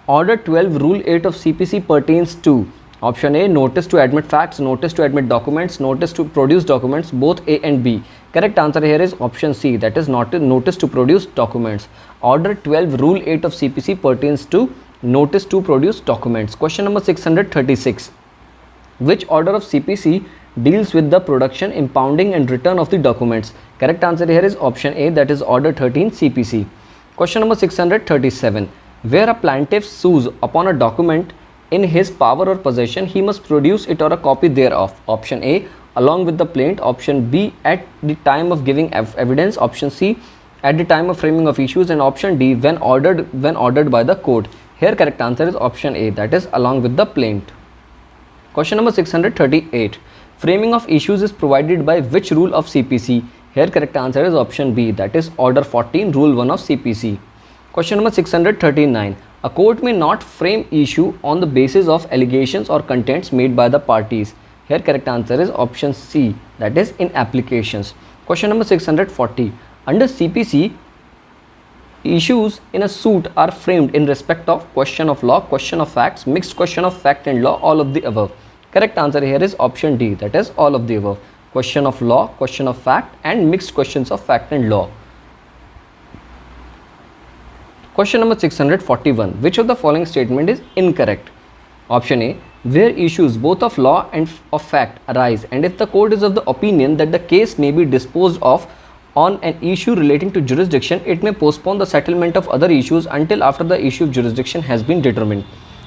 Order 12 Rule 8 of CPC pertains to option A, notice to admit facts, notice to admit documents, notice to produce documents, both A and B. Correct answer here is option C, that is not notice to produce documents. Order 12 Rule 8 of CPC pertains to notice to produce documents. Question number 636. Which order of CPC deals with the production, impounding and return of the documents? Correct answer here is option A, that is Order 13 CPC. Question number 637. Where a plaintiff sues upon a document in his power or possession, he must produce it or a copy thereof. Option A, along with the plaint. Option B, at the time of giving evidence. Option C, at the time of framing of issues. And option D, when ordered by the court. Here correct answer is option A, that is along with the plaint. Question number 638. Framing of issues is provided by which rule of CPC? Here correct answer is option B, that is Order 14 Rule 1 of CPC. Question number 639. A court may not frame issue on the basis of allegations or contents made by the parties. Here correct answer is option C, that is in applications. Question number 640. Under CPC, issues in a suit are framed in respect of question of law, question of facts, mixed question of fact and law, all of the above. Correct answer here is option D, that is all of the above. Question of law, question of fact and mixed questions of fact and law. Question number 641. Which of the following statement is incorrect? Option A, where issues both of law and of fact arise, and if the court is of the opinion that the case may be disposed of on an issue relating to jurisdiction, it may postpone the settlement of other issues until after the issue of jurisdiction has been determined.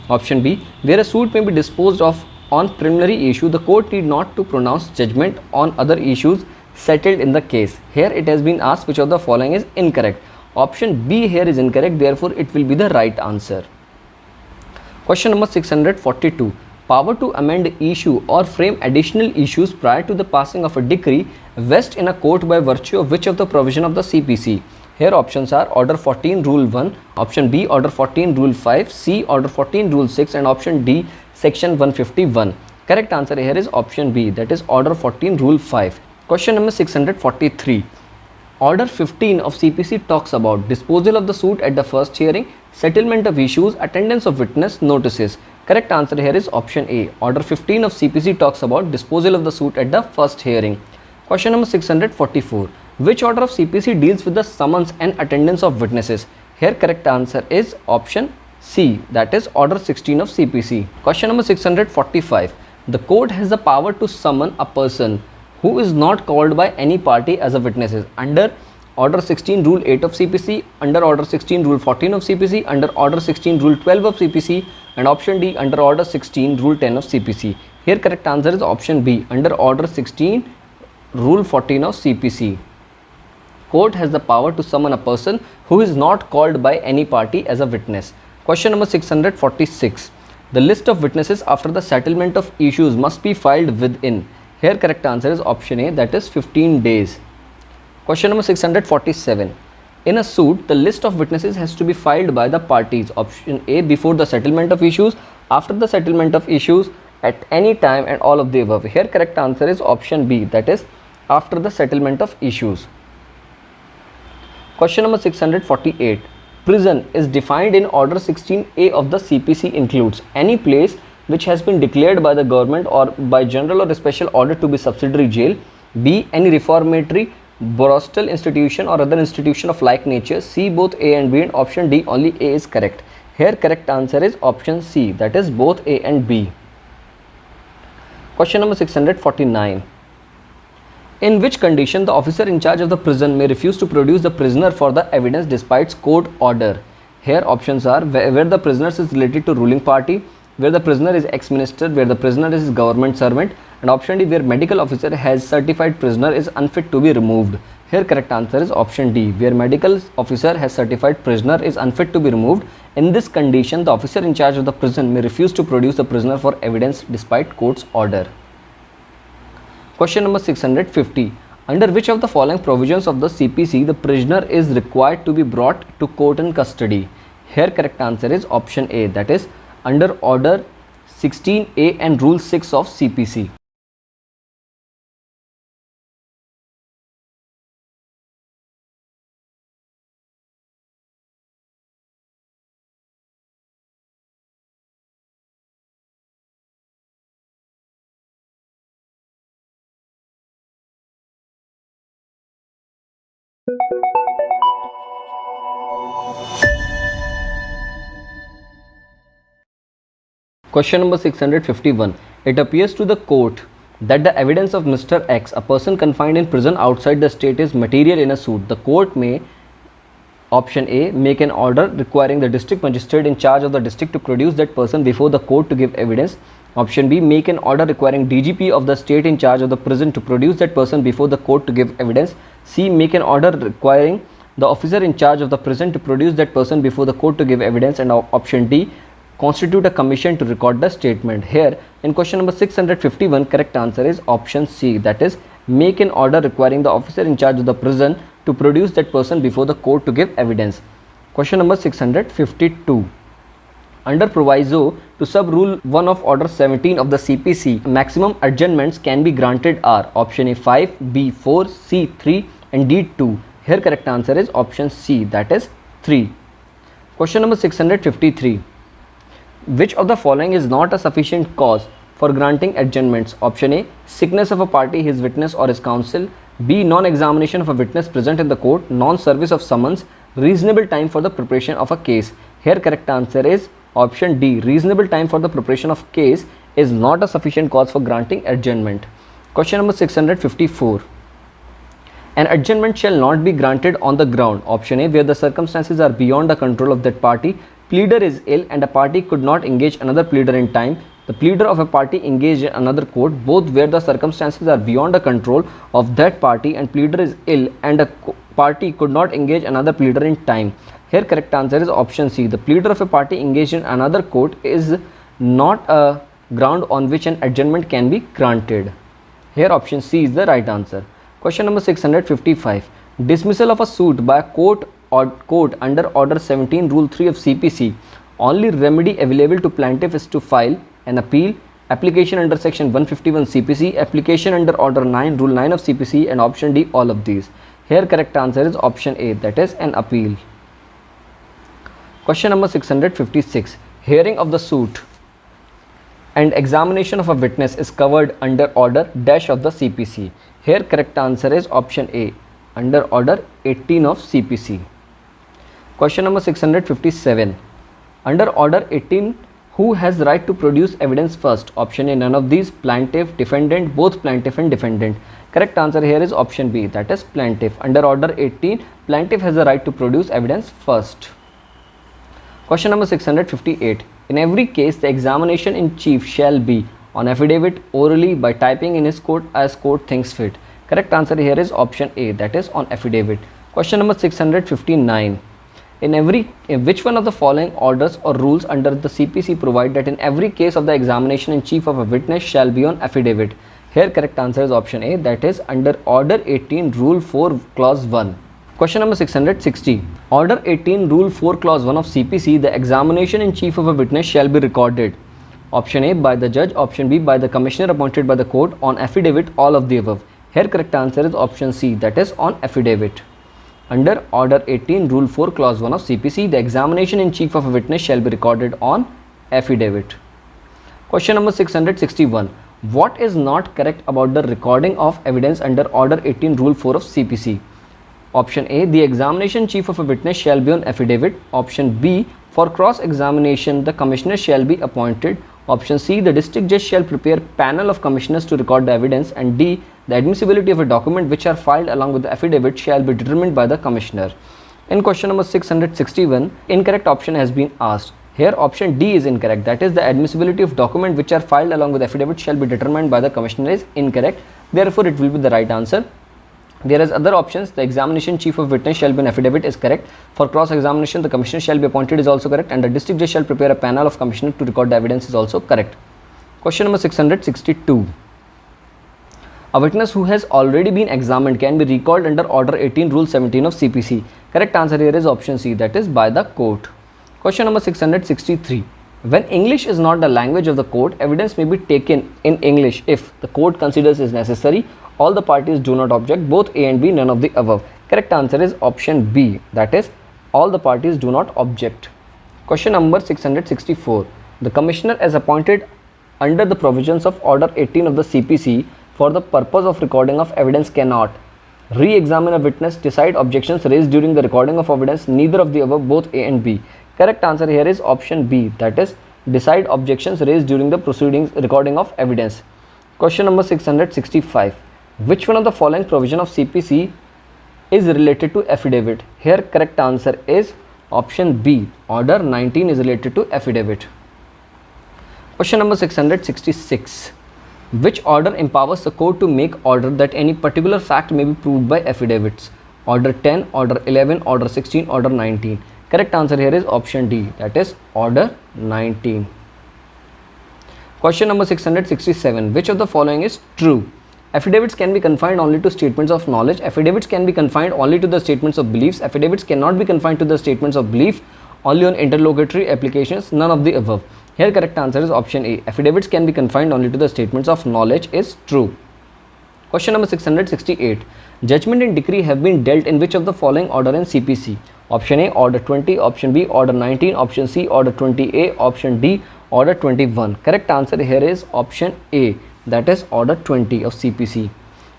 Option B, where a suit may be disposed of on preliminary issue, the court need not to pronounce judgment on other issues settled in the case. Here it has been asked which of the following is incorrect. Option B here is incorrect, therefore it will be the right answer. Question number 642. Power to amend, issue or frame additional issues prior to the passing of a decree vests in a court by virtue of which of the provision of the CPC? Here options are Order 14 Rule 1, option B Order 14 Rule 5, C Order 14 Rule 6 and option D Section 151. Correct answer here is option B, that is Order 14 Rule 5. Question number 643. Order 15 of CPC talks about disposal of the suit at the first hearing, settlement of issues, attendance of witness, notices. Correct answer here is option A. Order 15 of CPC talks about disposal of the suit at the first hearing. Question number 644. Which order of CPC deals with the summons and attendance of witnesses? Here correct answer is option C, that is Order 16 of CPC. Question number 645. The court has the power to summon a person who is not called by any party as a witness under Order 16 Rule 8 of CPC, under Order 16 Rule 14 of CPC, under Order 16 Rule 12 of CPC and option D under Order 16 Rule 10 of CPC. Here correct answer is option B, under Order 16 Rule 14 of CPC. Court has the power to summon a person who is not called by any party as a witness. Question number 646. The list of witnesses after the settlement of issues must be filed within. Here correct answer is option A, that is 15 days. Question number 647. In a suit, the list of witnesses has to be filed by the parties. Option A, before the settlement of issues, after the settlement of issues, at any time and all of the above. Here correct answer is option B, that is after the settlement of issues. Question number 648. Prison is defined in Order 16A of the CPC includes any place which has been declared by the government or by general or special order to be subsidiary jail. B, any reformatory, brothel institution or other institution of like nature. C, both A and B, and option D only A is correct. Here correct answer is option C, that is both A and B. Question number 649. In which condition the officer in charge of the prison may refuse to produce the prisoner for the evidence despite court order? Here options are where the prisoner is related to ruling party, where the prisoner is ex-minister, where the prisoner is government servant, and option D, where medical officer has certified prisoner is unfit to be removed. Here correct answer is option D, where medical officer has certified prisoner is unfit to be removed. In this condition, the officer in charge of the prison may refuse to produce the prisoner for evidence despite court's order. Question number 650. Under which of the following provisions of the CPC the prisoner is required to be brought to court in custody? Here correct answer is option A, that is under Order 16A and Rule 6 of CPC. Question number 651. It appears to the court that the evidence of Mr. X, a person confined in prison outside the state, is material in a suit. The court may, option A, make an order requiring the district magistrate in charge of the district to produce that person before the court to give evidence. Option B, make an order requiring DGP of the state in charge of the prison to produce that person before the court to give evidence. C, make an order requiring the officer in charge of the prison to produce that person before the court to give evidence. And option D, constitute a commission to record the statement. Here in question number 651, correct answer is option C, that is make an order requiring the officer in charge of the prison to produce that person before the court to give evidence. Question number 652. Under proviso to sub rule 1 of Order 17 of the CPC, maximum adjournments can be granted are option A 5, B 4, C 3 and D 2. Here correct answer is option C, that is 3. Question number 653. Which of the following is not a sufficient cause for granting adjournments? Option A, sickness of a party, his witness or his counsel. B, non-examination of a witness present in the court. Non-service of summons. Reasonable time for the preparation of a case. Here correct answer is option D, reasonable time for the preparation of case is not a sufficient cause for granting adjournment. Question number 654. An adjournment shall not be granted on the ground. Option A, where the circumstances are beyond the control of that party. Pleader is ill and a party could not engage another pleader in time. The pleader of a party engaged in another court, both where the circumstances are beyond the control of that party and pleader is ill and a party could not engage another pleader in time. Here correct answer is option C. The pleader of a party engaged in another court is not a ground on which an adjournment can be granted. Here option C is the right answer. Question number 655. Dismissal of a suit by a court under Order 17 Rule 3 of CPC. Only remedy available to plaintiff is to file an appeal, application under Section 151 CPC, application under Order 9 Rule 9 of CPC, and option D, all of these. Here correct answer is option A, that is an appeal. Question number 656. Hearing of the suit and examination of a witness is covered under Order dash of the CPC. Here correct answer is option A, under Order 18 of CPC. Question number 657. Under Order 18, who has right to produce evidence first? Option A, none of these. Plaintiff, defendant, both plaintiff and defendant. Correct answer here is option B, that is plaintiff. Under Order 18, plaintiff has the right to produce evidence first. Question number 658. In every case, the examination in chief shall be on affidavit orally by typing in his court as court thinks fit. Correct answer here is option A, that is on affidavit. Question number 659. In which one of the following orders or rules under the CPC provide that in every case of the examination in chief of a witness shall be on affidavit? Here correct answer is option A, that is under Order 18 Rule 4 Clause 1. Question number 660. Order 18 Rule 4 Clause 1 of CPC, the examination in chief of a witness shall be recorded. Option A, by the judge. Option B, by the commissioner appointed by the court. On affidavit, all of the above. Here correct answer is option C, that is on affidavit. Under Order 18 Rule 4 Clause 1 of CPC, the examination in chief of a witness shall be recorded on affidavit. Question number 661. What is not correct about the recording of evidence under Order 18 Rule 4 of CPC? Option A, the examination chief of a witness shall be on affidavit. Option B, for cross-examination, the commissioner shall be appointed. Option C, the district judge shall prepare panel of commissioners to record the evidence. And D, the admissibility of a document which are filed along with the affidavit shall be determined by the commissioner. In question number 661, incorrect option has been asked. Here option D is incorrect, that is the admissibility of document which are filed along with affidavit shall be determined by the commissioner is incorrect. Therefore, it will be the right answer. Whereas other options, the examination chief of witness shall be an affidavit is correct. For cross-examination, the commissioner shall be appointed is also correct, and the district judge shall prepare a panel of commissioners to record the evidence is also correct. Question number 662. A witness who has already been examined can be recalled under Order 18 Rule 17 of CPC. Correct answer here is option C, that is by the court. Question number 663. When English is not the language of the court, evidence may be taken in English if the court considers is necessary, all the parties do not object, both A and B, none of the above. Correct answer is option B, that is all the parties do not object. Question number 664. The commissioner is appointed under the provisions of Order 18 of the CPC for the purpose of recording of evidence cannot re-examine a witness, decide objections raised during the recording of evidence, neither of the above, both A and B. Correct answer here is option B, that is decide objections raised during the proceedings recording of evidence. Question number 665. Which one of the following provision of CPC is related to affidavit? Here correct answer is option B, Order 19 is related to affidavit. Question number 666. Which order empowers the court to make order that any particular fact may be proved by affidavits? Order 10, Order 11, Order 16, Order 19. Correct answer here is option D, that is Order 19. Question number 667. Which of the following is true? Affidavits can be confined only to statements of knowledge. Affidavits can be confined only to the statements of beliefs. Affidavits cannot be confined to the statements of belief only on interlocutory applications. None of the above. Here correct answer is option A. Affidavits can be confined only to the statements of knowledge is true. Question number 668. Judgment and decree have been dealt in which of the following order in CPC? Option A, Order 20. Option B, Order 19. Option C, Order 20A. Option D, Order 21. Correct answer here is option A, that is Order 20 of CPC.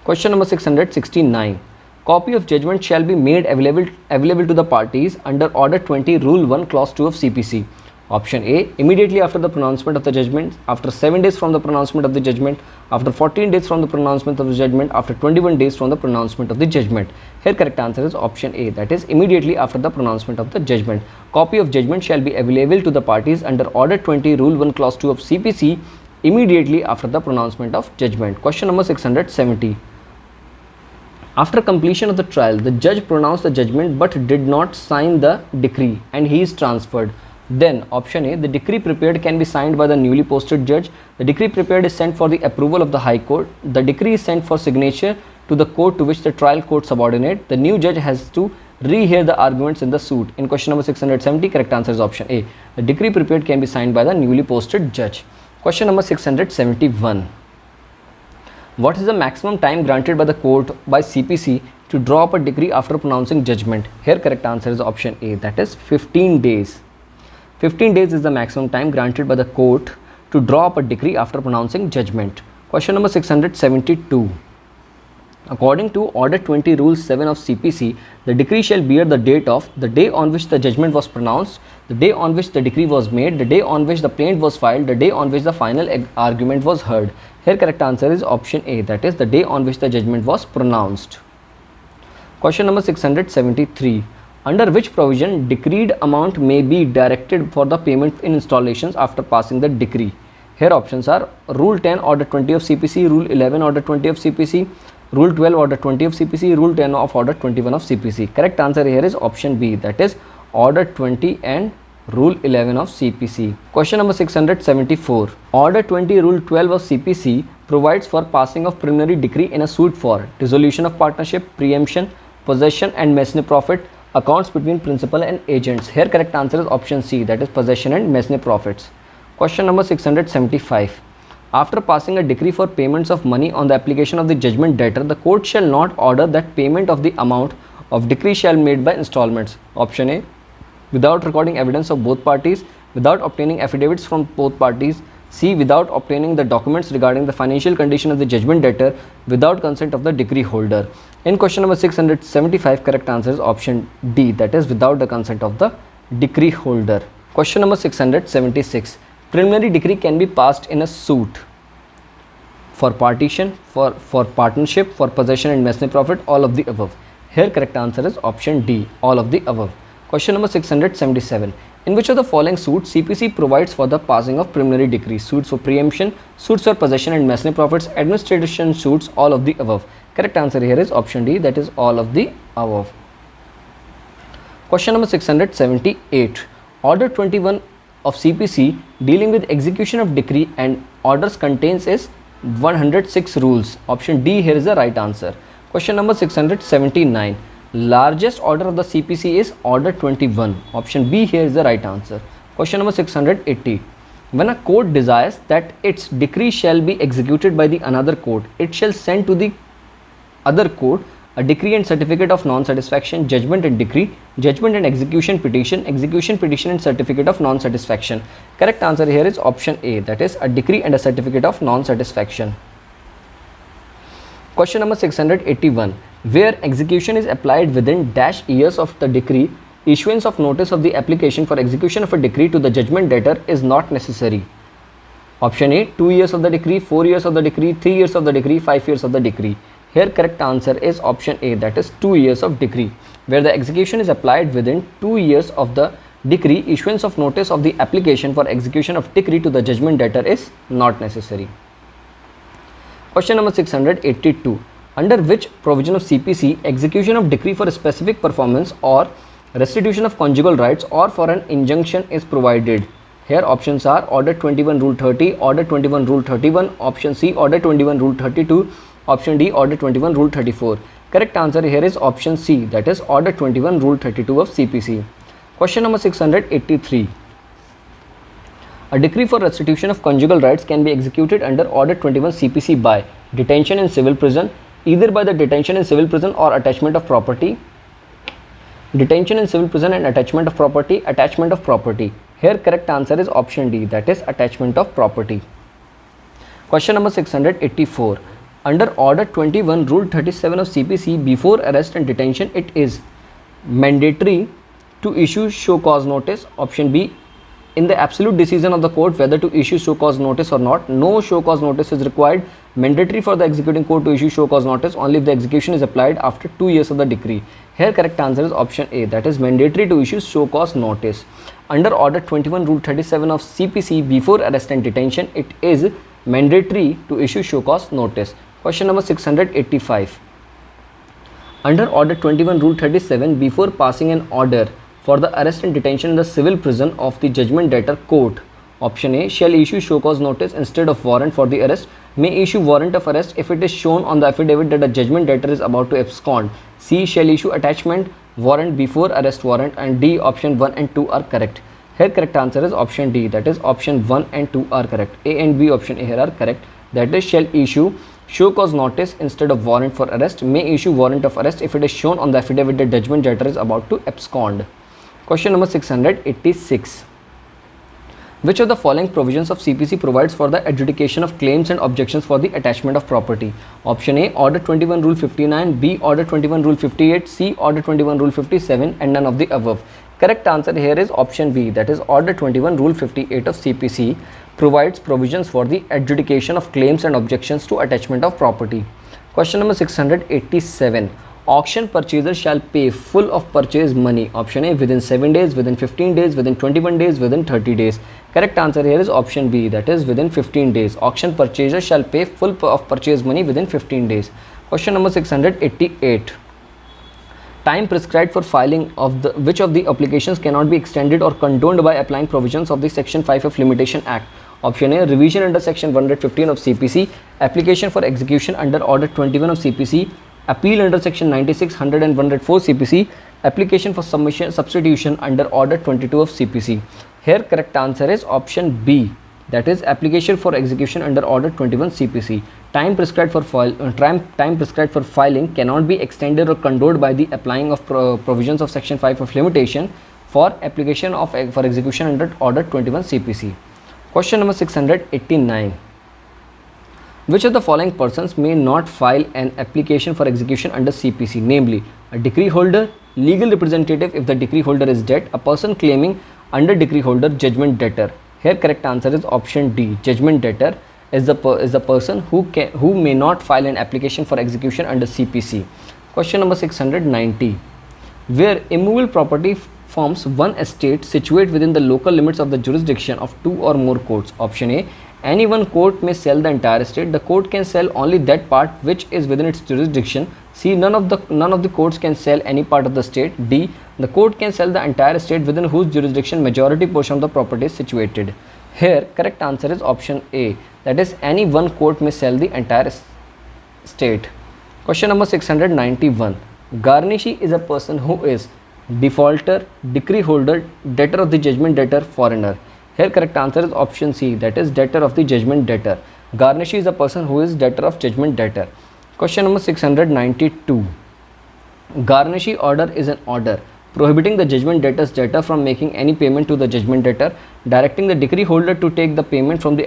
Question number 669. Copy of judgment shall be made available to the parties under Order 20 Rule 1 Clause 2 of CPC. Option A, immediately after the pronouncement of the judgment, after 7 days from the pronouncement of the judgment, after 14 days from the pronouncement of the judgment, after 21 days from the pronouncement of the judgment. Here correct answer is option A, that is immediately after the pronouncement of the judgment. Copy of judgment shall be available to the parties under Order 20 Rule 1 Clause 2 of CPC immediately after the pronouncement of judgment. Question number 670. After completion of the trial, the judge pronounced the judgment but did not sign the decree and he is transferred. then option A, the decree prepared can be signed by the newly posted judge. The decree prepared is sent for the approval of the High Court. The decree is sent for signature to the court to which the trial court subordinate. The new judge has to rehear the arguments in the suit. In question number 670, correct answer is option A. The decree prepared can be signed by the newly posted judge. Question number 671. What is the maximum time granted by the court by CPC to draw up a decree after pronouncing judgment? Here correct answer is option A, that is 15 days. 15 days is the maximum time granted by the court to draw up a decree after pronouncing judgment. Question number 672. According to Order 20 Rule 7 of CPC, the decree shall bear the date of the day on which the judgment was pronounced, the day on which the decree was made, the day on which the plaint was filed, the day on which the final argument was heard. Here correct answer is option A, that is the day on which the judgment was pronounced. Question number 673. Under which provision decreed amount may be directed for the payment in installments after passing the decree? Here options are Rule 10 Order 20 of CPC, Rule 11 Order 20 of CPC, Rule 12 Order 20 of CPC, Rule 10 of Order 21 of CPC. Correct answer here is option B, that is Order 20 and Rule 11 of CPC. Question number 674. Order 20 Rule 12 of CPC provides for passing of preliminary decree in a suit for dissolution of partnership, preemption, possession and mesne profit, accounts between principal and agents. Here correct answer is option C, that is possession and mesne profits. Question number 675. After passing a decree for payments of money on the application of the judgment debtor, the court shall not order that payment of the amount of decree shall be made by installments. Option A, without recording evidence of both parties, without obtaining affidavits from both parties. C, without obtaining the documents regarding the financial condition of the judgment debtor, without consent of the decree holder. In question number 675, correct answer is option D, that is without the consent of the decree holder. Question number 676. Preliminary decree can be passed in a suit for partition, for partnership, for possession and mesne profit, all of the above. Here correct answer is option D, all of the above. Question number 677. In which of the following suits CPC provides for the passing of preliminary decrees? Suits for preemption, suits for possession and mesne profits, administration suits, all of the above. Correct answer here is option D, that is all of the above. Question number 678. Order 21 of CPC dealing with execution of decree and orders contains is 106 rules. Option D here is the right answer. Question number 679. Largest order of the CPC is Order 21. Option B here is the right answer. Question number 680. When a court desires that its decree shall be executed by the another court, it shall send to the other court a decree and certificate of non-satisfaction, judgment and decree, judgment and execution petition and certificate of non-satisfaction. Correct answer here is option A, that is a decree and a certificate of non-satisfaction. Question number 681. Where execution is applied within dash years of the decree, issuance of notice of the application for execution of a decree to the judgment debtor is not necessary. Option A, 2 years of the decree, 4 years of the decree, 3 years of the decree, 5 years of the decree. Here correct answer is option A, that is 2 years of decree. Where the execution is applied within 2 years of the decree, issuance of notice of the application for execution of decree to the judgment debtor is not necessary. Question number 682. Under which provision of CPC execution of decree for a specific performance or restitution of conjugal rights or for an injunction is provided? Here options are Order 21 Rule 30, Order 21 Rule 31, option C Order 21 Rule 32, option D Order 21 Rule 34. Correct answer here is option C, that is Order 21 Rule 32 of CPC. Question number 683. A decree for restitution of conjugal rights can be executed under Order 21 CPC by detention in civil prison, either by the detention in civil prison or attachment of property, detention in civil prison and attachment of property, attachment of property. Here correct answer is option D, that is attachment of property. Question number 684. Under Order 21 Rule 37 of CPC, before arrest and detention it is mandatory to issue show cause notice. Option B, in the absolute decision of the court whether to issue show cause notice or not, no show cause notice is required. Mandatory for the executing court to issue show cause notice only if the execution is applied after 2 years of the decree. Here correct answer is option A, that is mandatory to issue show cause notice. Under Order 21 Rule 37 of CPC, before arrest and detention it is mandatory to issue show cause notice. Question number 685. Under Order 21 Rule 37, before passing an order for the arrest and detention in the civil prison of the judgment debtor court? Option A, shall issue show cause notice instead of warrant for the arrest. May issue warrant of arrest if it is shown on the affidavit that a judgment debtor is about to abscond. C, shall issue attachment warrant before arrest warrant. And D, option 1 and 2 are correct. Here correct answer is option D, that is option 1 and 2 are correct. A and B option A here are correct. That is, shall issue show cause notice instead of warrant for arrest. May issue warrant of arrest if it is shown on the affidavit that judgment debtor is about to abscond. Question number 686. Which of the following provisions of CPC provides for the adjudication of claims and objections for the attachment of property? Option A, Order 21 Rule 59, B, Order 21 Rule 58, C, Order 21 Rule 57, and none of the above. Correct answer here is option B, that is Order 21 Rule 58 of CPC provides provisions for the adjudication of claims and objections to attachment of property. Question number 687. Auction purchaser shall pay full of purchase money. Option A, within 7 days, within 15 days, within 21 days, within 30 days. Correct answer here is option B, that is within 15 days. Auction purchaser shall pay full of purchase money within 15 days. Question number 688. Time prescribed for filing of which of the applications cannot be extended or condoned by applying provisions of the Section 5 of Limitation Act? Option A, revision under Section 115 of CPC, application for execution under Order 21 of CPC, appeal under Section 96, 100 and 104 CPC, application for substitution under Order 22 of CPC. Here correct answer is option B, that is application for execution under Order 21 CPC. Time prescribed for filing cannot be extended or condoned by the applying of provisions of Section 5 of Limitation for application for execution under Order 21 CPC. Question number 689. Which of the following persons may not file an application for execution under CPC, namely a decree holder, legal representative if the decree holder is dead, a person claiming under decree holder, judgment debtor? Here correct answer is option D, judgment debtor is the person who may not file an application for execution under CPC. Question number 690. Where immovable property forms one estate situate within the local limits of the jurisdiction of two or more courts. Option A, any one court may sell the entire estate. The court can sell only that part which is within its jurisdiction. C, none of the courts can sell any part of the estate. D, the court can sell the entire estate within whose jurisdiction majority portion of the property is situated. Here correct answer is option A, that is any one court may sell the entire estate. Question number 691. Garnishee is a person who is defaulter, decree holder, debtor of the judgment debtor, foreigner. Here correct answer is option C, that is debtor of the judgment debtor. Garnishee is a person who is debtor of judgment debtor. Question number 692. Garnishee order is an order prohibiting the judgment debtor's debtor from making any payment to the judgment debtor, directing the decree holder to take the payment from the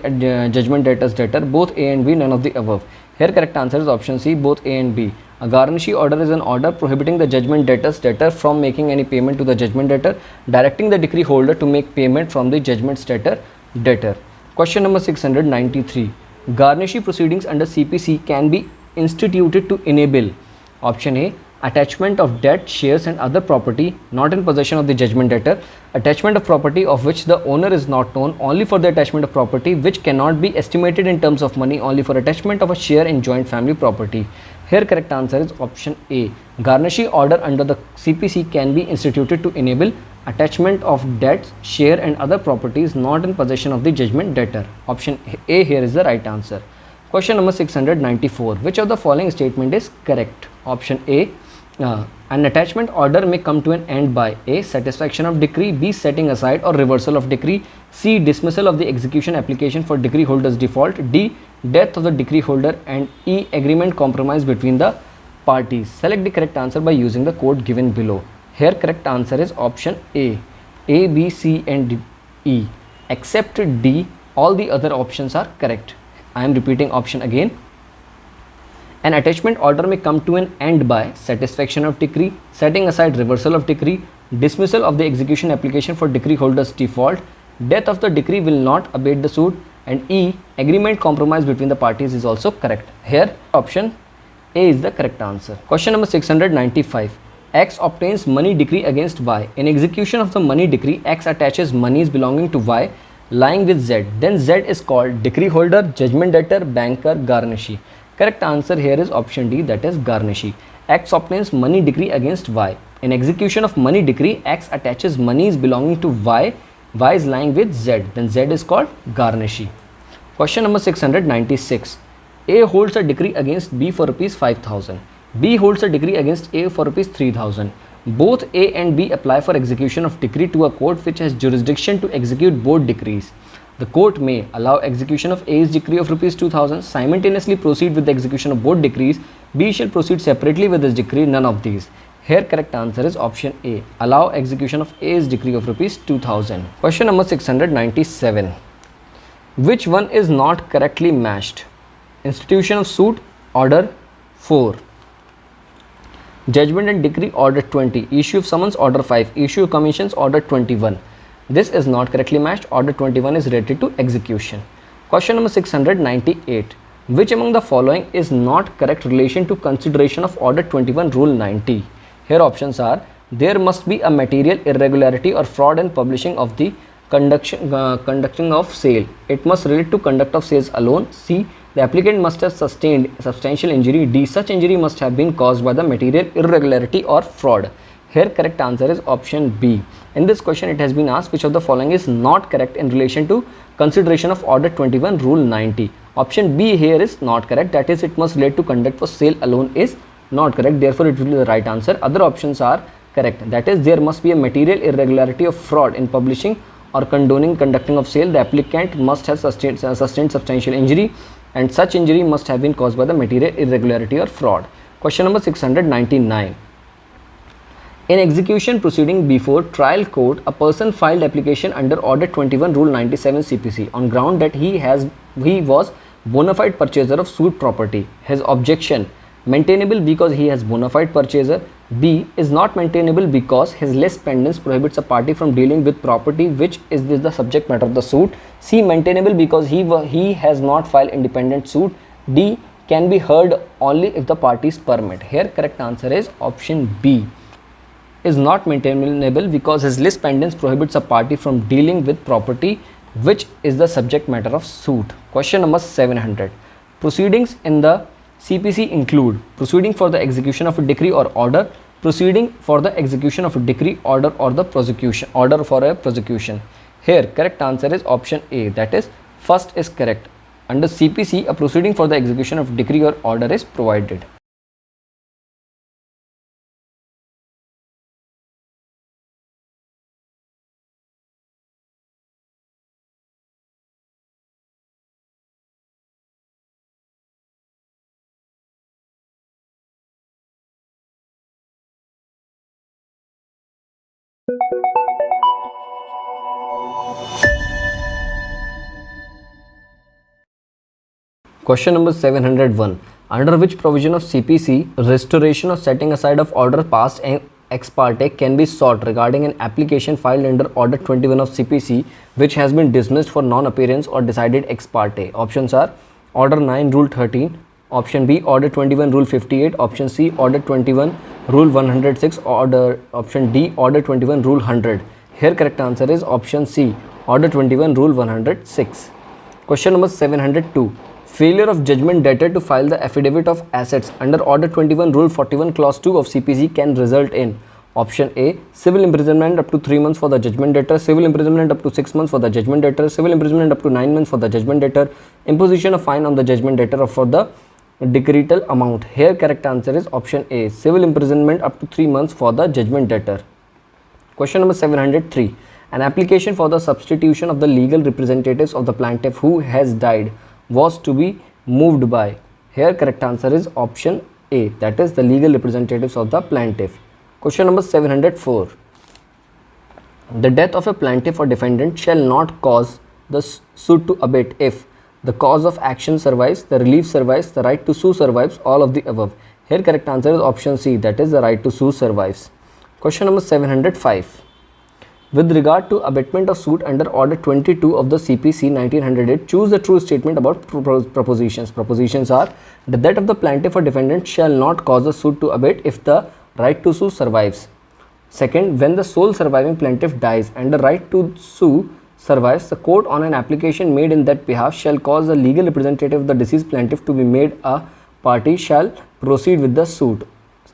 judgment debtor's debtor. Both A and B, none of the above. Here correct answer is option C, both A and B. A garnishee order is an order prohibiting the judgment debtor's debtor from making any payment to the judgment debtor, directing the decree holder to make payment from the judgment debtor. Question number 693. Garnishee proceedings under CPC can be instituted to enable. Option A, attachment of debt, shares and other property not in possession of the judgment debtor, attachment of property of which the owner is not known, only for the attachment of property which cannot be estimated in terms of money, only for attachment of a share in joint family property. Here correct answer is option A. Garnishee order under the CPC can be instituted to enable attachment of debts, share and other properties not in possession of the judgment debtor. Option A here is the right answer. Question number 694. Which of the following statement is correct? Option A. An attachment order may come to an end by A, satisfaction of decree, B, setting aside or reversal of decree, C, dismissal of the execution application for decree holder's default, D, death of the decree holder, and E, agreement compromise between the parties. Select the correct answer by using the code given below. Here correct answer is option A. A, B, C and E. Except D, all the other options are correct. I am repeating option again. An attachment order may come to an end by satisfaction of decree, setting aside reversal of decree, dismissal of the execution application for decree holder's default, death of the decree will not abate the suit, and E, agreement compromise between the parties is also correct. Here option A is the correct answer. Question number 695. X obtains money decree against Y. In execution of the money decree, X attaches monies belonging to Y lying with Z. Then Z is called decree holder, judgment debtor, banker, garnishee. Correct answer here is option D, that is garnishee. X obtains money decree against Y. In execution of money decree, X attaches monies belonging to Y. Y is lying with Z. Then Z is called garnishee. Question number 696. A holds a decree against B for rupees 5,000. B holds a decree against A for rupees 3,000. Both A and B apply for execution of decree to a court which has jurisdiction to execute both decrees. The court may allow execution of A's decree of rupees 2,000, simultaneously proceed with the execution of both decrees. B shall proceed separately with his decree, none of these. Here correct answer is option A. Allow execution of A's decree of rupees 2,000. Question number 697. Which one is not correctly matched? Institution of suit, order 4. Judgment and decree, order 20. Issue of summons, order 5. Issue of commissions, order 21. This is not correctly matched. Order 21 is related to execution. Question number 698. Which among the following is not correct relation to consideration of order 21 rule 90? Here options are: there must be a material irregularity or fraud in publishing of the conducting of sale. It must relate to conduct of sales alone. C. The applicant must have sustained substantial injury. D. Such injury must have been caused by the material irregularity or fraud. Here correct answer is option B. In this question it has been asked which of the following is not correct in relation to consideration of order 21 rule 90. Option B here is not correct, that is it must relate to conduct for sale alone is not correct, therefore it will be the right answer. Other options are correct, that is there must be a material irregularity of fraud in publishing or condoning conducting of sale. The applicant must have sustained substantial injury, and such injury must have been caused by the material irregularity or fraud. Question number 699. In execution proceeding before trial court, a person filed application under order 21 rule 97 CPC on ground that he was bona fide purchaser of suit property. His objection: maintainable because he has bona fide purchaser. B. Is not maintainable because his lis pendens prohibits a party from dealing with property which is the subject matter of the suit. C. Maintainable because he has not filed independent suit. D. Can be heard only if the parties permit. Here correct answer is option B. Is not maintainable because his lis pendens prohibits a party from dealing with property which is the subject matter of suit. Question number 700. Proceedings in the CPC include proceeding for the execution of a decree or order, proceeding for the execution of a decree, order, or the prosecution order for a prosecution. Here correct answer is option A, that is first is correct. Under CPC, a proceeding for the execution of decree or order is provided. Question number 701. Under which provision of CPC, restoration or setting aside of order passed ex parte can be sought regarding an application filed under order 21 of CPC which has been dismissed for non-appearance or decided ex parte? Options are order 9 rule 13, option B order 21 rule 58, option C order 21 rule 106, option D order 21 rule 100. Here correct answer is option C order 21 rule 106. Question number 702. Failure of judgment debtor to file the affidavit of assets under order 21 rule 41 clause 2 of CPC can result in option A civil imprisonment up to 3 months for the judgment debtor, civil imprisonment up to 6 months for the judgment debtor, civil imprisonment up to 9 months for the judgment debtor, imposition of fine on the judgment debtor for the decretal amount. Here correct answer is option A civil imprisonment up to 3 months for the judgment debtor. Question number 703. An application for the substitution of the legal representatives of the plaintiff who has died was to be moved by. Here correct answer is option A, that is the legal representatives of the plaintiff. Question number 704. The death of a plaintiff or defendant shall not cause the suit to abate if the cause of action survives, the relief survives, the right to sue survives, all of the above. Here correct answer is option C, that is the right to sue survives. Question number 705. With regard to abatement of suit under order 22 of the CPC 1908, choose the true statement about propositions. Propositions are: the death of the plaintiff or defendant shall not cause the suit to abate if the right to sue survives. Second, when the sole surviving plaintiff dies and the right to sue survives, the court on an application made in that behalf shall cause the legal representative of the deceased plaintiff to be made a party shall proceed with the suit.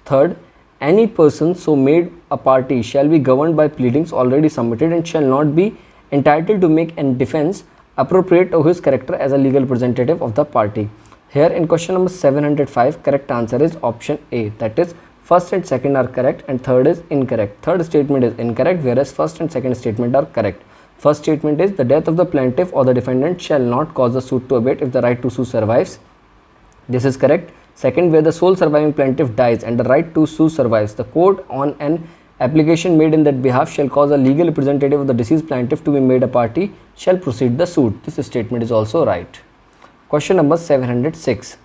Third, any person so made a party shall be governed by pleadings already submitted and shall not be entitled to make a defense appropriate to his character as a legal representative of the party. Here in question number 705, correct answer is option A, that is first and second are correct and third is incorrect. Third statement is incorrect, whereas first and second statement are correct. First statement is the death of the plaintiff or the defendant shall not cause the suit to abate if the right to sue survives. This is correct. Second, where the sole surviving plaintiff dies and the right to sue survives, the court on an application made in that behalf shall cause a legal representative of the deceased plaintiff to be made a party shall proceed the suit. This statement is also right. Question number 706.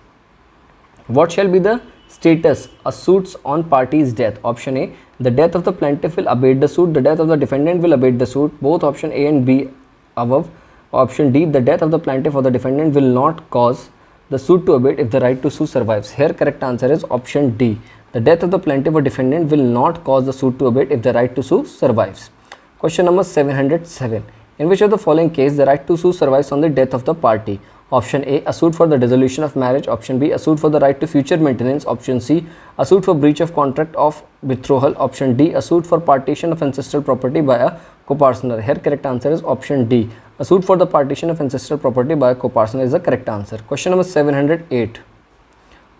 What shall be the status of suits on party's death? Option A, the death of the plaintiff will abate the suit. The death of the defendant will abate the suit. Both option A and B above. Option D, the death of the plaintiff or the defendant will not cause the suit to abate if the right to sue survives. Here correct answer is option D. The death of the plaintiff or defendant will not cause the suit to abate if the right to sue survives. Question number 707. In which of the following case the right to sue survives on the death of the party? Option A, a suit for the dissolution of marriage. Option B, a suit for the right to future maintenance. Option C, a suit for breach of contract of betrothal. Option D, a suit for partition of ancestral property by a co-partner. Here correct answer is option D. A suit for the partition of ancestral property by a co-partner is the correct answer. Question number 708.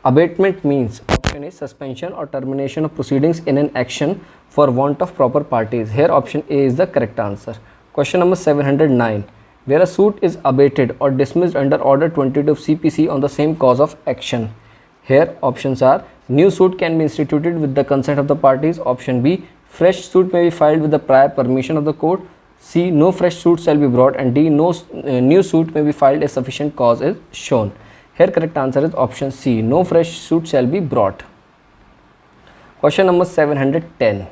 Abatement means option A, suspension or termination of proceedings in an action for want of proper parties. Here option A is the correct answer. Question number 709. Where a suit is abated or dismissed under order 22 of CPC on the same cause of action. Here options are new suit can be instituted with the consent of the parties. Option B, fresh suit may be filed with the prior permission of the court. C, no fresh suit shall be brought, and D, no new suit may be filed if sufficient cause is shown. Here correct answer is option C, no fresh suit shall be brought. Question number 710.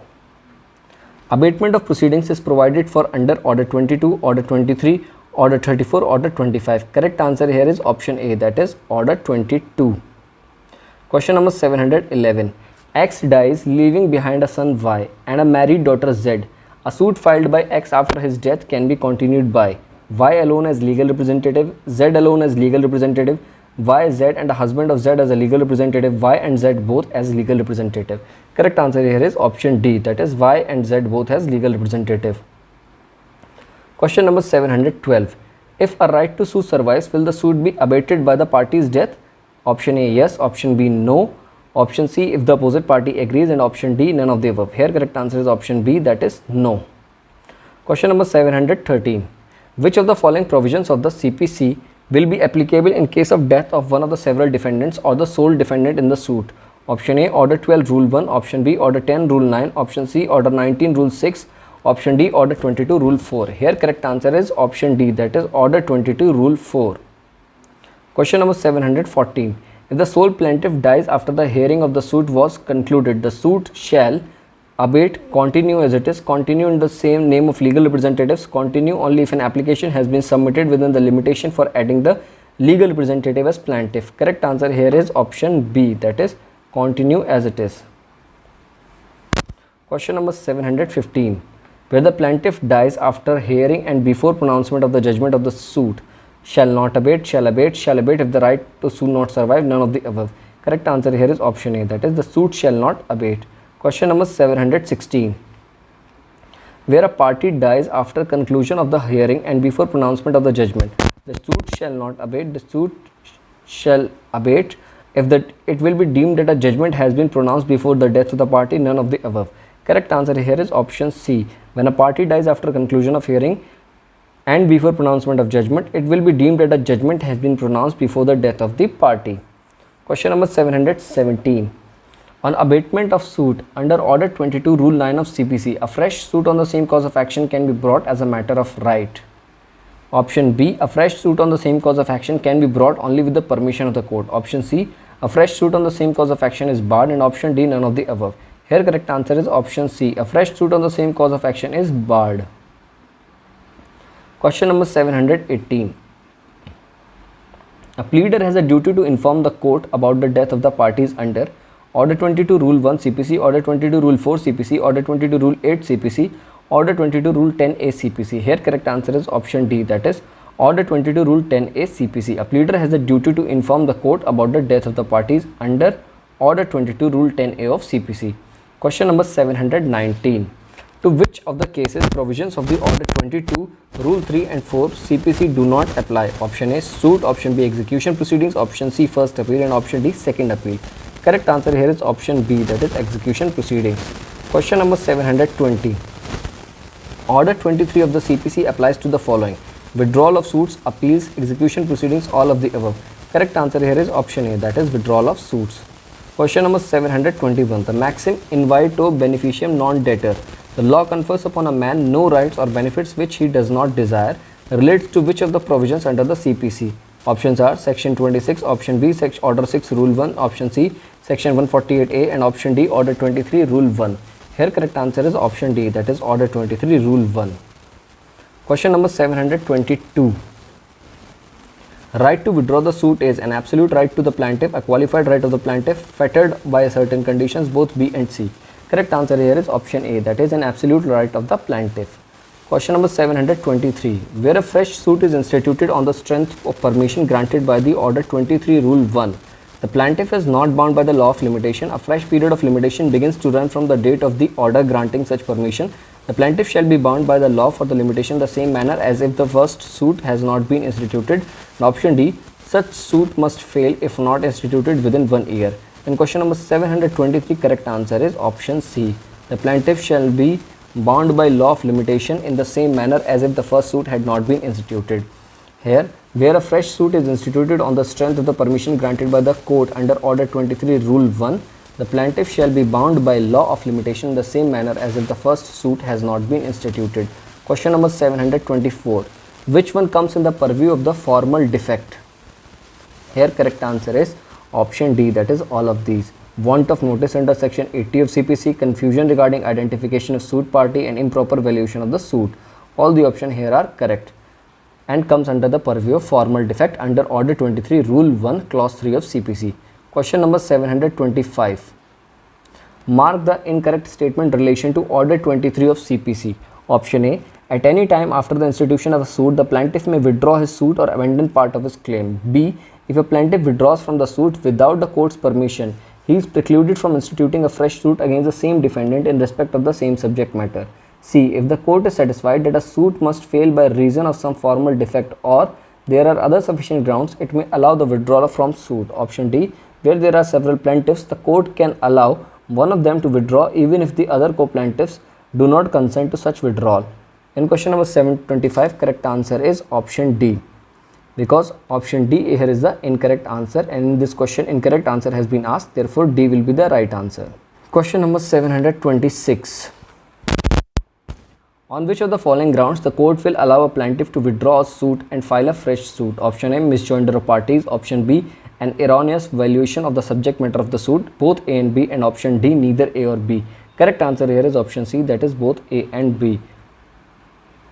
Abatement of proceedings is provided for under order 22, order 23, order 34, order 25. Correct answer here is option A, that is order 22. Question number 711. X dies leaving behind a son Y and a married daughter Z. A suit filed by X after his death can be continued by Y alone as legal representative, Z alone as legal representative, Y, Z and the husband of Z as a legal representative, Y and Z both as legal representative. Correct answer here is option D, that is Y and Z both as legal representative. Question number 712. If a right to sue survives, will the suit be abated by the party's death? Option A, yes. Option B, no. Option C, if the opposite party agrees, and option D, none of the above. Here correct answer is option B, that is no. Question number 713. Which of the following provisions of the CPC will be applicable in case of death of one of the several defendants or the sole defendant in the suit? Option A, order 12 rule 1. Option B, order 10 rule 9. Option C, order 19 rule 6. Option D, order 22 rule 4. Here correct answer is option D, that is order 22 rule 4. Question number 714. If the sole plaintiff dies after the hearing of the suit was concluded, the suit shall abate, continue as it is, continue in the same name of legal representatives, continue only if an application has been submitted within the limitation for adding the legal representative as plaintiff. Correct answer here is option B, that is continue as it is. Question number 715. Where the plaintiff dies after hearing and before pronouncement of the judgment of the suit, shall not abate, shall abate, shall abate if the right to sue not survive, none of the above. Correct answer here is option A, that is the suit shall not abate. Question number 716. Where a party dies after conclusion of the hearing and before pronouncement of the judgment, the suit shall not abate, the suit shall abate if it will be deemed that a judgment has been pronounced before the death of the party, none of the above. Correct answer here is option C. When a party dies after conclusion of hearing and before pronouncement of judgment, it will be deemed that a judgment has been pronounced before the death of the party. Question number 717. On abatement of suit under order 22 rule 9 of CPC, a fresh suit on the same cause of action can be brought as a matter of right. Option B, a fresh suit on the same cause of action can be brought only with the permission of the court. Option C, a fresh suit on the same cause of action is barred, and option D, none of the above. Here correct answer is option C, a fresh suit on the same cause of action is barred. Question number 718. A pleader has a duty to inform the court about the death of the parties under Order 22 Rule 1 CPC, Order 22 Rule 4 CPC, Order 22 Rule 8 CPC, Order 22 Rule 10A CPC. Here correct answer is option D, that is Order 22 Rule 10A CPC. A pleader has a duty to inform the court about the death of the parties under Order 22 Rule 10A of CPC. Question number 719. To which of the cases provisions of the Order 22, Rule 3 and 4 CPC do not apply? Option A suit, option B execution proceedings, option C first appeal, and option D second appeal. Correct answer here is option B, that is execution proceedings. Question number 720. Order 23 of the CPC applies to the following: withdrawal of suits, appeals, execution proceedings, all of the above. Correct answer here is option A, that is withdrawal of suits. Question number 721. The maxim in vito beneficium non datur. The law confers upon a man no rights or benefits which he does not desire, relates to which of the provisions under the CPC? Options are section 26, option B order 6 rule 1, option C section 148A, and option D order 23 rule 1. Here correct answer is option D, that is order 23 rule 1. Question number 722. Right to withdraw the suit is an absolute right to the plaintiff, a qualified right of the plaintiff fettered by certain conditions, both B and C. Correct answer here is option A, that is an absolute right of the plaintiff. Question number 723. Where a fresh suit is instituted on the strength of permission granted by the Order 23 Rule 1, the plaintiff is not bound by the law of limitation. A fresh period of limitation begins to run from the date of the order granting such permission. The plaintiff shall be bound by the law for the limitation the same manner as if the first suit has not been instituted. And option D, such suit must fail if not instituted within 1 year. In question number 723, correct answer is option C. The plaintiff shall be bound by law of limitation in the same manner as if the first suit had not been instituted. Here, where a fresh suit is instituted on the strength of the permission granted by the court under Order 23 Rule 1, the plaintiff shall be bound by law of limitation in the same manner as if the first suit has not been instituted. Question number 724. Which one comes in the purview of the formal defect? Here correct answer is option D, that is all of these. Want of notice under section 80 of CPC, confusion regarding identification of suit party, and improper valuation of the suit. All the options here are correct and comes under the purview of formal defect under Order 23 Rule 1 Clause 3 of CPC. Question number 725. Mark the incorrect statement in relation to Order 23 of CPC. Option A. At any time after the institution of a suit, the plaintiff may withdraw his suit or abandon part of his claim. B. If a plaintiff withdraws from the suit without the court's permission, he is precluded from instituting a fresh suit against the same defendant in respect of the same subject matter. C. If the court is satisfied that a suit must fail by reason of some formal defect or there are other sufficient grounds, it may allow the withdrawal from suit. Option D. Where there are several plaintiffs, the court can allow one of them to withdraw even if the other co-plaintiffs do not consent to such withdrawal. In question number 725, correct answer is option D, because option D here is the incorrect answer, and in this question incorrect answer has been asked, therefore D will be the right answer. Question number 726. On which of the following grounds the court will allow a plaintiff to withdraw a suit and file a fresh suit? Option A, misjoinder of parties. Option B, an erroneous valuation of the subject matter of the suit, both A and B. And option D, neither A or B. Correct answer here is option C, that is both A and B.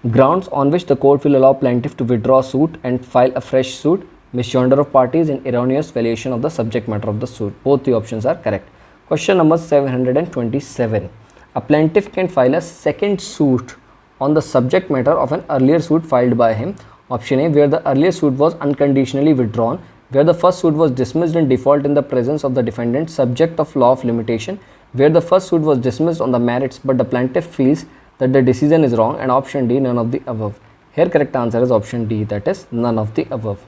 Grounds on which the court will allow plaintiff to withdraw suit and file a fresh suit: misjoinder of parties and erroneous valuation of the subject matter of the suit. Both the options are correct. Question number 727. A plaintiff can file a second suit on the subject matter of an earlier suit filed by him. Option A, where the earlier suit was unconditionally withdrawn, where the first suit was dismissed in default in the presence of the defendant subject of law of limitation, where the first suit was dismissed on the merits but the plaintiff feels that the decision is wrong, and option D, none of the above. Here correct answer is option D, that is none of the above.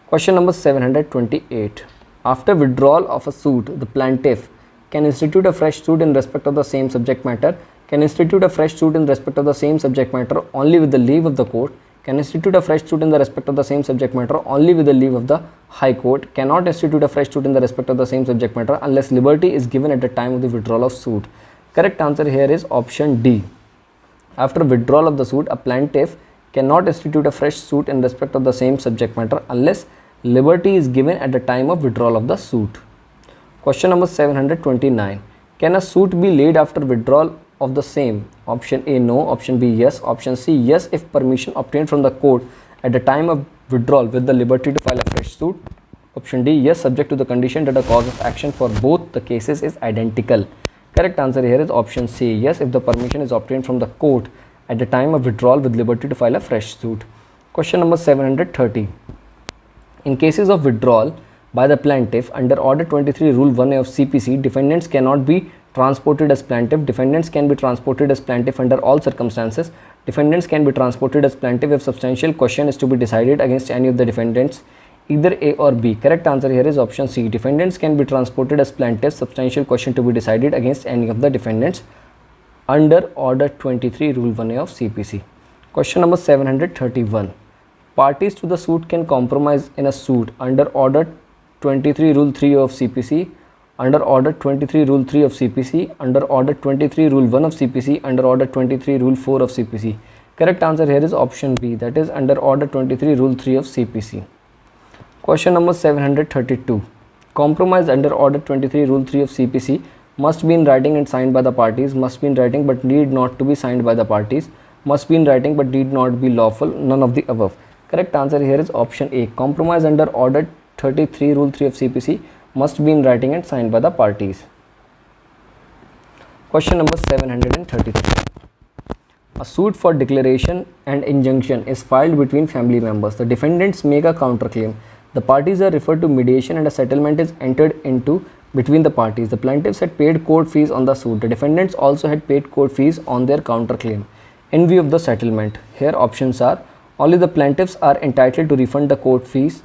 Question number 728. After withdrawal of a suit, the plaintiff can institute a fresh suit in respect of the same subject matter, can institute a fresh suit in respect of the same subject matter only with the leave of the court, can institute a fresh suit in the respect of the same subject matter only with the leave of the High Court, cannot institute a fresh suit in the respect of the same subject matter unless liberty is given at the time of the withdrawal of suit. Correct answer here is option D. After withdrawal of the suit, a plaintiff cannot institute a fresh suit in respect of the same subject matter unless liberty is given at the time of withdrawal of the suit. Question number 729. Can a suit be laid after withdrawal of the same? Option A, no. Option B, yes. Option C, yes, if permission obtained from the court at the time of withdrawal with the liberty to file a fresh suit. Option D, yes, subject to the condition that the cause of action for both the cases is identical. Correct answer here is option C, yes, if the permission is obtained from the court at the time of withdrawal with liberty to file a fresh suit. Question number 730. In cases of withdrawal, by the plaintiff under Order 23 Rule 1A of CPC, defendants cannot be transported as plaintiff. Defendants can be transported as plaintiff under all circumstances. Defendants can be transported as plaintiff if substantial question is to be decided against any of the defendants, either A or B. Correct answer here is option C. Defendants can be transported as plaintiffs, substantial question to be decided against any of the defendants under Order 23 Rule 1A of CPC. Question number 731. Parties to the suit can compromise in a suit under Order 23 Rule 3 of CPC, under Order 23 Rule 3 of CPC, under Order 23 Rule 1 of CPC, under Order 23 Rule 4 of CPC. Correct answer here is option B, that is under Order 23 Rule 3 of CPC. Question number 732. Compromise under Order 23 Rule 3 of CPC must be in writing and signed by the parties, must be in writing but need not to be signed by the parties, must be in writing but need not be lawful, none of the above. Correct answer here is option A. Compromise under Order 33 Rule 3 of CPC must be in writing and signed by the parties. Question number 733. A suit for declaration and injunction is filed between family members. The defendants make a counterclaim. The parties are referred to mediation and a settlement is entered into between the parties. The plaintiffs had paid court fees on the suit. The defendants also had paid court fees on their counterclaim. In view of the settlement, here options are: only the plaintiffs are entitled to refund the court fees,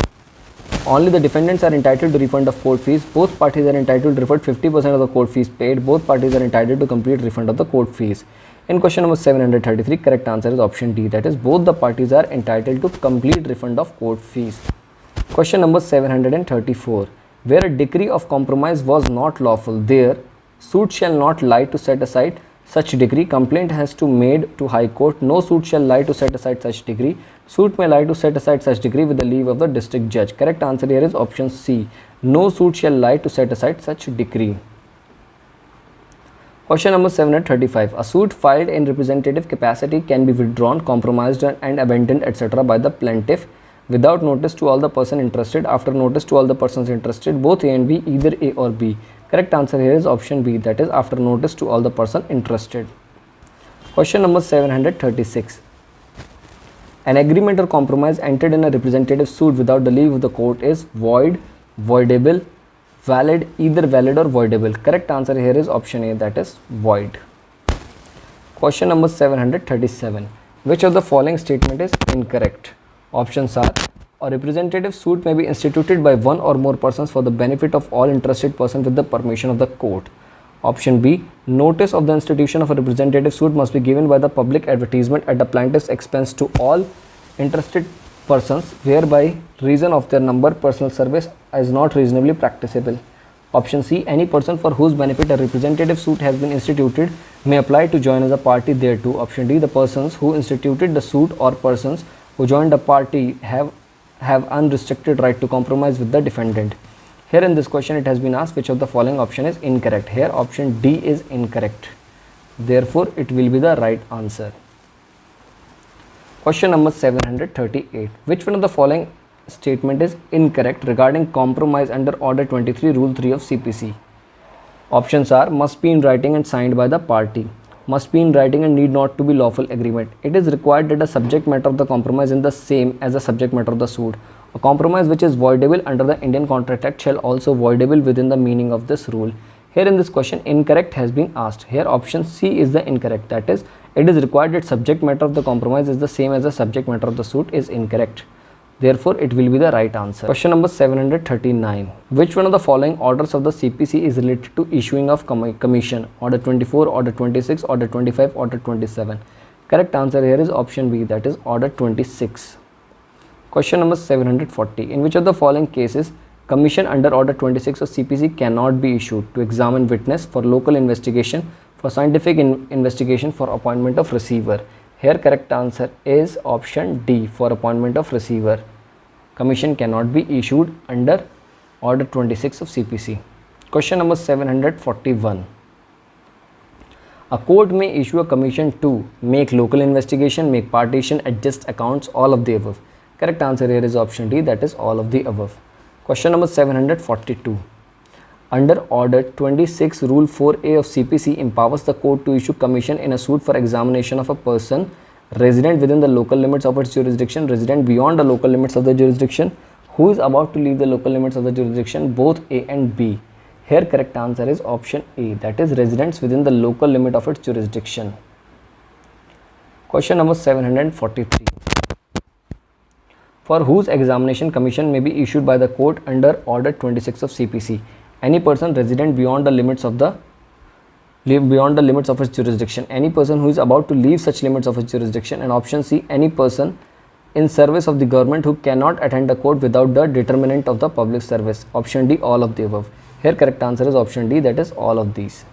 only the defendants are entitled to refund of court fees, both parties are entitled to refund 50% of the court fees paid, both parties are entitled to complete refund of the court fees. In question number 733, correct answer is option D, that is both the parties are entitled to complete refund of court fees. Question number 734. Where a decree of compromise was not lawful, there suit shall not lie to set aside such decree. Complaint has to made to High Court. No suit shall lie to set aside such decree. Suit may lie to set aside such decree with the leave of the district judge. Correct answer here is option C. No suit shall lie to set aside such decree. Question number 735. A suit filed in representative capacity can be withdrawn, compromised and abandoned etc. by the plaintiff without notice to all the person interested, after notice to all the persons interested, both A and B, either A or B. Correct answer here is option B, that is after notice to all the person interested. Question number 736. An agreement or compromise entered in a representative suit without the leave of the court is void, voidable, valid, either valid or voidable. Correct answer here is option A, that is void. Question number 737. Which of the following statement is incorrect? Options are: a representative suit may be instituted by one or more persons for the benefit of all interested persons with the permission of the court. Option B. Notice of the institution of a representative suit must be given by the public advertisement at the plaintiff's expense to all interested persons whereby reason of their number personal service is not reasonably practicable. Option C. Any person for whose benefit a representative suit has been instituted may apply to join as a party thereto. Option D. The persons who instituted the suit or persons who joined the party have unrestricted right to compromise with the defendant. Here in this question it has been asked which of the following option is incorrect. Here option D is incorrect. Therefore it will be the right answer. Question number 738. Which one of the following statement is incorrect regarding compromise under Order 23 Rule 3 of CPC? Options are: must be in writing and signed by the party, must be in writing and need not to be lawful agreement. It is required that the subject matter of the compromise is the same as the subject matter of the suit. A compromise which is voidable under the Indian Contract Act shall also voidable within the meaning of this rule. Here in this question incorrect has been asked. Here option C is the incorrect, that is it is required that subject matter of the compromise is the same as the subject matter of the suit is incorrect. Therefore it will be the right answer. Question number 739. Which one of the following orders of the CPC is related to issuing of commission? Order 24, Order 26, Order 25, Order 27. Correct answer here is option B, that is Order 26. Question number 740. In which of the following cases commission under Order 26 of CPC cannot be issued? To examine witness, for local investigation, for scientific investigation, for appointment of receiver. Here correct answer is option D, for appointment of receiver. Commission cannot be issued under Order 26 of CPC. Question number 741. A court may issue a commission to make local investigation, make partition, adjust accounts, all of the above. Correct answer here is option D, that is all of the above. Question number 742. Under Order 26 Rule 4A of CPC empowers the court to issue commission in a suit for examination of a person resident within the local limits of its jurisdiction, resident beyond the local limits of the jurisdiction, who is about to leave the local limits of the jurisdiction, both A and B. Here correct answer is option A, that is residents within the local limit of its jurisdiction. Question number 743. For whose examination commission may be issued by the court under Order 26 of CPC? Any person resident beyond the limits of its jurisdiction, any person who is about to leave such limits of its jurisdiction, and option C, any person in service of the government who cannot attend the court without the determinant of the public service. Option D, all of the above. Here correct answer is option D, that is all of these.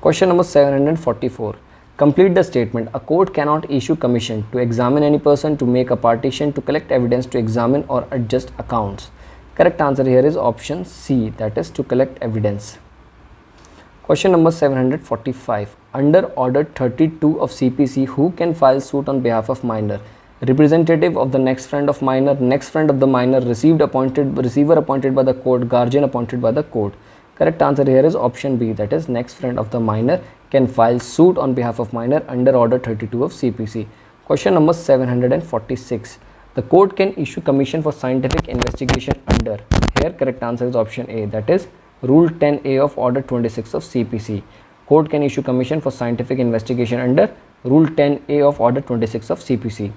Question number 744. Complete the statement. A court cannot issue commission to examine any person, to make a partition, to collect evidence, to examine or adjust accounts. Correct answer here is option C, that is to collect evidence. Question number 745. Under Order 32 of CPC, who can file suit on behalf of minor? Representative of the next friend of minor, next friend of the minor, receiver appointed by the court, guardian appointed by the court. Correct answer here is option B, that is next friend of the minor can file suit on behalf of minor under Order 32 of CPC. Question number 746. The court can issue commission for scientific investigation under. Here correct answer is option A, that is Rule 10A of Order 26 of CPC. Court can issue commission for scientific investigation under Rule 10A of Order 26 of CPC.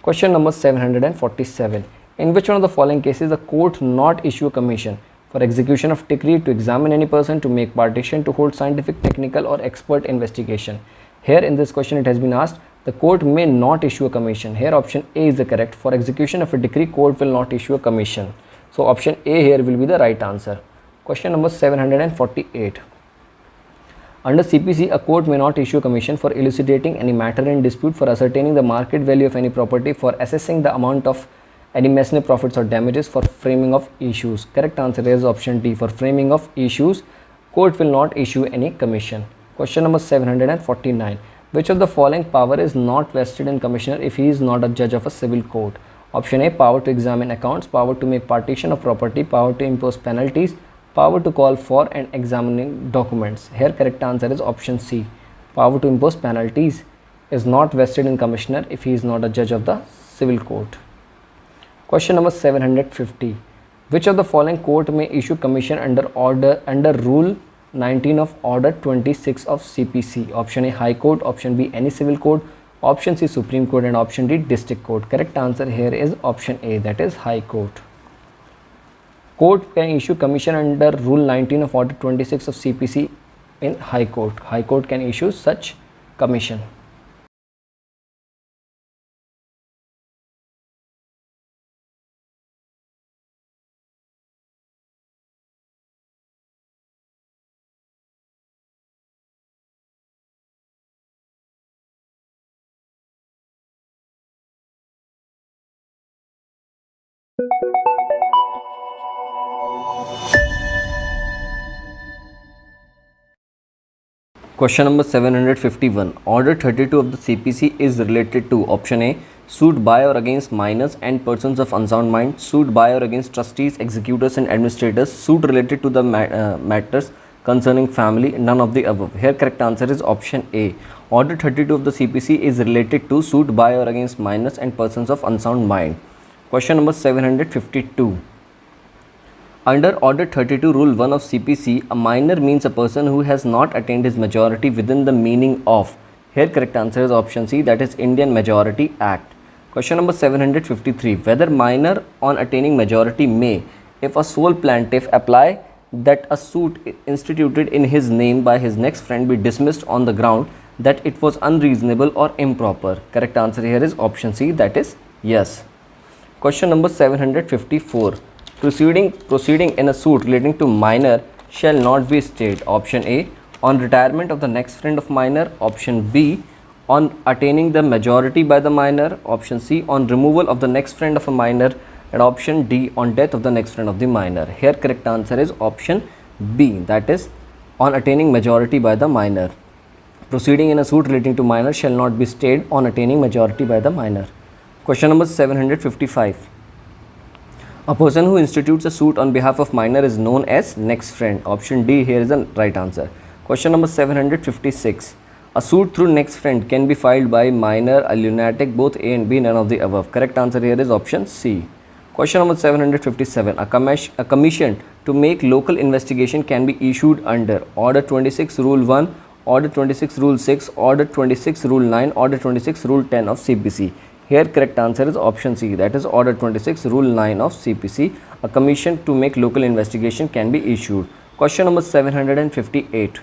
Question number 747. In which one of the following cases the court not issue a commission? For execution of decree, to examine any person, to make partition, to hold scientific, technical or expert investigation. Here in this question it has been asked, the court may not issue a commission. Here option A is the correct. For execution of a decree, court will not issue a commission. So option A here will be the right answer. Question number 748. Under CPC, a court may not issue a commission for elucidating any matter in dispute, for ascertaining the market value of any property, for assessing the amount of any masonry profits or damages, for framing of issues. Correct answer is option D. For framing of issues, court will not issue any commission. Question number 749. Which of the following power is not vested in commissioner if he is not a judge of a civil court? Option A, power to examine accounts, power to make partition of property, power to impose penalties, power to call for and examining documents. Here correct answer is option C. Power to impose penalties is not vested in commissioner if he is not a judge of the civil court. Question number 750. Which of the following court may issue commission under Rule 19 of Order 26 of CPC? Option A, High Court, option B, any civil court, option C, Supreme Court, and option D, District Court. Correct answer here is option A, that is High Court. Court can issue commission under Rule 19 of Order 26 of CPC in High Court. High Court can issue such commission. Question number 751. Order 32 of the CPC is related to option A, suit by or against minors and persons of unsound mind, suit by or against trustees, executors and administrators, suit related to the matters concerning family, none of the above. Here correct answer is option A. Order 32 of the CPC is related to suit by or against minors and persons of unsound mind. Question number 752. Under Order 32 Rule 1 of CPC, a minor means a person who has not attained his majority within the meaning of. Here correct answer is option C, that is Indian Majority Act. Question number 753. Whether minor on attaining majority may, if a sole plaintiff apply that a suit instituted in his name by his next friend be dismissed on the ground that it was unreasonable or improper. Correct answer here is option C, that is yes. Question number 754. Proceeding in a suit relating to minor shall not be stayed. Option A, on retirement of the next friend of minor. Option B, on attaining the majority by the minor. Option C, on removal of the next friend of a minor. And option D, on death of the next friend of the minor. Here correct answer is option B, that is on attaining majority by the minor. Proceeding in a suit relating to minor shall not be stayed on attaining majority by the minor. Question number 755. A person who institutes a suit on behalf of minor is known as next friend. Option D here is the right answer. Question number 756. A suit through next friend can be filed by minor, a lunatic, both A and B, none of the above. Correct answer here is option C. Question number 757. A commission to make local investigation can be issued under Order 26 Rule 1, Order 26 Rule 6, Order 26 Rule 9, Order 26 Rule 10 of CPC. Here correct answer is option C, that is Order 26 Rule 9 of CPC. A commission to make local investigation can be issued. Question number 758.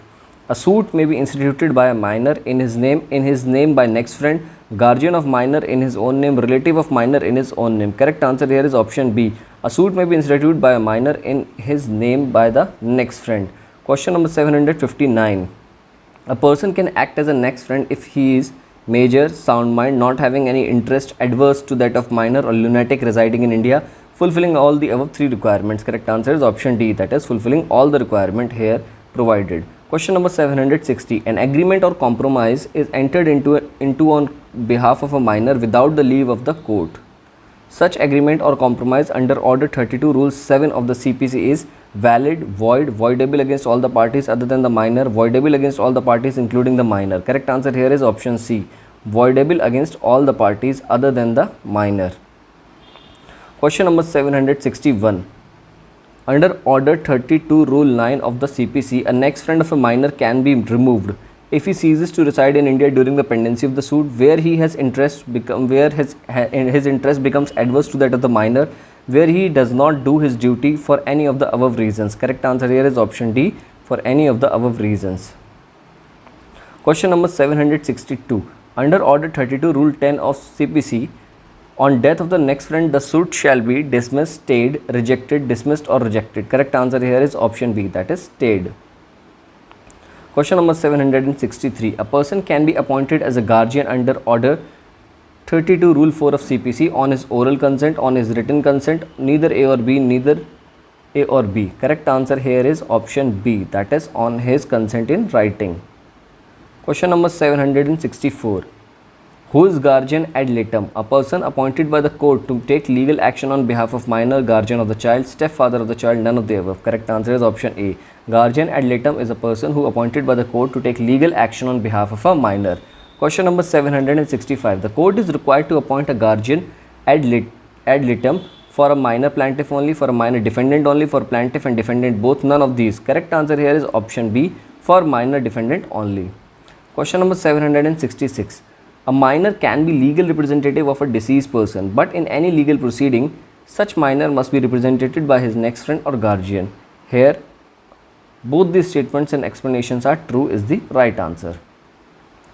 A suit may be instituted by a minor in his name by next friend, guardian of minor in his own name, relative of minor in his own name. Correct answer here is option B. A suit may be instituted by a minor in his name by the next friend. Question number 759. A person can act as a next friend if he is major, sound mind, not having any interest adverse to that of minor, or lunatic residing in India, fulfilling all the above three requirements. Correct answer is option D, that is fulfilling all the requirement here provided. Question number 760. An agreement or compromise is entered into on behalf of a minor without the leave of the court. Such agreement or compromise under Order 32 Rule 7 of the CPC is valid, void, voidable against all the parties other than the minor, voidable against all the parties including the minor. Correct answer here is option C, voidable against all the parties other than the minor. Question number 761. Under Order 32 Rule 9 of the CPC, a next friend of a minor can be removed if he ceases to reside in India during the pendency of the suit, where his interest becomes adverse to that of the minor, where he does not do his duty for any of the above reasons. Correct answer here is option D, for any of the above reasons. Question number 762. Under Order 32 Rule 10 of CPC, on death of the next friend, the suit shall be dismissed, stayed, rejected, dismissed or rejected. Correct answer here is option B, that is stayed. Question number 763. A person can be appointed as a guardian under Order 32 Rule 4 of CPC on his oral consent, on his written consent, neither A or B, neither A or B. Correct answer here is option B, that is on his consent in writing. Question number 764. Who is guardian ad litem? A person appointed by the court to take legal action on behalf of minor, guardian of the child, stepfather of the child, none of the above. Correct answer is option A. Guardian ad litem is a person who appointed by the court to take legal action on behalf of a minor. Question number 765. The court is required to appoint a guardian ad litem for a minor plaintiff only, for a minor defendant only, for plaintiff and defendant both, none of these. Correct answer here is option B, for minor defendant only. Question number 766. A minor can be legal representative of a deceased person, but in any legal proceeding, such minor must be represented by his next friend or guardian. Here, both these statements and explanations are true is the right answer.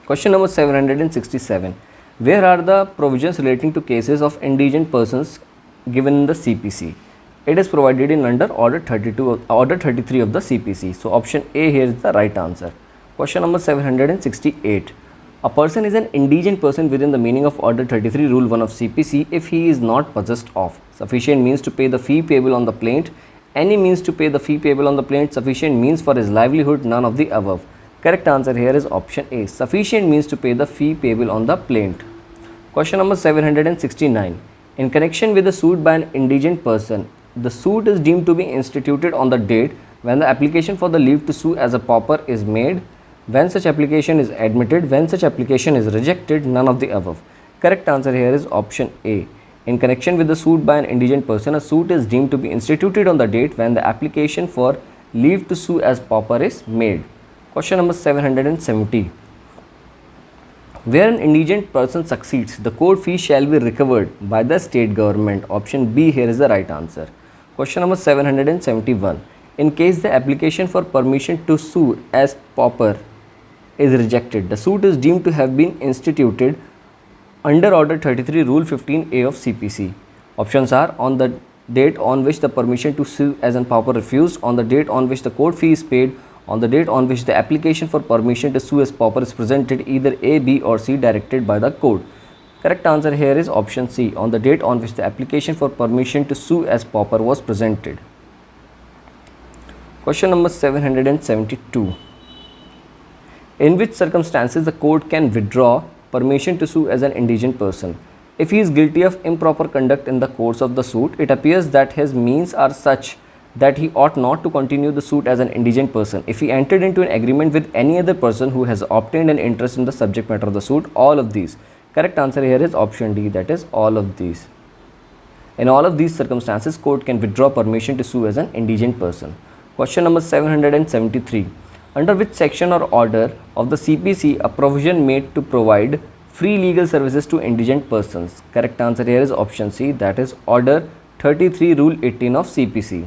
Question number 767. Where are the provisions relating to cases of indigent persons given in the CPC? It is provided in under Order 33 of the CPC. So option A here is the right answer. Question number 768. A person is an indigent person within the meaning of Order 33 Rule 1 of CPC if he is not possessed of sufficient means to pay the fee payable on the plaint, any means to pay the fee payable on the plaint, sufficient means for his livelihood, none of the above. Correct answer here is option A, sufficient means to pay the fee payable on the plaint. Question number 769. In connection with the suit by an indigent person, the suit is deemed to be instituted on the date when the application for the leave to sue as a pauper is made, when such application is admitted, when such application is rejected, none of the above. Correct answer here is option A. In connection with the suit by an indigent person, a suit is deemed to be instituted on the date when the application for leave to sue as pauper is made. Question number 770. Where an indigent person succeeds, the court fee shall be recovered by the state government. Option B here is the right answer. Question number 771. In case the application for permission to sue as pauper is rejected, the suit is deemed to have been instituted under Order 33 Rule 15A of CPC. Options are on the date on which the permission to sue as a pauper refused, on the date on which the court fee is paid, on the date on which the application for permission to sue as pauper is presented, either A, B or C directed by the court. Correct answer here is option C, on the date on which the application for permission to sue as pauper was presented. Question number 772. In which circumstances the court can withdraw permission to sue as an indigent person? If he is guilty of improper conduct in the course of the suit, it appears that his means are such that he ought not to continue the suit as an indigent person. If he entered into an agreement with any other person who has obtained an interest in the subject matter of the suit, all of these. Correct answer here is option D, that is all of these. In all of these circumstances, court can withdraw permission to sue as an indigent person. Question number 773. Under which section or order of the CPC a provision made to provide free legal services to indigent persons? Correct answer here is option C, that is Order 33 Rule 18 of CPC.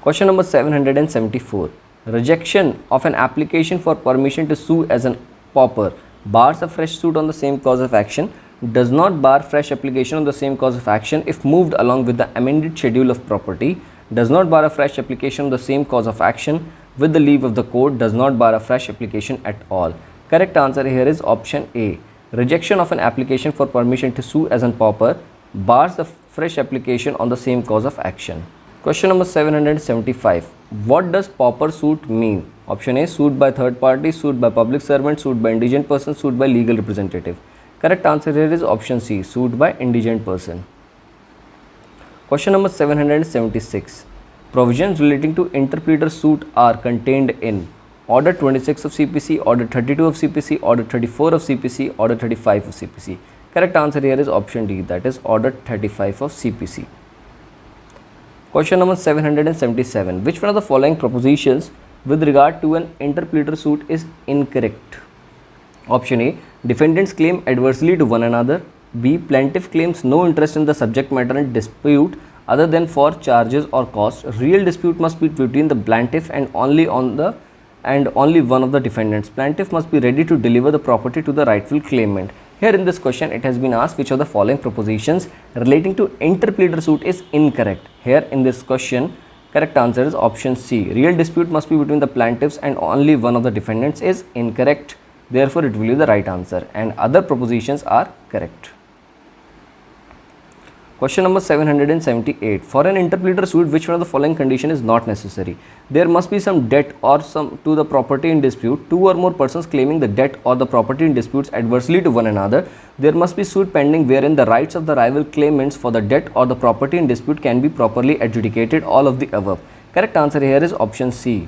Question number 774. Rejection of an application for permission to sue as an pauper bars a fresh suit on the same cause of action, does not bar fresh application on the same cause of action if moved along with the amended schedule of property, does not bar a fresh application on the same cause of action with the leave of the court, does not bar a fresh application at all. Correct answer here is option A. Rejection of an application for permission to sue as an pauper bars a fresh application on the same cause of action. Question number 775. What does pauper suit mean? Option A, suit by third party, suit by public servant, suit by indigent person, suit by legal representative. Correct answer here is option C, suit by indigent person. Question number 776. Provisions relating to interpleader suit are contained in Order 26 of CPC, Order 32 of CPC, Order 34 of CPC, Order 35 of CPC. Correct answer here is option D, that is Order 35 of CPC. Question number 777. Which one of the following propositions with regard to an interpleader suit is incorrect? Option A. Defendants claim adversely to one another. B. Plaintiff claims no interest in the subject matter and dispute other than for charges or costs. Real dispute must be between the plaintiff and only one of the defendants. Plaintiff must be ready to deliver the property to the rightful claimant. Here in this question, it has been asked which of the following propositions relating to interpleader suit is incorrect. Here in this question, correct answer is option C. Real dispute must be between the plaintiffs and only one of the defendants is incorrect. Therefore, it will be the right answer, and other propositions are correct. Question number 778. For an interpleader suit, which one of the following condition is not necessary? There must be some debt or some to the property in dispute. Two or more persons claiming the debt or the property in disputes adversely to one another. There must be suit pending wherein the rights of the rival claimants for the debt or the property in dispute can be properly adjudicated. All of the above. Correct answer here is option C.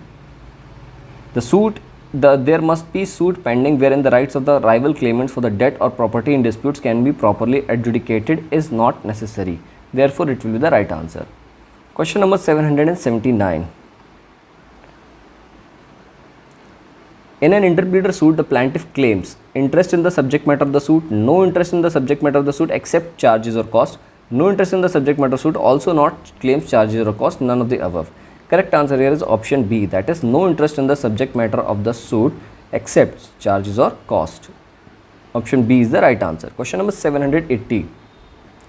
There must be suit pending wherein the rights of the rival claimants for the debt or property in disputes can be properly adjudicated is not necessary. Therefore, it will be the right answer. Question number 779. In an interpleader suit, the plaintiff claims interest in the subject matter of the suit, no interest in the subject matter of the suit except charges or cost, no interest in the subject matter of suit, also not claims charges or cost, none of the above. Correct answer here is option B, that is no interest in the subject matter of the suit except charges or cost. Option B is the right answer. Question number 780.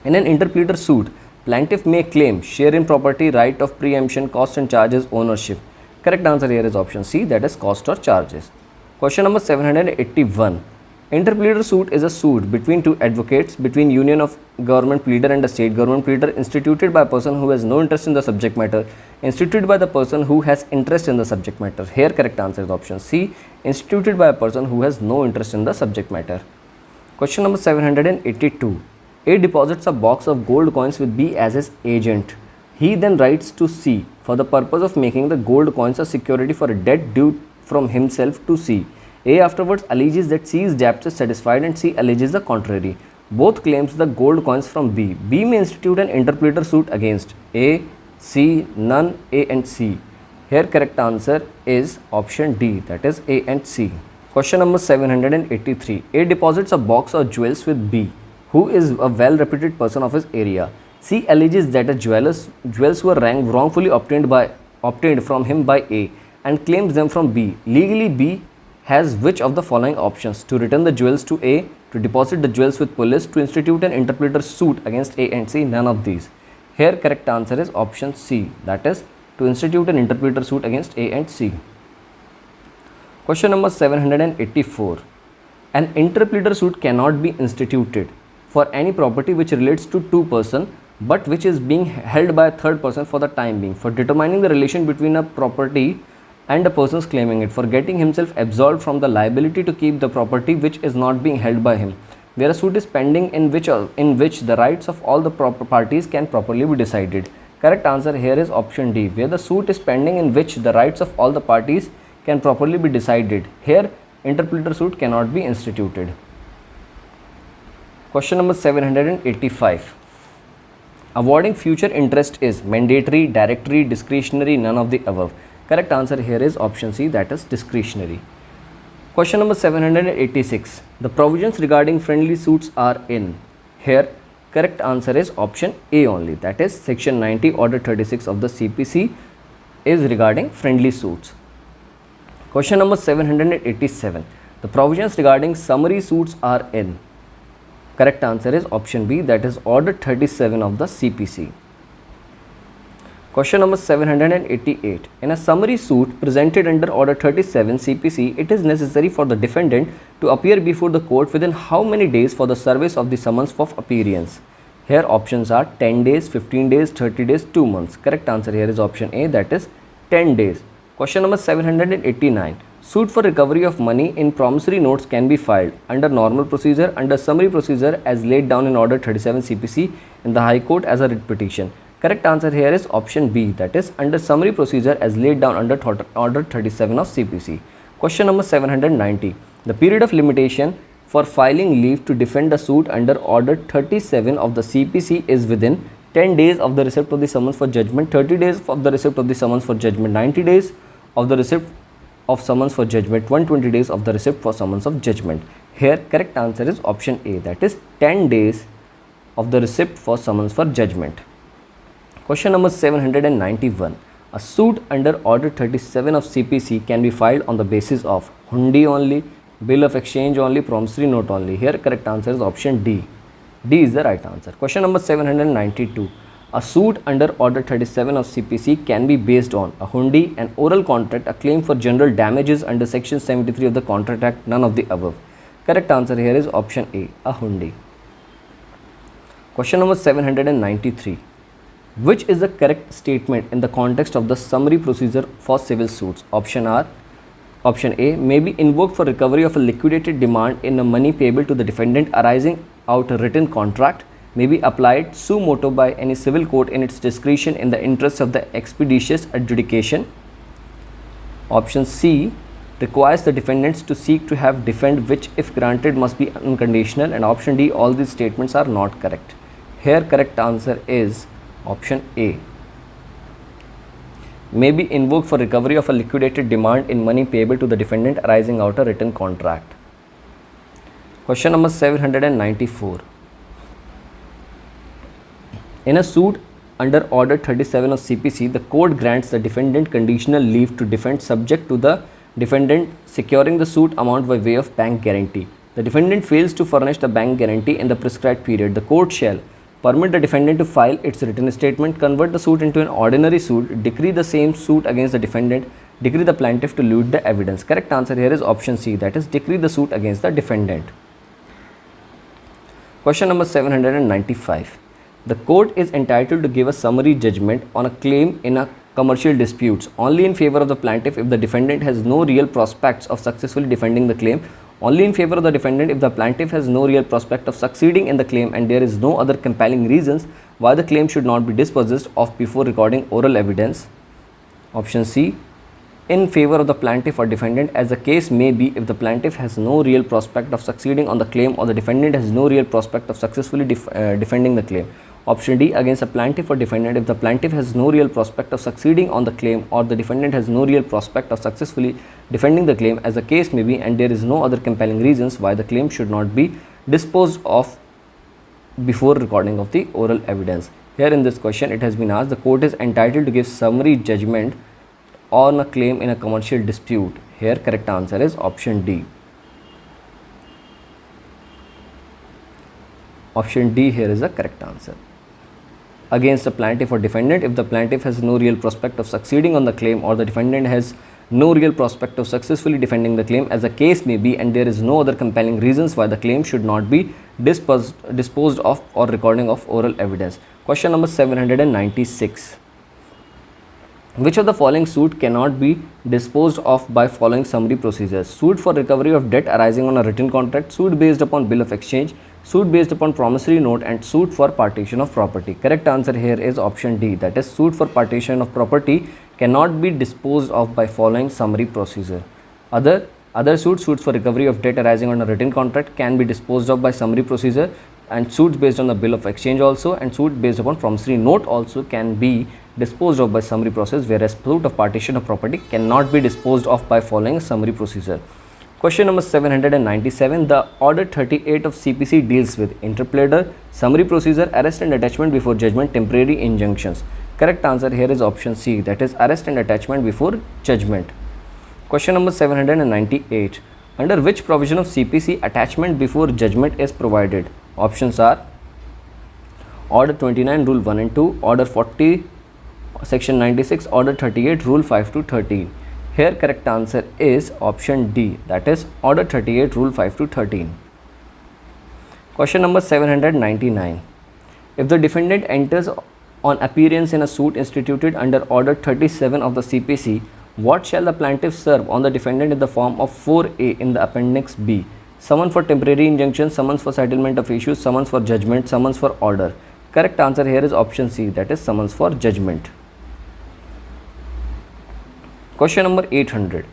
In an interpleader suit, plaintiff may claim share in property, right of preemption, cost and charges, ownership. Correct answer here is option C, that is cost or charges. Question number 781. Interpleader suit is a suit between two advocates, between union of government pleader and a state government pleader, instituted by a person who has no interest in the subject matter, instituted by the person who has interest in the subject matter. Here correct answer is option C, instituted by a person who has no interest in the subject matter. Question number 782. A deposits a box of gold coins with B as his agent. He then writes to C for the purpose of making the gold coins a security for a debt due from himself to C. A afterwards alleges that C's debt is satisfied and C alleges the contrary. Both claims the gold coins from B. B may institute an interpleader suit against A, C, none, A and C. Here correct answer is option D, that is A and C. Question number 783. A deposits a box of jewels with B, who is a well-reputed person of his area. C alleges that the jewels were wrongfully obtained from him by A and claims them from B. Legally, B has which of the following options? To return the jewels to A, to deposit the jewels with police, to institute an interpleader suit against A and C? None of these. Here correct answer is option C, that is to institute an interpleader suit against A and C. Question number 784. An interpleader suit cannot be instituted for any property which relates to two persons but which is being held by a third person for the time being, for determining the relation between a property and a person claiming it, for getting himself absolved from the liability to keep the property which is not being held by him, where a suit is pending in which the rights of all the parties can properly be decided. Correct answer here is option D, where the suit is pending in which the rights of all the parties can properly be decided. Here interpleader suit cannot be instituted. Question number 785. Awarding future interest is mandatory, directory, discretionary, none of the above. Correct answer here is option C, that is discretionary. Question number 786. The provisions regarding friendly suits are in. Here correct answer is option A only, that is section 90 order 36 of the CPC is regarding friendly suits. Question number 787. The provisions regarding summary suits are in. Correct answer is option B, that is order 37 of the CPC. Question number 788. In a summary suit presented under order 37 CPC, it is necessary for the defendant to appear before the court within how many days for the service of the summons of appearance? Here options are 10 days, 15 days, 30 days, 2 months. Correct answer here is option A, that is 10 days. Question number 789. Suit for recovery of money in promissory notes can be filed under normal procedure, under summary procedure as laid down in order 37 CPC in the High Court as a writ petition. Correct answer here is option B, that is under summary procedure as laid down under order 37 of CPC. Question number 790. The period of limitation for filing leave to defend the suit under order 37 of the CPC is within 10 days of the receipt of the summons for judgment, 30 days of the receipt of the summons for judgment, 90 days of the receipt of summons for judgment, 120 days of the receipt for summons of judgment. Here correct answer is option A, that is 10 days of the receipt for summons for judgment. Question number 791. A suit under order 37 of CPC can be filed on the basis of hundi only, bill of exchange only, promissory note only. Here correct answer is option D. D is the right answer. Question number 792. A suit under order 37 of CPC can be based on a hundi, an oral contract, a claim for general damages under section 73 of the Contract Act, none of the above. Correct answer here is option A, a hundi. Question number 793. Which is the correct statement in the context of the summary procedure for civil suits? Option A may be invoked for recovery of a liquidated demand in a money payable to the defendant arising out a written contract, may be applied suo motu by any civil court in its discretion in the interest of the expeditious adjudication. Option C requires the defendants to seek to have defend, which if granted must be unconditional, and option D, all these statements are not correct. Here correct answer is option A, may be invoked for recovery of a liquidated demand in money payable to the defendant arising out a written contract. Question number 794. In a suit under order 37 of CPC, the court grants the defendant conditional leave to defend subject to the defendant securing the suit amount by way of bank guarantee. The defendant fails to furnish the bank guarantee in the prescribed period. The court shall permit the defendant to file its written statement, convert the suit into an ordinary suit, decree the same suit against the defendant, decree the plaintiff to elude the evidence. Correct answer here is option C, that is decree the suit against the defendant. Question number 795. The court is entitled to give a summary judgment on a claim in a commercial disputes only in favor of the plaintiff if the defendant has no real prospects of successfully defending the claim, only in favor of the defendant if the plaintiff has no real prospect of succeeding in the claim and there is no other compelling reasons why the claim should not be disposed of before recording oral evidence. Option C, in favor of the plaintiff or defendant as the case may be if the plaintiff has no real prospect of succeeding on the claim or the defendant has no real prospect of successfully defending the claim. Option D, against a plaintiff or defendant if the plaintiff has no real prospect of succeeding on the claim or the defendant has no real prospect of successfully defending the claim as the case may be and there is no other compelling reasons why the claim should not be disposed of before recording of the oral evidence. Here in this question it has been asked, the court is entitled to give summary judgment on a claim in a commercial dispute. Here correct answer is option D. Option D here is the correct answer. Against a plaintiff or defendant if the plaintiff has no real prospect of succeeding on the claim or the defendant has no real prospect of successfully defending the claim as the case may be and there is no other compelling reasons why the claim should not be disposed of or recording of oral evidence. Question number 796. Which of the following suit cannot be disposed of by following summary procedures? Suit for recovery of debt arising on a written contract, suit based upon bill of exchange, suit based upon promissory note, and suit for partition of property. Correct answer here is option D, that is suit for partition of property cannot be disposed of by following summary procedure. Other suits for recovery of debt arising on a written contract can be disposed of by summary procedure. and suits based on the bill of exchange also, and suit based upon promissory note also can be disposed of by summary process, whereas suit of partition of property cannot be disposed of by following a summary procedure. Question number 797. The order 38 of CPC deals with interpleader, summary procedure, arrest and attachment before judgment, temporary injunctions. Correct answer here is option C, that is arrest and attachment before judgment. Question number 798. Under which provision of CPC attachment before judgment is provided? Options are Order 29, Rule 1 and 2, Order 40, Section 96, Order 38, Rule 5 to 13. Here correct answer is option D, that is Order 38, Rule 5 to 13. Question number 799. If the defendant enters on appearance in a suit instituted under Order 37 of the CPC, what shall the plaintiff serve on the defendant in the form of 4A in the Appendix B? Summons for temporary injunction, summons for settlement of issues, summons for judgment, summons for order. Correct answer here is option C, that is summons for judgment. Question number 800.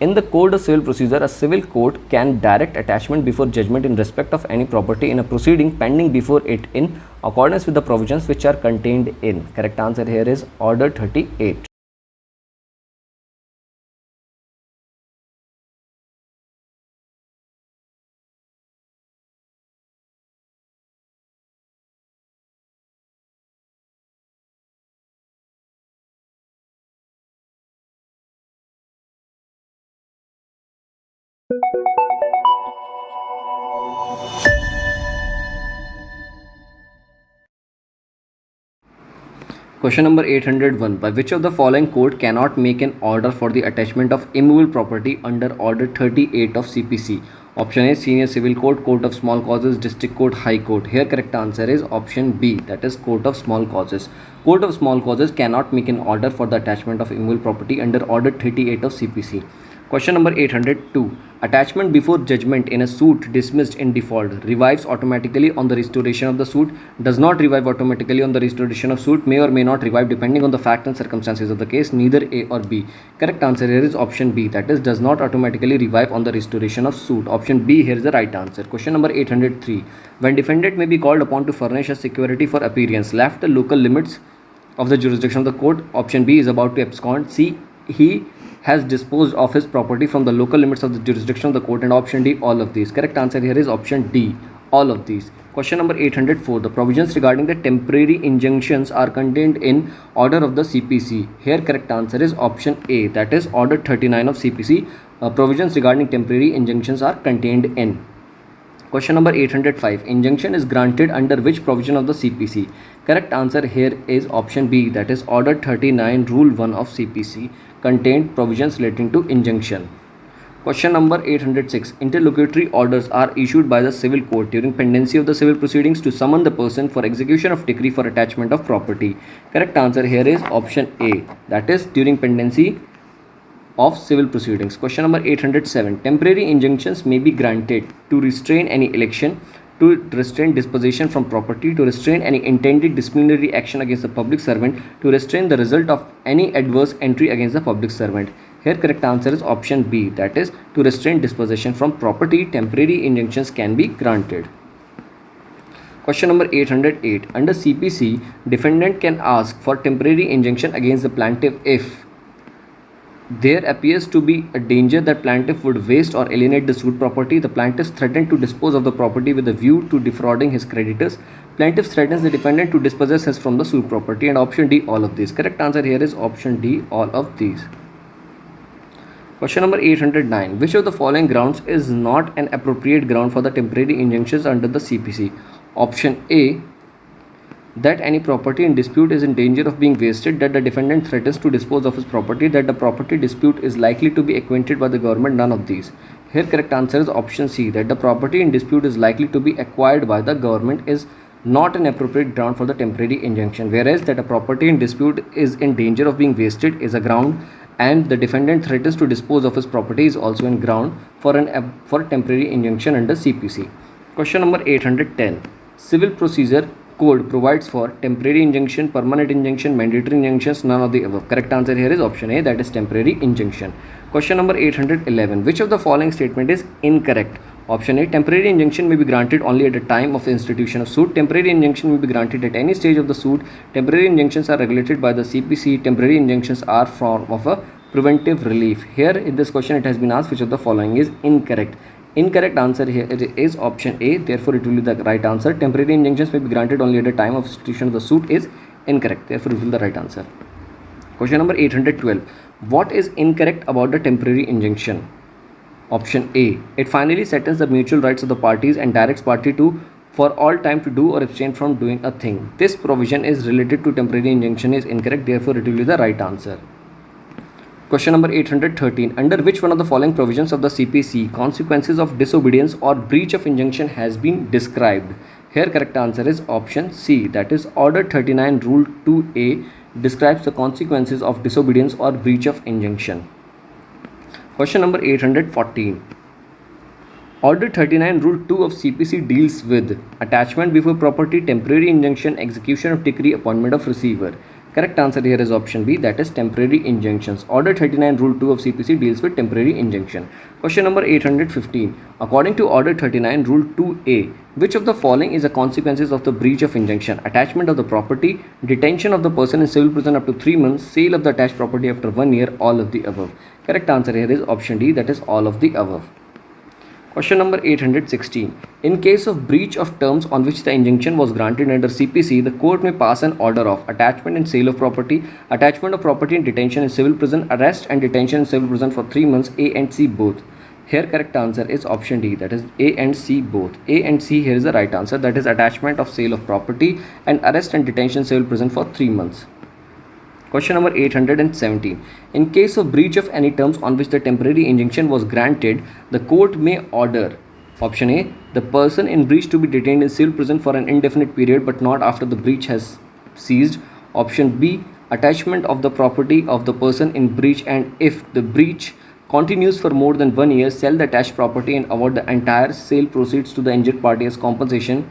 In the Code of Civil Procedure, a civil court can direct attachment before judgment in respect of any property in a proceeding pending before it in accordance with the provisions which are contained in. Correct answer here is Order 38. Question number 801. By which of the following court cannot make an order for the attachment of immovable property under Order 38 of CPC? Option A, Senior Civil Court, Court of Small Causes, District Court, High Court. Here correct answer is option B, that is Court of Small Causes. Court of Small Causes cannot make an order for the attachment of immovable property under Order 38 of CPC. Question number 802. Attachment before judgment in a suit dismissed in default revives automatically on the restoration of the suit, does not revive automatically on the restoration of suit, may or may not revive depending on the facts and circumstances of the case, neither A or B. Correct answer here is option B, that is does not automatically revive on the restoration of suit. Option B here is the right answer. Question number 803. When defendant may be called upon to furnish a security for appearance left the local limits of the jurisdiction of the court, option B is about to abscond, C he has disposed of his property from the local limits of the jurisdiction of the court, and option D all of these. Correct answer here is option D, all of these. Question number 804. The provisions regarding the temporary injunctions are contained in Order of the CPC. Here correct answer is option A, that is Order 39 of CPC. Provisions regarding temporary injunctions are contained in. Question number 805. Injunction is granted under which provision of the CPC? Correct answer here is option B, that is Order 39 Rule 1 of CPC contained provisions relating to injunction. Question number 806. Interlocutory orders are issued by the civil court during pendency of the civil proceedings to summon the person for execution of decree for attachment of property. Correct answer here is option A, that is during pendency of civil proceedings. Question number 807. Temporary injunctions may be granted to restrain any election, to restrain disposition from property, to restrain any intended disciplinary action against a public servant, to restrain the result of any adverse entry against the public servant. Here correct answer is option B, that is to restrain disposition from property, temporary injunctions can be granted. Question number 808. Under CPC, defendant can ask for temporary injunction against the plaintiff if there appears to be a danger that plaintiff would waste or alienate the suit property, the plaintiff threatened to dispose of the property with a view to defrauding his creditors, plaintiff threatens the defendant to dispossess his from the suit property, and option D all of these. Correct answer here is option D all of these. Question number 809. Which of the following grounds is not an appropriate ground for the temporary injunctions under the CPC? Option A, that any property in dispute is in danger of being wasted, that the defendant threatens to dispose of his property, that the property dispute is likely to be acquainted by the government, none of these. Here correct answer is option C, that the property in dispute is likely to be acquired by the government is not an appropriate ground for the temporary injunction, whereas that a property in dispute is in danger of being wasted is a ground, and the defendant threatens to dispose of his property is also in ground for temporary injunction under CPC. Question number 810. Civil Procedure Code provides for temporary injunction, permanent injunction, mandatory injunctions, none of the above. Correct answer here is option A, that is temporary injunction. Question number 811. Which of the following statement is incorrect? Option A, temporary injunction may be granted only at the time of the institution of suit. Temporary injunction may be granted at any stage of the suit. Temporary injunctions are regulated by the CPC. Temporary injunctions are form of a preventive relief. Here in this question it has been asked which of the following is incorrect. Incorrect answer here is option A, therefore it will be the right answer. Temporary injunctions may be granted only at the time of institution of the suit is incorrect, therefore it will be the right answer. Question number 812. What is incorrect about the temporary injunction? Option A, it finally settles the mutual rights of the parties and directs party to for all time to do or abstain from doing a thing. This provision is related to temporary injunction is incorrect, therefore it will be the right answer. Question number 813. Under which one of the following provisions of the CPC consequences of disobedience or breach of injunction has been described? Here correct answer is option C, that is Order 39 Rule 2A describes the consequences of disobedience or breach of injunction. Question number 814. Order 39 Rule 2 of CPC deals with attachment before property, temporary injunction, execution of decree, appointment of receiver. Correct answer here is option B, that is temporary injunctions. Order 39 Rule 2 of CPC deals with temporary injunction. Question number 815. According to Order 39 Rule 2A, which of the following is the consequences of the breach of injunction? Attachment of the property, detention of the person in civil prison up to 3 months, sale of the attached property after 1 year, all of the above. Correct answer here is option D, that is all of the above. Question number 816. In case of breach of terms on which the injunction was granted under CPC, the court may pass an order of attachment and sale of property, attachment of property and detention in civil prison, arrest and detention in civil prison for 3 months, A and C both. Here correct answer is option D, that is A and C both. A and C here is the right answer, that is attachment of sale of property and arrest and detention in civil prison for 3 months. Question number 817. In case of breach of any terms on which the temporary injunction was granted, the court may order option A, the person in breach to be detained in civil prison for an indefinite period but not after the breach has ceased. Option B, attachment of the property of the person in breach, and if the breach continues for more than 1 year, sell the attached property and award the entire sale proceeds to the injured party as compensation.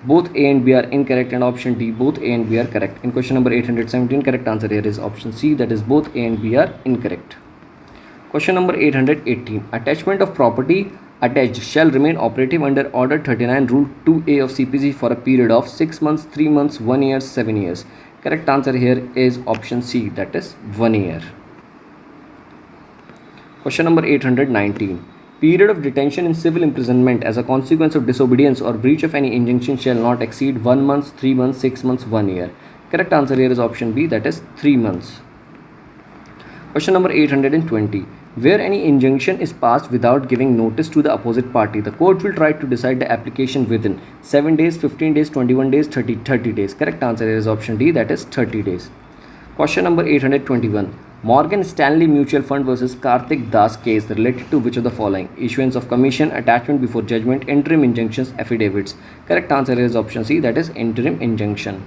Both A and B are incorrect, and option D, both A and B are correct. In question number 817, correct answer here is option C, that is both A and B are incorrect. Question number 818. Attachment of property attached shall remain operative under Order 39 Rule 2A of CPC for a period of 6 months, 3 months, 1 year, 7 years. Correct answer here is option C, that is 1 year. Question number 819. Period of detention in civil imprisonment as a consequence of disobedience or breach of any injunction shall not exceed 1 month, 3 months, 6 months, 1 year. Correct answer here is option B, that is 3 months. Question number 820. Where any injunction is passed without giving notice to the opposite party, the court will try to decide the application within 7 days, 15 days, 21 days, 30 days. Correct answer here is option D, that is 30 days. Question number 821. Morgan Stanley Mutual Fund versus Karthik Das case related to which of the following? Issuance of commission, attachment before judgment, interim injunctions, affidavits. Correct answer is option C, that is interim injunction.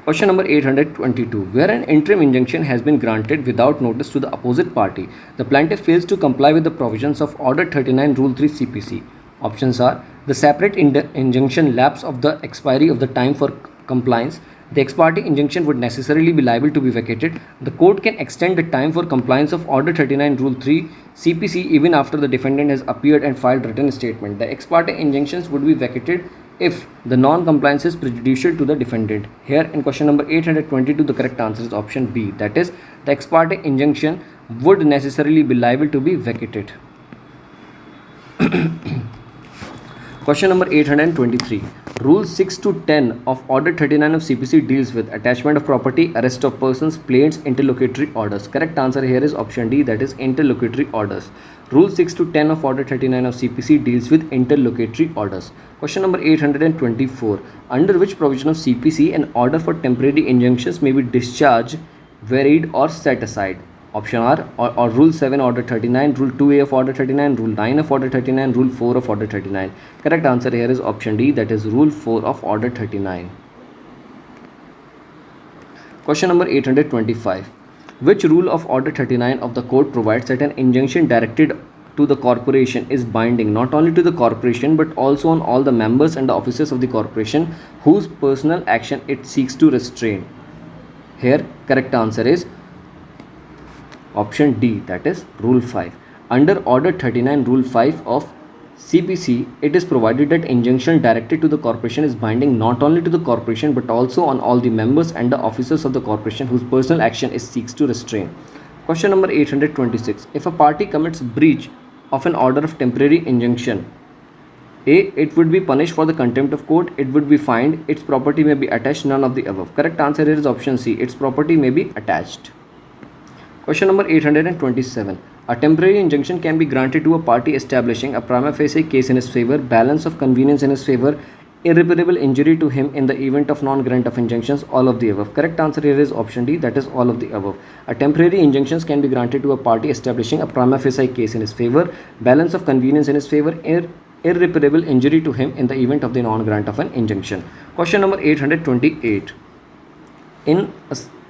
Question number 822. Where an interim injunction has been granted without notice to the opposite party, the plaintiff fails to comply with the provisions of Order 39 Rule 3 CPC. Options are the separate injunction lapse of the expiry of the time for compliance. The ex parte injunction would necessarily be liable to be vacated. The court can extend the time for compliance of Order 39 Rule 3 CPC even after the defendant has appeared and filed written statement. The ex parte injunctions would be vacated if the non-compliance is prejudicial to the defendant. Here in question number 822, the correct answer is option B, that is the ex parte injunction would necessarily be liable to be vacated. Question number 823. Rules 6 to 10 of Order 39 of CPC deals with attachment of property, arrest of persons, plaints, interlocutory orders. Correct answer here is option D, that is interlocutory orders. Rule 6 to 10 of Order 39 of CPC deals with interlocutory orders. Question number 824. Under which provision of CPC an order for temporary injunctions may be discharged, varied or set aside? Option R, or Rule 7 Order 39, Rule 2A of Order 39, Rule 9 of Order 39, Rule 4 of Order 39. Correct answer here is option D, that is Rule 4 of Order 39. Question number 825. Which rule of Order 39 of the court provides that an injunction directed to the corporation is binding not only to the corporation but also on all the members and the officers of the corporation whose personal action it seeks to restrain? Here correct answer is option D, that is Rule 5. Under Order 39 Rule 5 of CPC, it is provided that injunction directed to the corporation is binding not only to the corporation but also on all the members and the officers of the corporation whose personal action it seeks to restrain. Question number 826. If a party commits breach of an order of temporary injunction, A, it would be punished for the contempt of court, it would be fined, its property may be attached, none of the above. Correct answer here is option C, its property may be attached. Question number 827. A temporary injunction can be granted to a party establishing a prima facie case in his favor, balance of convenience in his favor, irreparable injury to him in the event of non-grant of injunctions, all of the above. Correct answer here is option D, that is all of the above. A temporary injunctions can be granted to a party establishing a prima facie case in his favor, balance of convenience in his favor, irreparable injury to him in the event of the non-grant of an injunction. Question number 828. In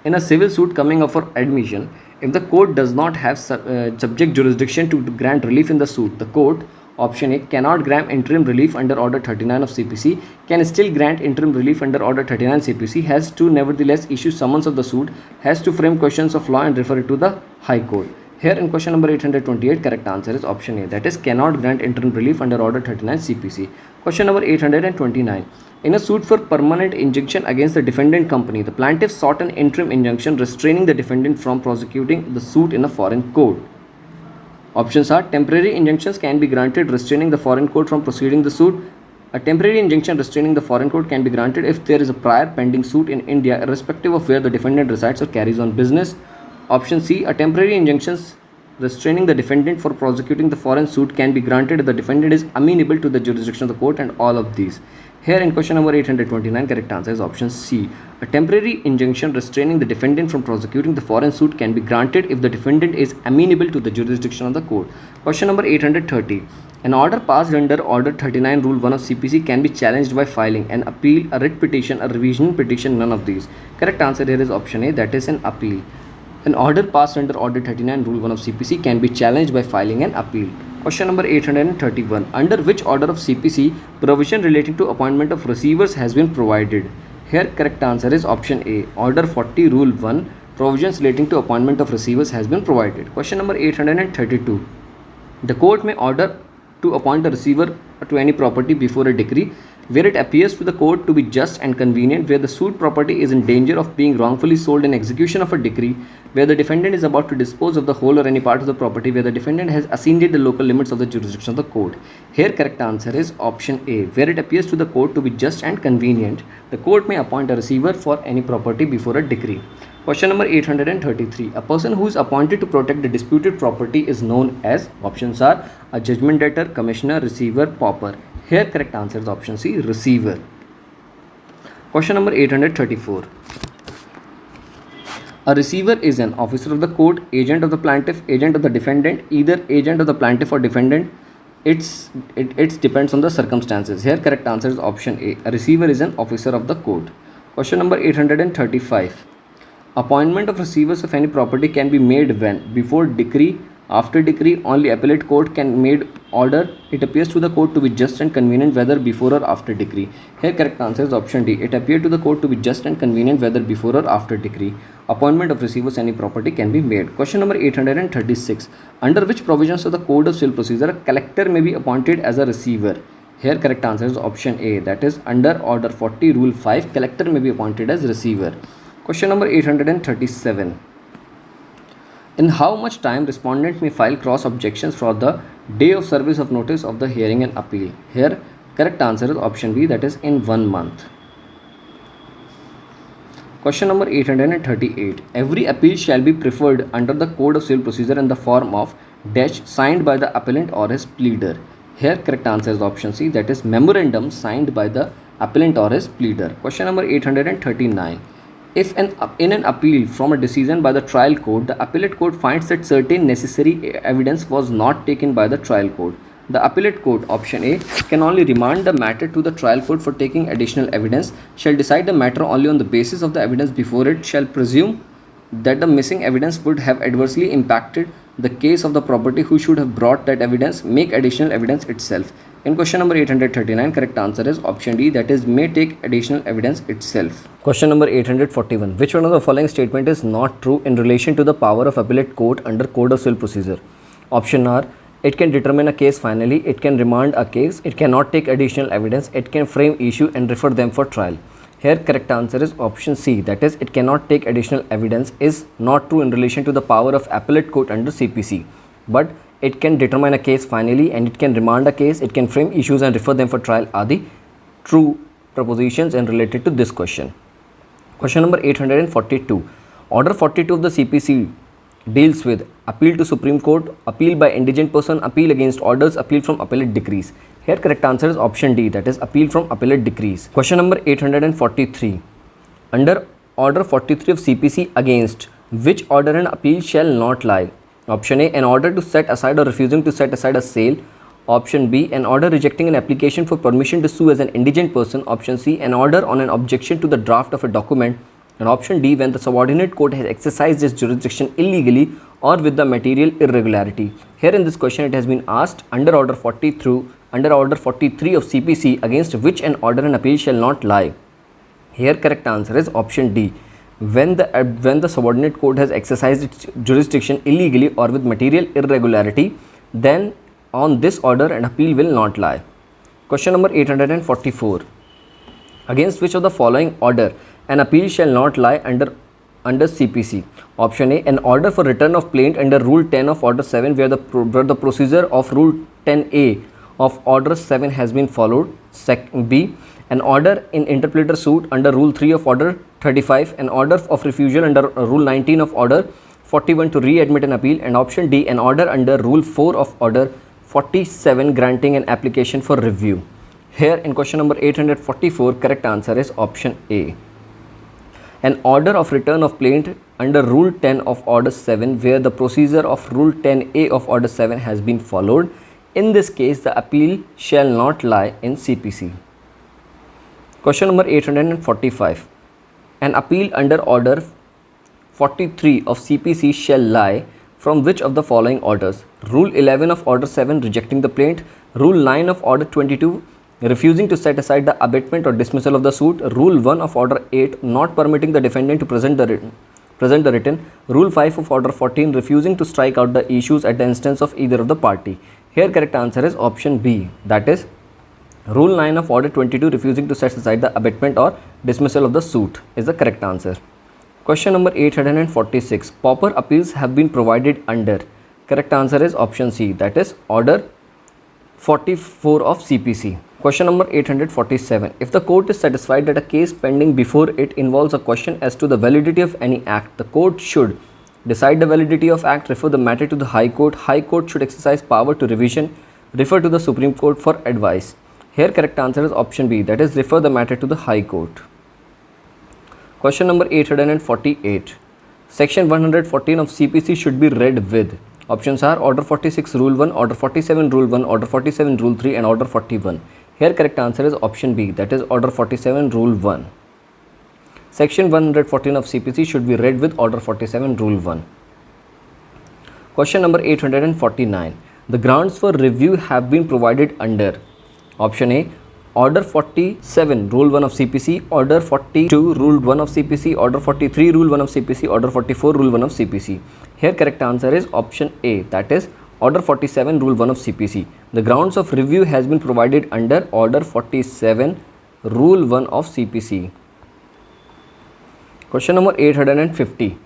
a civil suit coming up for admission, if the court does not have subject jurisdiction to grant relief in the suit, the court, option A, cannot grant interim relief under Order 39 of CPC, can still grant interim relief under Order 39 CPC, has to nevertheless issue summons of the suit, has to frame questions of law and refer it to the High Court. Here in question number 828, correct answer is option A, that is cannot grant interim relief under Order 39 CPC. Question number 829. In a suit for permanent injunction against the defendant company, the plaintiff sought an interim injunction restraining the defendant from prosecuting the suit in a foreign court. Options are: temporary injunctions can be granted restraining the foreign court from proceeding the suit. A temporary injunction restraining the foreign court can be granted if there is a prior pending suit in India, irrespective of where the defendant resides or carries on business. Option C, a temporary injunction restraining the defendant for prosecuting the foreign suit can be granted if the defendant is amenable to the jurisdiction of the court, and all of these. Here in question number 829, correct answer is option C. A temporary injunction restraining the defendant from prosecuting the foreign suit can be granted if the defendant is amenable to the jurisdiction of the court. Question number 830. An order passed under Order 39 Rule 1 of CPC can be challenged by filing an appeal, a writ petition, a revision petition, none of these. Correct answer here is option A, that is an appeal. An order passed under Order 39 Rule 1 of CPC can be challenged by filing an appeal. Question number 831. Under which order of CPC provision relating to appointment of receivers has been provided? Here correct answer is option A. Order 40 Rule 1, provisions relating to appointment of receivers has been provided. Question number 832. The court may order to appoint a receiver to any property before a decree where it appears to the court to be just and convenient, where the sued property is in danger of being wrongfully sold in execution of a decree, where the defendant is about to dispose of the whole or any part of the property, where the defendant has ascended the local limits of the jurisdiction of the court. Here correct answer is option A. Where it appears to the court to be just and convenient, the court may appoint a receiver for any property before a decree. Question number 833. A person who is appointed to protect the disputed property is known as, options are a judgment debtor, commissioner, receiver, pauper. Here correct answer is option C, receiver. Question number 834. A receiver is an officer of the court, agent of the plaintiff, agent of the defendant, either agent of the plaintiff or defendant. It depends on the circumstances. Here correct answer is option A. A receiver is an officer of the court. Question number 835. Appointment of receivers of any property can be made when? Before decree, after decree. Only appellate court can made order. It appears to the court to be just and convenient whether before or after decree. Here correct answer is option D. It appeared to the court to be just and convenient whether before or after decree. Appointment of receivers any property can be made. Question number 836. Under which provisions of the Code of Civil Procedure a collector may be appointed as a receiver? Here correct answer is option A. That is under Order 40 Rule 5, collector may be appointed as receiver. Question number 837. In how much time respondent may file cross objections for the day of service of notice of the hearing and appeal? Here correct answer is option B, that is in 1 month. Question number 838. Every appeal shall be preferred under the Code of Civil Procedure in the form of dash signed by the appellant or his pleader. Here correct answer is option C, that is memorandum signed by the appellant or his pleader. Question number 839. If in an appeal from a decision by the trial court, the appellate court finds that certain necessary evidence was not taken by the trial court, the appellate court, option A, can only remand the matter to the trial court for taking additional evidence, shall decide the matter only on the basis of the evidence before it, shall presume that the missing evidence would have adversely impacted the case of the property who should have brought that evidence, make additional evidence itself. In question number 839, correct answer is option D, that is may take additional evidence itself. Question number 841. Which one of the following statement is not true in relation to the power of appellate court under Code of Civil Procedure? Option R. it can determine a case finally, it can remand a case, it cannot take additional evidence, it can frame issue and refer them for trial. Here correct answer is option C, that is it cannot take additional evidence is not true in relation to the power of appellate court under CPC, but it can determine a case finally and it can remand a case, it can frame issues and refer them for trial are the true propositions and related to this question. Question number 842. Order 42 of the CPC deals with appeal to Supreme Court, appeal by indigent person, appeal against orders, appeal from appellate decrees. Here correct answer is option D, that is appeal from appellate decrees. Question number 843. Under order 43 of CPC, against which order and appeal shall not lie? Option A, an order to set aside or refusing to set aside a sale. Option B, an order rejecting an application for permission to sue as an indigent person. Option C, an order on an objection to the draft of a document. And option D, when the subordinate court has exercised its jurisdiction illegally or with the material irregularity. Here in this question it has been asked under order 43 of CPC, against which an order and appeal shall not lie. Here correct answer is option D, when the subordinate court has exercised its jurisdiction illegally or with material irregularity, then on this order an appeal will not lie. Question number 844. Against which of the following order an appeal shall not lie under CPC? Option A, an order for return of plaint under Rule 10 of Order 7 where the procedure of Rule 10A of Order 7 has been followed. B, an order in interpleader suit under Rule 3 of Order 35, an order of refusal under Rule 19 of Order 41 to readmit an appeal. And option D, an order under Rule 4 of Order 47 granting an application for review. Here in question number 844, correct answer is option A, an order of return of plaint under Rule 10 of Order 7 where the procedure of Rule 10A of Order 7 has been followed. In this case, the appeal shall not lie in CPC. Question number 845. An appeal under Order 43 of CPC shall lie from which of the following orders? Rule 11 of Order 7 rejecting the plaint, Rule 9 of Order 22 refusing to set aside the abatement or dismissal of the suit, Rule 1 of Order 8 not permitting the defendant to present the written, Rule 5 of Order 14 refusing to strike out the issues at the instance of either of the party. Here correct answer is option B, that is Rule 9 of Order 22 refusing to set aside the abatement or dismissal of the suit is the correct answer. Question number 846. Pauper appeals have been provided under. Correct answer is option C, that is Order 44 of CPC. Question number 847. If the court is satisfied that a case pending before it involves a question as to the validity of any act, the court should decide the validity of act, refer the matter to the High Court. High Court should exercise power to revision, refer to the Supreme Court for advice. Here correct answer is option B, that is refer the matter to the High Court. Question number 848. Section 114 of CPC should be read with. Options are Order 46 Rule 1, Order 47 Rule 1, Order 47 Rule 3 and Order 41. Here correct answer is option B, that is Order 47 Rule 1. Section 114 of CPC should be read with Order 47 Rule 1. Question number 849. The grounds for review have been provided under. Option A, Order 47 Rule 1 of CPC, Order 42 Rule 1 of CPC, Order 43 Rule 1 of CPC, Order 44 Rule 1 of CPC. Here correct answer is option A, that is Order 47 Rule 1 of CPC. The grounds of review has been provided under Order 47 Rule 1 of CPC. Question number 850.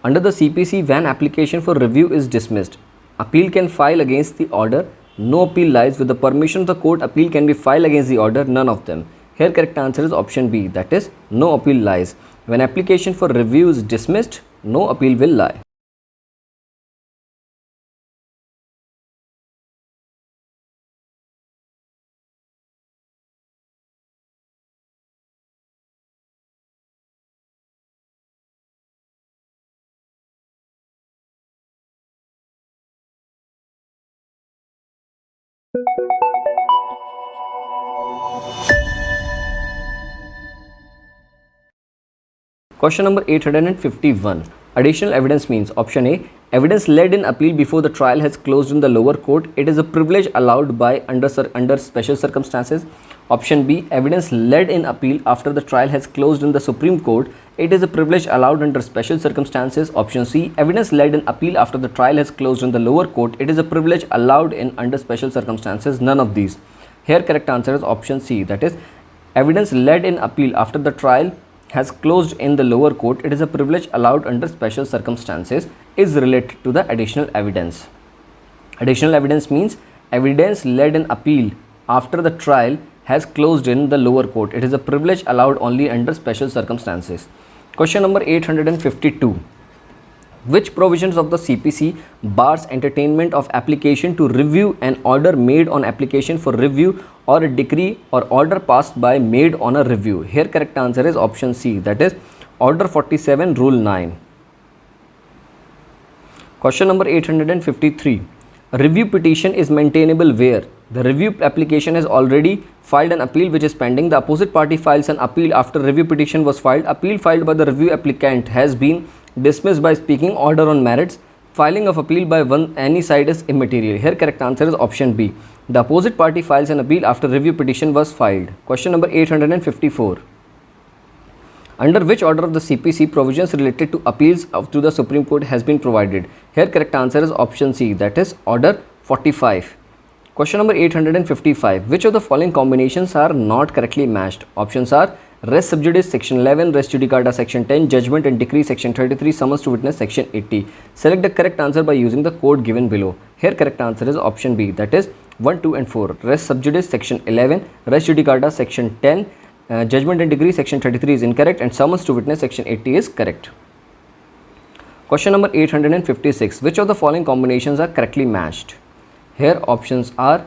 Under the CPC, when application for review is dismissed, appeal can file against the order. No appeal lies. With the permission of the court, appeal can be filed against the order. None of them. Here correct answer is option B, that is no appeal lies. When application for review is dismissed, no appeal will lie. Question number 851. Additional evidence means option A, Evidence led in appeal before the trial has closed in the lower court. It is a privilege allowed by under special circumstances. Option B, evidence led in appeal after the trial has closed in the Supreme Court. It is a privilege allowed under special circumstances. Option C, evidence led in appeal after the trial has closed in the lower court. It is a privilege allowed in under special circumstances. None of these. Here correct answer is option C, that is evidence led in appeal after the trial has closed in the lower court. It is a privilege allowed under special circumstances is related to the additional evidence. Additional evidence means evidence led in appeal after the trial has closed in the lower court. It is a privilege allowed only under special circumstances. Question number 852. Which provisions of the CPC bars entertainment of application to review an order made on application for review or a decree or order passed by made on a review? Here correct answer is option C, that is Order 47 Rule 9. Question number 853. A review petition is maintainable where the review application has already filed an appeal which is pending. The opposite party files an appeal after review petition was filed. Appeal filed by the review applicant has been dismissed by speaking order on merits. Filing of appeal by any side is immaterial. Here correct answer is option B. The opposite party files an appeal after review petition was filed. Question number 854. Under which order of the CPC provisions related to appeals to the Supreme Court has been provided? Here correct answer is option C, that is Order 45. Question number 855. Which of the following combinations are not correctly matched? Options are res sub judice section 11, res judicata section 10, judgment and decree section 33, summons to witness section 80. Select the correct answer by using the code given below. Here correct answer is option B, that is 1, 2 and 4. Res sub judice section 11, res judicata section 10, judgment and decree section 33 is incorrect, and summons to witness section 80 is correct. Question number 856. Which of the following combinations are correctly matched? Here options are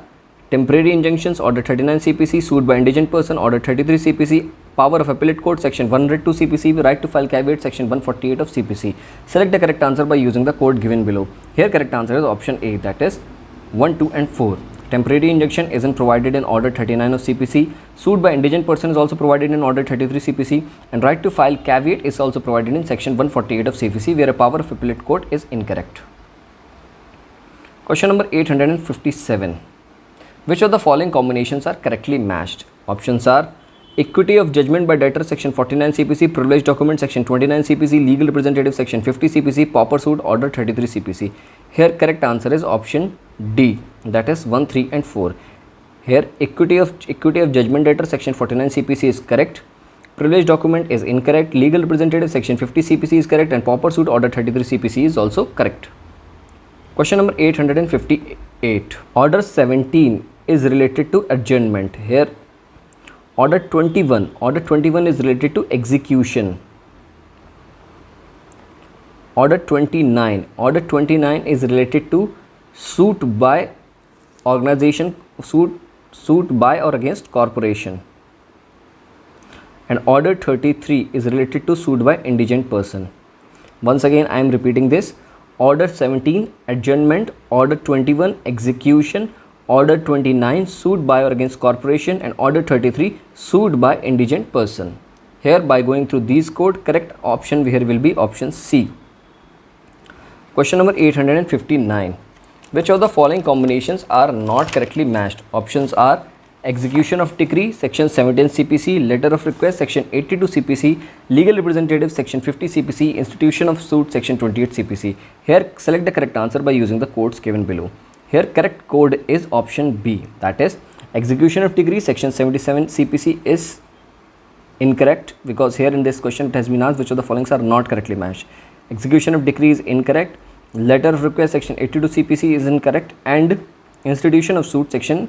temporary injunctions, order 39 CPC, sued by indigent person, order 33 CPC, power of appellate court, section 102 CPC, right to file caveat, section 148 of CPC. Select the correct answer by using the code given below. Here correct answer is option A, that is 1, 2 and 4. Temporary injunction isn't provided in order 39 of CPC, sued by indigent person is also provided in order 33 CPC, and right to file caveat is also provided in section 148 of CPC, where a power of appellate court is incorrect. Question number 857. Which of the following combinations are correctly matched? Options are equity of judgment by debtor section 49 CPC, privileged document section 29 CPC, legal representative section 50 CPC, pauper suit order 33 CPC. Here correct answer is option D, that is 1, 3 and 4. Here equity of judgment debtor section 49 CPC is correct, privileged document is incorrect, legal representative section 50 CPC is correct, and pauper suit order 33 CPC is also correct. Question number 858. Order 17 is related to adjournment. Here order 21 is related to execution. Order 29 is related to suit by organization, suit by or against corporation, and order 33 is related to suit by indigent person. Once again I am repeating this: order 17 adjournment, order 21 execution, order 29 suit by or against corporation, and order 33 suit by indigent person. Here by going through these code, correct option here will be option C. Question number 859. Which of the following combinations are not correctly matched? Options are execution of decree section 17 CPC, letter of request section 82 CPC, legal representative section 50 CPC, institution of suit section 28 CPC. Here select the correct answer by using the codes given below. Here correct code is option B, that is execution of decree section 77 CPC is incorrect, because here in this question it has been asked which of the following are not correctly matched. Execution of decree is incorrect, letter of request section 82 CPC is incorrect, and institution of suit section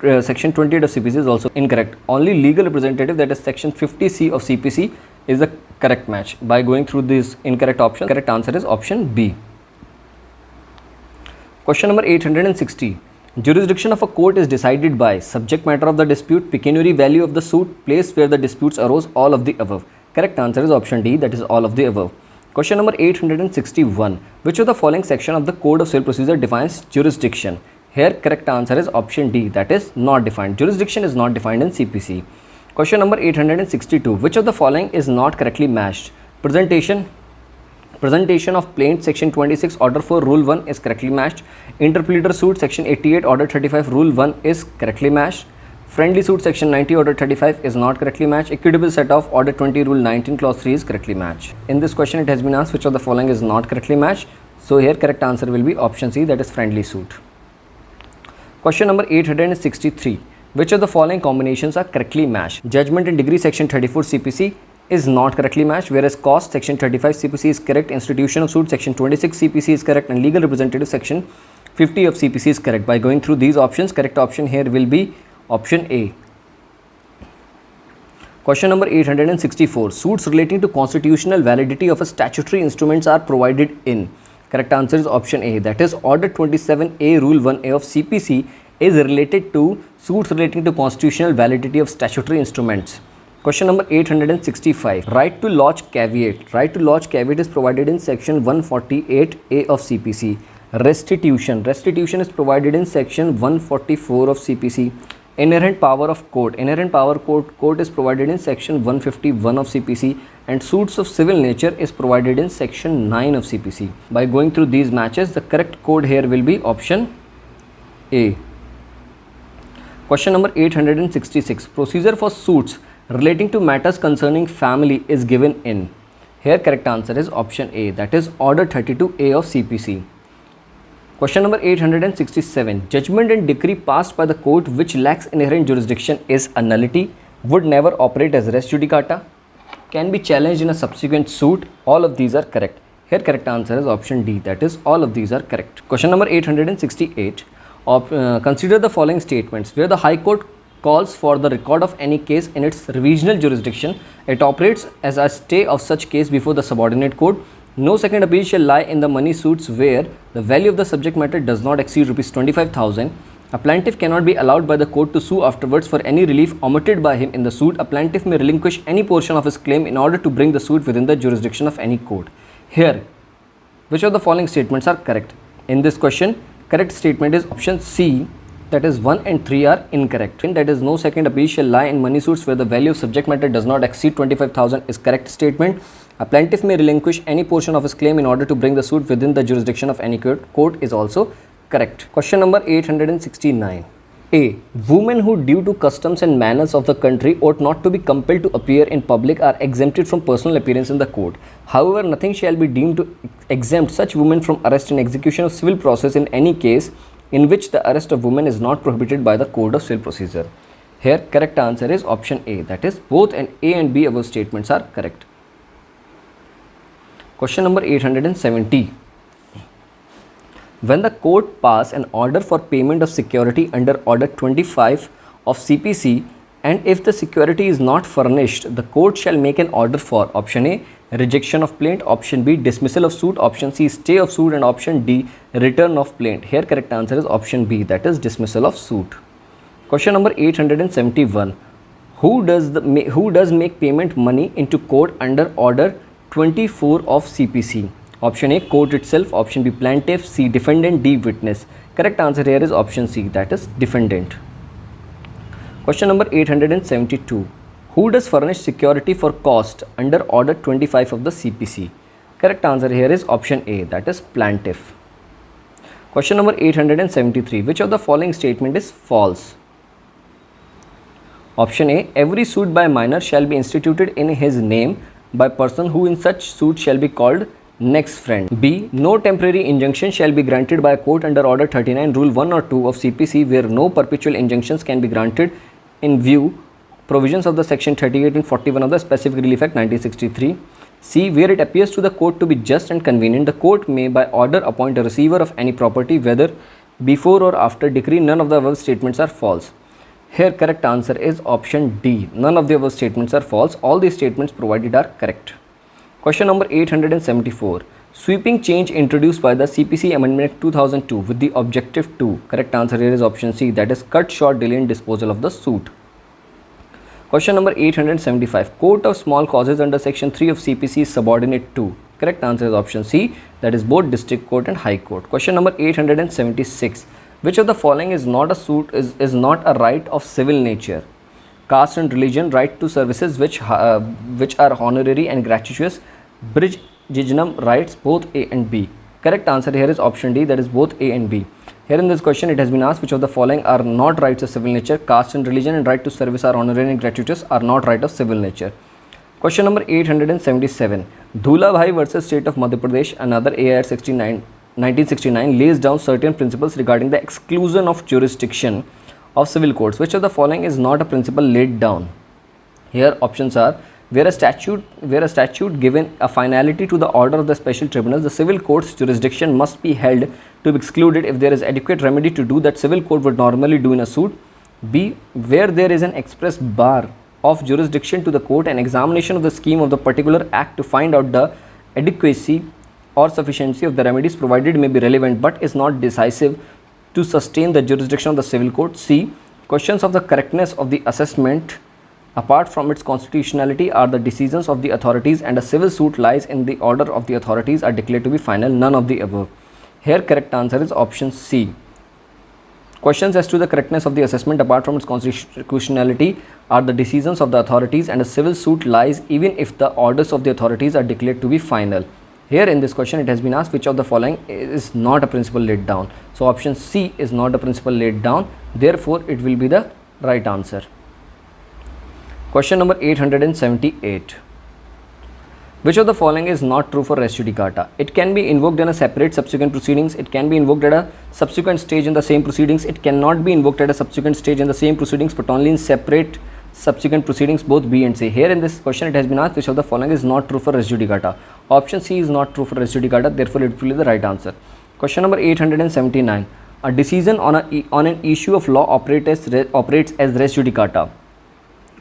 28 of CPC is also incorrect. Only legal representative, that is section 50C of CPC, is the correct match. By going through this incorrect option, correct answer is option B. Question number 860. Jurisdiction of a court is decided by subject matter of the dispute, pecuniary value of the suit, place where the disputes arose, all of the above. Correct answer is option D, that is all of the above. Question number 861. Which of the following section of the Code of Civil Procedure defines jurisdiction? Here correct answer is option D, that is not defined. Jurisdiction is not defined in CPC. Question number 862. Which of the following is not correctly matched? Presentation Presentation of plaint section 26 order 4 rule 1 is correctly matched. Interpleader suit section 88 order 35 rule 1 is correctly matched. Friendly suit section 90 order 35 is not correctly matched. Equitable set off order 20 rule 19 clause 3 is correctly matched. In this question it has been asked which of the following is not correctly matched. So here correct answer will be option C, that is friendly suit. Question number 863. Which of the following combinations are correctly matched? Judgment in degree section 34 CPC is not correctly matched, whereas cost section 35 CPC is correct, institution of suit section 26 CPC is correct, and legal representative section 50 of CPC is correct. By going through these options, correct option here will be option A. Question number 864. Suits relating to constitutional validity of a statutory instruments are provided in. Correct answer is option A, that is order 27A rule 1A of CPC is related to suits relating to constitutional validity of statutory instruments. Question number 865. Right to lodge caveat. Right to lodge caveat is provided in section 148A of CPC. Restitution. Restitution is provided in section 144 of CPC. Inherent power of court. Inherent power court is provided in section 151 of CPC, and suits of civil nature is provided in section 9 of CPC. By going through these matches, the correct code here will be option A. Question number 866. Procedure for suits relating to matters concerning family is given in. Here correct answer is option A, that is order 32A of CPC. Question number 867. Judgment and decree passed by the court which lacks inherent jurisdiction is a nullity, would never operate as res judicata, can be challenged in a subsequent suit. All of these are correct. Here correct answer is option D, that is all of these are correct. Question number 868. Consider the following statements. Where the High Court calls for the record of any case in its revisional jurisdiction, it operates as a stay of such case before the subordinate court. No second appeal shall lie in the money suits where the value of the subject matter does not exceed rupees 25,000. A plaintiff cannot be allowed by the court to sue afterwards for any relief omitted by him in the suit. A plaintiff may relinquish any portion of his claim in order to bring the suit within the jurisdiction of any court. Here, which of the following statements are correct? In this question, correct statement is option C, that is 1 and 3 are incorrect. That is no second appeal shall lie in money suits where the value of subject matter does not exceed 25,000 is correct statement. A plaintiff may relinquish any portion of his claim in order to bring the suit within the jurisdiction of any court is also correct. Question number 869. A. Women who due to customs and manners of the country ought not to be compelled to appear in public are exempted from personal appearance in the court. However, nothing shall be deemed to exempt such women from arrest and execution of civil process in any case in which the arrest of women is not prohibited by the Code of Civil Procedure. Here correct answer is option A, that is both and A and B above statements are correct. Question number 870. When the court pass an order for payment of security under order 25 of CPC, and if the security is not furnished, the court shall make an order for option A, rejection of plaint, option B, dismissal of suit, option C, stay of suit, and option D, return of plaint. Here correct answer is option B, that is dismissal of suit. Question number 871. Who does make payment money into court under order 24 of CPC? Option A, court itself, option B, plaintiff, C, defendant, D, witness. Correct answer here is option C, that is defendant. Question number 872. Who does furnish security for cost under order 25 of the CPC? Correct answer here is option A, that is plaintiff. Question number 873. Which of the following statement is false? Option A, every suit by minor shall be instituted in his name by person who in such suit shall be called next friend. B, no temporary injunction shall be granted by a court under order 39 rule 1 or 2 of CPC where no perpetual injunctions can be granted in view provisions of the section 38 and 41 of the Specific Relief Act 1963. C, where it appears to the court to be just and convenient, the court may by order appoint a receiver of any property whether before or after decree. None of the above statements are false. Here correct answer is option D. None of the above statements are false. All these statements provided are correct. Question number 874. Sweeping change introduced by the CPC Amendment 2002 with the objective to. Correct answer here is option C, that is cut short delay in disposal of the suit. Question number 875. Court of small causes under section 3 of CPC is subordinate to. Correct answer is option C, that is both district court and high court. Question number 876. Which of the following is not a suit is not a right of civil nature? Caste and religion, right to services which are honorary and gratuitous, breach jejunum rights? Both A and B. Correct answer here is option D, that is both A and B. Here in this question it has been asked which of the following are not rights of civil nature? Caste and religion and right to service are honorary and gratuitous are not right of civil nature. Question number 877. Dhula Bhai versus State of Madhya Pradesh, another AI Act 1969 lays down certain principles regarding the exclusion of jurisdiction of civil courts. Which of the following is not a principle laid down? Here options are: where a statute given a finality to the order of the special tribunals, the civil court's jurisdiction must be held to be excluded if there is adequate remedy to do that civil court would normally do in a suit. B, where there is an express bar of jurisdiction to the court, an examination of the scheme of the particular act to find out the adequacy or sufficiency of the remedies provided may be relevant but is not decisive to sustain the jurisdiction of the civil court. C, questions of the correctness of the assessment apart from its constitutionality are the decisions of the authorities and a civil suit lies in the order of the authorities are declared to be final. None of the above. Here correct answer is option C. Questions as to the correctness of the assessment apart from its constitutionality are the decisions of the authorities and a civil suit lies even if the orders of the authorities are declared to be final. Here in this question it has been asked which of the following is not a principle laid down. So option C is not a principle laid down, therefore it will be the right answer. Question number 878. Which of the following is not true for res judicata? It can be invoked in a separate subsequent proceedings. It can be invoked at a subsequent stage in the same proceedings. It cannot be invoked at a subsequent stage in the same proceedings but only in separate subsequent proceedings, both B and C. Here in this question it has been asked which of the following is not true for res judicata. Option C is not true for res judicata, therefore it will be the right answer. Question number 879. A decision on an issue of law operates as res judicata.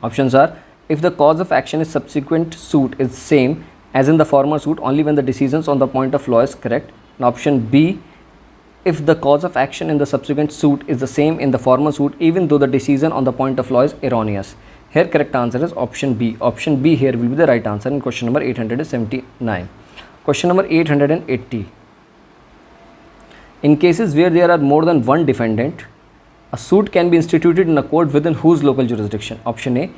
Options are: if the cause of action is subsequent suit is same as in the former suit only when the decisions on the point of law is correct. And option B, if the cause of action in the subsequent suit is the same in the former suit even though the decision on the point of law is erroneous. Here correct answer is option B. Option B here will be the right answer in question number 879. Question number 880. In cases where there are more than one defendant, a suit can be instituted in a court within whose local jurisdiction? Option A,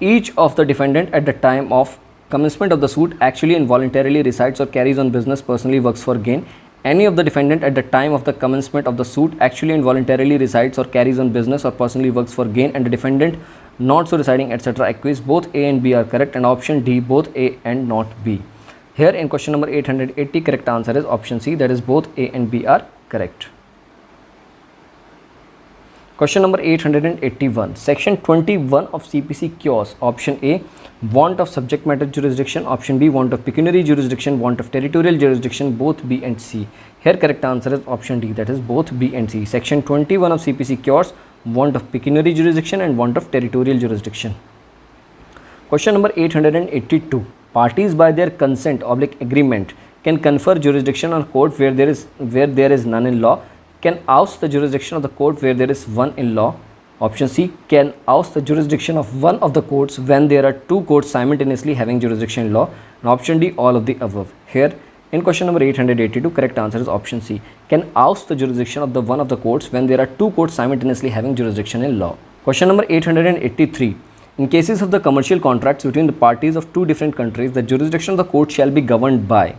each of the defendant at the time of commencement of the suit actually and voluntarily resides or carries on business, personally works for gain. Any of the defendant at the time of the commencement of the suit actually and voluntarily resides or carries on business or personally works for gain, and the defendant not so residing, etc. acquiesce. Both A and B are correct, and option D, both A and not B. Here in question number 880, correct answer is option C, that is both A and B are correct. Question number 881. Section 21 of CPC cures option A, want of subject matter jurisdiction, option B, want of pecuniary jurisdiction, want of territorial jurisdiction, both B and C. Here correct answer is option D, that is both B and C. Section 21 of CPC cures want of pecuniary jurisdiction and want of territorial jurisdiction. Question number 882. Parties by their consent agreement can confer jurisdiction on court where there is none in law, can oust the jurisdiction of the court where there is one in law. Option C, can oust the jurisdiction of one of the courts when there are two courts simultaneously having jurisdiction in law. And option D, all of the above. Here in question number 882, correct answer is option C, can oust the jurisdiction of one of the courts when there are two courts simultaneously having jurisdiction in law. Question number 883. In cases of the commercial contracts between the parties of two different countries, the jurisdiction of the court shall be governed by.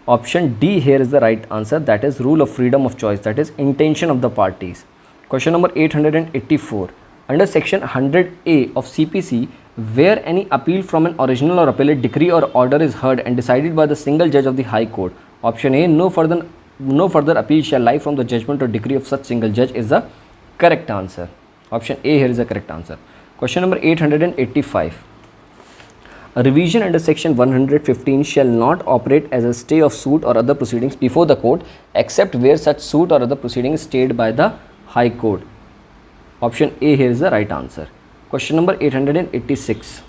Option D here is the right answer, that is rule of freedom of choice, that is intention of the parties. Question number 884. Under section 100A of CPC, where any appeal from an original or appellate decree or order is heard and decided by the single judge of the High Court, option A, no further appeal shall lie from the judgment or decree of such single judge is the correct answer. Option A here is the correct answer. Question number 885. A revision under section 115 shall not operate as a stay of suit or other proceedings before the court except where such suit or other proceeding is stayed by the High Court. Option A here is the right answer. Question number 886.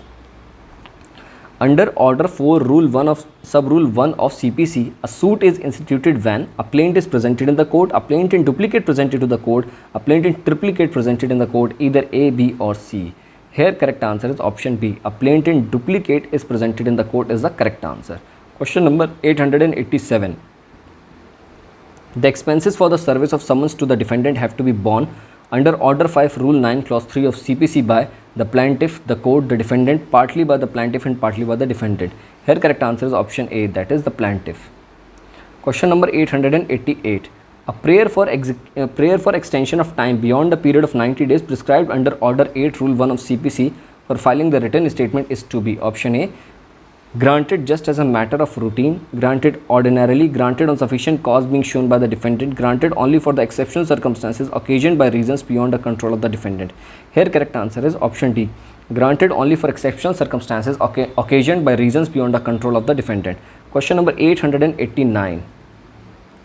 Under order 4 rule 1 of sub-rule 1 of CPC, a suit is instituted when a plaint is presented in the court, a plaint in duplicate presented to the court, a plaint in triplicate presented in the court, either A, B or C. Here correct answer is option B. A plaint in duplicate is presented in the court is the correct answer. Question number 887. The expenses for the service of summons to the defendant have to be borne under Order 5, Rule 9, Clause 3 of CPC by the plaintiff, the court, the defendant, partly by the plaintiff and partly by the defendant. Here correct answer is option A, that is the plaintiff. Question number 888. A prayer for extension of time beyond the period of 90 days prescribed under Order 8, Rule 1 of CPC for filing the written statement is to be option A, granted just as a matter of routine, granted ordinarily, granted on sufficient cause being shown by the defendant, granted only for the exceptional circumstances occasioned by reasons beyond the control of the defendant. Here correct answer is option D, granted only for exceptional circumstances occasioned by reasons beyond the control of the defendant. Question number 889.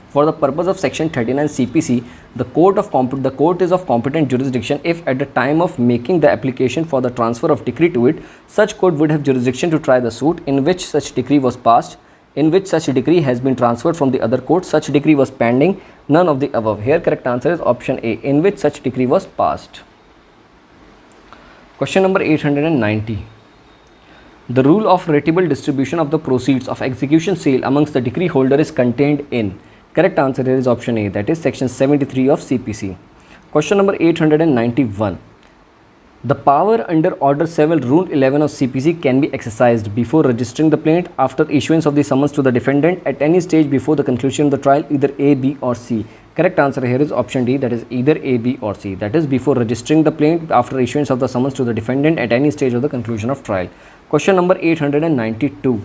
For the purpose of section 39 CPC, the court is of competent jurisdiction if at the time of making the application for the transfer of decree to it, such court would have jurisdiction to try the suit in which such decree was passed, in which such decree has been transferred from the other court, such decree was pending, none of the above. Here correct answer is option A, in which such decree was passed. Question number 890. The rule of ratable distribution of the proceeds of execution sale amongst the decree holder is contained in. Correct answer here is option A, that is section 73 of CPC. Question number 891. The power under Order 7, Rule 11 of CPC can be exercised before registering the plaint, after issuance of the summons to the defendant, at any stage before the conclusion of the trial, either A, B or C. Correct answer here is option D, that is either A, B or C. That is before registering the plaint, after issuance of the summons to the defendant, at any stage of the conclusion of trial. Question number 892.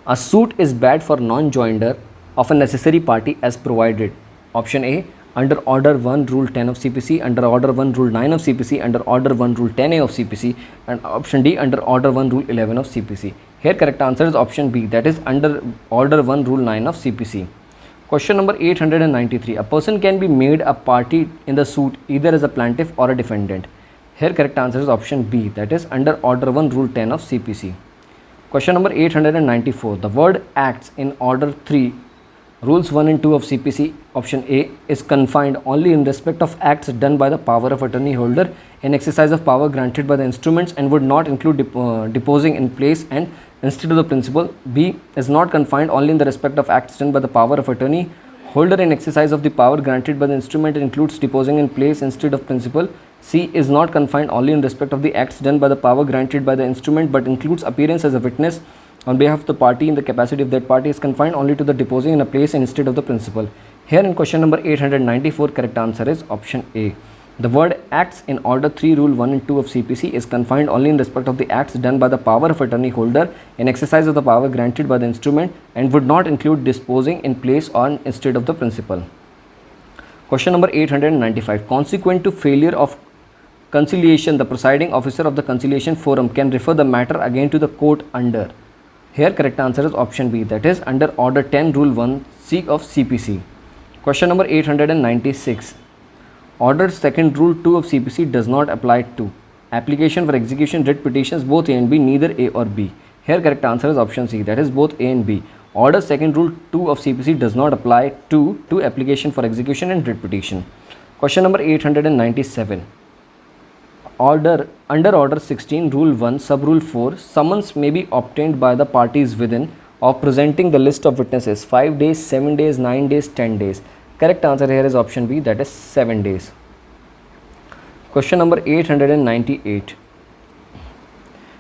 A suit is bad for non-joinder of a necessary party as provided. Option A, under Order 1, Rule 10 of CPC, under Order 1, Rule 9 of CPC, under Order 1, Rule 10A of CPC, and option D, under Order 1, Rule 11 of CPC. Here correct answer is option B, that is under Order 1, Rule 9 of CPC. Question number 893. A person can be made a party in the suit either as a plaintiff or a defendant. Here correct answer is option B, that is under Order 1, Rule 10 of CPC. Question number 894. The word acts in Order 3, Rules 1 and 2 of CPC, option A, is confined only in respect of acts done by the power of attorney holder in exercise of power granted by the instruments and would not include deposing in place and instead of the principal. B, is not confined only in the respect of acts done by the power of attorney holder in exercise of the power granted by the instrument and includes deposing in place instead of principal. C, is not confined only in respect of the acts done by the power granted by the instrument but includes appearance as a witness on behalf of the party in the capacity of that party, is confined only to the deposing in a place instead of the principal. Here in question number 894, correct answer is option A. The word acts in Order 3, Rule 1 and 2 of CPC is confined only in respect of the acts done by the power of attorney holder in exercise of the power granted by the instrument and would not include disposing in place or instead of the principal. Question number 895. Consequent to failure of conciliation, the presiding officer of the conciliation forum can refer the matter again to the court under. Here correct answer is option B, that is under Order 10, Rule 1C of CPC. Question number 896. Order 2nd, Rule 2 of CPC does not apply to application for execution writ petitions both A and B, neither A or B. Here correct answer is option C, that is both A and B. Order 2nd, Rule 2 of CPC does not apply to application for execution and writ petition. Question number 897. Under Order 16, Rule 1, Sub-Rule 4, summons may be obtained by the parties within of presenting the list of witnesses 5 days, 7 days, 9 days, 10 days. Correct answer here is option B, that is 7 days. Question number 898.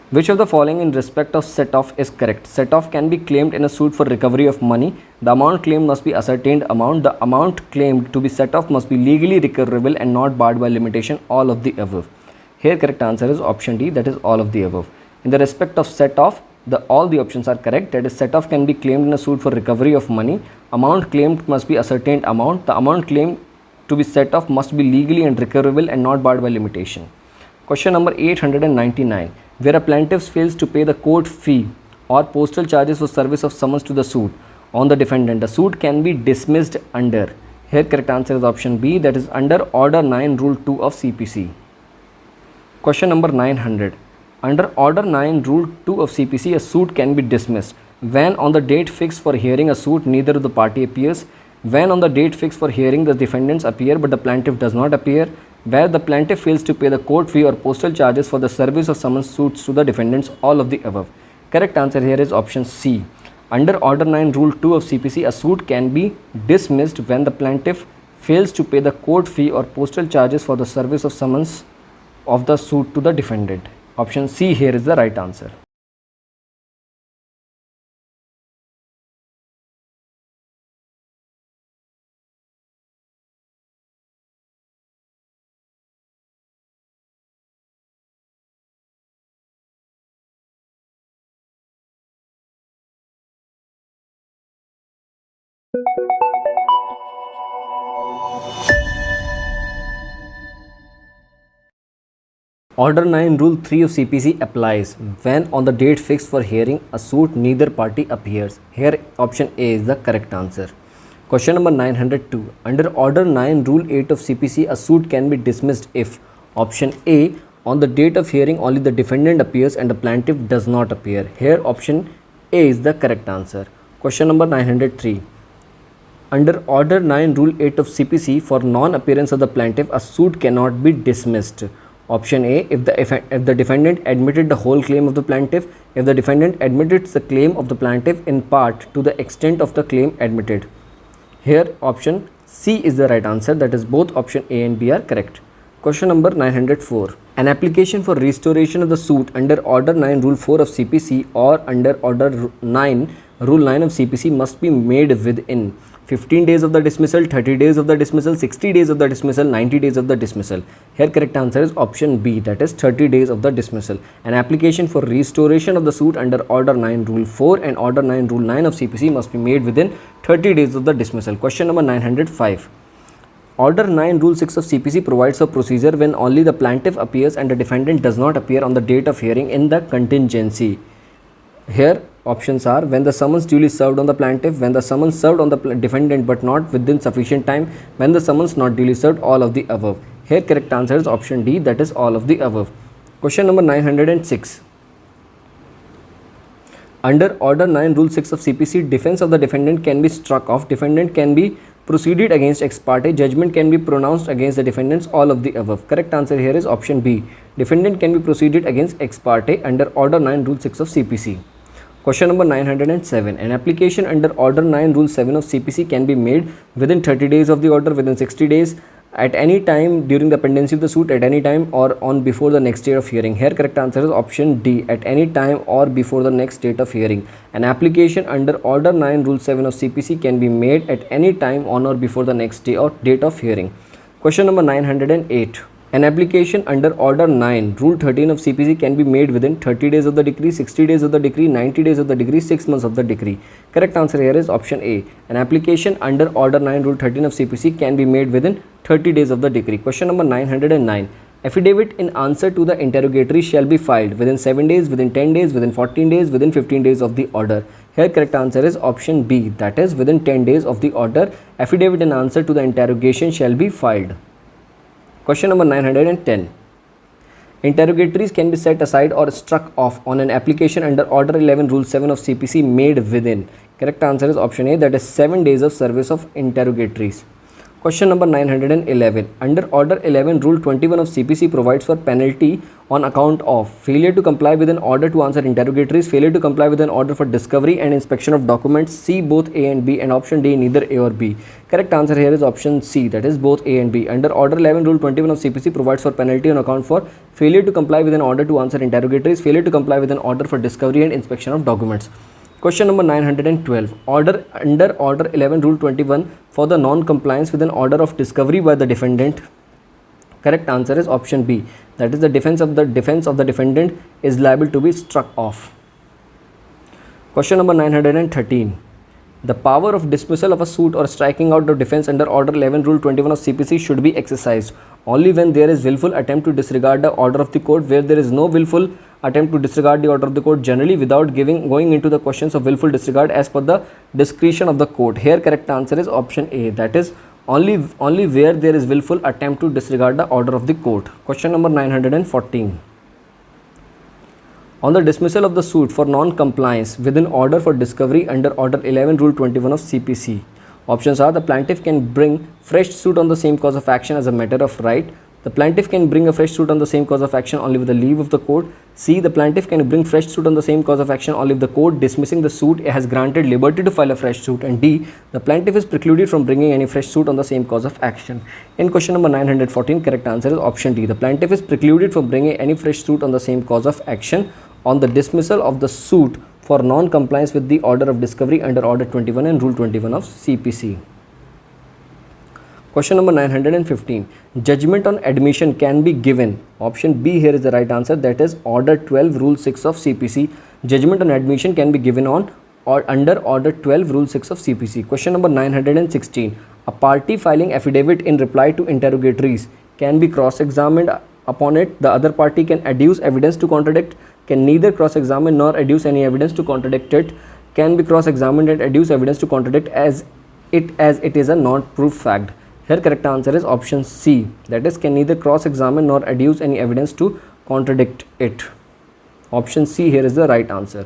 Which of the following in respect of set-off is correct? Set-off can be claimed in a suit for recovery of money. The amount claimed must be ascertained amount. The amount claimed to be set off must be legally recoverable and not barred by limitation, all of the above. Here correct answer is option D, that is all of the above. In the respect of set-off, all the options are correct. That is, set-off can be claimed in a suit for recovery of money. Amount claimed must be ascertained amount. The amount claimed to be set off must be legally and recoverable and not barred by limitation. Question number 899. Where a plaintiff fails to pay the court fee or postal charges for service of summons to the suit on the defendant, the suit can be dismissed under. Here correct answer is option B, that is under Order 9, Rule 2 of CPC. Question number 900. Under Order 9, Rule 2 of CPC, a suit can be dismissed when on the date fixed for hearing a suit neither of the party appears, when on the date fixed for hearing the defendants appear but the plaintiff does not appear, where the plaintiff fails to pay the court fee or postal charges for the service of summons suits to the defendants, all of the above. Correct answer here is option C. Under Order 9, Rule 2 of CPC, a suit can be dismissed when the plaintiff fails to pay the court fee or postal charges for the service of summons of the suit to the defendant. Option C here is the right answer. Order 9 Rule 3 of CPC applies when on the date fixed for hearing a suit neither party appears. Here option A is the correct answer. Question number 902. Under Order 9 Rule 8 of CPC, a suit can be dismissed if option A, on the date of hearing only the defendant appears and the plaintiff does not appear. Here option A is the correct answer. Question number 903. Under Order 9 Rule 8 of CPC, for non-appearance of the plaintiff, a suit cannot be dismissed. Option A, if the defendant admitted the whole claim of the plaintiff, if the defendant admitted the claim of the plaintiff in part to the extent of the claim admitted. Here option C is the right answer, that is both option A and B are correct. Question number 904. An application for restoration of the suit under Order 9 Rule 4 of CPC or under Order 9 Rule 9 of CPC must be made within 15 days of the dismissal, 30 days of the dismissal, 60 days of the dismissal, 90 days of the dismissal. Here correct answer is option B, that is 30 days of the dismissal. An application for restoration of the suit under Order 9 Rule 4 and Order 9 Rule 9 of CPC must be made within 30 days of the dismissal. Question number 905. Order 9 Rule 6 of CPC provides a procedure when only the plaintiff appears and the defendant does not appear on the date of hearing in the contingency. Here options are when the summons duly served on the plaintiff, when the summons served on the defendant but not within sufficient time, when the summons not duly served, all of the above. Here correct answer is option D, that is all of the above. Question number 906. Under Order 9 Rule 6 of CPC, defense of the defendant can be struck off, defendant can be proceeded against ex parte, judgment can be pronounced against the defendants, all of the above. Correct answer here is option B. Defendant can be proceeded against ex parte under Order 9 Rule 6 of CPC. Question number 907. An application under Order 9 Rule 7 of CPC can be made within 30 days of the order, within 60 days, at any time during the pendency of the suit, at any time or on before the next date of hearing. Here correct answer is option D, at any time or before the next date of hearing. An application under Order 9 Rule 7 of CPC can be made at any time on or before the next day or date of hearing. Question number 908. An application under Order 9 Rule 13 of CPC can be made within 30 days of the decree, 60 days of the decree, 90 days of the decree, 6 months of the decree. Correct answer here is option A. An application under Order 9 Rule 13 of CPC can be made within 30 days of the decree. Question number 909. Affidavit in answer to the interrogatory shall be filed within 7 days, within 10 days, within 14 days, within 15 days of the order. Here correct answer is option B, that is within 10 days of the order, affidavit in answer to the interrogation shall be filed. Question number 910. Interrogatories can be set aside or struck off on an application under Order 11 Rule 7 of CPC made within. Correct answer is option A, that is 7 days of service of interrogatories. Question number 911. Under Order 11 Rule 21 of CPC provides for penalty on account of failure to comply with an order to answer interrogatories, failure to comply with an order for discovery and inspection of documents. C both A and B, and option D neither A or B. Correct answer here is option C, that is both A and B. Under Order 11 Rule 21 of CPC provides for penalty on account for failure to comply with an order to answer interrogatories, failure to comply with an order for discovery and inspection of documents. Question number 912. Under Order 11 Rule 21 for the non-compliance with an order of discovery by the defendant. Correct answer is option B, that is the defense of the defendant is liable to be struck off. Question number 913. The power of dismissal of a suit or striking out of defense under Order 11 Rule 21 of CPC should be exercised only when there is willful attempt to disregard the order of the court. Where there is no willful attempt to disregard the order of the court, generally without going into the questions of willful disregard as per the discretion of the court. Here correct answer is option A, that is only where there is willful attempt to disregard the order of the court. Question number 914. On the dismissal of the suit for non-compliance with an order for discovery under Order 11 Rule 21 of CPC. Options are: the plaintiff can bring fresh suit on the same cause of action as a matter of right. The plaintiff can bring a fresh suit on the same cause of action only with the leave of the court. C. The plaintiff can bring fresh suit on the same cause of action only if the court dismissing the suit has granted liberty to file a fresh suit. And D. The plaintiff is precluded from bringing any fresh suit on the same cause of action. In question number 914, correct answer is option D. The plaintiff is precluded from bringing any fresh suit on the same cause of action on the dismissal of the suit for non-compliance with the order of discovery under Order 21 and Rule 21 of CPC. Question number 915. Judgment on admission can be given. Option B here is the right answer, that is Order 12 Rule 6 of CPC. Judgment on admission can be given on or under Order 12 Rule 6 of CPC. Question number 916. A party filing affidavit in reply to interrogatories can be cross-examined upon it. The other party can adduce evidence to contradict, can neither cross-examine nor adduce any evidence to contradict it, can be cross-examined and adduce evidence to contradict as it is a non-proof fact. Here correct answer is option C, that is can neither cross-examine nor adduce any evidence to contradict it. Option C here is the right answer.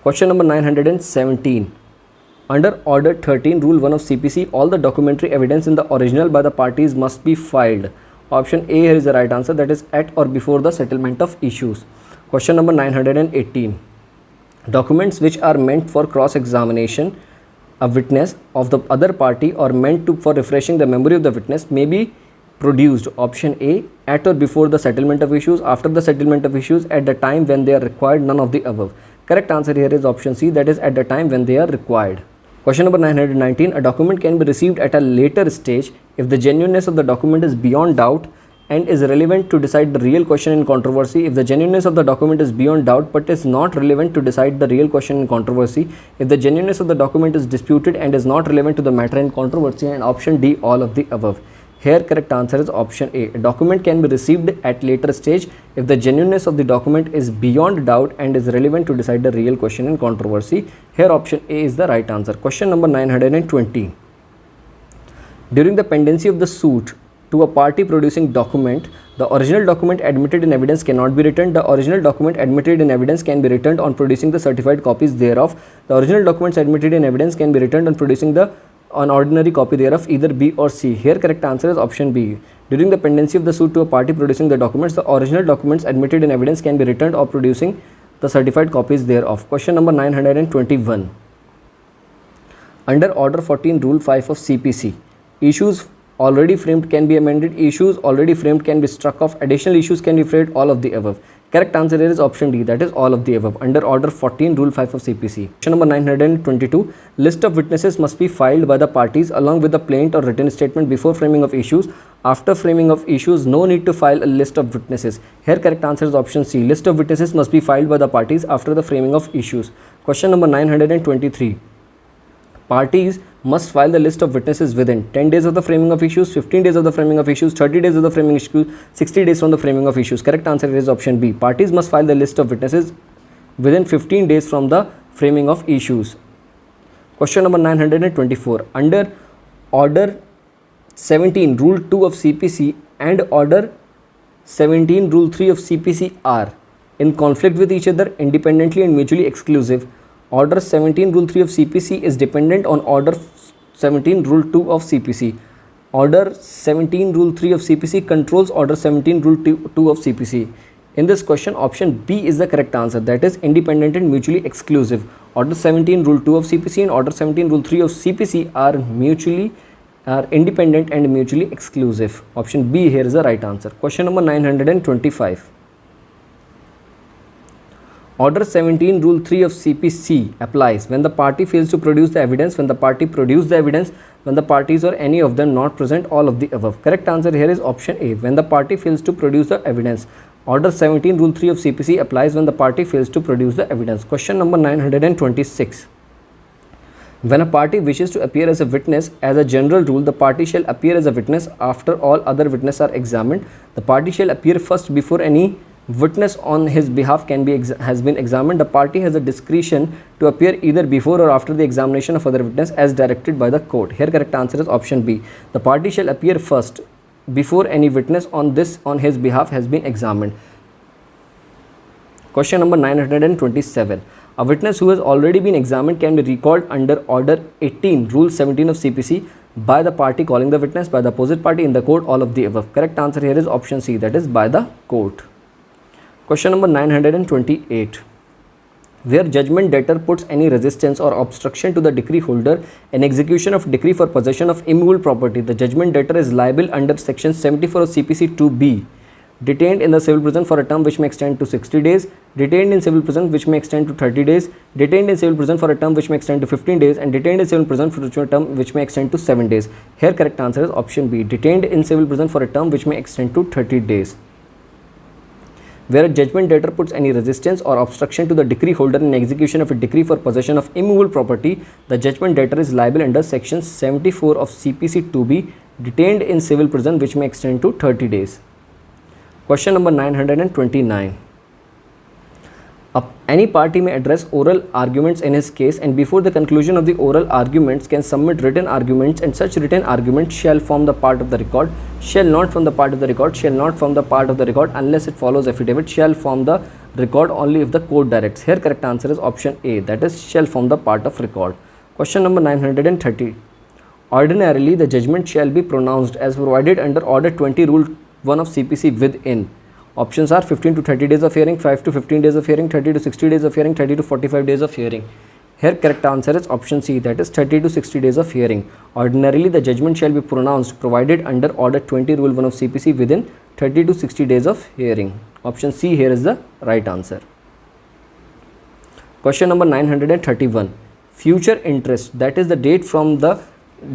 Question number 917. Under Order 13 Rule 1 of CPC, all the documentary evidence in the original by the parties must be filed. Option A here is the right answer, that is at or before the settlement of issues. Question number 918. Documents which are meant for cross-examination a witness of the other party or meant to for refreshing the memory of the witness may be produced. Option A, at or before the settlement of issues, after the settlement of issues, at the time when they are required, none of the above. Correct answer here is option C, that is at the time when they are required. Question number 919. A document can be received at a later stage if the genuineness of the document is beyond doubt and is relevant to decide the real question in controversy. If the genuineness of the document is beyond doubt but is not relevant to decide the real question in controversy. If the genuineness of the document is disputed and is not relevant to the matter in controversy. And option D, all of the above. Here correct answer is option A. A document can be received at later stage if the genuineness of the document is beyond doubt and is relevant to decide the real question in controversy. Here option A is the right answer. Question number 920. During the pendency of the suit to a party producing document, the original document admitted in evidence cannot be returned. The original document admitted in evidence can be returned on producing the certified copies thereof. The original documents admitted in evidence can be returned on producing an ordinary copy thereof, either B or C. Here correct answer is option B. During the pendency of the suit to a party producing the documents, the original documents admitted in evidence can be returned or producing the certified copies thereof. Question number 921. Under Order 14 Rule 5 of CPC, issues already framed can be amended, issues already framed can be struck off, additional issues can be framed, all of the above. Correct answer here is option D, that is all of the above. Under Order 14 Rule 5 of CPC. Question number 922. List of witnesses must be filed by the parties along with the plaint or written statement before framing of issues. After framing of issues, no need to file a list of witnesses. Here correct answer is option C. List of witnesses must be filed by the parties after the framing of issues. Question number 923. Parties must file the list of witnesses within 10 days of the framing of issues, 15 days of the framing of issues, 30 days of the framing of issues, 60 days from the framing of issues. Correct answer is option B. Parties must file the list of witnesses within 15 days from the framing of issues. Question number 924. Under Order 17 Rule 2 of CPC and Order 17 Rule 3 of CPC are in conflict with each other, independently and mutually exclusive. Order 17 Rule 3 of CPC is dependent on Order 17 Rule 2 of CPC. Order 17 Rule 3 of CPC controls Order 17 Rule 2 of CPC. In this question, option B is the correct answer, that is independent and mutually exclusive. Order 17 Rule 2 of CPC and Order 17 Rule 3 of CPC are independent and mutually exclusive. Option B here is the right answer. Question number 925. Order 17 Rule 3 of CPC applies when the party fails to produce the evidence, when the party produce the evidence, when the parties or any of them not present, all of the above. Correct answer here is option A. When the party fails to produce the evidence. Order 17 Rule 3 of CPC applies when the party fails to produce the evidence. Question number 926. When a party wishes to appear as a witness, as a general rule, the party shall appear as a witness after all other witnesses are examined. The party shall appear first before any witness on his behalf has been examined. The party has a discretion to appear either before or after the examination of other witness as directed by the court. Here correct answer is option B. The party shall appear first before any witness on his behalf has been examined. Question number 927. A witness who has already been examined can be recalled under Order 18 Rule 17 of CPC. by the party calling the witness, by the opposite party, in the court, all of the above. Correct answer here is option C, that is by the court. Question number 928. Where judgment debtor puts any resistance or obstruction to the decree holder in execution of decree for possession of immovable property, the judgment debtor is liable under section 74 of CPC 2B. Detained in the civil prison for a term which may extend to 60 days, detained in civil prison which may extend to 30 days, detained in civil prison for a term which may extend to 15 days, and detained in civil prison for a term which may extend to 7 days. Here correct answer is option B, detained in civil prison for a term which may extend to 30 days. Where a judgment debtor puts any resistance or obstruction to the decree holder in execution of a decree for possession of immovable property, the judgment debtor is liable under section 74 of CPC 2B, detained in civil prison which may extend to 30 days. Question number 929. Any party may address oral arguments in his case, and before the conclusion of the oral arguments can submit written arguments, and such written arguments shall form the part of the record, shall not form the part of the record, shall not form the part of the record unless it follows affidavit, shall form the record only if the court directs. Here correct answer is option A, that is shall form the part of record. Question number 930. Ordinarily the judgment shall be pronounced as provided under order 20 rule 1 of CPC within. Options are 15 to 30 days of hearing, 5 to 15 days of hearing, 30 to 60 days of hearing, 30 to 45 days of hearing. Here correct answer is option C, that is 30 to 60 days of hearing. Ordinarily the judgment shall be pronounced provided under order 20 rule 1 of CPC within 30 to 60 days of hearing. Option C here is the right answer. Question number 931. Future interest, that is the date from the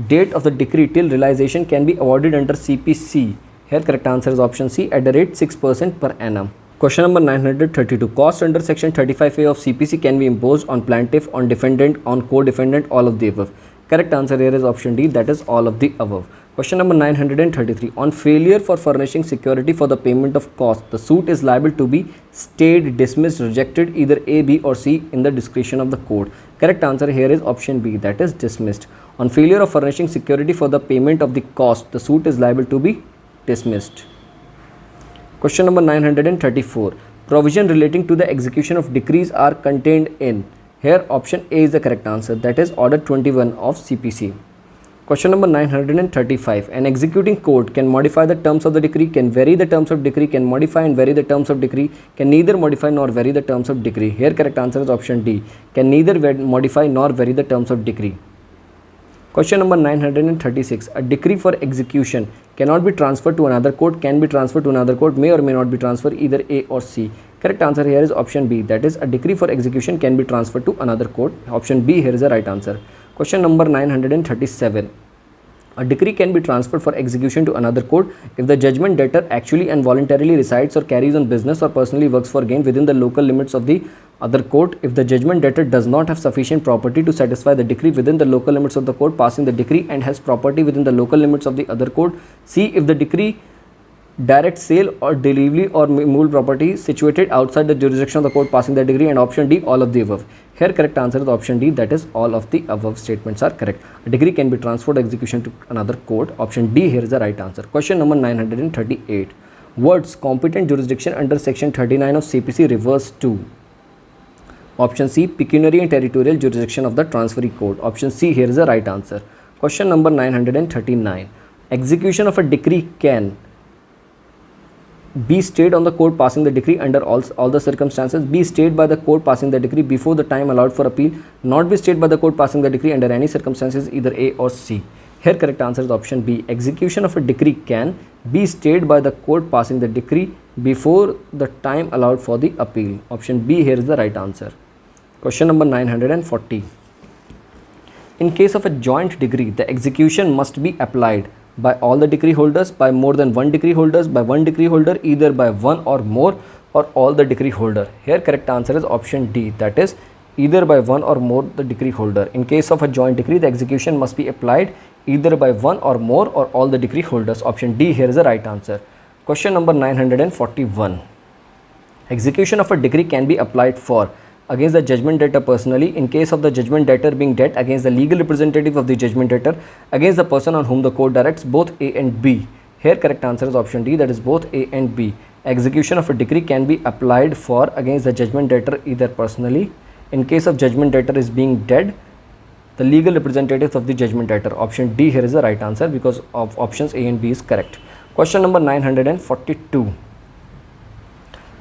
date of the decree till realization, can be awarded under CPC. Here correct answer is option C, at the rate 6% per annum. Question number 932. Cost under section 35A of CPC can be imposed on plaintiff, on defendant, on co-defendant, all of the above. Correct answer here is option D, that is all of the above. Question number 933. On failure for furnishing security for the payment of cost, the suit is liable to be stayed, dismissed, rejected, either A, B or C in the discretion of the court. Correct answer here is option B, that is dismissed. On failure of furnishing security for the payment of the cost, the suit is liable to be dismissed. Question number 934. Provision relating to the execution of decrees are contained in. Here option A is the correct answer, that is order 21 of CPC. Question number 935. An executing court can modify the terms of the decree, can vary the terms of decree, can modify and vary the terms of decree, can neither modify nor vary the terms of decree. Here correct answer is option D, can neither modify nor vary the terms of decree. Question number 936. A decree for execution cannot be transferred to another court, can be transferred to another court, may or may not be transferred, either A or C. Correct answer here is option B, that is a decree for execution can be transferred to another court. Option B here is the right answer. Question number 937. A decree can be transferred for execution to another court if the judgment debtor actually and voluntarily resides or carries on business or personally works for gain within the local limits of the other court, if the judgment debtor does not have sufficient property to satisfy the decree within the local limits of the court passing the decree and has property within the local limits of the other court. C, if the decree directs sale or delivery or immovable property situated outside the jurisdiction of the court passing the decree, and option D, all of the above. Here correct answer is option D, that is all of the above statements are correct. A decree can be transferred execution to another court. Option D here is the right answer. Question number 938. Words competent jurisdiction under section 39 of CPC refers to. Option C, pecuniary and territorial jurisdiction of the transferee court. Option C here is the right answer. Question number 939. Execution of a decree can be stayed on the court passing the decree under all the circumstances, be stayed by the court passing the decree before the time allowed for appeal, not be stayed by the court passing the decree under any circumstances, either A or C. Here correct answer is option B. Execution of a decree can be stayed by the court passing the decree before the time allowed for the appeal. Option B here is the right answer. Question number 940. In case of a joint decree, the execution must be applied by all the decree holders, by more than one decree holders, by one decree holder, either by one or more, or all the decree holder. Here correct answer is option D, that is either by one or more the decree holder. In case of a joint decree, the execution must be applied either by one or more or all the decree holders. Option D here is the right answer. Question number 941. Execution of a decree can be applied for against the judgment debtor personally, in case of the judgment debtor being dead, against the legal representative of the judgment debtor, against the person on whom the court directs, both A and B. Here correct answer is option D, that is both A and B. Execution of a decree can be applied for against the judgment debtor either personally, in case of judgment debtor is being dead, the legal representatives of the judgment debtor. Option D here is the right answer because of options A and B is correct. Question number 942.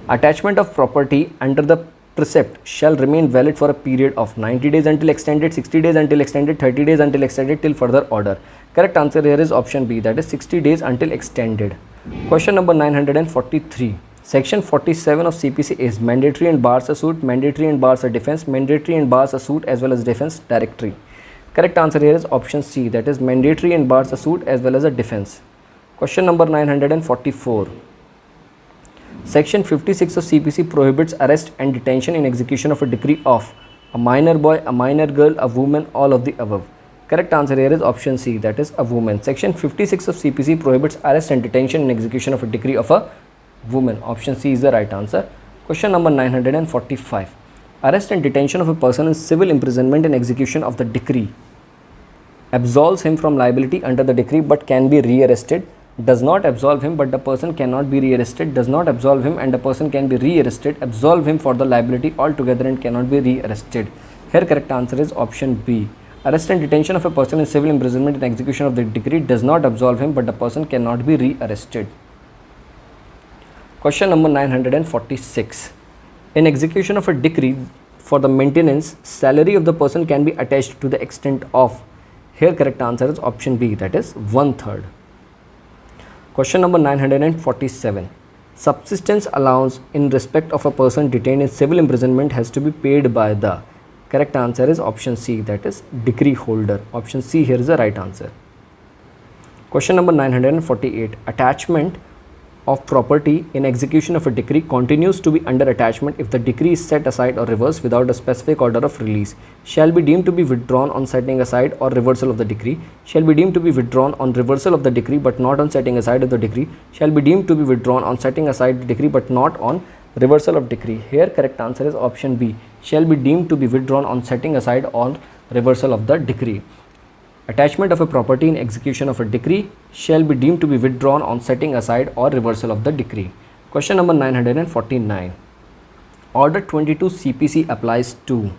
Attachment of property under the precept shall remain valid for a period of 90 days until extended, 60 days until extended, 30 days until extended till further order. Correct answer here is option B, that is 60 days until extended. Question number 943. Section 47 of CPC is mandatory and bars a suit, mandatory and bars a defense, mandatory and bars a suit as well as defense directory. Correct answer here is option C, that is mandatory and bars a suit as well as a defense. Question number 944. Section 56 of CPC prohibits arrest and detention in execution of a decree of a minor boy, a minor girl, a woman, all of the above. Correct answer here is option C, that is a woman. Section 56 of CPC prohibits arrest and detention in execution of a decree of a woman. Option C is the right answer. Question number 945. Arrest and detention of a person in civil imprisonment in execution of the decree absolves him from liability under the decree but can be re-arrested, does not absolve him but the person cannot be re-arrested, does not absolve him and the person can be re-arrested, absolve him for the liability altogether and cannot be re-arrested. Here correct answer is option B. Arrest and detention of a person in civil imprisonment in execution of the decree does not absolve him but the person cannot be re-arrested. Question number 946. In execution of a decree for the maintenance, salary of the person can be attached to the extent of. Here correct answer is option B, that is 1/3. Question number 947. Subsistence allowance in respect of a person detained in civil imprisonment has to be paid by the. Correct answer is option C, that is decree holder. Option C here is the right answer. Question number 948. Attachment of property in execution of a decree continues to be under attachment if the decree is set aside or reversed without a specific order of release, shall be deemed to be withdrawn on setting aside or reversal of the decree, shall be deemed to be withdrawn on reversal of the decree but not on setting aside of the decree, shall be deemed to be withdrawn on setting aside the decree but not on reversal of decree. Here correct answer is option B, shall be deemed to be withdrawn on setting aside or reversal of the decree. Attachment of a property in execution of a decree shall be deemed to be withdrawn on setting aside or reversal of the decree. Question number 949. Order 22 CPC applies to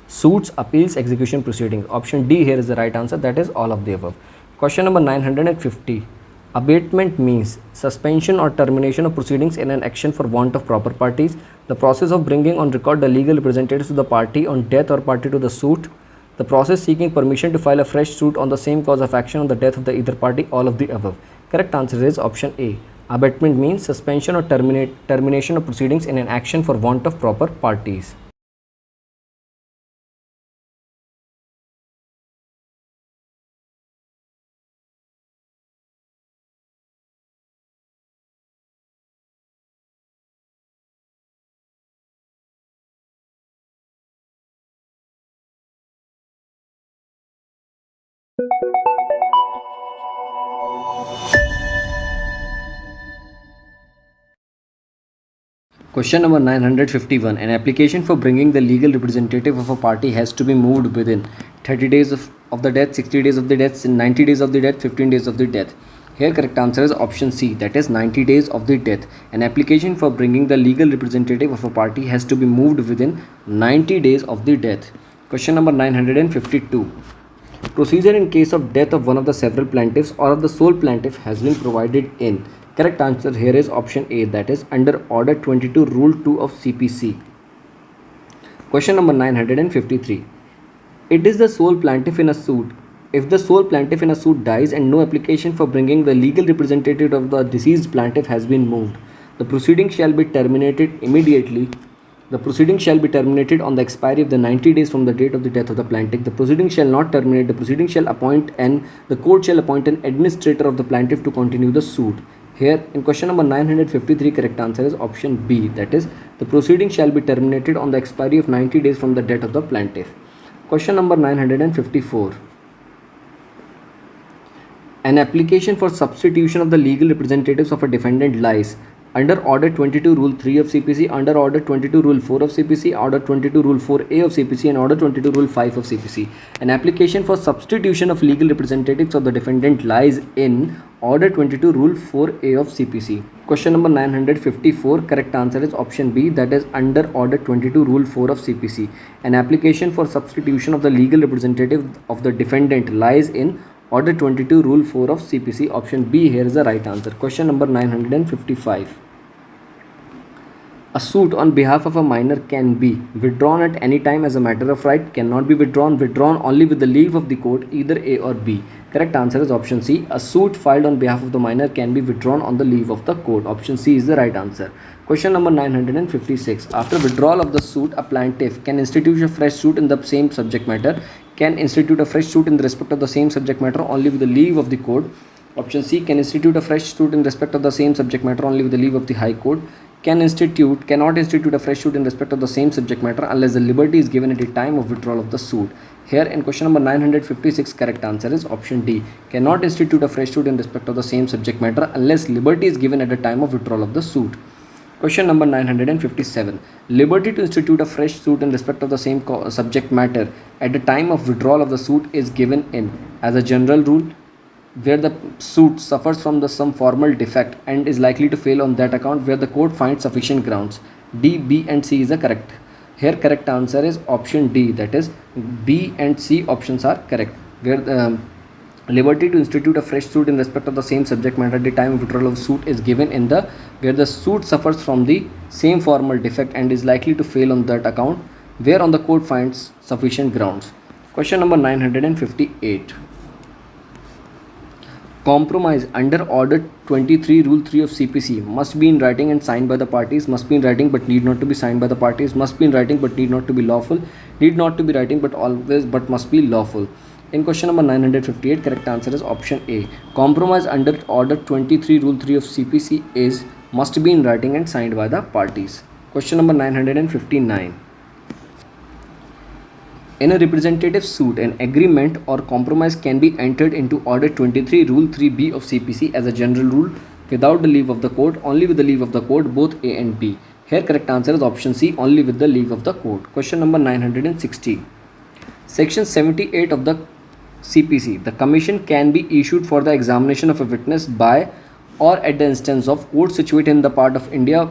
suits, appeals, execution proceedings. Option D here is the right answer, that is all of the above. Question number 950. Abatement means suspension or termination of proceedings in an action for want of proper parties, the process of bringing on record the legal representatives of the party on death or party to the suit, the process seeking permission to file a fresh suit on the same cause of action on the death of the either party, all of the above. Correct answer is option A. Abatement means suspension or termination of proceedings in an action for want of proper parties. Question number 951. An application for bringing the legal representative of a party has to be moved within 30 days of the death, 60 days of the death, 90 days of the death, 15 days of the death. Here correct answer is option C, that is 90 days of the death. An application for bringing the legal representative of a party has to be moved within 90 days of the death. Question number 952. Procedure in case of death of one of the several plaintiffs or of the sole plaintiff has been provided in. Correct answer here is option A, that is under Order 22 Rule 2 of CPC. Question number 953. It is the sole plaintiff in a suit. If the sole plaintiff in a suit dies and no application for bringing the legal representative of the deceased plaintiff has been moved, the proceeding shall be terminated immediately. The proceeding shall be terminated on the expiry of the 90 days from the date of the death of the plaintiff. The proceeding shall not terminate. The proceeding shall appoint the court shall appoint an administrator of the plaintiff to continue the suit. Here in question number 953, correct answer is option B, that is the proceeding shall be terminated on the expiry of 90 days from the death of the plaintiff. Question number 954. An application for substitution of the legal representatives of a defendant lies under order 22 rule 3 of CPC, under order 22 rule 4 of CPC, order 22 rule 4A of CPC, and order 22 rule 5 of CPC. An application for substitution of legal representatives of the defendant lies in order 22 rule 4A of CPC. Question number 954, correct answer is option B, that is under order 22 rule 4 of CPC. An application for substitution of the legal representative of the defendant lies in order 22 rule 4 of CPC. Option B here is the right answer. Question number 955. A suit on behalf of a minor can be withdrawn at any time as a matter of right, cannot be withdrawn only with the leave of the court, either A or B. Correct answer is option C. A suit filed on behalf of the minor can be withdrawn on the leave of the court. Option C is the right answer. Question number 956. After withdrawal of the suit, a plaintiff can institute a fresh suit in the same subject matter. Can institute a fresh suit in respect of the same subject matter only with the leave of the court. Option C. Can institute a fresh suit in respect of the same subject matter only with the leave of the High Court. Cannot institute a fresh suit in respect of the same subject matter unless the liberty is given at the time of withdrawal of the suit. Here in question number 956, correct answer is option D. Cannot institute a fresh suit in respect of the same subject matter unless liberty is given at the time of withdrawal of the suit. Question number 957. Liberty to institute a fresh suit in respect of the same subject matter at the time of withdrawal of the suit is given in, as a general rule, where the suit suffers from some formal defect and is likely to fail on that account, where the court finds sufficient grounds. D, B and C is the correct. Here correct answer is option D, that is B and C options are correct, where the liberty to institute a fresh suit in respect of the same subject matter at the time of withdrawal of suit is given in the where the suit suffers from the same formal defect and is likely to fail on that account, whereon the court finds sufficient grounds. Question number 958. Compromise under order 23 rule 3 of CPC must be in writing and signed by the parties, must be in writing but need not to be signed by the parties, must be in writing but need not to be lawful, need not to be writing but must be lawful. In question number 958, correct answer is option A. Compromise under order 23 rule 3 of CPC is must be in writing and signed by the parties. Question number 959. In a representative suit, an agreement or compromise can be entered into order 23 rule 3B of CPC as a general rule without the leave of the court, only with the leave of the court, both A and B. Here correct answer is option C, only with the leave of the court. Question number 960. Section 78 of the CPC. The commission can be issued for the examination of a witness by or at the instance of court situated in the part of India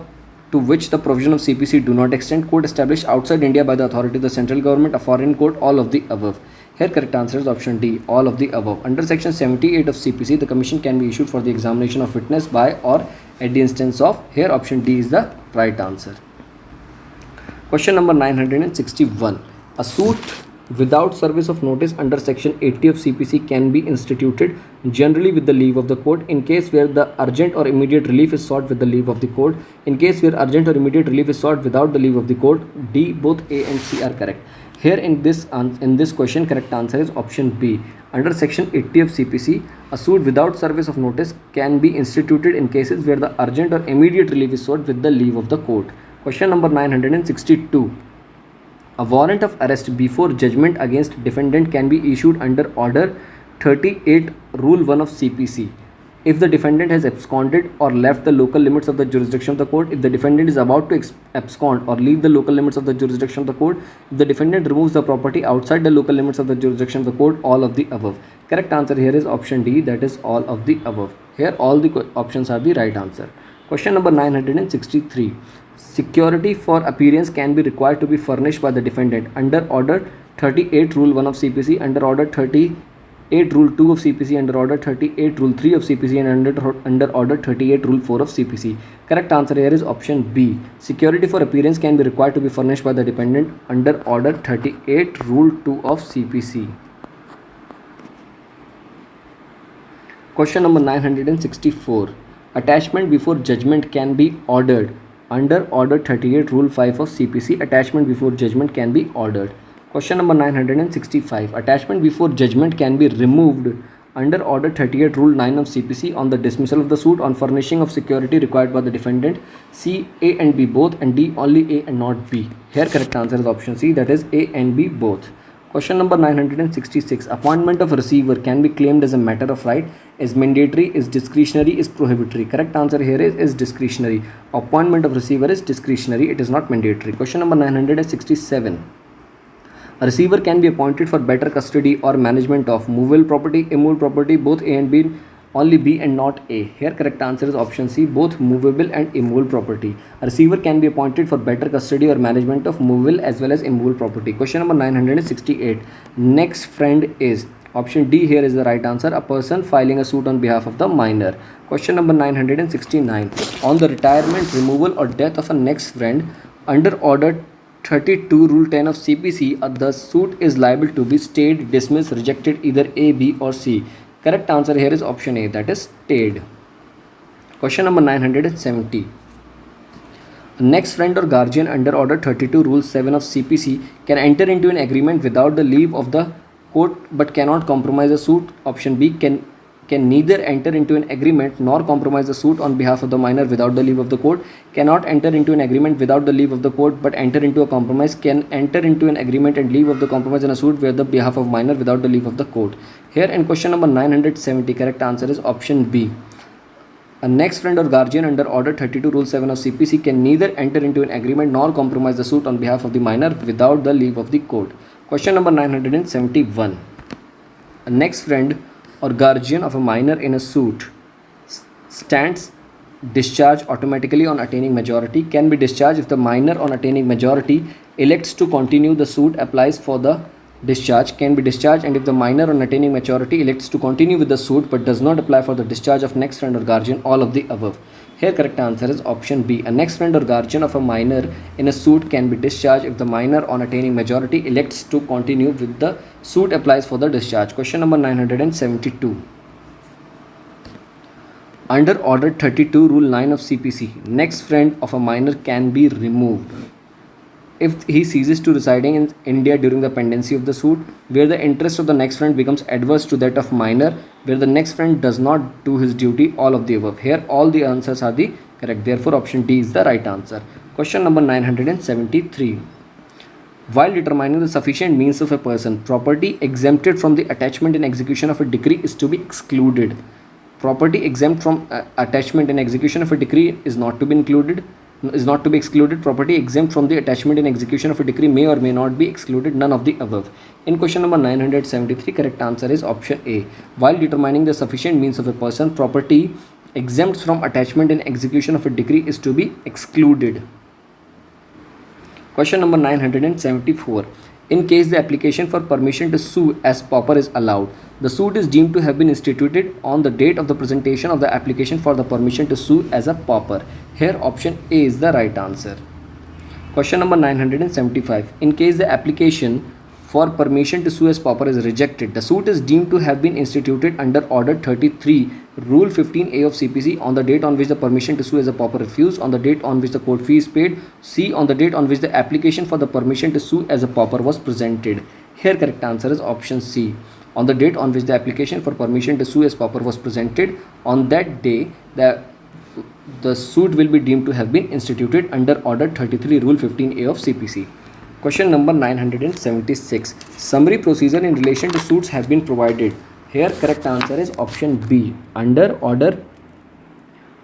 to which the provision of CPC do not extend, court established outside India by the authority of the central government, a foreign court, all of the above. Here correct answer is option D, all of the above. Under section 78 of CPC, the commission can be issued for the examination of witness by or at the instance of. Here option D is the right answer. Question number 961. A suit without service of notice under section 80 of CPC can be instituted generally with the leave of the court in case where the urgent or immediate relief is sought with the leave of the court. In case where urgent or immediate relief is sought without the leave of the court, D, both A and C are correct. Here in this question, correct answer is option B. Under section 80 of CPC, a suit without service of notice can be instituted in cases where the urgent or immediate relief is sought with the leave of the court. Question number 962. A warrant of arrest before judgment against defendant can be issued under order 38 rule 1 of CPC if the defendant has absconded or left the local limits of the jurisdiction of the court, if the defendant is about to abscond or leave the local limits of the jurisdiction of the court, if the defendant removes the property outside the local limits of the jurisdiction of the court, all of the above. Correct answer here is option D, that is all of the above. Here all the options are the right answer. Question number 963. Security for appearance can be required to be furnished by the defendant under order 38 rule 1 of CPC, under order 38 rule 2 of CPC, under order 38 rule 3 of CPC, and under order 38 rule 4 of CPC. Correct answer here is option B. Security for appearance can be required to be furnished by the defendant under order 38 rule 2 of CPC. Question number 964. Attachment before judgment can be ordered under order 38 rule 5 of CPC. Attachment before judgment can be ordered. Question number 965. Attachment before judgment can be removed under order 38 rule 9 of CPC on the dismissal of the suit on furnishing of security required by the defendant. C, A and B both, and D, only A and not B. Here correct answer is option C, that is A and B both. Question number 966. Appointment of receiver can be claimed as a matter of right, is mandatory, is discretionary, is prohibitory. Correct answer here is discretionary. Appointment of receiver is discretionary, it is not mandatory. Question number 967. A receiver can be appointed for better custody or management of movable property, immovable property, both A and B, only B and not A. Here correct answer is option C, both movable and immovable property. A receiver can be appointed for better custody or management of movable as well as immovable property. Question number 968. Next friend is option D. Here is the right answer, a person filing a suit on behalf of the minor. Question number 969. On the retirement, removal or death of a next friend under order 32 rule 10 of CPC, the suit is liable to be stayed, dismissed, rejected, either A, B or C. Correct answer here is option A, that is stayed. Question number 970. Next friend or guardian under order 32 rule 7 of CPC can enter into an agreement without the leave of the court but cannot compromise a suit. Option B, can neither enter into an agreement nor compromise the suit on behalf of the minor without the leave of the court, cannot enter into an agreement without the leave of the court but enter into a compromise, can enter into an agreement and leave of the compromise in a suit with the behalf of minor without the leave of the court. Here in question number 970, correct answer is option B. A next friend or guardian under order 32 rule 7 of CPC can neither enter into an agreement nor compromise the suit on behalf of the minor without the leave of the court. Question number 971. A next friend or guardian of a minor in a suit stands discharged automatically on attaining majority, can be discharged if the minor on attaining majority elects to continue the suit, applies for the discharge, can be discharged, and if the minor on attaining maturity elects to continue with the suit but does not apply for the discharge of next friend or guardian, all of the above. Here correct answer is option B. A next friend or guardian of a minor in a suit can be discharged if the minor on attaining majority elects to continue with the suit, applies for the discharge. Question number 972. Under order 32 rule 9 of CPC, next friend of a minor can be removed if he ceases to residing in India during the pendency of the suit, where the interest of the next friend becomes adverse to that of minor, where the next friend does not do his duty, all of the above. Here all the answers are the correct, therefore option D is the right answer. Question number 973. While determining the sufficient means of a person, property exempted from the attachment and execution of a decree is to be excluded. Property exempt from attachment and execution of a decree is not to be excluded. Property exempt from the attachment and execution of a decree may or may not be excluded, none of the above. In question number 973, correct answer is option A. While determining the sufficient means of a person, property exempt from attachment and execution of a decree is to be excluded. Question number 974. In case the application for permission to sue as pauper is allowed, the suit is deemed to have been instituted on the date of the presentation of the application for the permission to sue as a pauper. Here option A is the right answer. Question number 975. In case the application for permission to sue as pauper is rejected, the suit is deemed to have been instituted under order 33 rule 15A of CPC on the date on which the permission to sue as a pauper refused, on the date on which the court fee is paid, C, on the date on which the application for the permission to sue as a pauper was presented. Here correct answer is option C. On the date on which the application for permission to sue as pauper was presented, on that day the suit will be deemed to have been instituted under order 33 rule 15A of CPC. Question number 976. Summary procedure in relation to suits has been provided. Here correct answer is option B, under order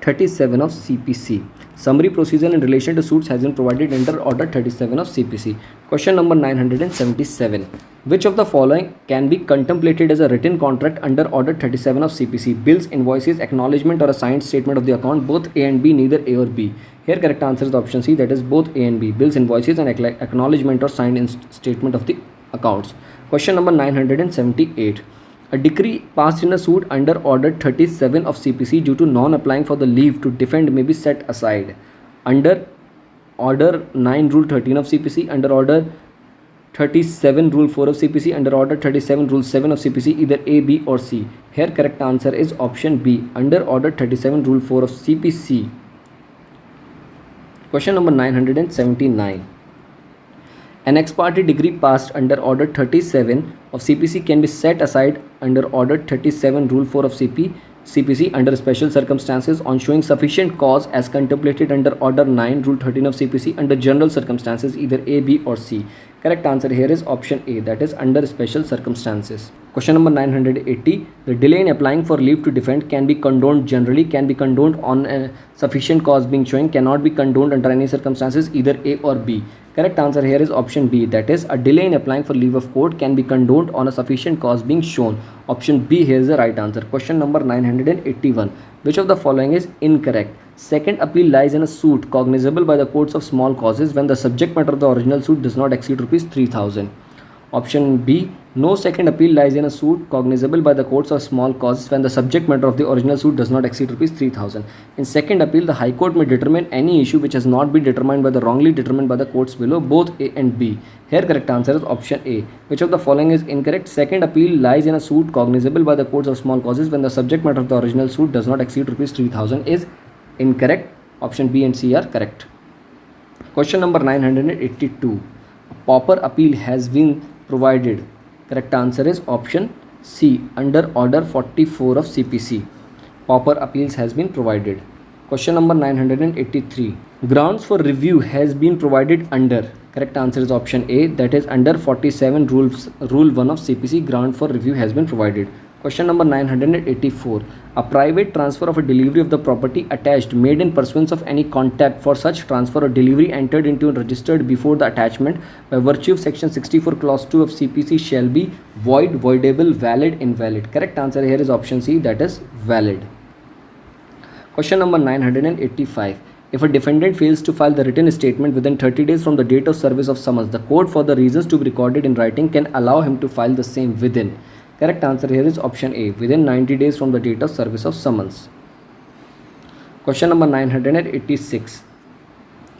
37 of CPC. Summary procedure in relation to suits has been provided under order 37 of CPC. Question number 977. Which of the following can be contemplated as a written contract under order 37 of CPC? Bills, invoices, acknowledgement or a signed statement of the account, both A and B, neither A or B. Here correct answer is option C, that is both A and B. Bills, invoices and acknowledgement or signed statement of the accounts. Question number 978. A decree passed in a suit under order 37 of CPC due to non-applying for the leave to defend may be set aside. Under order 9 rule 13 of CPC, under order 37 rule 4 of CPC, under order 37 rule 7 of CPC, either A, B or C. Here correct answer is option B, under order 37 rule 4 of CPC. Question number 979. An ex parte decree passed under order 37 of CPC can be set aside under order 37 rule 4 of CPC CPC under special circumstances on showing sufficient cause as contemplated under Order 9, Rule 13 of CPC under general circumstances, either A, B or C. Correct answer here is option A, that is under special circumstances. Question number 980. The delay in applying for leave to defend can be condoned generally, can be condoned on a sufficient cause being shown, cannot be condoned under any circumstances, either A or B. Correct answer here is option B, that is a delay in applying for leave of court can be condoned on a sufficient cause being shown. Option B here is the right answer. Question number 981. Which of the following is incorrect? Second appeal lies in a suit cognizable by the courts of small causes when the subject matter of the original suit does not exceed rupees 3,000. Option B. No second appeal lies in a suit cognizable by the courts of small causes when the subject matter of the original suit does not exceed rupees 3,000. In second appeal, the High Court may determine any issue which has not been determined by the wrongly determined by the courts below, both A and B. Here correct answer is option A. Which of the following is incorrect? Second appeal lies in a suit cognizable by the courts of small causes when the subject matter of the original suit does not exceed rupees 3,000 is incorrect. Option B and C are correct. Question number 982. A pauper appeal has been provided. Correct answer is option C, under Order 44 of CPC. Pauper appeals has been provided. Question number 983. Grounds for review has been provided under. Correct answer is option A, that is under 47 Rule 1 of CPC. Ground for review has been provided. Question number 984. A private transfer of a delivery of the property attached made in pursuance of any contract for such transfer or delivery entered into and registered before the attachment by virtue of section 64 clause 2 of CPC shall be void, voidable, valid, invalid. Correct answer here is option C, that is valid. Question number 985. If a defendant fails to file the written statement within 30 days from the date of service of summons, the court for the reasons to be recorded in writing can allow him to file the same within. Correct answer here is option A, within 90 days from the date of service of summons. Question number 986.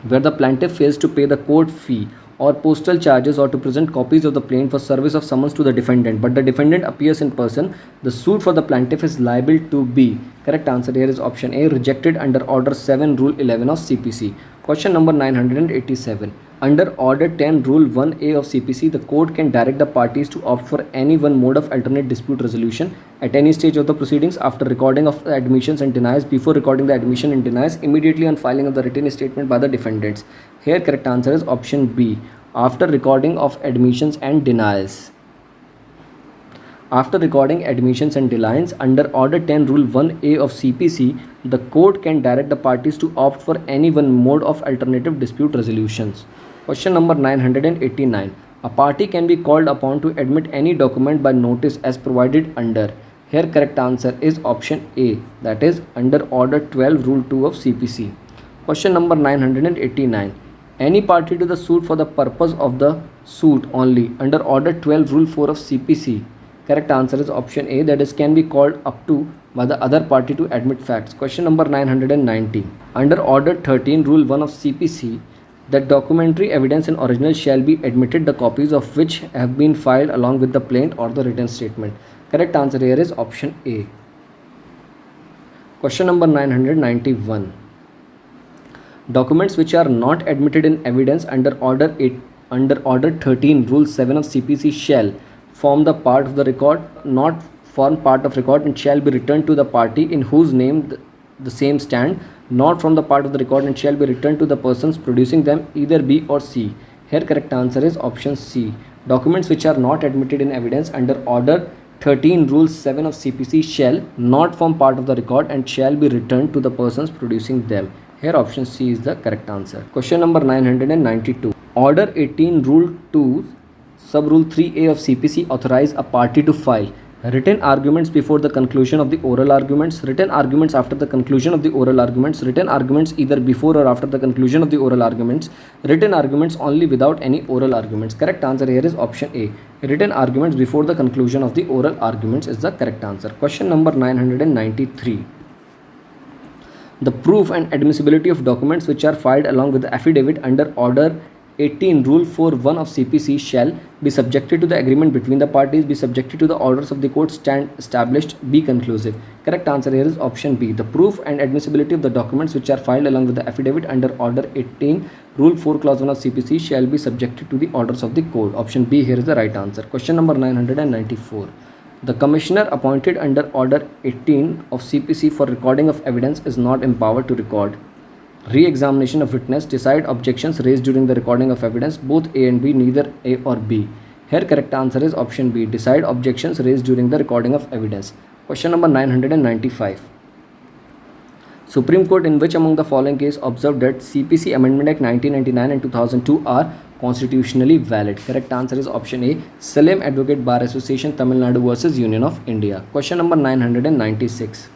Where the plaintiff fails to pay the court fee or postal charges or to present copies of the plaint for service of summons to the defendant, but the defendant appears in person, the suit for the plaintiff is liable to be. Correct answer here is option A, rejected under Order 7, Rule 11 of CPC. Question number 987. Under Order 10, Rule 1A of CPC, the court can direct the parties to opt for any one mode of alternate dispute resolution at any stage of the proceedings after recording of the admissions and denies, before recording the admission and denies, immediately on filing of the written statement by the defendants. Here correct answer is option B, after recording of admissions and denials. After recording admissions and denials, under Order 10, Rule 1A of CPC, the court can direct the parties to opt for any one mode of alternative dispute resolutions. Question number 989. A party can be called upon to admit any document by notice as provided under. Here correct answer is option A, that is under Order 12, Rule 2 of CPC. Question number 989. Any party to the suit for the purpose of the suit only under Order 12, Rule 4 of CPC. Correct answer is option A, that is can be called up to by the other party to admit facts. Question number 990. Under Order 13, Rule 1 of CPC, that documentary evidence in original shall be admitted, the copies of which have been filed along with the plaint or the written statement. Correct answer here is option A. Question number 991. Documents which are not admitted in evidence under Order 13, Rule 7 of CPC shall form the part of the record, not form part of record, and shall be returned to the party in whose name the same stand, not from the part of the record, and shall be returned to the persons producing them, either B or C. Here correct answer is option C. Documents which are not admitted in evidence under Order 13, Rule 7 of CPC shall not form part of the record and shall be returned to the persons producing them. Here option C is the correct answer. Question number 992. Order 18, Rule 2, Sub-Rule 3A of CPC authorize a party to file written arguments before the conclusion of the oral arguments, written arguments after the conclusion of the oral arguments, written arguments either before or after the conclusion of the oral arguments, written arguments only without any oral arguments. Correct answer here is option A. Written arguments before the conclusion of the oral arguments is the correct answer. Question number 993. The proof and admissibility of documents which are filed along with the affidavit under Order 18, Rule 4.1 of CPC shall be subjected to the agreement between the parties, be subjected to the orders of the court, stand established, be conclusive. Correct answer here is option B. The proof and admissibility of the documents which are filed along with the affidavit under Order 18, Rule 4, Clause 1 of CPC shall be subjected to the orders of the court. Option B here is the right answer. Question number 994. The commissioner appointed under Order 18 of CPC for recording of evidence is not empowered to record re-examination of witness, decide objections raised during the recording of evidence, both A and B, neither A or B. Here correct answer is option B, decide objections raised during the recording of evidence. Question number 995. Supreme Court in which among the following case observed that CPC Amendment Act 1999 and 2002 are constitutionally valid? Correct answer is option A, Salem Advocate Bar Association Tamil Nadu versus Union of India. Question number 996.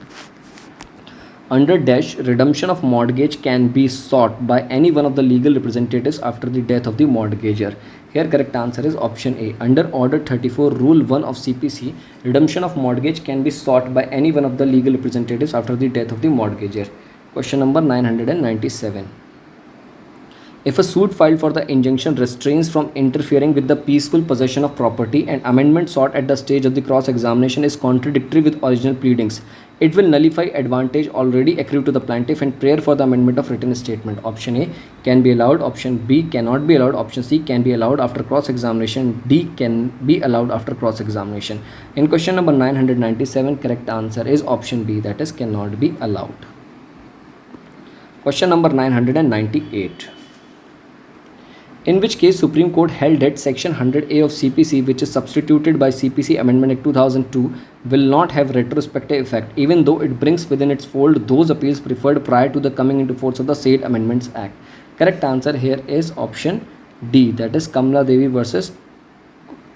Under dash, redemption of mortgage can be sought by any one of the legal representatives after the death of the mortgager. Here correct answer is option A. Under Order 34 Rule 1 of CPC, redemption of mortgage can be sought by any one of the legal representatives after the death of the mortgager. Question number 997. If a suit filed for the injunction restrains from interfering with the peaceful possession of property and amendment sought at the stage of the cross-examination is contradictory with original pleadings, it will nullify advantage already accrued to the plaintiff and prayer for the amendment of written statement. Option A can be allowed, option B cannot be allowed, option C can be allowed after cross-examination, D can be allowed after cross-examination. In question number 997, correct answer is option B, that is cannot be allowed. Question number 998. In which case Supreme Court held that Section 100A of CPC, which is substituted by CPC Amendment Act 2002, will not have retrospective effect even though it brings within its fold those appeals preferred prior to the coming into force of the said Amendments Act. Correct answer here is option D, that is Kamala Devi versus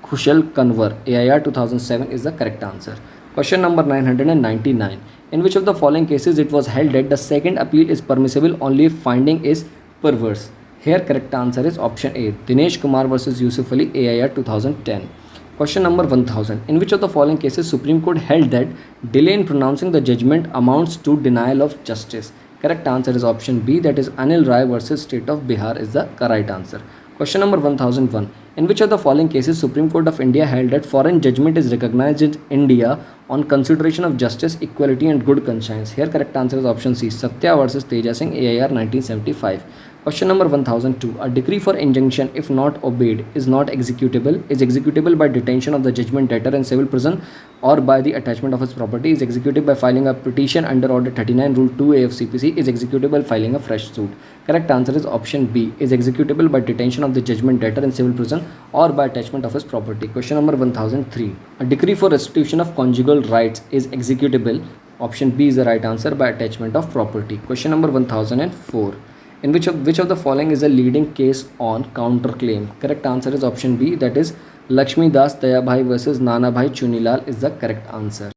Kushal-Kanwar, AIR 2007 is the correct answer. Question number 999. In which of the following cases it was held that the second appeal is permissible only if finding is perverse? Here correct answer is option A, Dinesh Kumar versus Yusuf Ali, AIR 2010. Question number 1000. In which of the following cases Supreme Court held that delay in pronouncing the judgment amounts to denial of justice? Correct answer is option B, that is Anil Rai versus State of Bihar is the right answer. Question number 1001. In which of the following cases Supreme Court of India held that foreign judgment is recognized in India on consideration of justice, equality and good conscience? Here correct answer is option C, Satya versus Teja Singh, AIR 1975. Question number 1002. A decree for injunction, if not obeyed, is not executable, is executable by detention of the judgment debtor in civil prison or by the attachment of his property, is executed by filing a petition under Order 39 Rule 2A of CPC, is executable by filing a fresh suit. Correct answer is option B, is executable by detention of the judgment debtor in civil prison or by attachment of his property. Question number 1003. A decree for restitution of conjugal rights is executable. Option B is the right answer, by attachment of property. Question number 1004. In which of the following is a leading case on counterclaim? Correct answer is option B, that is Lakshmi Das Dayabhai versus Nana Bhai Chunilal is the correct answer.